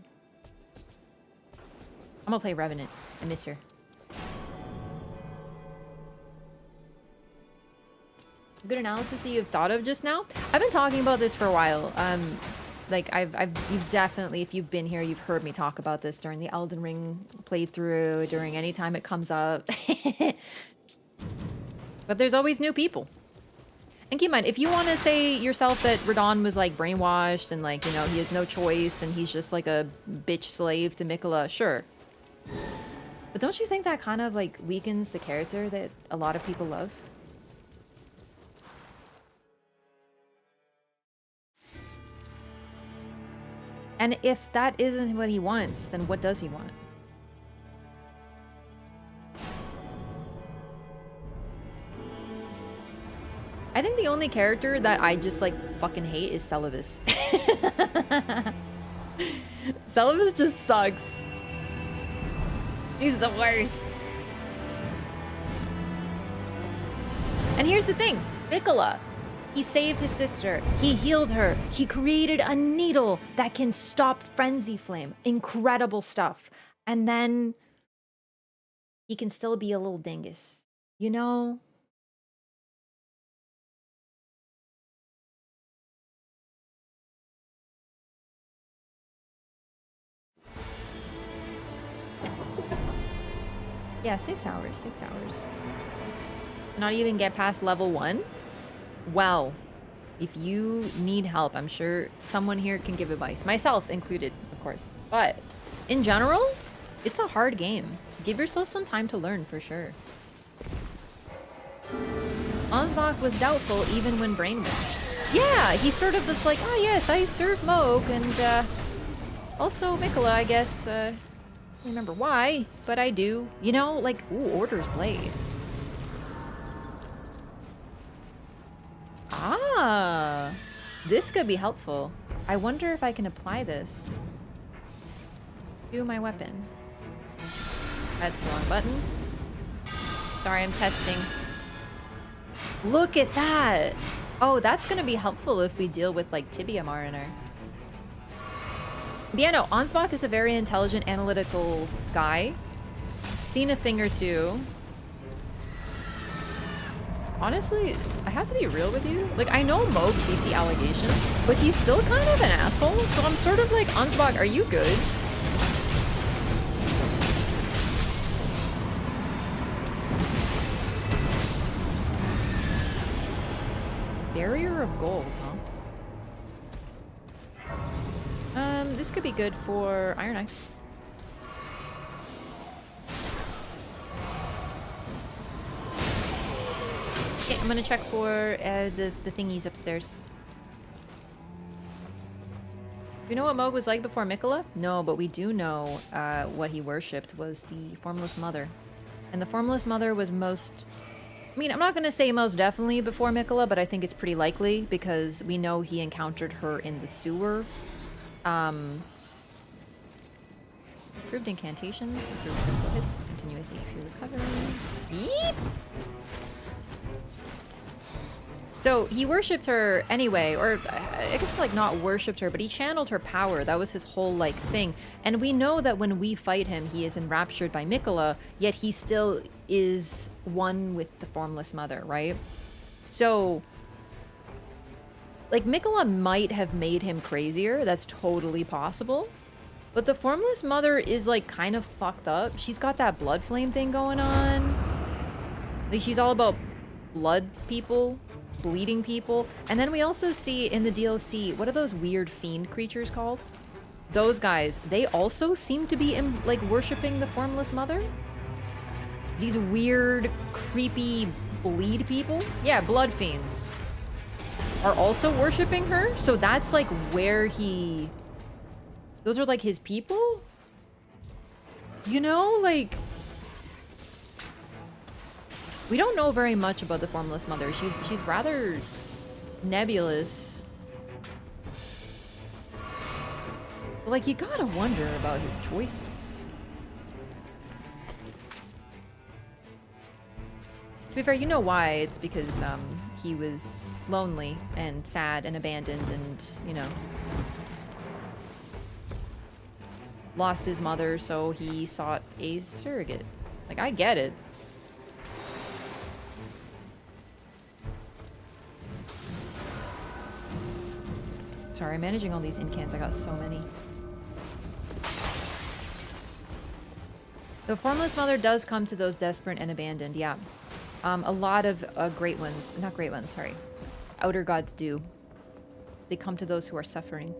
I'm gonna play Revenant. I miss her. Good analysis that you've thought of just now. I've been talking about this for a while. Like you've definitely, if you've been here, you've heard me talk about this during the Elden Ring playthrough, during any time it comes up. But there's always new people. And keep in mind, if you want to say yourself that Radon was like brainwashed and like, you know, he has no choice and he's just like a bitch slave to Mikola, sure. But don't you think that kind of like weakens the character that a lot of people love? And if that isn't what he wants, then what does he want? I think the only character that I just like fucking hate is Celovus. Celovus just sucks. He's the worst. And here's the thing, Mikola, he saved his sister, he healed her, he created a needle that can stop Frenzy Flame. Incredible stuff. And then he can still be a little dingus, you know? Yeah, 6 hours, 6 hours. Not even get past level 1? Well, if you need help, I'm sure someone here can give advice. Myself included, of course. But in general, it's a hard game. Give yourself some time to learn, for sure. Ansbach was doubtful even when brainwashed. Yeah, he's sort of just like, oh yes, I serve Moog, and also Mikola, I guess. I don't remember why, but I do. You know, like, ooh, Order's Blade. Ah, this could be helpful. I wonder if I can apply this to my weapon. That's the wrong button. Sorry, I'm testing. Look at that! Oh, that's gonna be helpful if we deal with, like, Tibia Mariner. But yeah, no, Ansbach is a very intelligent, analytical guy. Seen a thing or two. Honestly, I have to be real with you. Like, I know Moog beat the allegations, but he's still kind of an asshole. So I'm sort of like, Ansbach, are you good? Barrier of gold, huh? This could be good for Iron Eye. Okay, I'm gonna check for the thingies upstairs. Do we know what Moog was like before Mikola? No, but we do know what he worshipped was the Formless Mother. And the Formless Mother was most... I mean, I'm not gonna say most definitely before Mikola, but I think it's pretty likely because we know he encountered her in the sewer. Improved incantations, improved critical hits, continuous HP recovery. Yeep! So he worshipped her anyway, or I guess like not worshipped her, but he channeled her power. That was his whole like thing. And we know that when we fight him, he is enraptured by Mikola, yet he still is one with the Formless Mother, right? So like Mikola might have made him crazier. That's totally possible. But the Formless Mother is like kind of fucked up. She's got that blood flame thing going on. Like she's all about blood people. Bleeding people. And then we also see in the DLC, what are those weird fiend creatures called? Those guys, they also seem to be like worshipping the Formless Mother. These weird, creepy bleed people. Yeah, blood fiends are also worshipping her. So that's like where he... Those are like his people? You know, like... We don't know very much about the Formless Mother. She's rather nebulous. But like, you gotta wonder about his choices. To be fair, you know why. It's because he was lonely and sad and abandoned and, you know, lost his mother, so he sought a surrogate. Like, I get it. Sorry, I'm managing all these incants. I got so many. The Formless Mother does come to those desperate and abandoned, yeah. A lot of great ones, not great ones, sorry. Outer gods do. They come to those who are suffering.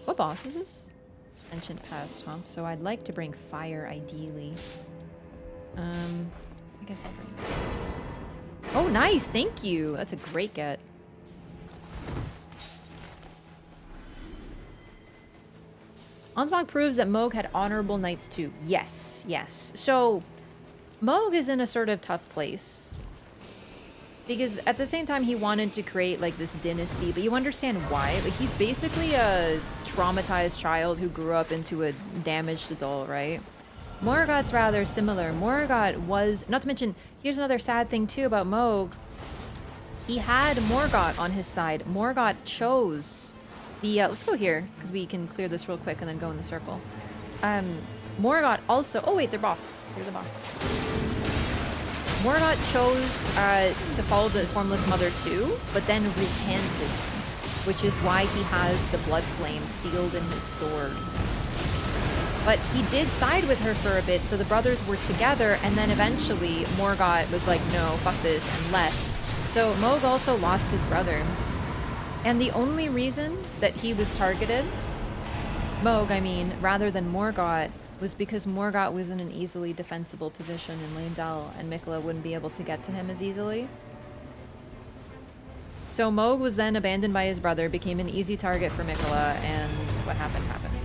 What boss is this? Ancient past, huh? So I'd like to bring fire, ideally. I guess I'll bring... Oh, nice! Thank you! That's a great get. Ansbach proves that Moog had honorable knights too. Yes, yes. So, Moog is in a sort of tough place. Because at the same time, he wanted to create like this dynasty, but you understand why. Like, he's basically a traumatized child who grew up into a damaged adult, right? Morgoth's rather similar. Morgoth was, not to mention, here's another sad thing too about Moog. He had Morgoth on his side. Morgoth chose the, let's go here, because we can clear this real quick and then go in the circle. Morgoth also, oh wait, they're boss. They're the boss. Morgoth chose to follow the Formless Mother too, but then recanted, which is why he has the blood flame sealed in his sword. But he did side with her for a bit, so the brothers were together, and then eventually Morgoth was like, no, fuck this, and left. So Moog also lost his brother. And the only reason that he was targeted, Moog, I mean, rather than Morgoth, was because Morgoth was in an easily defensible position in Leyndell, and Mikola wouldn't be able to get to him as easily. So Moog was then abandoned by his brother, became an easy target for Mikola, and what happened, happened.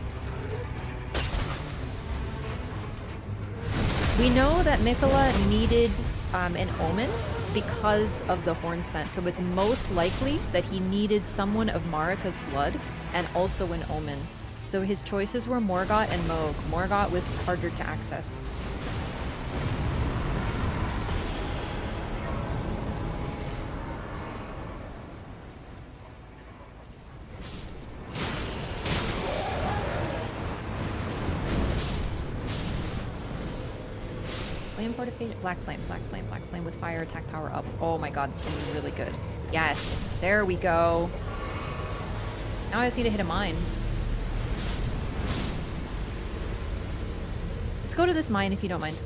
We know that Mikola needed an omen because of the horn scent, so it's most likely that he needed someone of Marika's blood and also an omen. So his choices were Morgoth and Moog. Morgoth was harder to access. Flame fortification. Black flame with fire attack power up. Oh my god, that's gonna be really good. Yes, there we go. Now I just need to hit a mine. Let's go to this mine if you don't mind.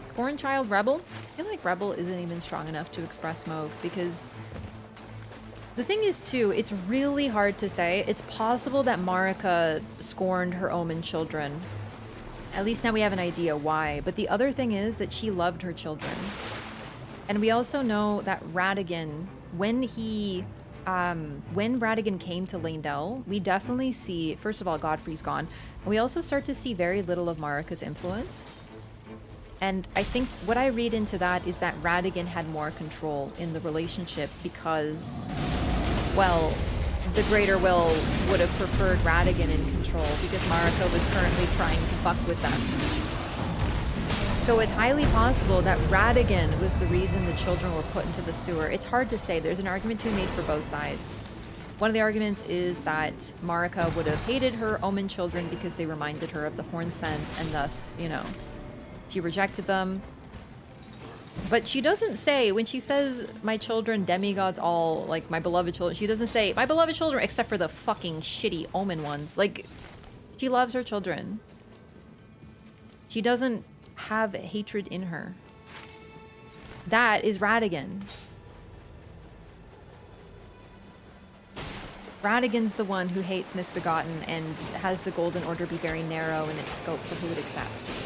Scorn Child Rebel? I feel like Rebel isn't even strong enough to express smoke because the thing is too, it's really hard to say. It's possible that Marika scorned her Omen children. At least now we have an idea why. But the other thing is that she loved her children. And we also know that Radigan, when Radigan came to Leyndell, we definitely see, first of all, Godfrey's gone. And we also start to see very little of Marika's influence. And I think what I read into that is that Radigan had more control in the relationship because, well, the Greater Will would have preferred Radigan in control because Marika was currently trying to fuck with them. So it's highly possible that Radigan was the reason the children were put into the sewer. It's hard to say. There's an argument to be made for both sides. One of the arguments is that Marika would have hated her Omen children because they reminded her of the Horn Scent and thus, you know, she rejected them. But she doesn't say, when she says, my children, demigods all, like, my beloved children, she doesn't say, my beloved children, except for the fucking shitty Omen ones. Like, she loves her children. She doesn't have hatred in her. That is Radigan. Radigan's the one who hates Misbegotten and has the Golden Order be very narrow in its scope for who it accepts.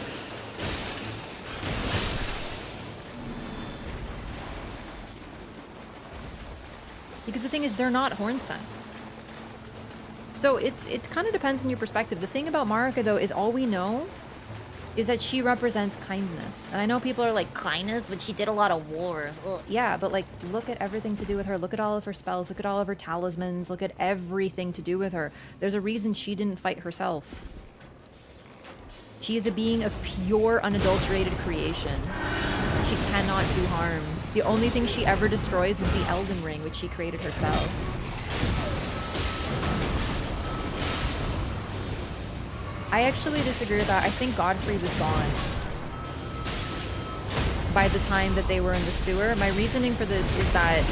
Because the thing is, they're not Horn Scent. So it kind of depends on your perspective. The thing about Marika, though, is all we know is that she represents kindness. And I know people are like, kindness? But she did a lot of wars. Ugh. Yeah, but like, look at everything to do with her. Look at all of her spells. Look at all of her talismans. Look at everything to do with her. There's a reason she didn't fight herself. She is a being of pure, unadulterated creation. She cannot do harm. The only thing she ever destroys is the Elden Ring, which she created herself. I actually disagree with that. I think Godfrey was gone by the time that they were in the sewer. My reasoning for this is that,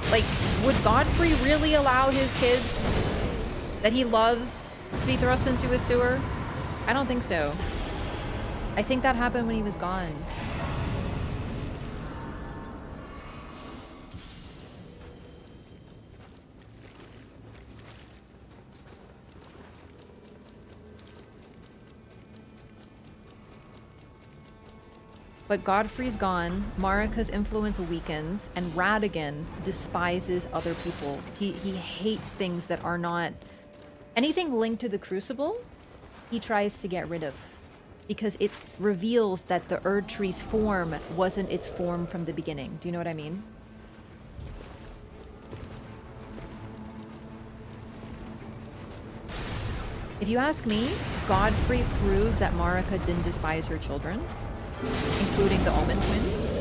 like, would Godfrey really allow his kids that he loves to be thrust into a sewer? I don't think so. I think that happened when he was gone. But Godfrey's gone, Marika's influence weakens, and Radigan despises other people. He hates things that are not... Anything linked to the Crucible, he tries to get rid of. Because it reveals that the Erd Tree's form wasn't its form from the beginning. Do you know what I mean? If you ask me, Godfrey proves that Marika didn't despise her children, including the Omen twins.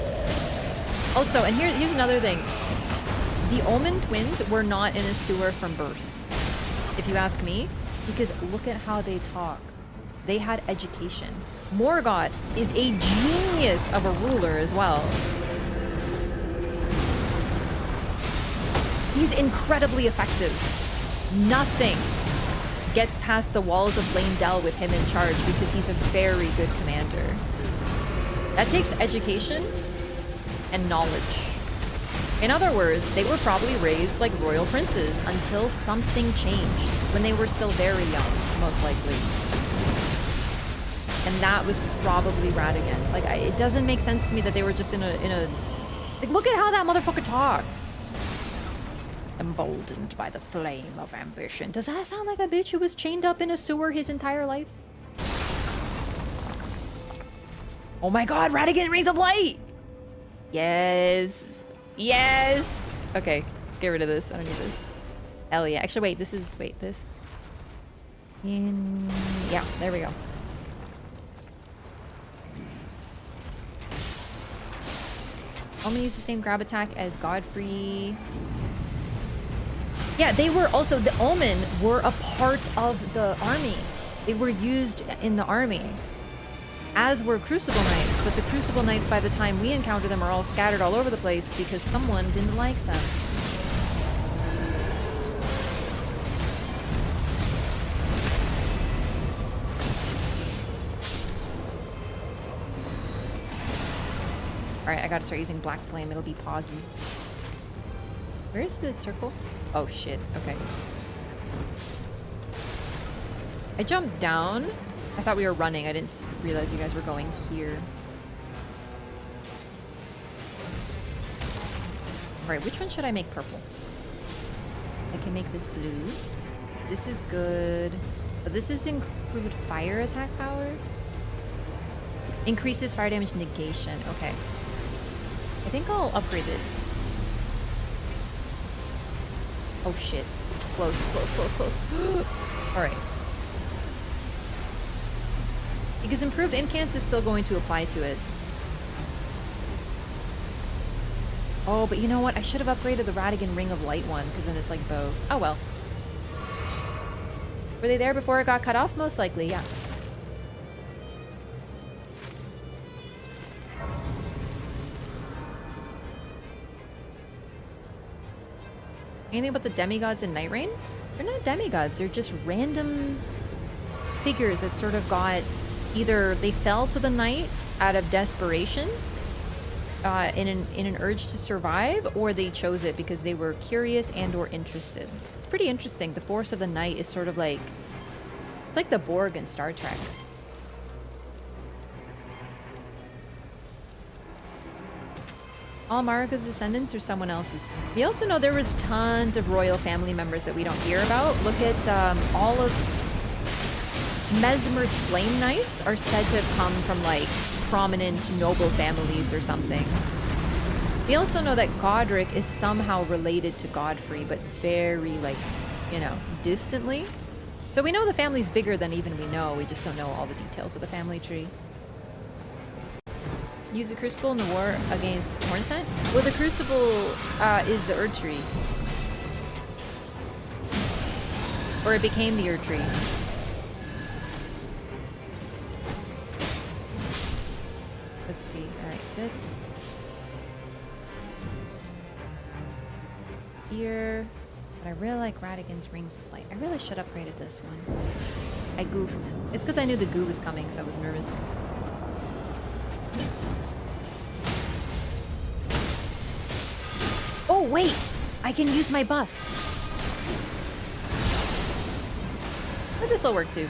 Also, and here's another thing. The Omen twins were not in a sewer from birth, if you ask me, because look at how they talk. They had education. Morgott is a genius of a ruler as well. He's incredibly effective. Nothing gets past the walls of Leyndell with him in charge because he's a very good commander. That takes education and knowledge. In other words, they were probably raised like royal princes until something changed when they were still very young, most likely. And that was probably Radigan. Like, it doesn't make sense to me that they were just in a... Like, look at how that motherfucker talks. Emboldened by the flame of ambition. Does that sound like a bitch who was chained up in a sewer his entire life? Oh my god, Radigan, Rays of Light! Yes. Yes! Okay, let's get rid of this. I don't need this. Hell yeah. Actually, wait, this. Yeah, there we go. I'm gonna use the same grab attack as Godfrey. Yeah, they were also, the Omen were a part of the army. They were used in the army, as were Crucible Knights, but the Crucible Knights, by the time we encounter them, are all scattered all over the place because someone didn't like them. Alright, I gotta start using Black Flame, it'll be poggy. Where's the circle? Oh shit, okay. I jumped down. I thought we were running. I didn't realize you guys were going here. Alright, which one should I make purple? I can make this blue. This is good. But this is improved fire attack power. Increases fire damage negation. Okay. I think I'll upgrade this. Oh shit. Close, close, close, close. Alright. Because improved incants is still going to apply to it. Oh, but you know what? I should have upgraded the Radigan Ring of Light one, because then it's like both. Oh well. Were they there before it got cut off? Most likely, yeah. Anything about the demigods in Nightreign? They're not demigods, they're just random figures that sort of got... Either they fell to the night out of desperation, in an urge to survive, or they chose it because they were curious and or interested. It's pretty interesting. The force of the night is sort of like... It's like the Borg in Star Trek. All Marika's descendants or someone else's? We also know there was tons of royal family members that we don't hear about. Look at all of Mesmer's Flame Knights are said to come from like prominent noble families or something. We also know that Godric is somehow related to Godfrey, but very like, you know, distantly. So we know the family's bigger than even we know. We just don't know all the details of the family tree. Use the Crucible in the war against Hornsent? Well, the Crucible is the Erd Tree. Or it became the Erd Tree. Let's see. Alright, this. Here. But I really like Radigan's Rings of Light. I really should have upgraded this one. I goofed. It's because I knew the goo was coming, so I was nervous. Oh, wait! I can use my buff. But this'll work too.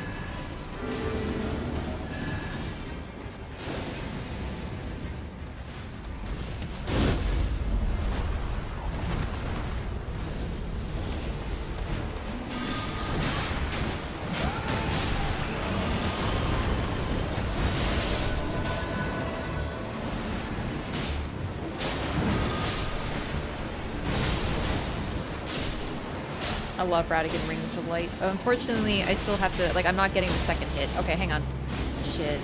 I love Radigan Rings of Light. Unfortunately, I still have to, like, I'm not getting the second hit. Okay, hang on. Shit.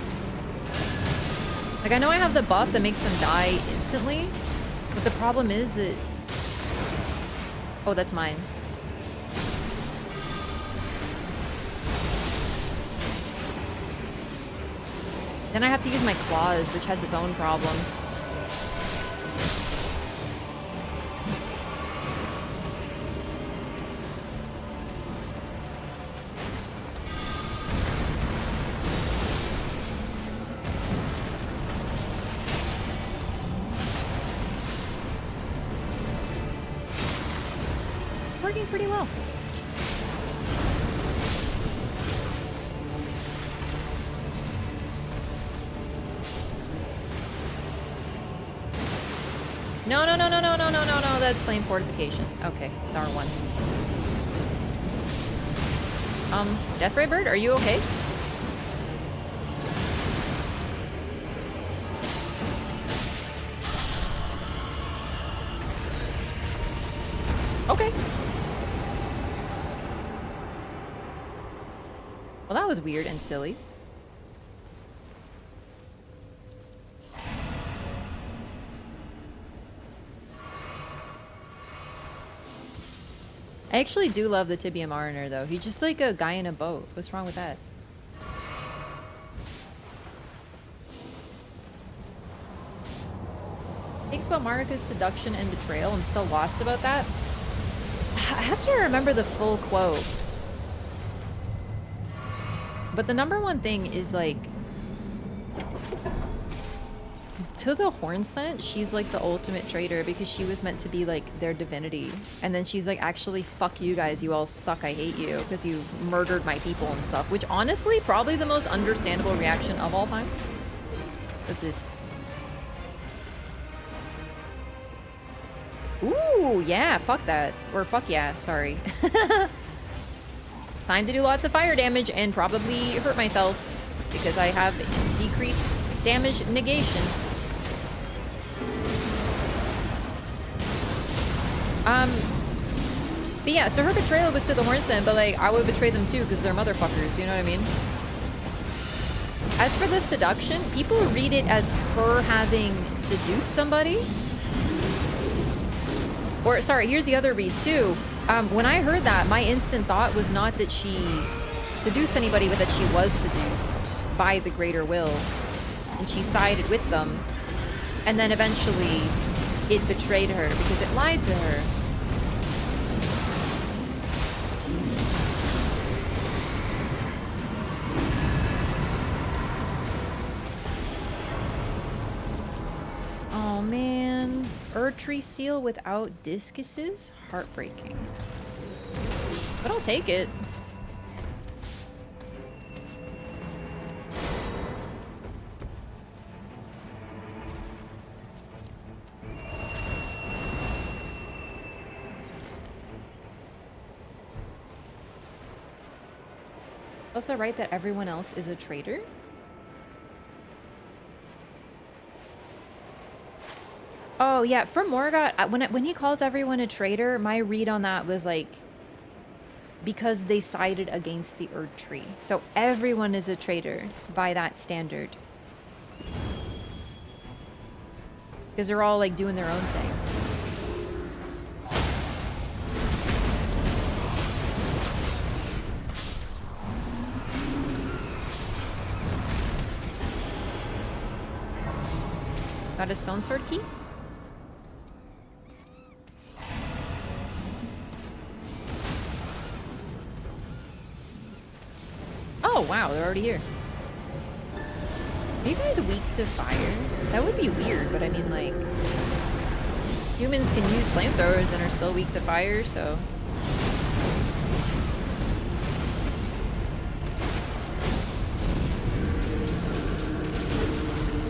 Like, I know I have the buff that makes them die instantly, but the problem is that... Oh, that's mine. Then I have to use my claws, which has its own problems. Working pretty well. No, no, no, no, no, no, no, no, no, that's flame fortification. Okay, it's R1. Deathray Bird, are you okay? Okay. Well, that was weird and silly. I actually do love the Tibia Mariner, though. He's just like a guy in a boat. What's wrong with that? Thanks about Marika's seduction and betrayal. I'm still lost about that. I have to remember the full quote. But the number one thing is like, to the Horn Scent, she's like the ultimate traitor because she was meant to be like their divinity. And then she's like, actually, fuck you guys. You all suck. I hate you because you murdered my people and stuff. Which honestly, probably the most understandable reaction of all time. What's this? Ooh, yeah, fuck that. Or fuck yeah, sorry. Time to do lots of fire damage and probably hurt myself because I have decreased damage negation. But yeah, so her betrayal was to the Hornsent, but like, I would betray them too because they're motherfuckers, you know what I mean? As for the seduction, people read it as her having seduced somebody. Or, sorry, here's the other read too. When I heard that, my instant thought was not that she seduced anybody, but that she was seduced by the greater will. And she sided with them. And then eventually, it betrayed her because it lied to her. Oh man. Erdtree seal without discuses? Heartbreaking. But I'll take it. Also right that everyone else is a traitor? Oh yeah, for Morgott, when he calls everyone a traitor, my read on that was like, because they sided against the Erdtree. So everyone is a traitor by that standard. Because they're all like doing their own thing. Got a stone sword key? Oh wow, they're already here. Are you guys weak to fire? That would be weird, but I mean like, humans can use flamethrowers and are still weak to fire, so.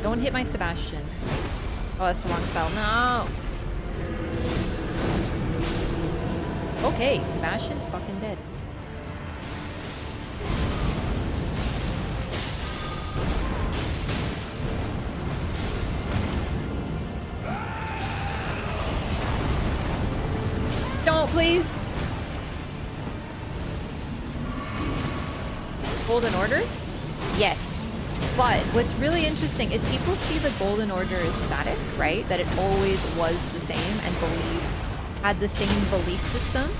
Don't hit my Sebastian. Oh, that's the wrong spell. No! Okay, Sebastian's fucking dead. Don't, please! Golden Order? Yes. But what's really interesting is people see the Golden Order as static, right? That it always was the same and had the same belief system.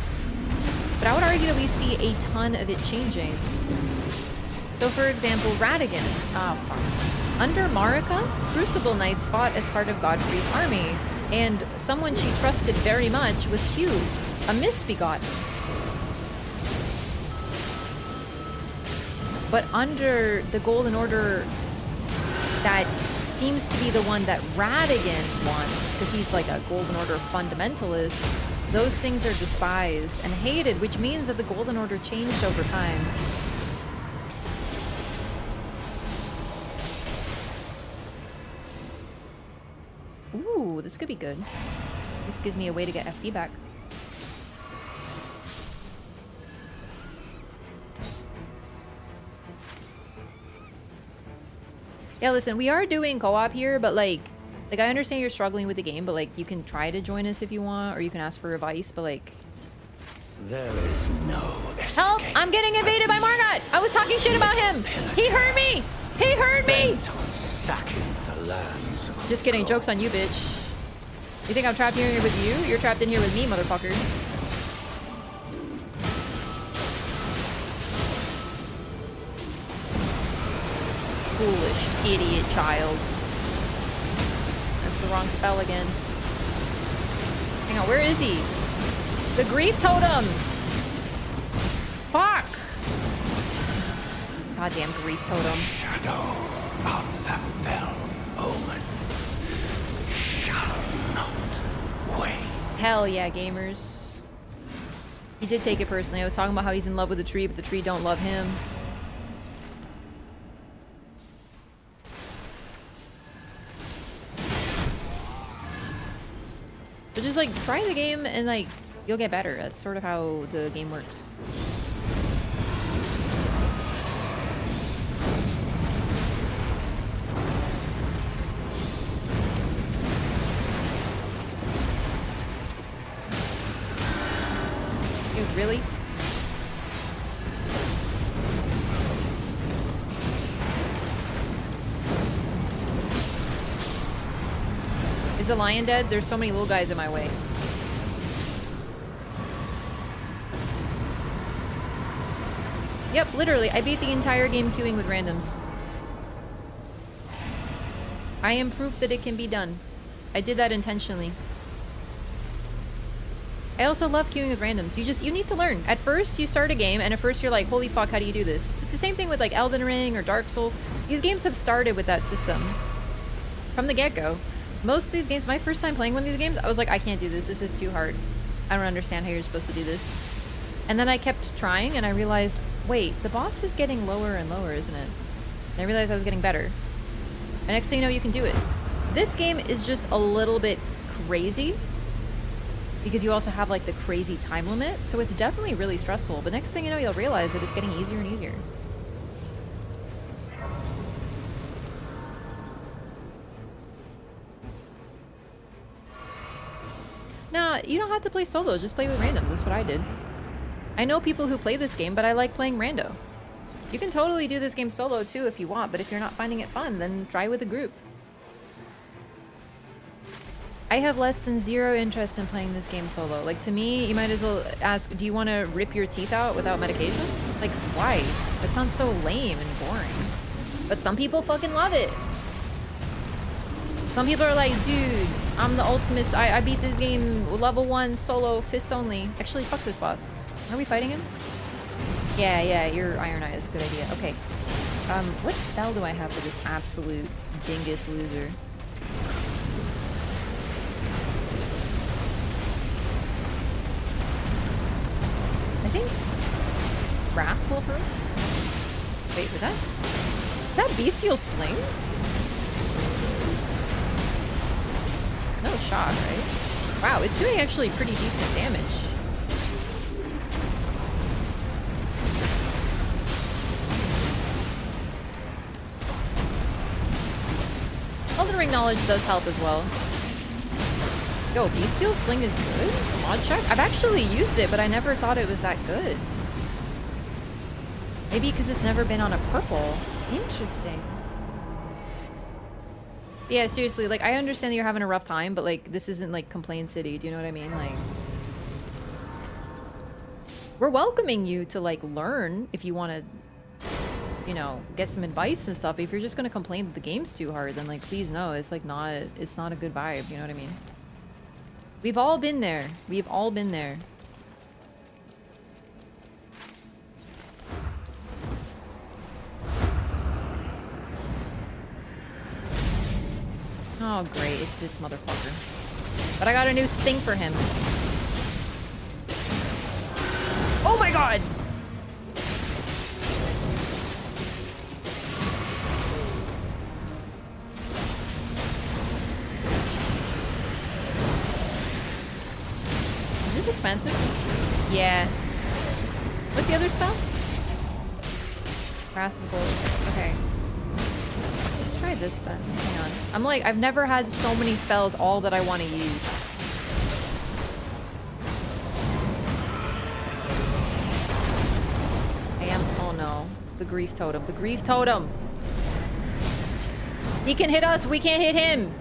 But I would argue that we see a ton of it changing. So for example, Radigan. Oh, fuck. Under Marika, Crucible Knights fought as part of Godfrey's army. And someone she trusted very much was Hugh, a misbegotten. But under the Golden Order, that seems to be the one that Radigan wants, because he's like a Golden Order fundamentalist, those things are despised and hated, which means that the Golden Order changed over time. Ooh, this could be good. This gives me a way to get FP back. Yeah, listen, we are doing co-op here, but like I understand you're struggling with the game, but like you can try to join us if you want, or you can ask for advice, but like... There is no escape. Help! I'm getting invaded by Margot! I was talking shit about him! He heard me! He heard me! Sacking the lands of Just kidding, joke's on you, bitch. You think I'm trapped here with you? You're trapped in here with me, motherfucker. foolish idiot child. That's the wrong spell again. Hang on, where is he? The grief totem! Fuck! Goddamn grief totem. Shadow of that fell omen shall not wait. Hell yeah, gamers. He did take it personally. I was talking about how he's in love with the tree, but the tree don't love him. But just like try the game and like you'll get better. That's sort of how the game works. Dude, really? Is the lion dead? There's so many little guys in my way. Yep, literally. I beat the entire game queuing with randoms. I am proof that it can be done. I did that intentionally. I also love queuing with randoms. You need to learn. At first, you start a game, and at first you're like, holy fuck, how do you do this? It's the same thing with like Elden Ring or Dark Souls. These games have started with that system. From the get-go. Most of these games, my first time playing one of these games, I was like, I can't do this. This is too hard. I don't understand how you're supposed to do this. And then I kept trying, and I realized, wait, the boss is getting lower and lower, isn't it? And I realized I was getting better. And next thing you know, you can do it. This game is just a little bit crazy because you also have like the crazy time limit. So it's definitely really stressful. But next thing you know, you'll realize that it's getting easier and easier. Nah, you don't have to play solo. Just play with randoms. That's what I did. I know people who play this game, but I like playing rando. You can totally do this game solo too if you want, but if you're not finding it fun, then try with a group. I have less than 0 interest in playing this game solo. Like, to me, you might as well ask, do you want to rip your teeth out without medication? Like, why? That sounds so lame and boring. But some people fucking love it. Some people are like, dude, I'm the ultimate. I beat this game level 1 solo, fists only. Actually, fuck this boss. Are we fighting him? Yeah, you're Iron Eye. That's a good idea. Okay. What spell do I have for this absolute dingus loser? I think Wrath will hurt. Wait, was that? Is that Bestial Sling? No shock, right? Wow, it's doing actually pretty decent damage. Elden Ring knowledge does help as well. Yo, Bestial Sling is good? Mod check? I've actually used it, but I never thought it was that good. Maybe because it's never been on a purple. Interesting. Yeah, seriously, like, I understand that you're having a rough time, but, like, this isn't, like, Complain City. Do you know what I mean? Like, we're welcoming you to, like, learn if you want to, you know, get some advice and stuff. If you're just going to complain that the game's too hard, then, like, please no, it's, like, it's not a good vibe. You know what I mean? We've all been there. We've all been there. Oh, great. It's this motherfucker. But I got a new thing for him. Oh my god! Is this expensive? Yeah. What's the other spell? Wrath of Gold. Okay. Let's try this then. Hang on. I'm like, I've never had so many spells all that I want to use. I am. Oh no. The Grief Totem. The Grief Totem! He can hit us! We can't hit him!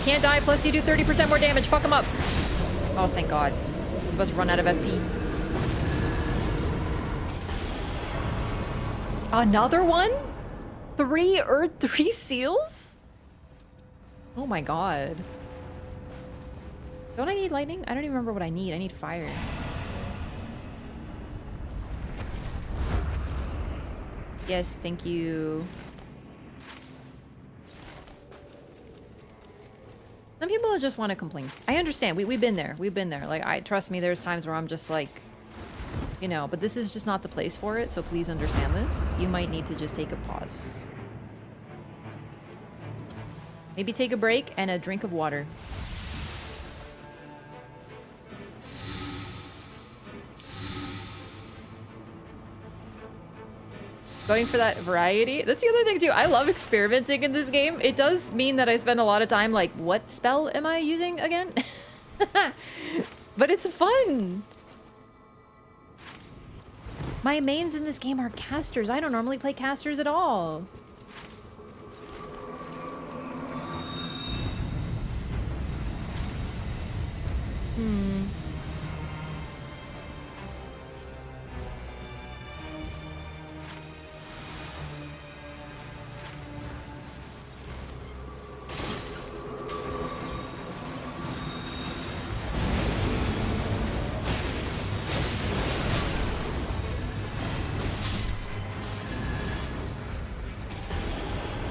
can't die, plus you do 30% more damage. Fuck him up. Oh, thank God. I was about to run out of FP. Another one? 3 Earth, 3 seals? Oh my God. Don't I need lightning? I don't even remember what I need. I need fire. Yes, thank you. Some people just want to complain. I understand. We've been there. We've been there. Like, trust me, there's times where I'm just like, you know, but this is just not the place for it, so please understand this. You might need to just take a pause. Maybe take a break and a drink of water. Going for that variety. That's the other thing too. I love experimenting in this game. It does mean that I spend a lot of time like, what spell am I using again? But it's fun. My mains in this game are casters. I don't normally play casters at all.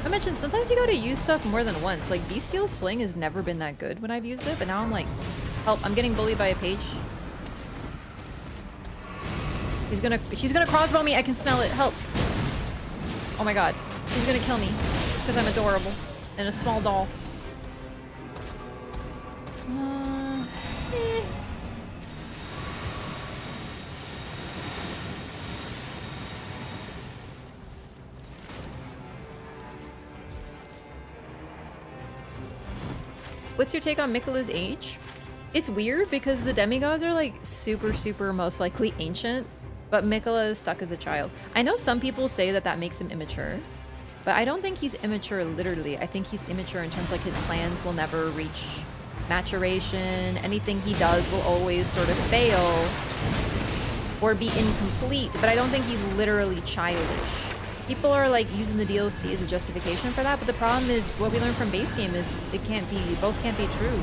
I mentioned sometimes you gotta use stuff more than once. Like, Bestial Sling has never been that good when I've used it, but now I'm like, help, I'm getting bullied by a page. She's gonna crossbow me, I can smell it, help. Oh my God, she's gonna kill me just because I'm adorable and a small doll. What's your take on Mikola's age? It's weird because the demigods are like super most likely ancient, but Mikola is stuck as a child. I know some people say that that makes him immature, but I don't think he's immature literally. I think he's immature in terms like his plans will never reach maturation. Anything he does will always sort of fail or be incomplete, but I don't think he's literally childish. People are like using the DLC as a justification for that, but the problem is what we learned from base game is it can't be, both can't be true.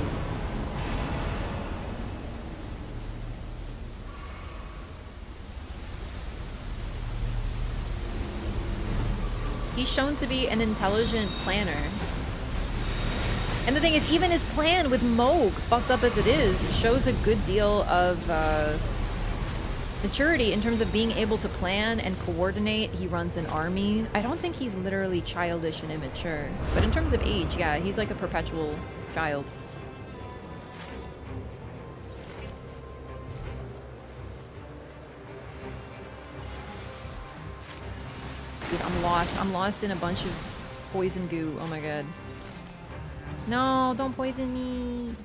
He's shown to be an intelligent planner. And the thing is, even his plan with Moog, fucked up as it is, shows a good deal of maturity in terms of being able to plan and coordinate. He runs an army. I don't think he's literally childish and immature. But in terms of age, yeah, he's like a perpetual child. Dude, I'm lost. I'm lost in a bunch of poison goo. Oh my God. No, don't poison me.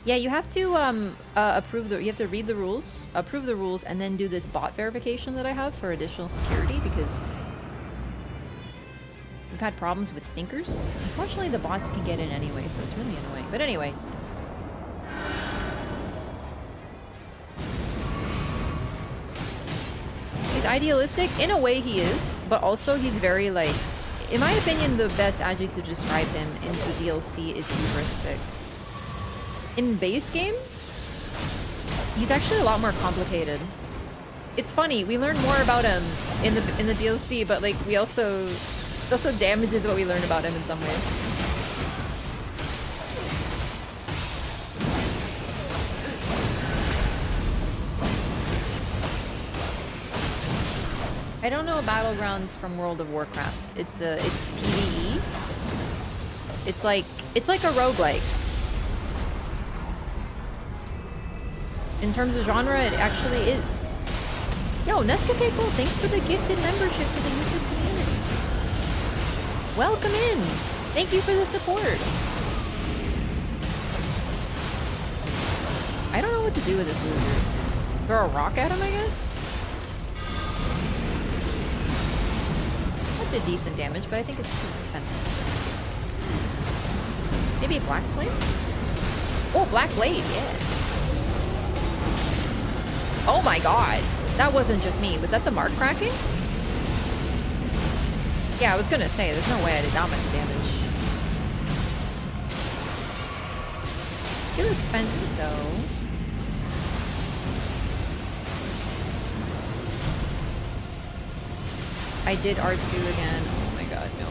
Yeah, you have to you have to read the rules, approve the rules, and then do this bot verification that I have for additional security because we've had problems with stinkers. Unfortunately, the bots can get in anyway, so it's really annoying. But anyway. He's idealistic. In a way, he is, but also he's very, like, in my opinion, the best adjective to describe him in the DLC is hubristic. In base game, he's actually a lot more complicated. It's funny, we learn more about him in the DLC, but like it also damages what we learn about him in some ways. I don't know Battlegrounds from World of Warcraft. It's PvE. It's like a roguelike. In terms of genre, it actually is. Yo, Nescafe Gold, thanks for the gifted membership to the YouTube community. Welcome in. Thank you for the support. I don't know what to do with this loser. Throw a rock at him, I guess? That did decent damage, but I think it's too expensive. Maybe Black Flame? Oh, Black Blade, yeah. Oh my god. That wasn't just me. Was that the mark cracking? Yeah, I was gonna say, there's no way I did that much damage. Too expensive, though. I did R2 again. Oh my god, no.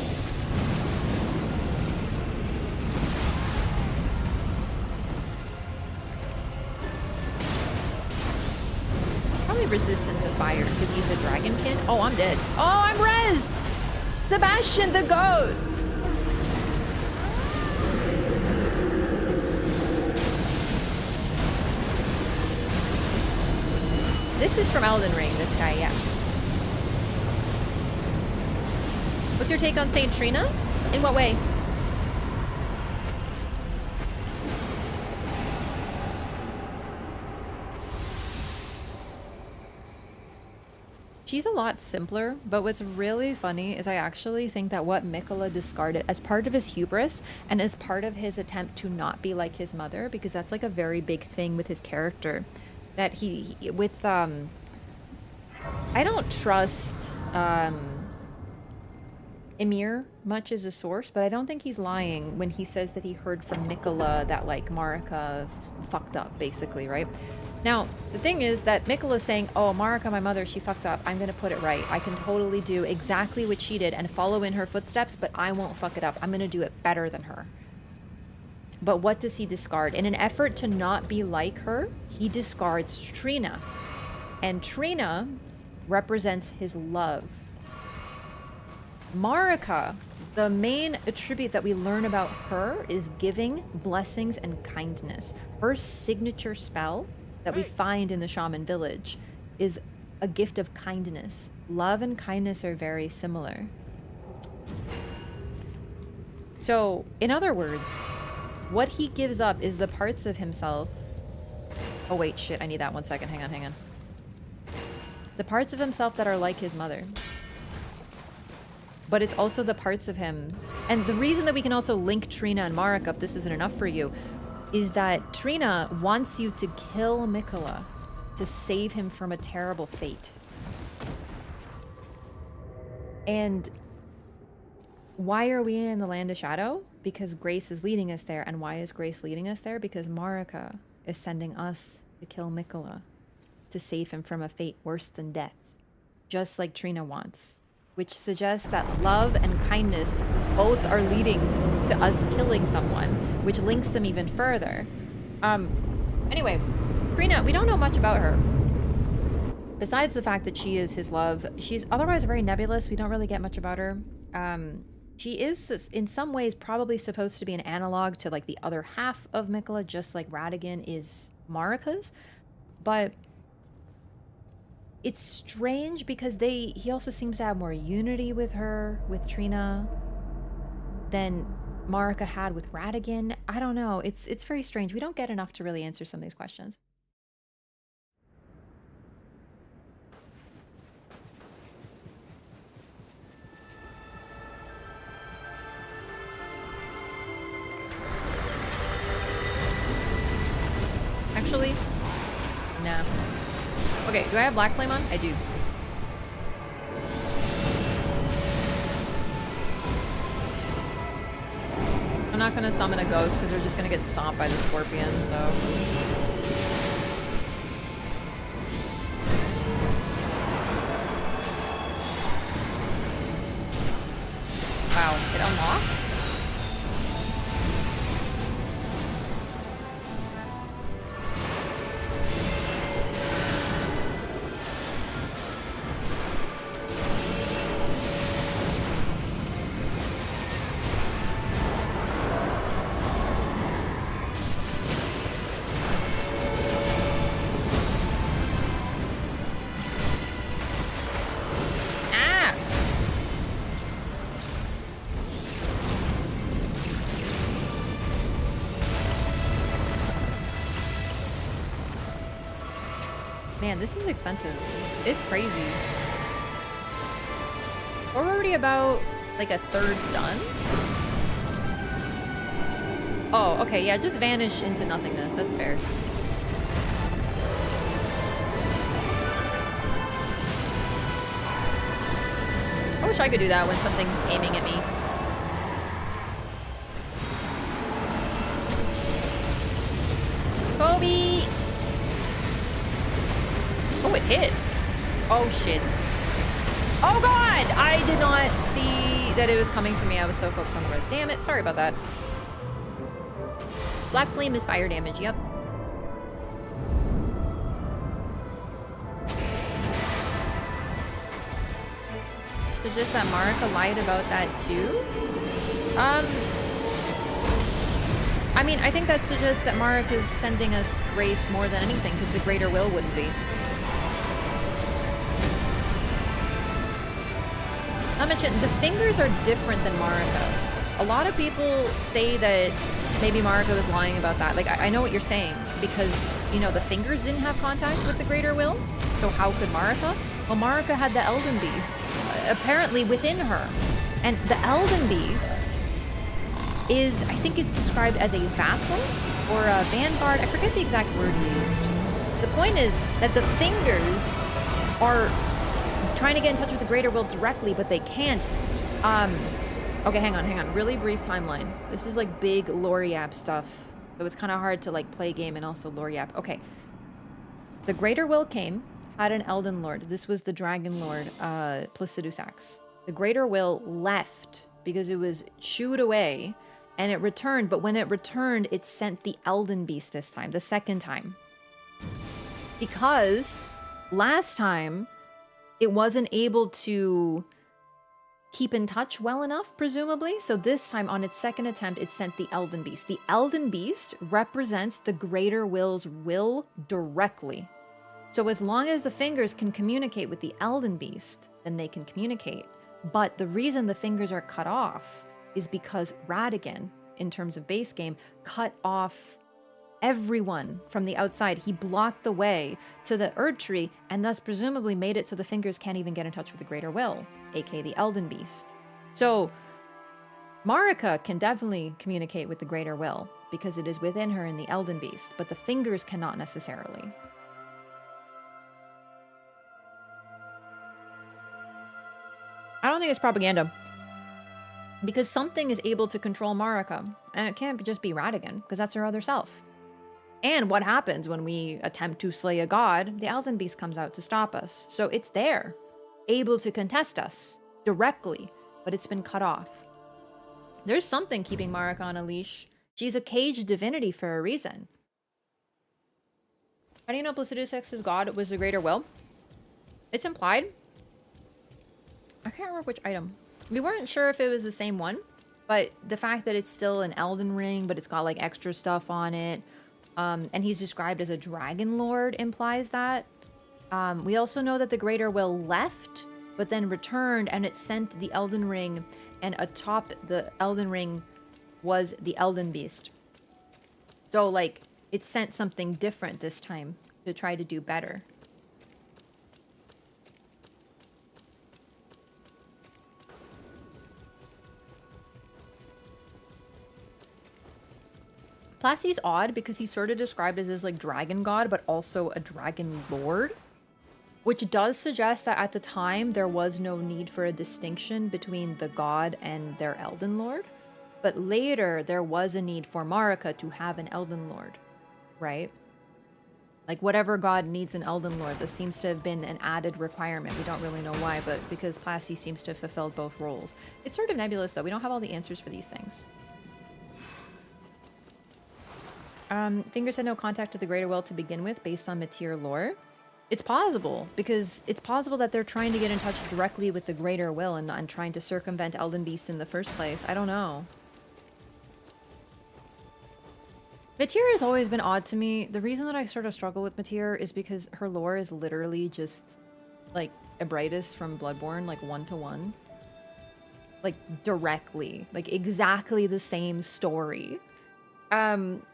Probably resistant to fire because he's a dragonkin. Oh, I'm dead. Oh, I'm rezzed! Sebastian the goat! This is from Elden Ring, this guy, yeah. What's your take on Saint Trina? In what way? She's a lot simpler, but what's really funny is I actually think that what Mikola discarded as part of his hubris and as part of his attempt to not be like his mother, because that's like a very big thing with his character, that he with I don't trust Emir much as a source, but I don't think he's lying when he says that he heard from Mikola that like Marika fucked up, basically, right? Now, the thing is that Mikola's saying, oh, Marika, my mother, she fucked up. I'm going to put it right. I can totally do exactly what she did and follow in her footsteps, but I won't fuck it up. I'm going to do it better than her. But what does he discard? In an effort to not be like her, he discards Trina. And Trina represents his love. Marika, the main attribute that we learn about her is giving, blessings, and kindness. Her signature spell that we find in the shaman village is a gift of kindness. Love and kindness are very similar. So, in other words, what he gives up is the parts of himself. Oh wait, shit, I need that 1 second. Hang on. The parts of himself that are like his mother. But it's also the parts of him. And the reason that we can also link Trina and Marika, if this isn't enough for you, is that Trina wants you to kill Mikola to save him from a terrible fate. And why are we in the Land of Shadow? Because Grace is leading us there. And why is Grace leading us there? Because Marika is sending us to kill Mikola to save him from a fate worse than death. Just like Trina wants. Which suggests that love and kindness both are leading to us killing someone, which links them even further. Anyway, Trina, we don't know much about her. Besides the fact that she is his love, she's otherwise very nebulous. We don't really get much about her. She is, in some ways, probably supposed to be an analog to like the other half of Mikola, just like Radigan is Marika's. But it's strange because he also seems to have more unity with her, with Trina, than Marika had with Radigan. I don't know. It's very strange. We don't get enough to really answer some of these questions. Actually, nah. Okay, do I have Black Flame on? I do. I'm not gonna summon a ghost because we're just gonna get stomped by the scorpion, so. Wow, it unlocked? Man, this is expensive. It's crazy. We're already about like a third done. Oh, okay, yeah, just vanish into nothingness. That's fair. I wish I could do that when something's aiming at me. Kobe! Oh, it hit. Oh, shit. Oh, God! I did not see that it was coming for me. I was so focused on the res. Damn it. Sorry about that. Black Flame is fire damage. Yep. So just that Marika lied about that too? I mean, I think that suggests that Marika's sending us grace more than anything, because the greater will wouldn't be. Not mention, the fingers are different than Marika. A lot of people say that maybe Marika was lying about that. Like, I know what you're saying, because, you know, the fingers didn't have contact with the greater will, so how could Marika? Well, Marika had the Elden Beast, apparently within her. And the Elden Beast is, I think it's described as a vassal or a vanguard. I forget the exact word used. The point is that the fingers are trying to get in touch with the greater will directly, but they can't. Okay, hang on. Really brief timeline. This is like big lore yap stuff. So it's kind of hard to like play game and also lore yap. Okay. The greater will came, had an Elden Lord. This was the Dragon Lord, Placidusax. The greater will left because it was shooed away and it returned. But when it returned, it sent the Elden Beast this time, the second time. Because last time it wasn't able to keep in touch well enough, presumably. So this time, on its second attempt, it sent the Elden Beast. The Elden Beast represents the greater will's will directly. So as long as the fingers can communicate with the Elden Beast, then they can communicate. But the reason the fingers are cut off is because Radigan, in terms of base game, cut off everyone from the outside. He blocked the way to the Erd Tree and thus presumably made it so the fingers can't even get in touch with the greater will, aka the Elden Beast. So Marika can definitely communicate with the greater will because it is within her in the Elden Beast, but the fingers cannot necessarily. I don't think it's propaganda. Because something is able to control Marika. And it can't just be Radigan, because that's her other self. And what happens when we attempt to slay a god? The Elden Beast comes out to stop us. So it's there, able to contest us directly, but it's been cut off. There's something keeping Marika on a leash. She's a caged divinity for a reason. How do you know Placidusax's god was the greater will? It's implied. I can't remember which item. We weren't sure if it was the same one, but the fact that it's still an Elden Ring, but it's got like extra stuff on it, and he's described as a Dragon Lord implies that. We also know that the Greater Will left, but then returned, and it sent the Elden Ring, and atop the Elden Ring was the Elden Beast. So like, it sent something different this time to try to do better. Placi's odd because he's sort of described as this like dragon god, but also a dragon lord, which does suggest that at the time there was no need for a distinction between the god and their Elden Lord. But later there was a need for Marika to have an Elden Lord, right? Like whatever god needs an Elden Lord, this seems to have been an added requirement. We don't really know why, but because Placi seems to have fulfilled both roles. It's sort of nebulous though. We don't have all the answers for these things. Fingers had no contact to the Greater Will to begin with, based on Mateer lore. It's possible, because it's possible that they're trying to get in touch directly with the Greater Will and trying to circumvent Elden Beast in the first place. I don't know. Mateer has always been odd to me. The reason that I sort of struggle with Mateer is because her lore is literally just, like, Ebrightus from Bloodborne, like, 1-to-1. Like, directly. Like, exactly the same story.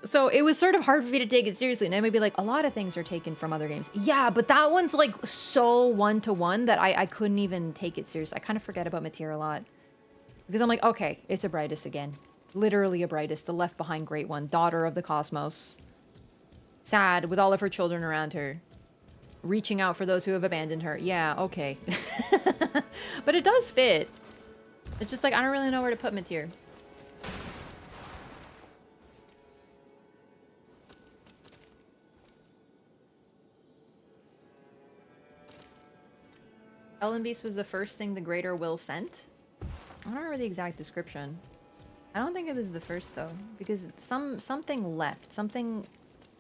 So it was sort of hard for me to take it seriously. And I may be like, a lot of things are taken from other games. Yeah, but that one's like so 1-to-1 that I couldn't even take it seriously. I kind of forget about Mateer a lot. Because I'm like, okay, it's Ebrightus again. Literally a brightest, the left behind great one, daughter of the cosmos. Sad with all of her children around her. Reaching out for those who have abandoned her. Yeah, okay. But it does fit. It's just like, I don't really know where to put Matir. Ellen Beast was the first thing the Greater Will sent. I don't remember the exact description. I don't think it was the first though, because something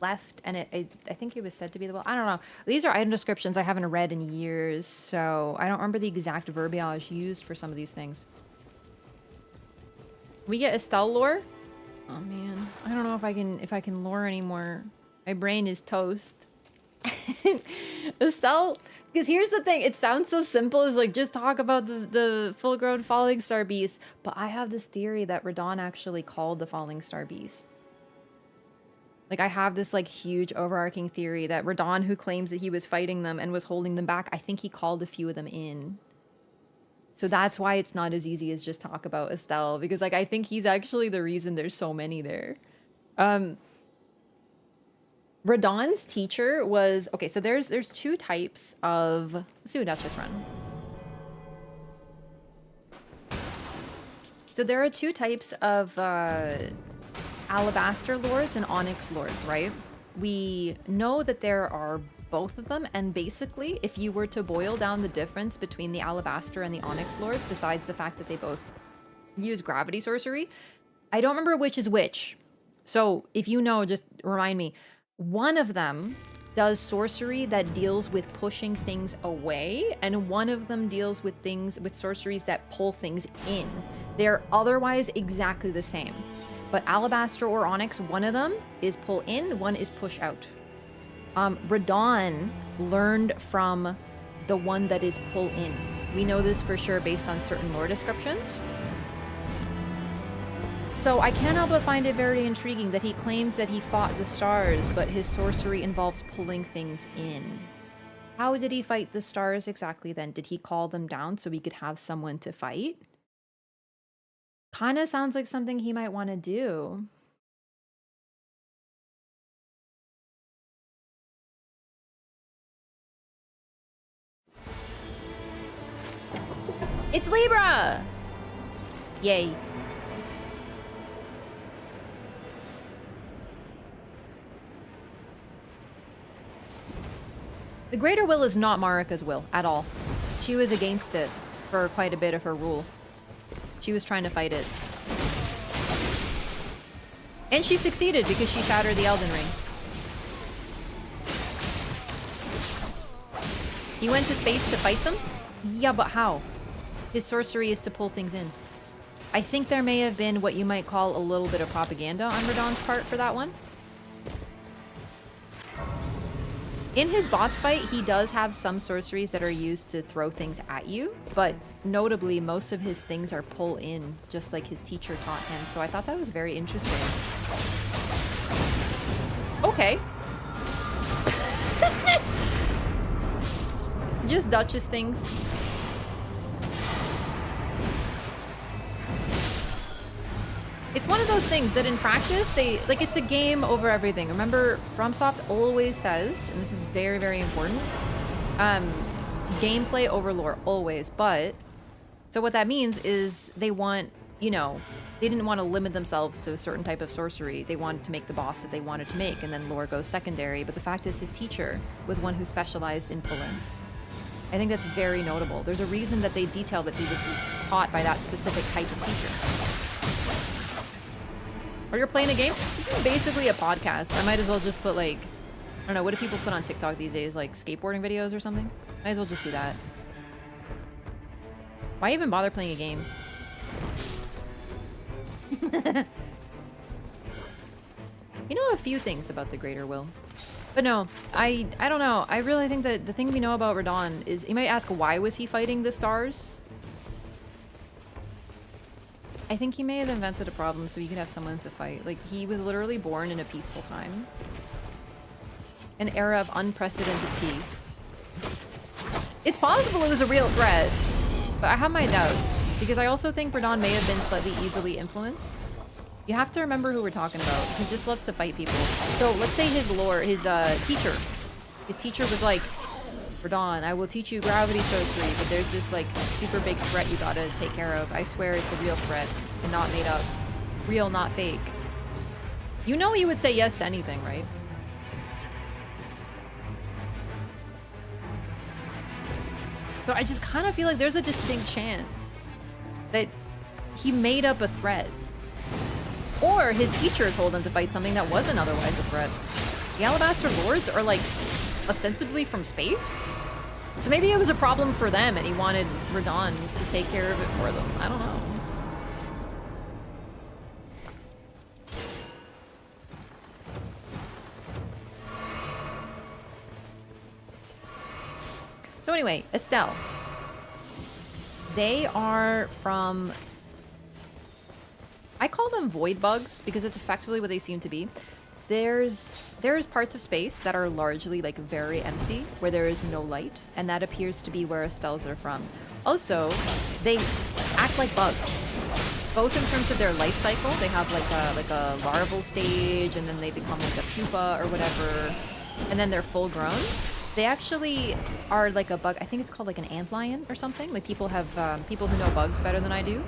left, and I think it was said to be the will. I don't know. These are item descriptions I haven't read in years, so I don't remember the exact verbiage used for some of these things. We get Estelle lore. Oh man, I don't know if I can lore anymore. My brain is toast. Estelle, because here's the thing, it sounds so simple as like just talk about the full-grown falling star beast, but I have this theory that Radon actually called the falling star beast. Like I have this like huge overarching theory that Radon, who claims that he was fighting them and was holding them back, I think he called a few of them in. So that's why it's not as easy as just talk about Estelle, because like I think he's actually the reason there's so many there. Radon's teacher was... Okay, so there's two types of... Let's do a Duchess run. So there are two types of Alabaster Lords and Onyx Lords, right? We know that there are both of them, and basically, if you were to boil down the difference between the Alabaster and the Onyx Lords, besides the fact that they both use gravity sorcery, I don't remember which is which. So if you know, just remind me. One of them does sorcery that deals with pushing things away, and one of them deals with sorceries that pull things in. They're otherwise exactly the same. But Alabaster or Onyx, one of them is pull in, one is push out. Radon learned from the one that is pull in. We know this for sure based on certain lore descriptions. So I can't help but find it very intriguing that he claims that he fought the stars, but his sorcery involves pulling things in. How did he fight the stars exactly then? Did he call them down so he could have someone to fight? Kind of sounds like something he might want to do. It's Libra! Yay. The Greater Will is not Marika's will at all. She was against it for quite a bit of her rule. She was trying to fight it. And she succeeded because she shattered the Elden Ring. He went to space to fight them? Yeah, but how? His sorcery is to pull things in. I think there may have been what you might call a little bit of propaganda on Radon's part for that one. In his boss fight, he does have some sorceries that are used to throw things at you, but notably, most of his things are pull in, just like his teacher taught him, so I thought that was very interesting. Okay. Just Duchess things. It's one of those things that in practice, it's a game over everything. Remember, FromSoft always says, and this is very, very important, gameplay over lore, always. But, so what that means is they want, you know, they didn't want to limit themselves to a certain type of sorcery. They wanted to make the boss that they wanted to make, and then lore goes secondary. But the fact is, his teacher was one who specialized in pull-ins. I think that's very notable. There's a reason that they detail that he was taught by that specific type of teacher. Or you're playing a game? This is basically a podcast. I might as well just put like, I don't know, what do people put on TikTok these days? Like skateboarding videos or something? Might as well just do that. Why even bother playing a game? You know a few things about the Greater Will. But no, I don't know. I really think that the thing we know about Radon is, you might ask, why was he fighting the stars? I think he may have invented a problem so he could have someone to fight. Like, he was literally born in a peaceful time. An era of unprecedented peace. It's possible it was a real threat, but I have my doubts. Because I also think Radon may have been slightly easily influenced. You have to remember who we're talking about. He just loves to fight people. So let's say his teacher. His teacher was like, Radon, I will teach you gravity sorcery, but there's this like super big threat you gotta take care of. I swear it's a real threat and not made up. Real, not fake. You know he would say yes to anything, right? So I just kind of feel like there's a distinct chance that he made up a threat. Or his teacher told him to fight something that wasn't otherwise a threat. The Alabaster Lords are like ostensibly from space? So maybe it was a problem for them and he wanted Radon to take care of it for them. I don't know. So anyway, Estelle. They are from... I call them void bugs because it's effectively what they seem to be. There's parts of space that are largely like very empty, where there is no light, and that appears to be where Estelles are from. Also, they act like bugs, both in terms of their life cycle. They have like a larval stage, and then they become like a pupa or whatever, and then they're full grown. They actually are like a bug. I think it's called like an antlion or something. Like people who know bugs better than I do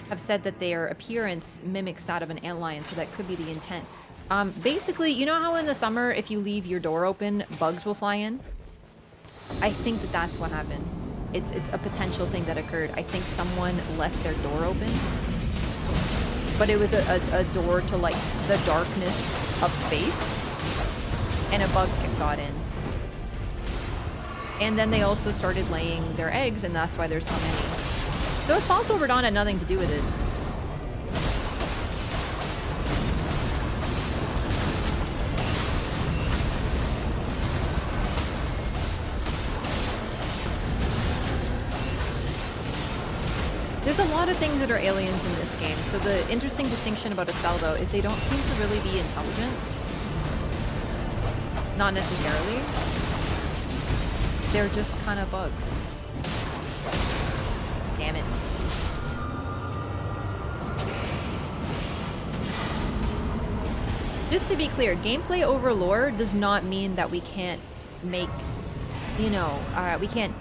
have said that their appearance mimics that of an antlion, so that could be the intent. Basically, you know how in the summer, if you leave your door open, bugs will fly in? I think that that's what happened. It's a potential thing that occurred. I think someone left their door open, but it was a door to like the darkness of space, and a bug got in. And then they also started laying their eggs, and that's why there's so many. So it's possible Radon had nothing to do with it. There's a lot of things that are aliens in this game, so the interesting distinction about Estelle, though, is they don't seem to really be intelligent. Not necessarily. They're just kind of bugs. Damn it. Just to be clear, gameplay over lore does not mean that we can't make, you know, we can't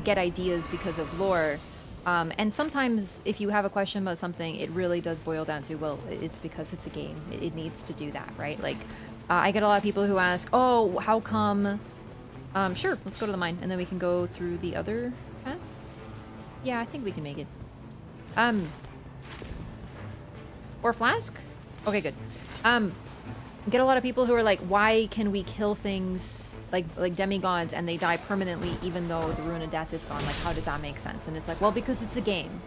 get ideas because of lore. And sometimes if you have a question about something, it really does boil down to, well, it's because it's a game. It needs to do that, right? Like, I get a lot of people who ask, oh, how come... sure, let's go to the mine, and then we can go through the other path. Yeah, I think we can make it. Or flask? Okay, good. Get a lot of people who are like, why can we kill things like demigods and they die permanently even though the Rune of Death is gone? Like, how does that make sense? And it's like, well, because it's a game.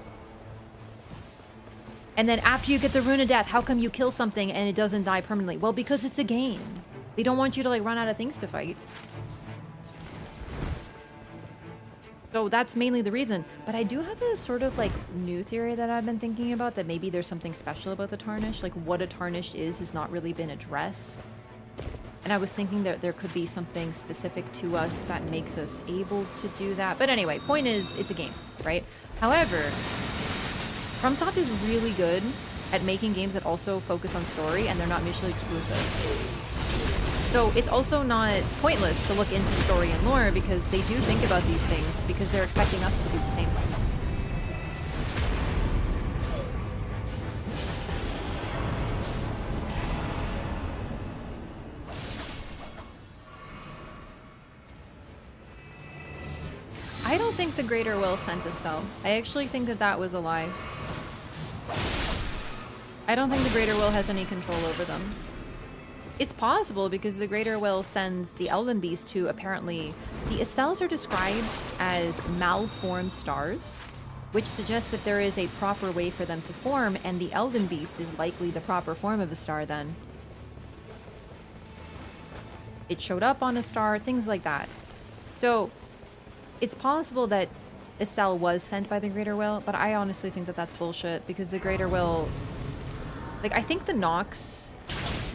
And then after you get the Rune of Death, how come you kill something and it doesn't die permanently? Well, because it's a game. They don't want you to like run out of things to fight. So that's mainly the reason. But I do have a sort of like new theory that I've been thinking about, that maybe there's something special about the Tarnished. Like what a Tarnished is has not really been addressed. And I was thinking that there could be something specific to us that makes us able to do that. But anyway, point is, it's a game, right? However, FromSoft is really good at making games that also focus on story, and they're not mutually exclusive. So it's also not pointless to look into story and lore, because they do think about these things, because they're expecting us to do the same thing. I don't think the Greater Will sent Estelle. I actually think that that was a lie. I don't think the Greater Will has any control over them. It's possible because the Greater Will sends the Elden Beast to, apparently, the Estelles are described as malformed stars, which suggests that there is a proper way for them to form, and the Elden Beast is likely the proper form of a star then. It showed up on a star, things like that. So, it's possible that Estelle was sent by the Greater Will, but I honestly think that that's bullshit, because the Greater Will... Like, I think the Nox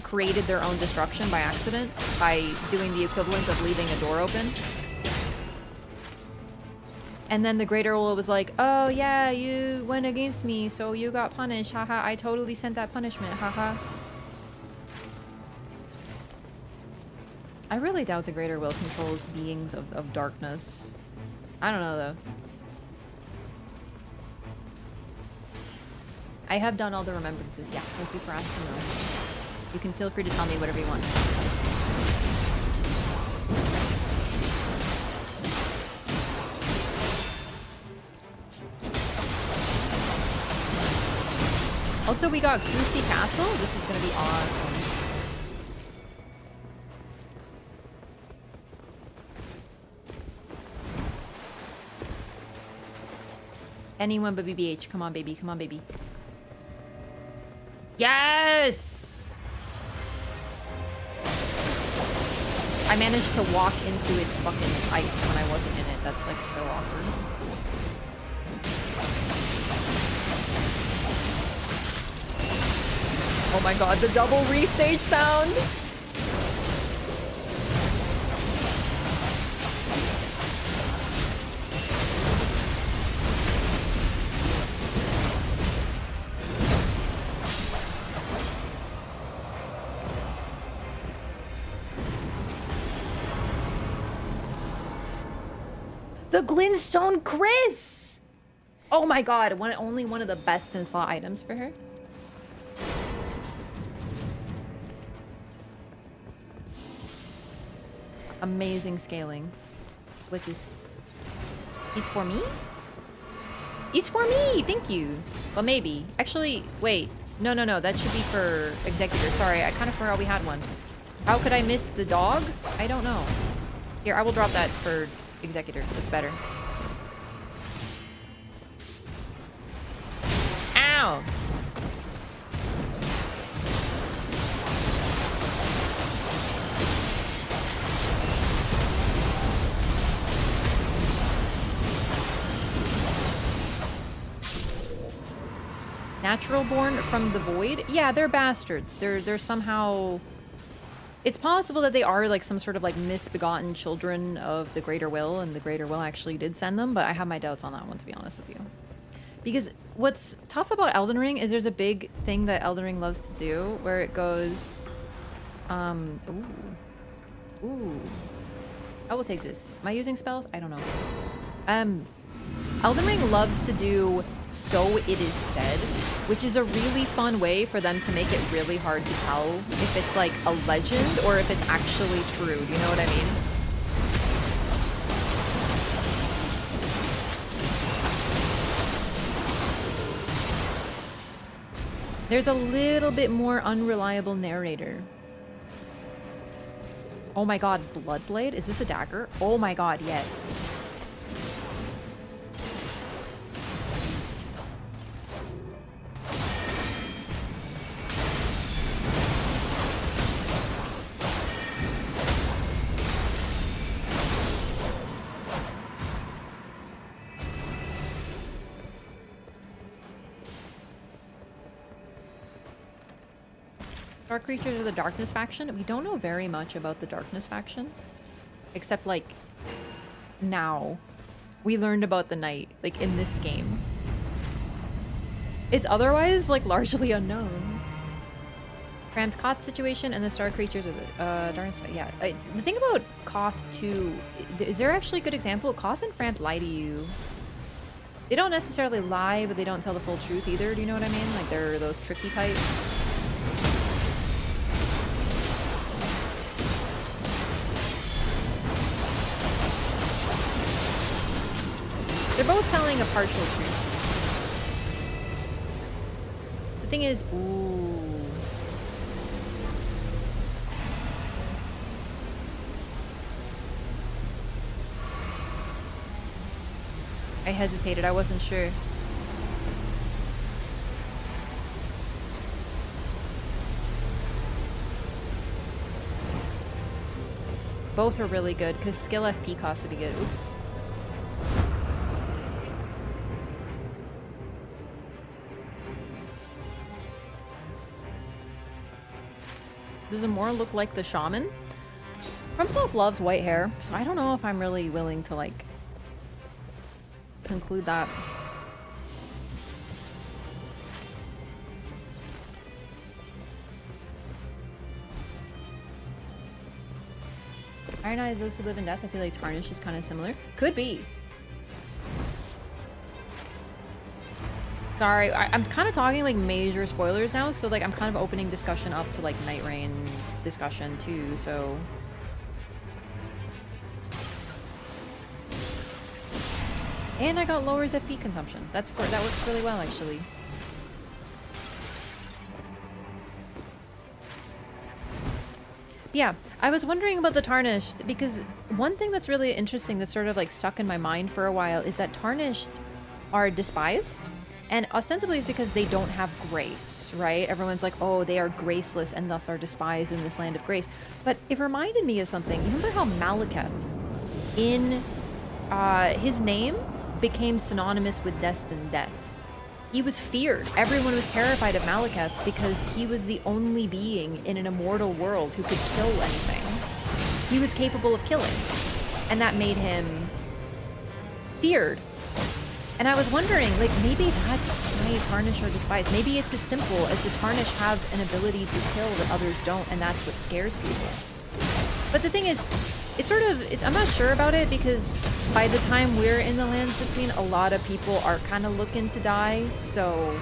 created their own destruction by accident by doing the equivalent of leaving a door open. And then the Greater Will was like, oh yeah, you went against me, so you got punished. Haha, I totally sent that punishment. Haha. I really doubt the Greater Will controls beings of darkness. I don't know though. I have done all the remembrances. Yeah, thank you for asking though. You can feel free to tell me whatever you want. Also, we got Goosey Castle. This is gonna be awesome. Anyone but BBH. Come on, baby. Come on, baby. Yes! I managed to walk into its fucking ice when I wasn't in it. That's like so awkward. Oh my god, the double restage sound! The Glintstone Chris! Oh my god, only one of the best in slot items for her. Amazing scaling. What's this? He's for me? He's for me! Thank you. Well, maybe. Actually, wait. No. That should be for Executor. Sorry, I kind of forgot we had one. How could I miss the dog? I don't know. Here, I will drop that for Executor. That's better. Ow! Natural born from the void? Yeah, they're bastards. They're somehow... It's possible that they are like some sort of like misbegotten children of the Greater Will, and the Greater Will actually did send them, but I have my doubts on that one, to be honest with you. Because what's tough about Elden Ring is there's a big thing that Elden Ring loves to do, where it goes... Ooh. I will take this. Am I using spells? I don't know. Elden Ring loves to do so it is said, which is a really fun way for them to make it really hard to tell if it's like a legend or if it's actually true. Do you know what I mean? There's a little bit more unreliable narrator. Oh my god, Bloodblade? Is this a dagger? Oh my god, yes. Dark creatures are the Darkness faction. We don't know very much about the Darkness faction. Except, like, now. We learned about the Night, like, in this game. It's otherwise, like, largely unknown. Cramped Koth situation and the Star creatures are the Darkness... Yeah, the thing about Koth, too... Is there actually a good example? Koth and Frampt lie to you. They don't necessarily lie, but they don't tell the full truth either. Do you know what I mean? Like, they're those tricky types. They're both telling a partial truth. The thing is, ooh. I hesitated, I wasn't sure. Both are really good, because skill FP cost would be good. Oops. Does Amora look like the shaman? FromSoft loves white hair, so I don't know if I'm really willing to, like, conclude that. Iron Eyes, those who live in death. I feel like Tarnish is kind of similar. Could be. Sorry, I'm kind of talking like major spoilers now, so like I'm kind of opening discussion up to like Nightreign discussion too, so... And I got lowers FP consumption. That works really well, actually. Yeah, I was wondering about the Tarnished, because one thing that's really interesting that's sort of like stuck in my mind for a while is that Tarnished are despised, and ostensibly it's because they don't have grace, right? Everyone's like, oh, they are graceless and thus are despised in this land of grace. But it reminded me of something. You remember how Malekith, in his name, became synonymous with destined death? He was feared. Everyone was terrified of Malekith because he was the only being in an immortal world who could kill anything. He was capable of killing, and that made him feared. And I was wondering, like, maybe that's why Tarnish are despised. Maybe it's as simple as the Tarnish have an ability to kill that others don't, and that's what scares people. But the thing is, I'm not sure about it, because by the time we're in the Lands Between, a lot of people are kind of looking to die, so...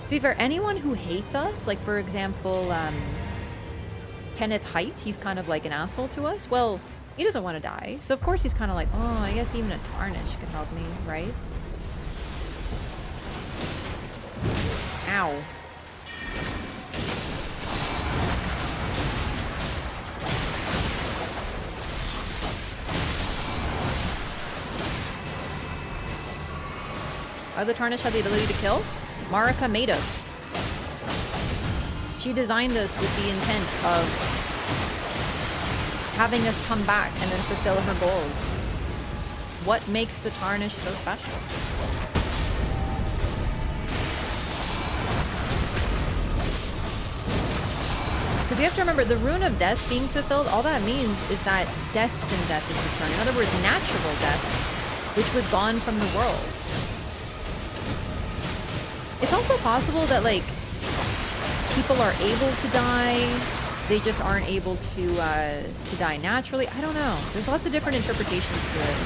To be fair, anyone who hates us, like for example, Kenneth Height, he's kind of like an asshole to us, well, he doesn't want to die, so of course he's kind of like, oh, I guess even a Tarnish could help me, right? Ow. The Tarnish have the ability to kill? Marika made us. She designed us with the intent of having us come back and then fulfill her goals. What makes the Tarnish so special? Because you have to remember, the Rune of Death being fulfilled, all that means is that destined death is returned. In other words, natural death, which was gone from the world. It's also possible that, like, people are able to die, they just aren't able to die naturally. I don't know. There's lots of different interpretations to it.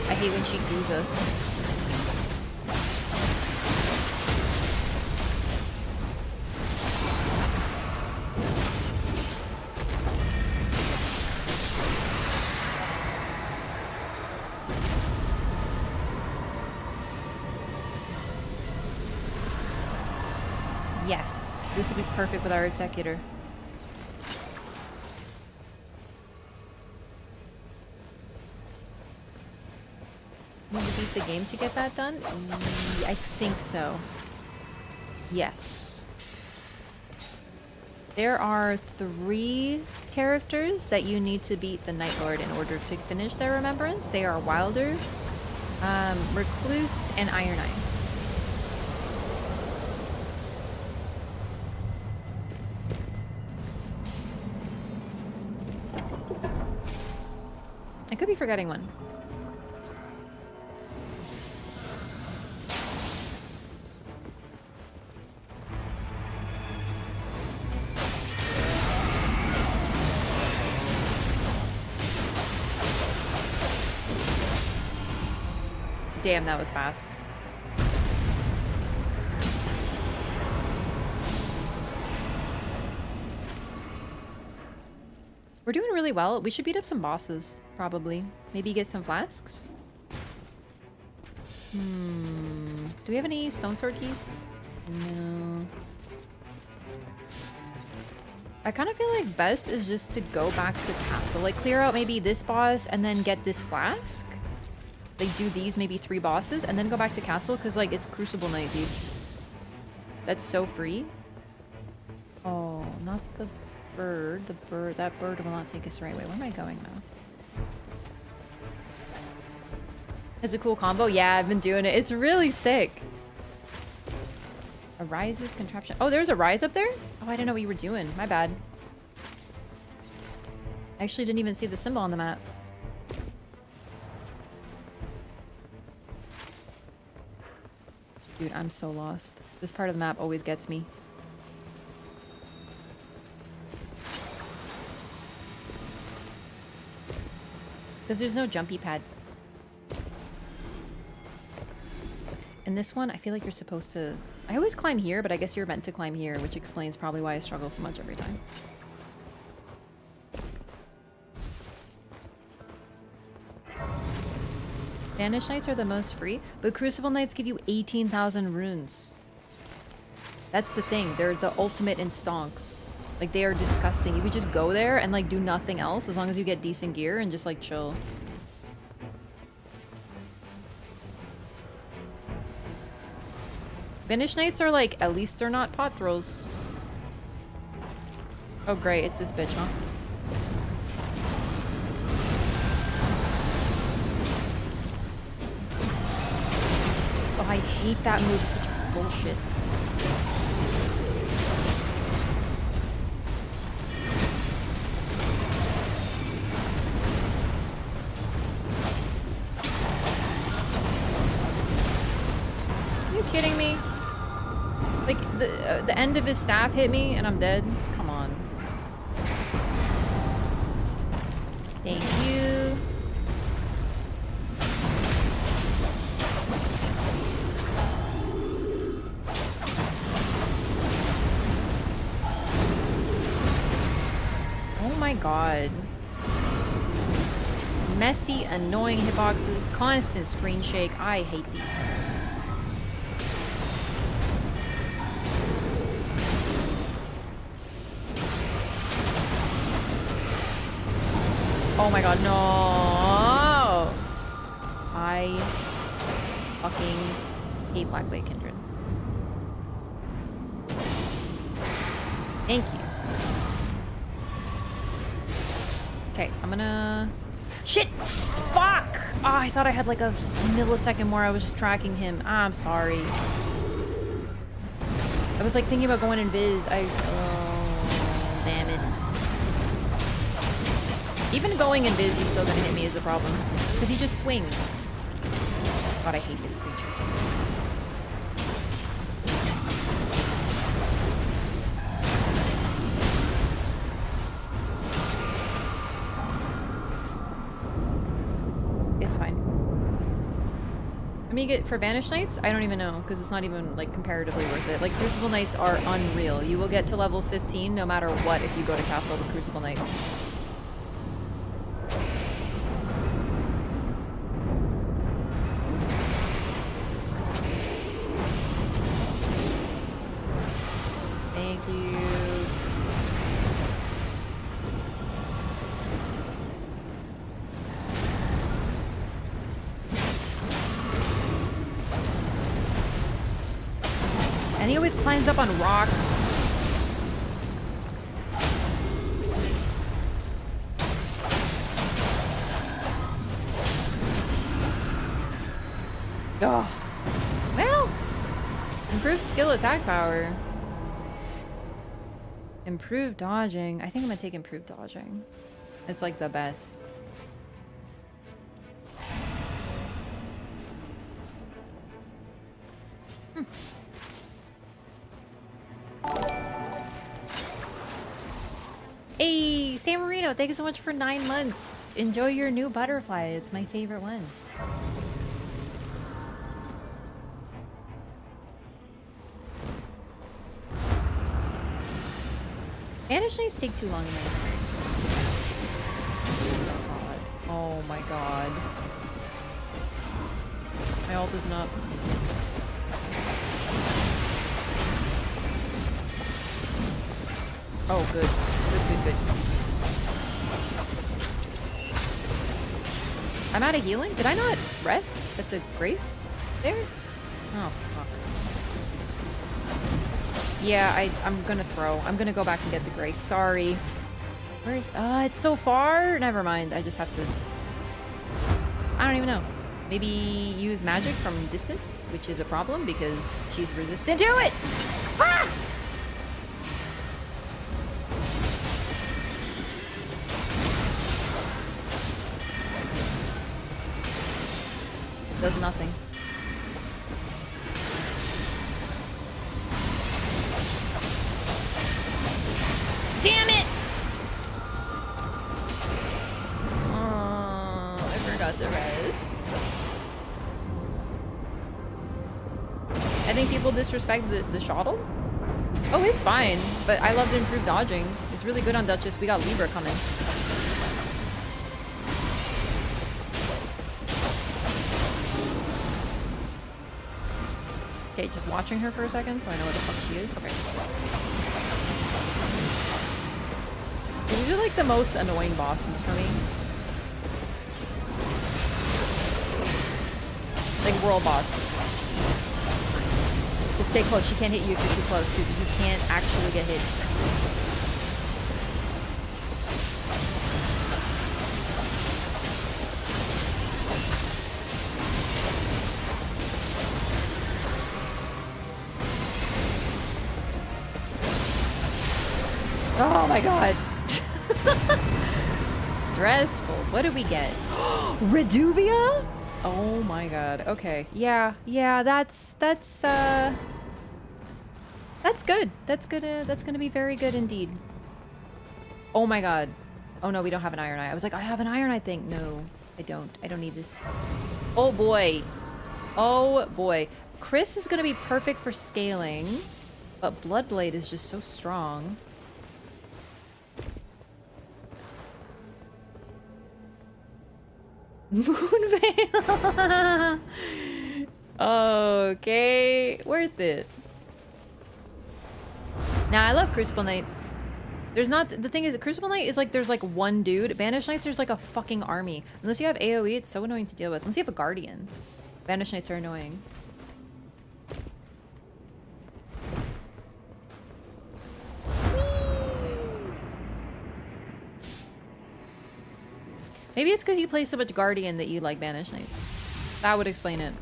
I hate when she goos us. Yes, this will be perfect with our Executor. Need to beat the game to get that done? I think so. Yes. There are 3 characters that you need to beat the Night Lord in order to finish their Remembrance. They are Wilder, Recluse, and Iron Eye. I could be forgetting one. Damn, that was fast. We're doing really well. We should beat up some bosses, probably. Maybe get some flasks? Do we have any stone sword keys? No. I kind of feel like best is just to go back to castle. Like, clear out maybe this boss and then get this flask. Like, do these maybe 3 bosses and then go back to castle, because, like, it's Crucible Night, dude. That's so free. Oh, not the bird. That bird will not take us the right way. Where am I going now? It's a cool combo. Yeah, I've been doing it. It's really sick. Arises contraption. Oh, there's a rise up there? Oh, I didn't know what you were doing. My bad. I actually didn't even see the symbol on the map. Dude, I'm so lost. This part of the map always gets me. Because there's no jumpy pad. And this one, I feel like you're supposed to... I always climb here, but I guess you're meant to climb here, which explains probably why I struggle so much every time. Banished Knights are the most free, but Crucible Knights give you 18,000 runes. That's the thing. They're the ultimate in stonks. Like, they are disgusting. You could just go there and, like, do nothing else as long as you get decent gear and just, like, chill. Banished Knights are, like, at least they're not pot throws. Oh, great. It's this bitch, huh? Oh, I hate that move. It's such bullshit. Are you kidding me? Like, the end of his staff hit me and I'm dead? Come on. Thank you. Oh my god. Messy, annoying hitboxes, constant screen shake. I hate these things. Oh my god, no! I fucking hate Blackblade Kindred. Thank you. Okay, I'm gonna... Shit! Fuck! Oh, I thought I had like a millisecond more. I was just tracking him. I'm sorry. I was like thinking about going invis. Oh, damn it. Even going invis, he's still gonna hit me is a problem. Because he just swings. God, I hate this creature. It's fine. I mean, for Banished Knights, I don't even know, because it's not even, like, comparatively worth it. Like, Crucible Knights are unreal. You will get to level 15 no matter what if you go to Castle of the Crucible Knights. Thank you. And he always climbs up on rocks. Oh. Well, improved skill attack power. Improved dodging. I think I'm gonna take improved dodging. It's like the best. Hey, San Marino, thank you so much for 9 months. Enjoy your new butterfly. It's my favorite one. Banished Knights take too long in my experience. Oh my god. My ult isn't up. Oh, good. Good. I'm out of healing? Did I not rest at the Grace there? Oh, fuck. Yeah, I'm gonna throw. I'm gonna go back and get the grace. Sorry. Where's... it's so far? Never mind. I just have to... I don't even know. Maybe use magic from distance, which is a problem because she's resistant to it! Ah! Does nothing. Damn it! Oh, I forgot to rest. I think people disrespect the shuttle. Oh, it's fine, but I love to improve dodging. It's really good on Duchess. We got Libra coming. Okay, just watching her for a second so I know where the fuck she is. Okay. These are like the most annoying bosses for me. Like world bosses. Just stay close. She can't hit you if you're too close. You can't actually get hit. Oh my god. Stressful. What did we get? Reduvia? Oh my god. Okay. Yeah, that's good. That's gonna be very good indeed. Oh my god. Oh no, we don't have an Iron Eye. I was like, I have an Iron Eye thing. No, I don't. I don't need this. Oh boy. Oh boy. Chris is gonna be perfect for scaling, but Bloodblade is just so strong. Moonveil. Okay, worth it. Now I love Crucible Knights. There's not, the thing is, Crucible Knight is like, there's like one dude. Banished Knights, there's like a fucking army. Unless you have AoE, it's so annoying to deal with. Unless you have a Guardian. Banished Knights are annoying. Maybe it's because you play so much Guardian that you like Banished Knights. That would explain it.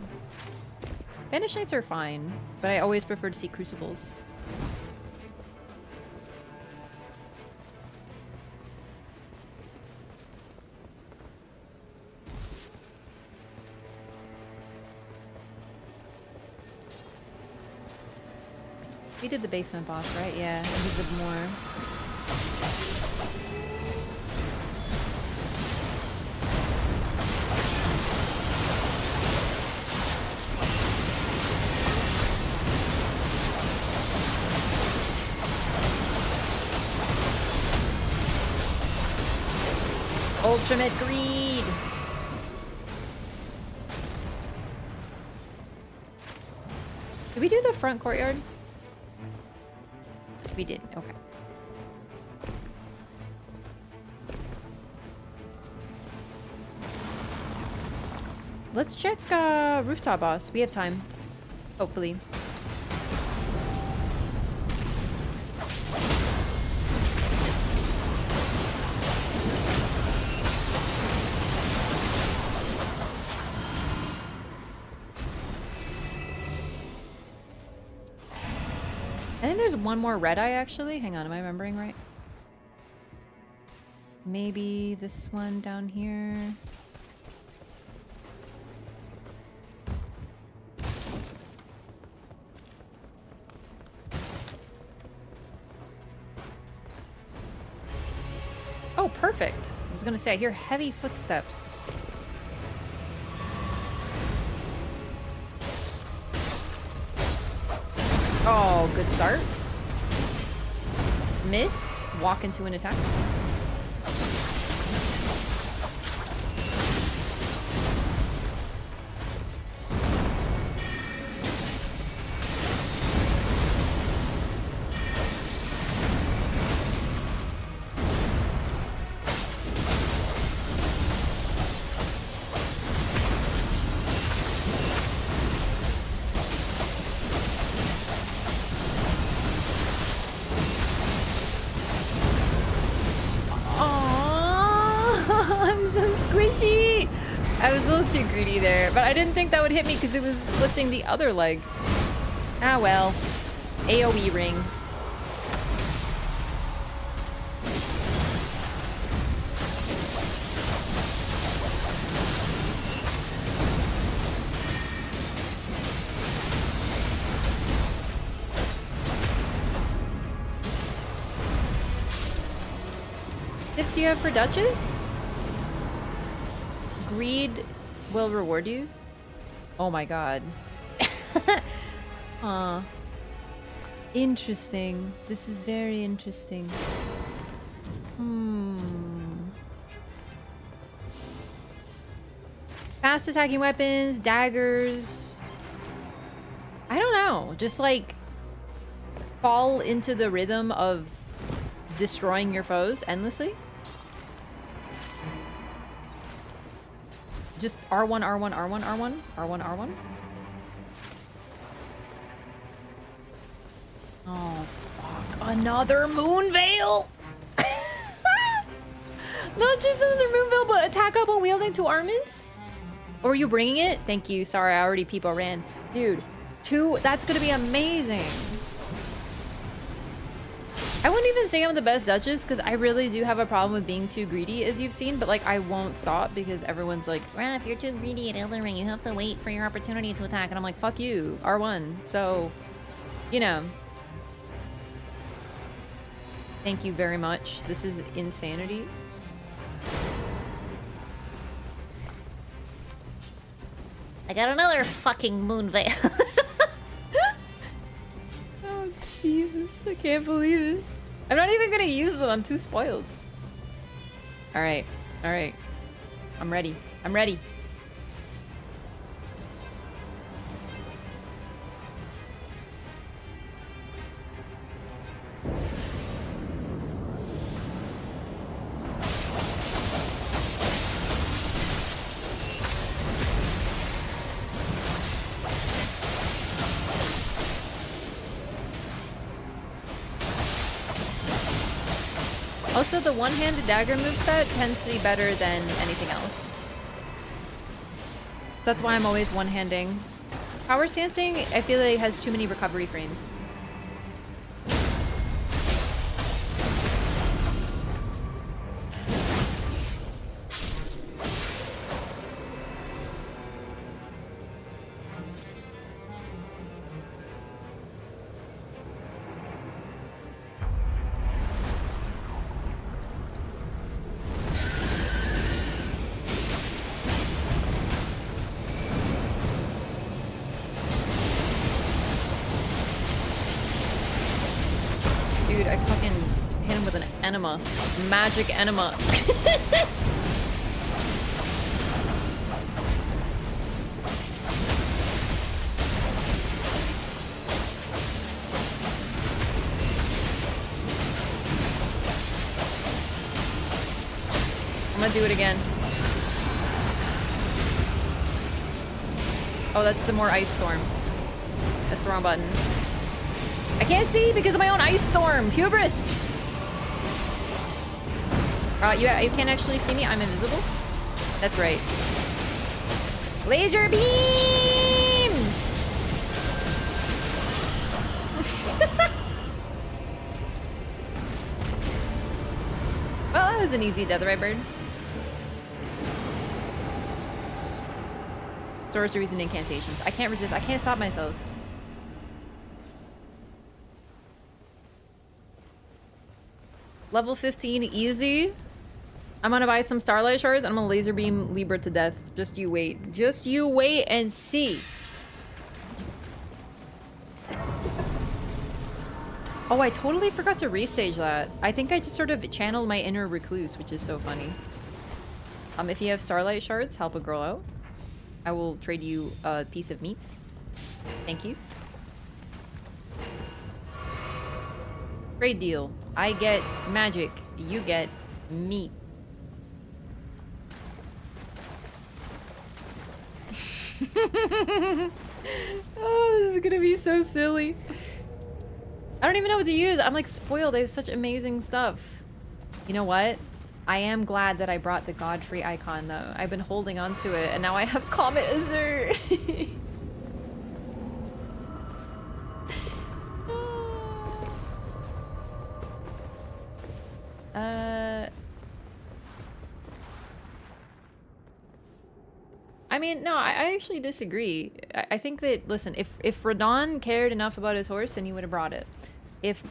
Banished Knights are fine, but I always prefer to see Crucibles. We did the basement boss, right? Yeah, we did more. Ultimate greed. Did we do the front courtyard? We did. Okay. Let's check Rooftop boss. We have time. Hopefully. I think there's one more red eye actually. Hang on, am I remembering right? Maybe this one down here. Oh, perfect. I was gonna say, I hear heavy footsteps. Oh, good start. Miss. Walk into an attack. I was a little too greedy there, but I didn't think that would hit me because it was lifting the other leg. Ah well. AoE ring. Tips do you have for Duchess? Greed will reward you. Oh my god. Interesting. This is very interesting. Fast attacking weapons, daggers. I don't know. Just like fall into the rhythm of destroying your foes endlessly. Just R1, R1, R1, R1, R1, R1. Oh, fuck. Another moon veil! Not just another moon veil, but attack up while wielding two armaments? Or are you bringing it? Thank you. Sorry, I already people ran. Dude, that's gonna be amazing. I wouldn't even say I'm the best Duchess because I really do have a problem with being too greedy, as you've seen, but like I won't stop because everyone's like, "Well, if you're too greedy at Elden Ring, you have to wait for your opportunity to attack." And I'm like, fuck you, R1. So, you know. Thank you very much. This is insanity. I got another fucking moon veil. Oh, Jesus. I can't believe it. I'm not even gonna use them. I'm too spoiled. Alright. Alright. I'm ready. I'm ready. Also, the one-handed dagger moveset tends to be better than anything else. So that's why I'm always one-handing. Power stancing, I feel like it has too many recovery frames. Dude, I fucking hit him with an enema. Magic enema. I'm gonna do it again. Oh, that's some more ice storm. That's the wrong button. I can't see because of my own ice storm. Hubris. You can't actually see me. I'm invisible. That's right. Laser beam. Well, that was an easy death, right, bird? Sorceries and incantations. I can't resist. I can't stop myself. Level 15, easy. I'm gonna buy some Starlight Shards and I'm gonna laser beam Libra to death. Just you wait. Just you wait and see. Oh, I totally forgot to restage that. I think I just sort of channeled my inner Recluse, which is so funny. If you have Starlight Shards, help a girl out. I will trade you a piece of meat. Thank you. Trade deal. I get magic. You get meat. Oh, this is gonna be so silly. I don't even know what to use. I'm like spoiled. I have such amazing stuff. You know what? I am glad that I brought the Godfrey icon, though. I've been holding on to it, and now I have Comet Azure. I mean, no, I actually disagree. I think that, listen, if Radon cared enough about his horse, then he would have brought it. If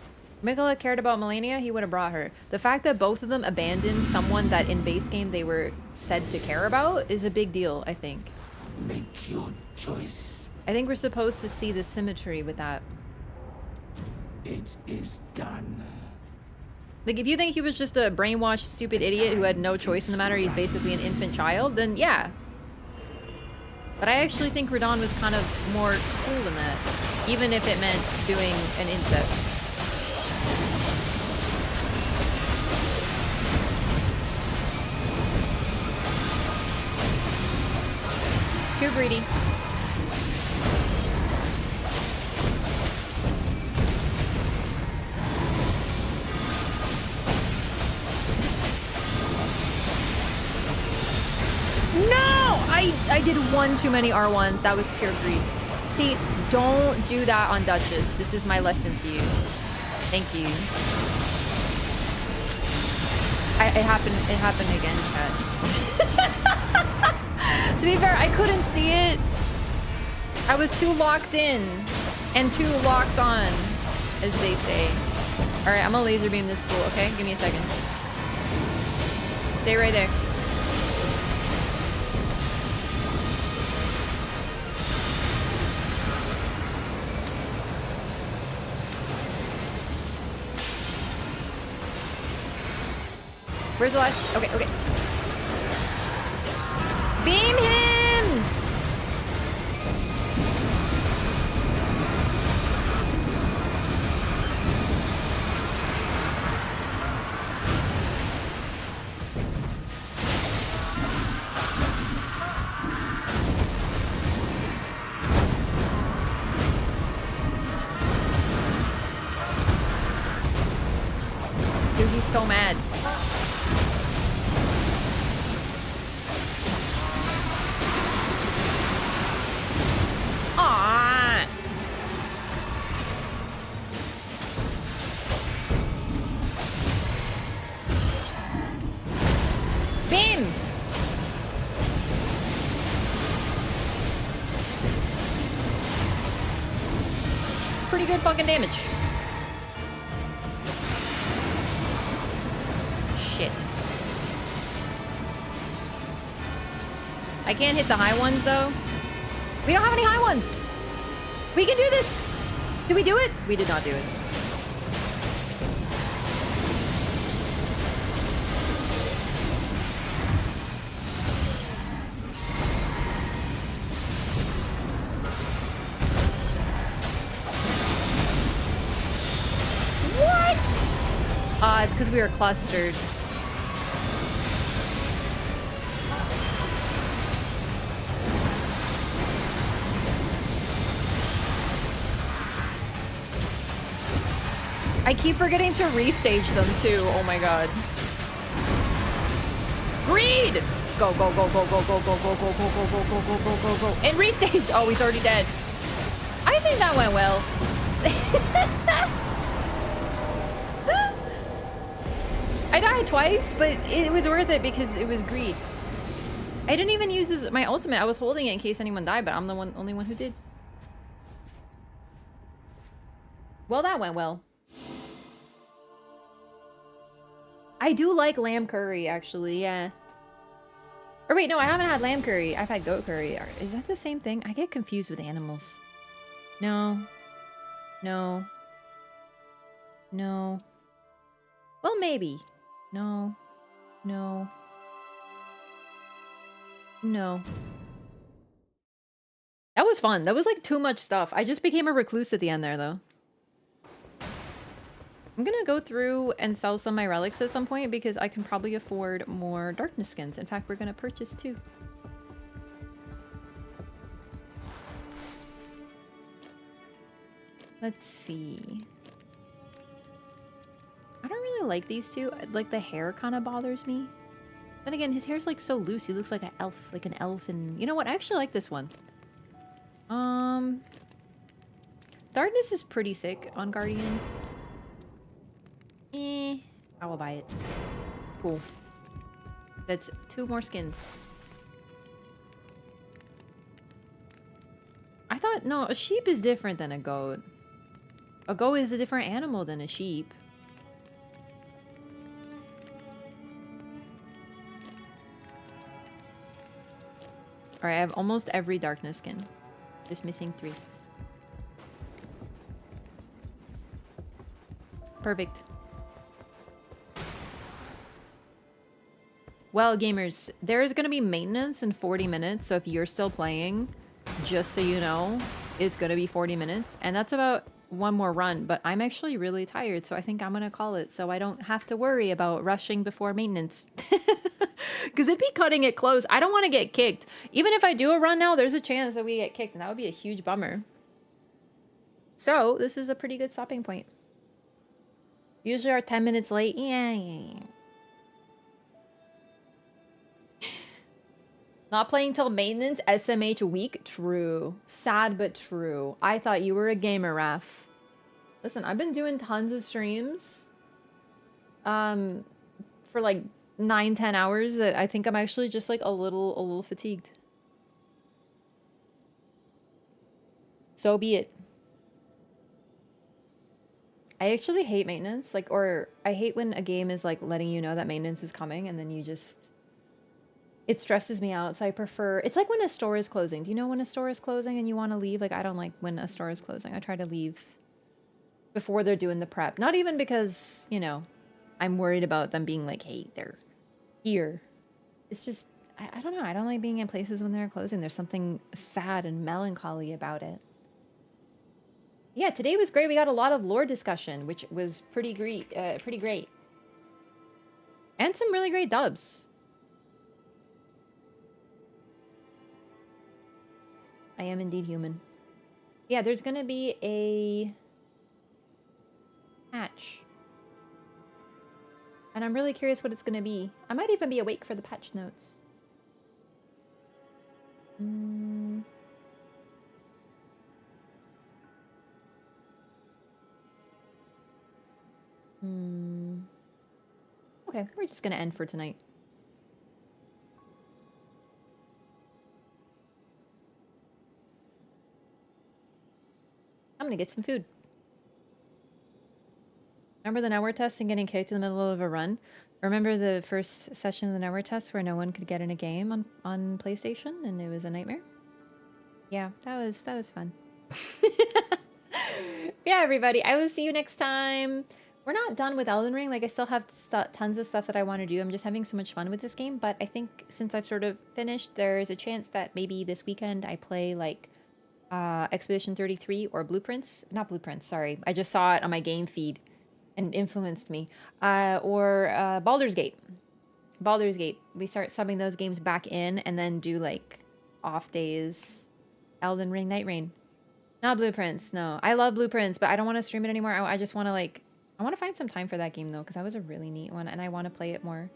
Mikola cared about Melania, he would have brought her. The fact that both of them abandoned someone that in base game they were said to care about is a big deal, I think. Make your choice. I think we're supposed to see the symmetry with that. It is done. Like, if you think he was just a brainwashed, stupid idiot who had no choice in the matter, he's basically an infant child, then yeah. But I actually think Radon was kind of more cool than that, even if it meant doing an incest. Too greedy. No! I did one too many R1s. That was pure greed. See, don't do that on Duchess. This is my lesson to you. Thank you. It happened again, chat. To be fair, I couldn't see it. I was too locked in and too locked on, as they say. Alright, I'm gonna laser beam this fool, okay? Give me a second. Stay right there. Where's the last? Okay, okay. Beam him! Dude, he's so mad. Aww. Beam! It's pretty good fucking damage. Shit. I can't hit the high ones though. We don't have any high ones. We can do this. Did we do it? We did not do it. What? It's because we were clustered. I keep forgetting to restage them too. Oh my god. Greed! Go, go, go, go, go, go, go, go, go, go, go, go, go, go, go, go, go. And restage! Oh, he's already dead. I think that went well. I died twice, but it was worth it because it was greed. I didn't even use my ultimate. I was holding it in case anyone died, but I'm the only one who did. Well, that went well. I do like lamb curry, actually, yeah. Or wait, no, I haven't had lamb curry. I've had goat curry. Is that the same thing? I get confused with animals. No. No. No. Well, maybe. No. No. No. That was fun. That was like too much stuff. I just became a recluse at the end there, though. I'm gonna go through and sell some of my relics at some point because I can probably afford more darkness skins. In fact, we're gonna purchase 2. Let's see. I don't really I like these two. Like the hair kind of bothers me. Then again, his hair's like so loose. He looks like an elf, and you know what? I actually like this one. Darkness is pretty sick on Guardian. I will buy it. Cool. That's 2 more skins. I thought, no, a sheep is different than a goat. A goat is a different animal than a sheep. Alright, I have almost every darkness skin. Just missing 3. Perfect. Well, gamers, there is going to be maintenance in 40 minutes, so if you're still playing, just so you know, it's going to be 40 minutes, and that's about 1 more run, but I'm actually really tired, so I think I'm going to call it so I don't have to worry about rushing before maintenance. Because it'd be cutting it close. I don't want to get kicked. Even if I do a run now, there's a chance that we get kicked, and that would be a huge bummer. So, this is a pretty good stopping point. Usually are 10 minutes late. Yeah. Not playing till maintenance, SMH week? True. Sad but true. I thought you were a gamer, Raf. Listen, I've been doing tons of streams. For like 9-10 hours. I think I'm actually just like a little fatigued. So be it. I actually hate maintenance, like, or I hate when a game is like letting you know that maintenance is coming and then you just, it stresses me out. So I prefer, it's like when a store is closing. Do you know when a store is closing and you want to leave? Like, I don't like when a store is closing. I try to leave before they're doing the prep. Not even because, you know, I'm worried about them being like, hey, they're here. It's just, I don't know. I don't like being in places when they're closing. There's something sad and melancholy about it. Yeah, today was great. We got a lot of lore discussion, which was pretty great. And some really great dubs. I am indeed human. Yeah, there's gonna be a patch. And I'm really curious what it's gonna be. I might even be awake for the patch notes. Okay, we're just gonna end for tonight. I'm gonna get some food. Remember the network test and getting kicked in the middle of a run? Remember the first session of the network test where no one could get in a game on PlayStation and it was a nightmare? Yeah, that was fun. Yeah, everybody, I will see you next time. We're not done with Elden Ring. Like, I still have tons of stuff that I want to do. I'm just having so much fun with this game. But I think since I've sort of finished, there's a chance that maybe this weekend I play, like, Expedition 33 or Blueprints. Not Blueprints, sorry. I just saw it on my game feed and influenced me. Or Baldur's Gate. Baldur's Gate. We start subbing those games back in and then do, like, off days. Elden Ring, Nightreign. Not Blueprints, no. I love Blueprints, but I don't want to stream it anymore. I just want to, like... I want to find some time for that game, though, because that was a really neat one, and I want to play it more.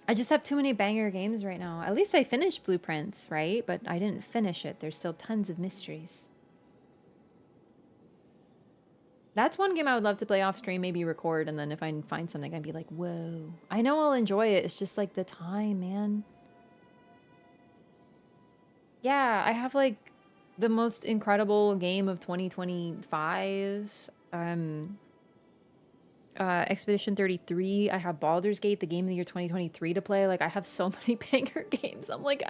I just have too many banger games right now. At least I finished Blueprints, right? But I didn't finish it. There's still tons of mysteries. That's one game I would love to play off stream, maybe record, and then if I find something, I'd be like, whoa. I know I'll enjoy it. It's just, like, the time, man. Yeah, I have, like... the most incredible game of 2025. Expedition 33. I have Baldur's Gate, the game of the year 2023 to play. Like, I have so many banger games. I'm like,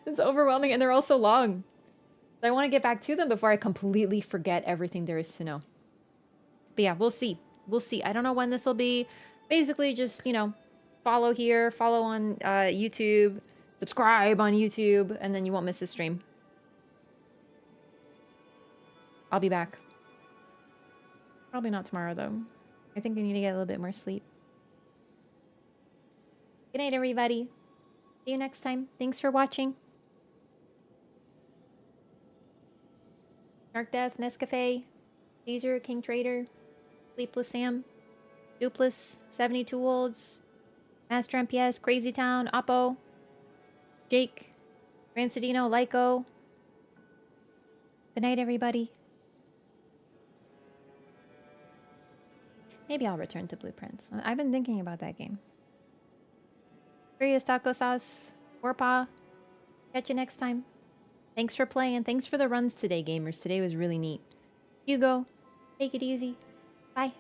it's overwhelming, and they're all so long. I want to get back to them before I completely forget everything there is to know. But yeah, we'll see. We'll see. I don't know when this will be. Basically, just, you know, follow here, follow on YouTube, subscribe on YouTube, and then you won't miss the stream. I'll be back. Probably not tomorrow, though. I think I need to get a little bit more sleep. Good night, everybody. See you next time. Thanks for watching. Dark Death, Nescafe, Caesar, King Trader. Please. Sleepless Sam, Dupless, 72 Olds, Master MPS, Crazy Town, Oppo, Jake, Rancidino, Lyco. Good night, everybody. Maybe I'll return to Blueprints. I've been thinking about that game. Curious Taco Sauce, Warpaw. Catch you next time. Thanks for playing. Thanks for the runs today, gamers. Today was really neat. Hugo, take it easy. Bye.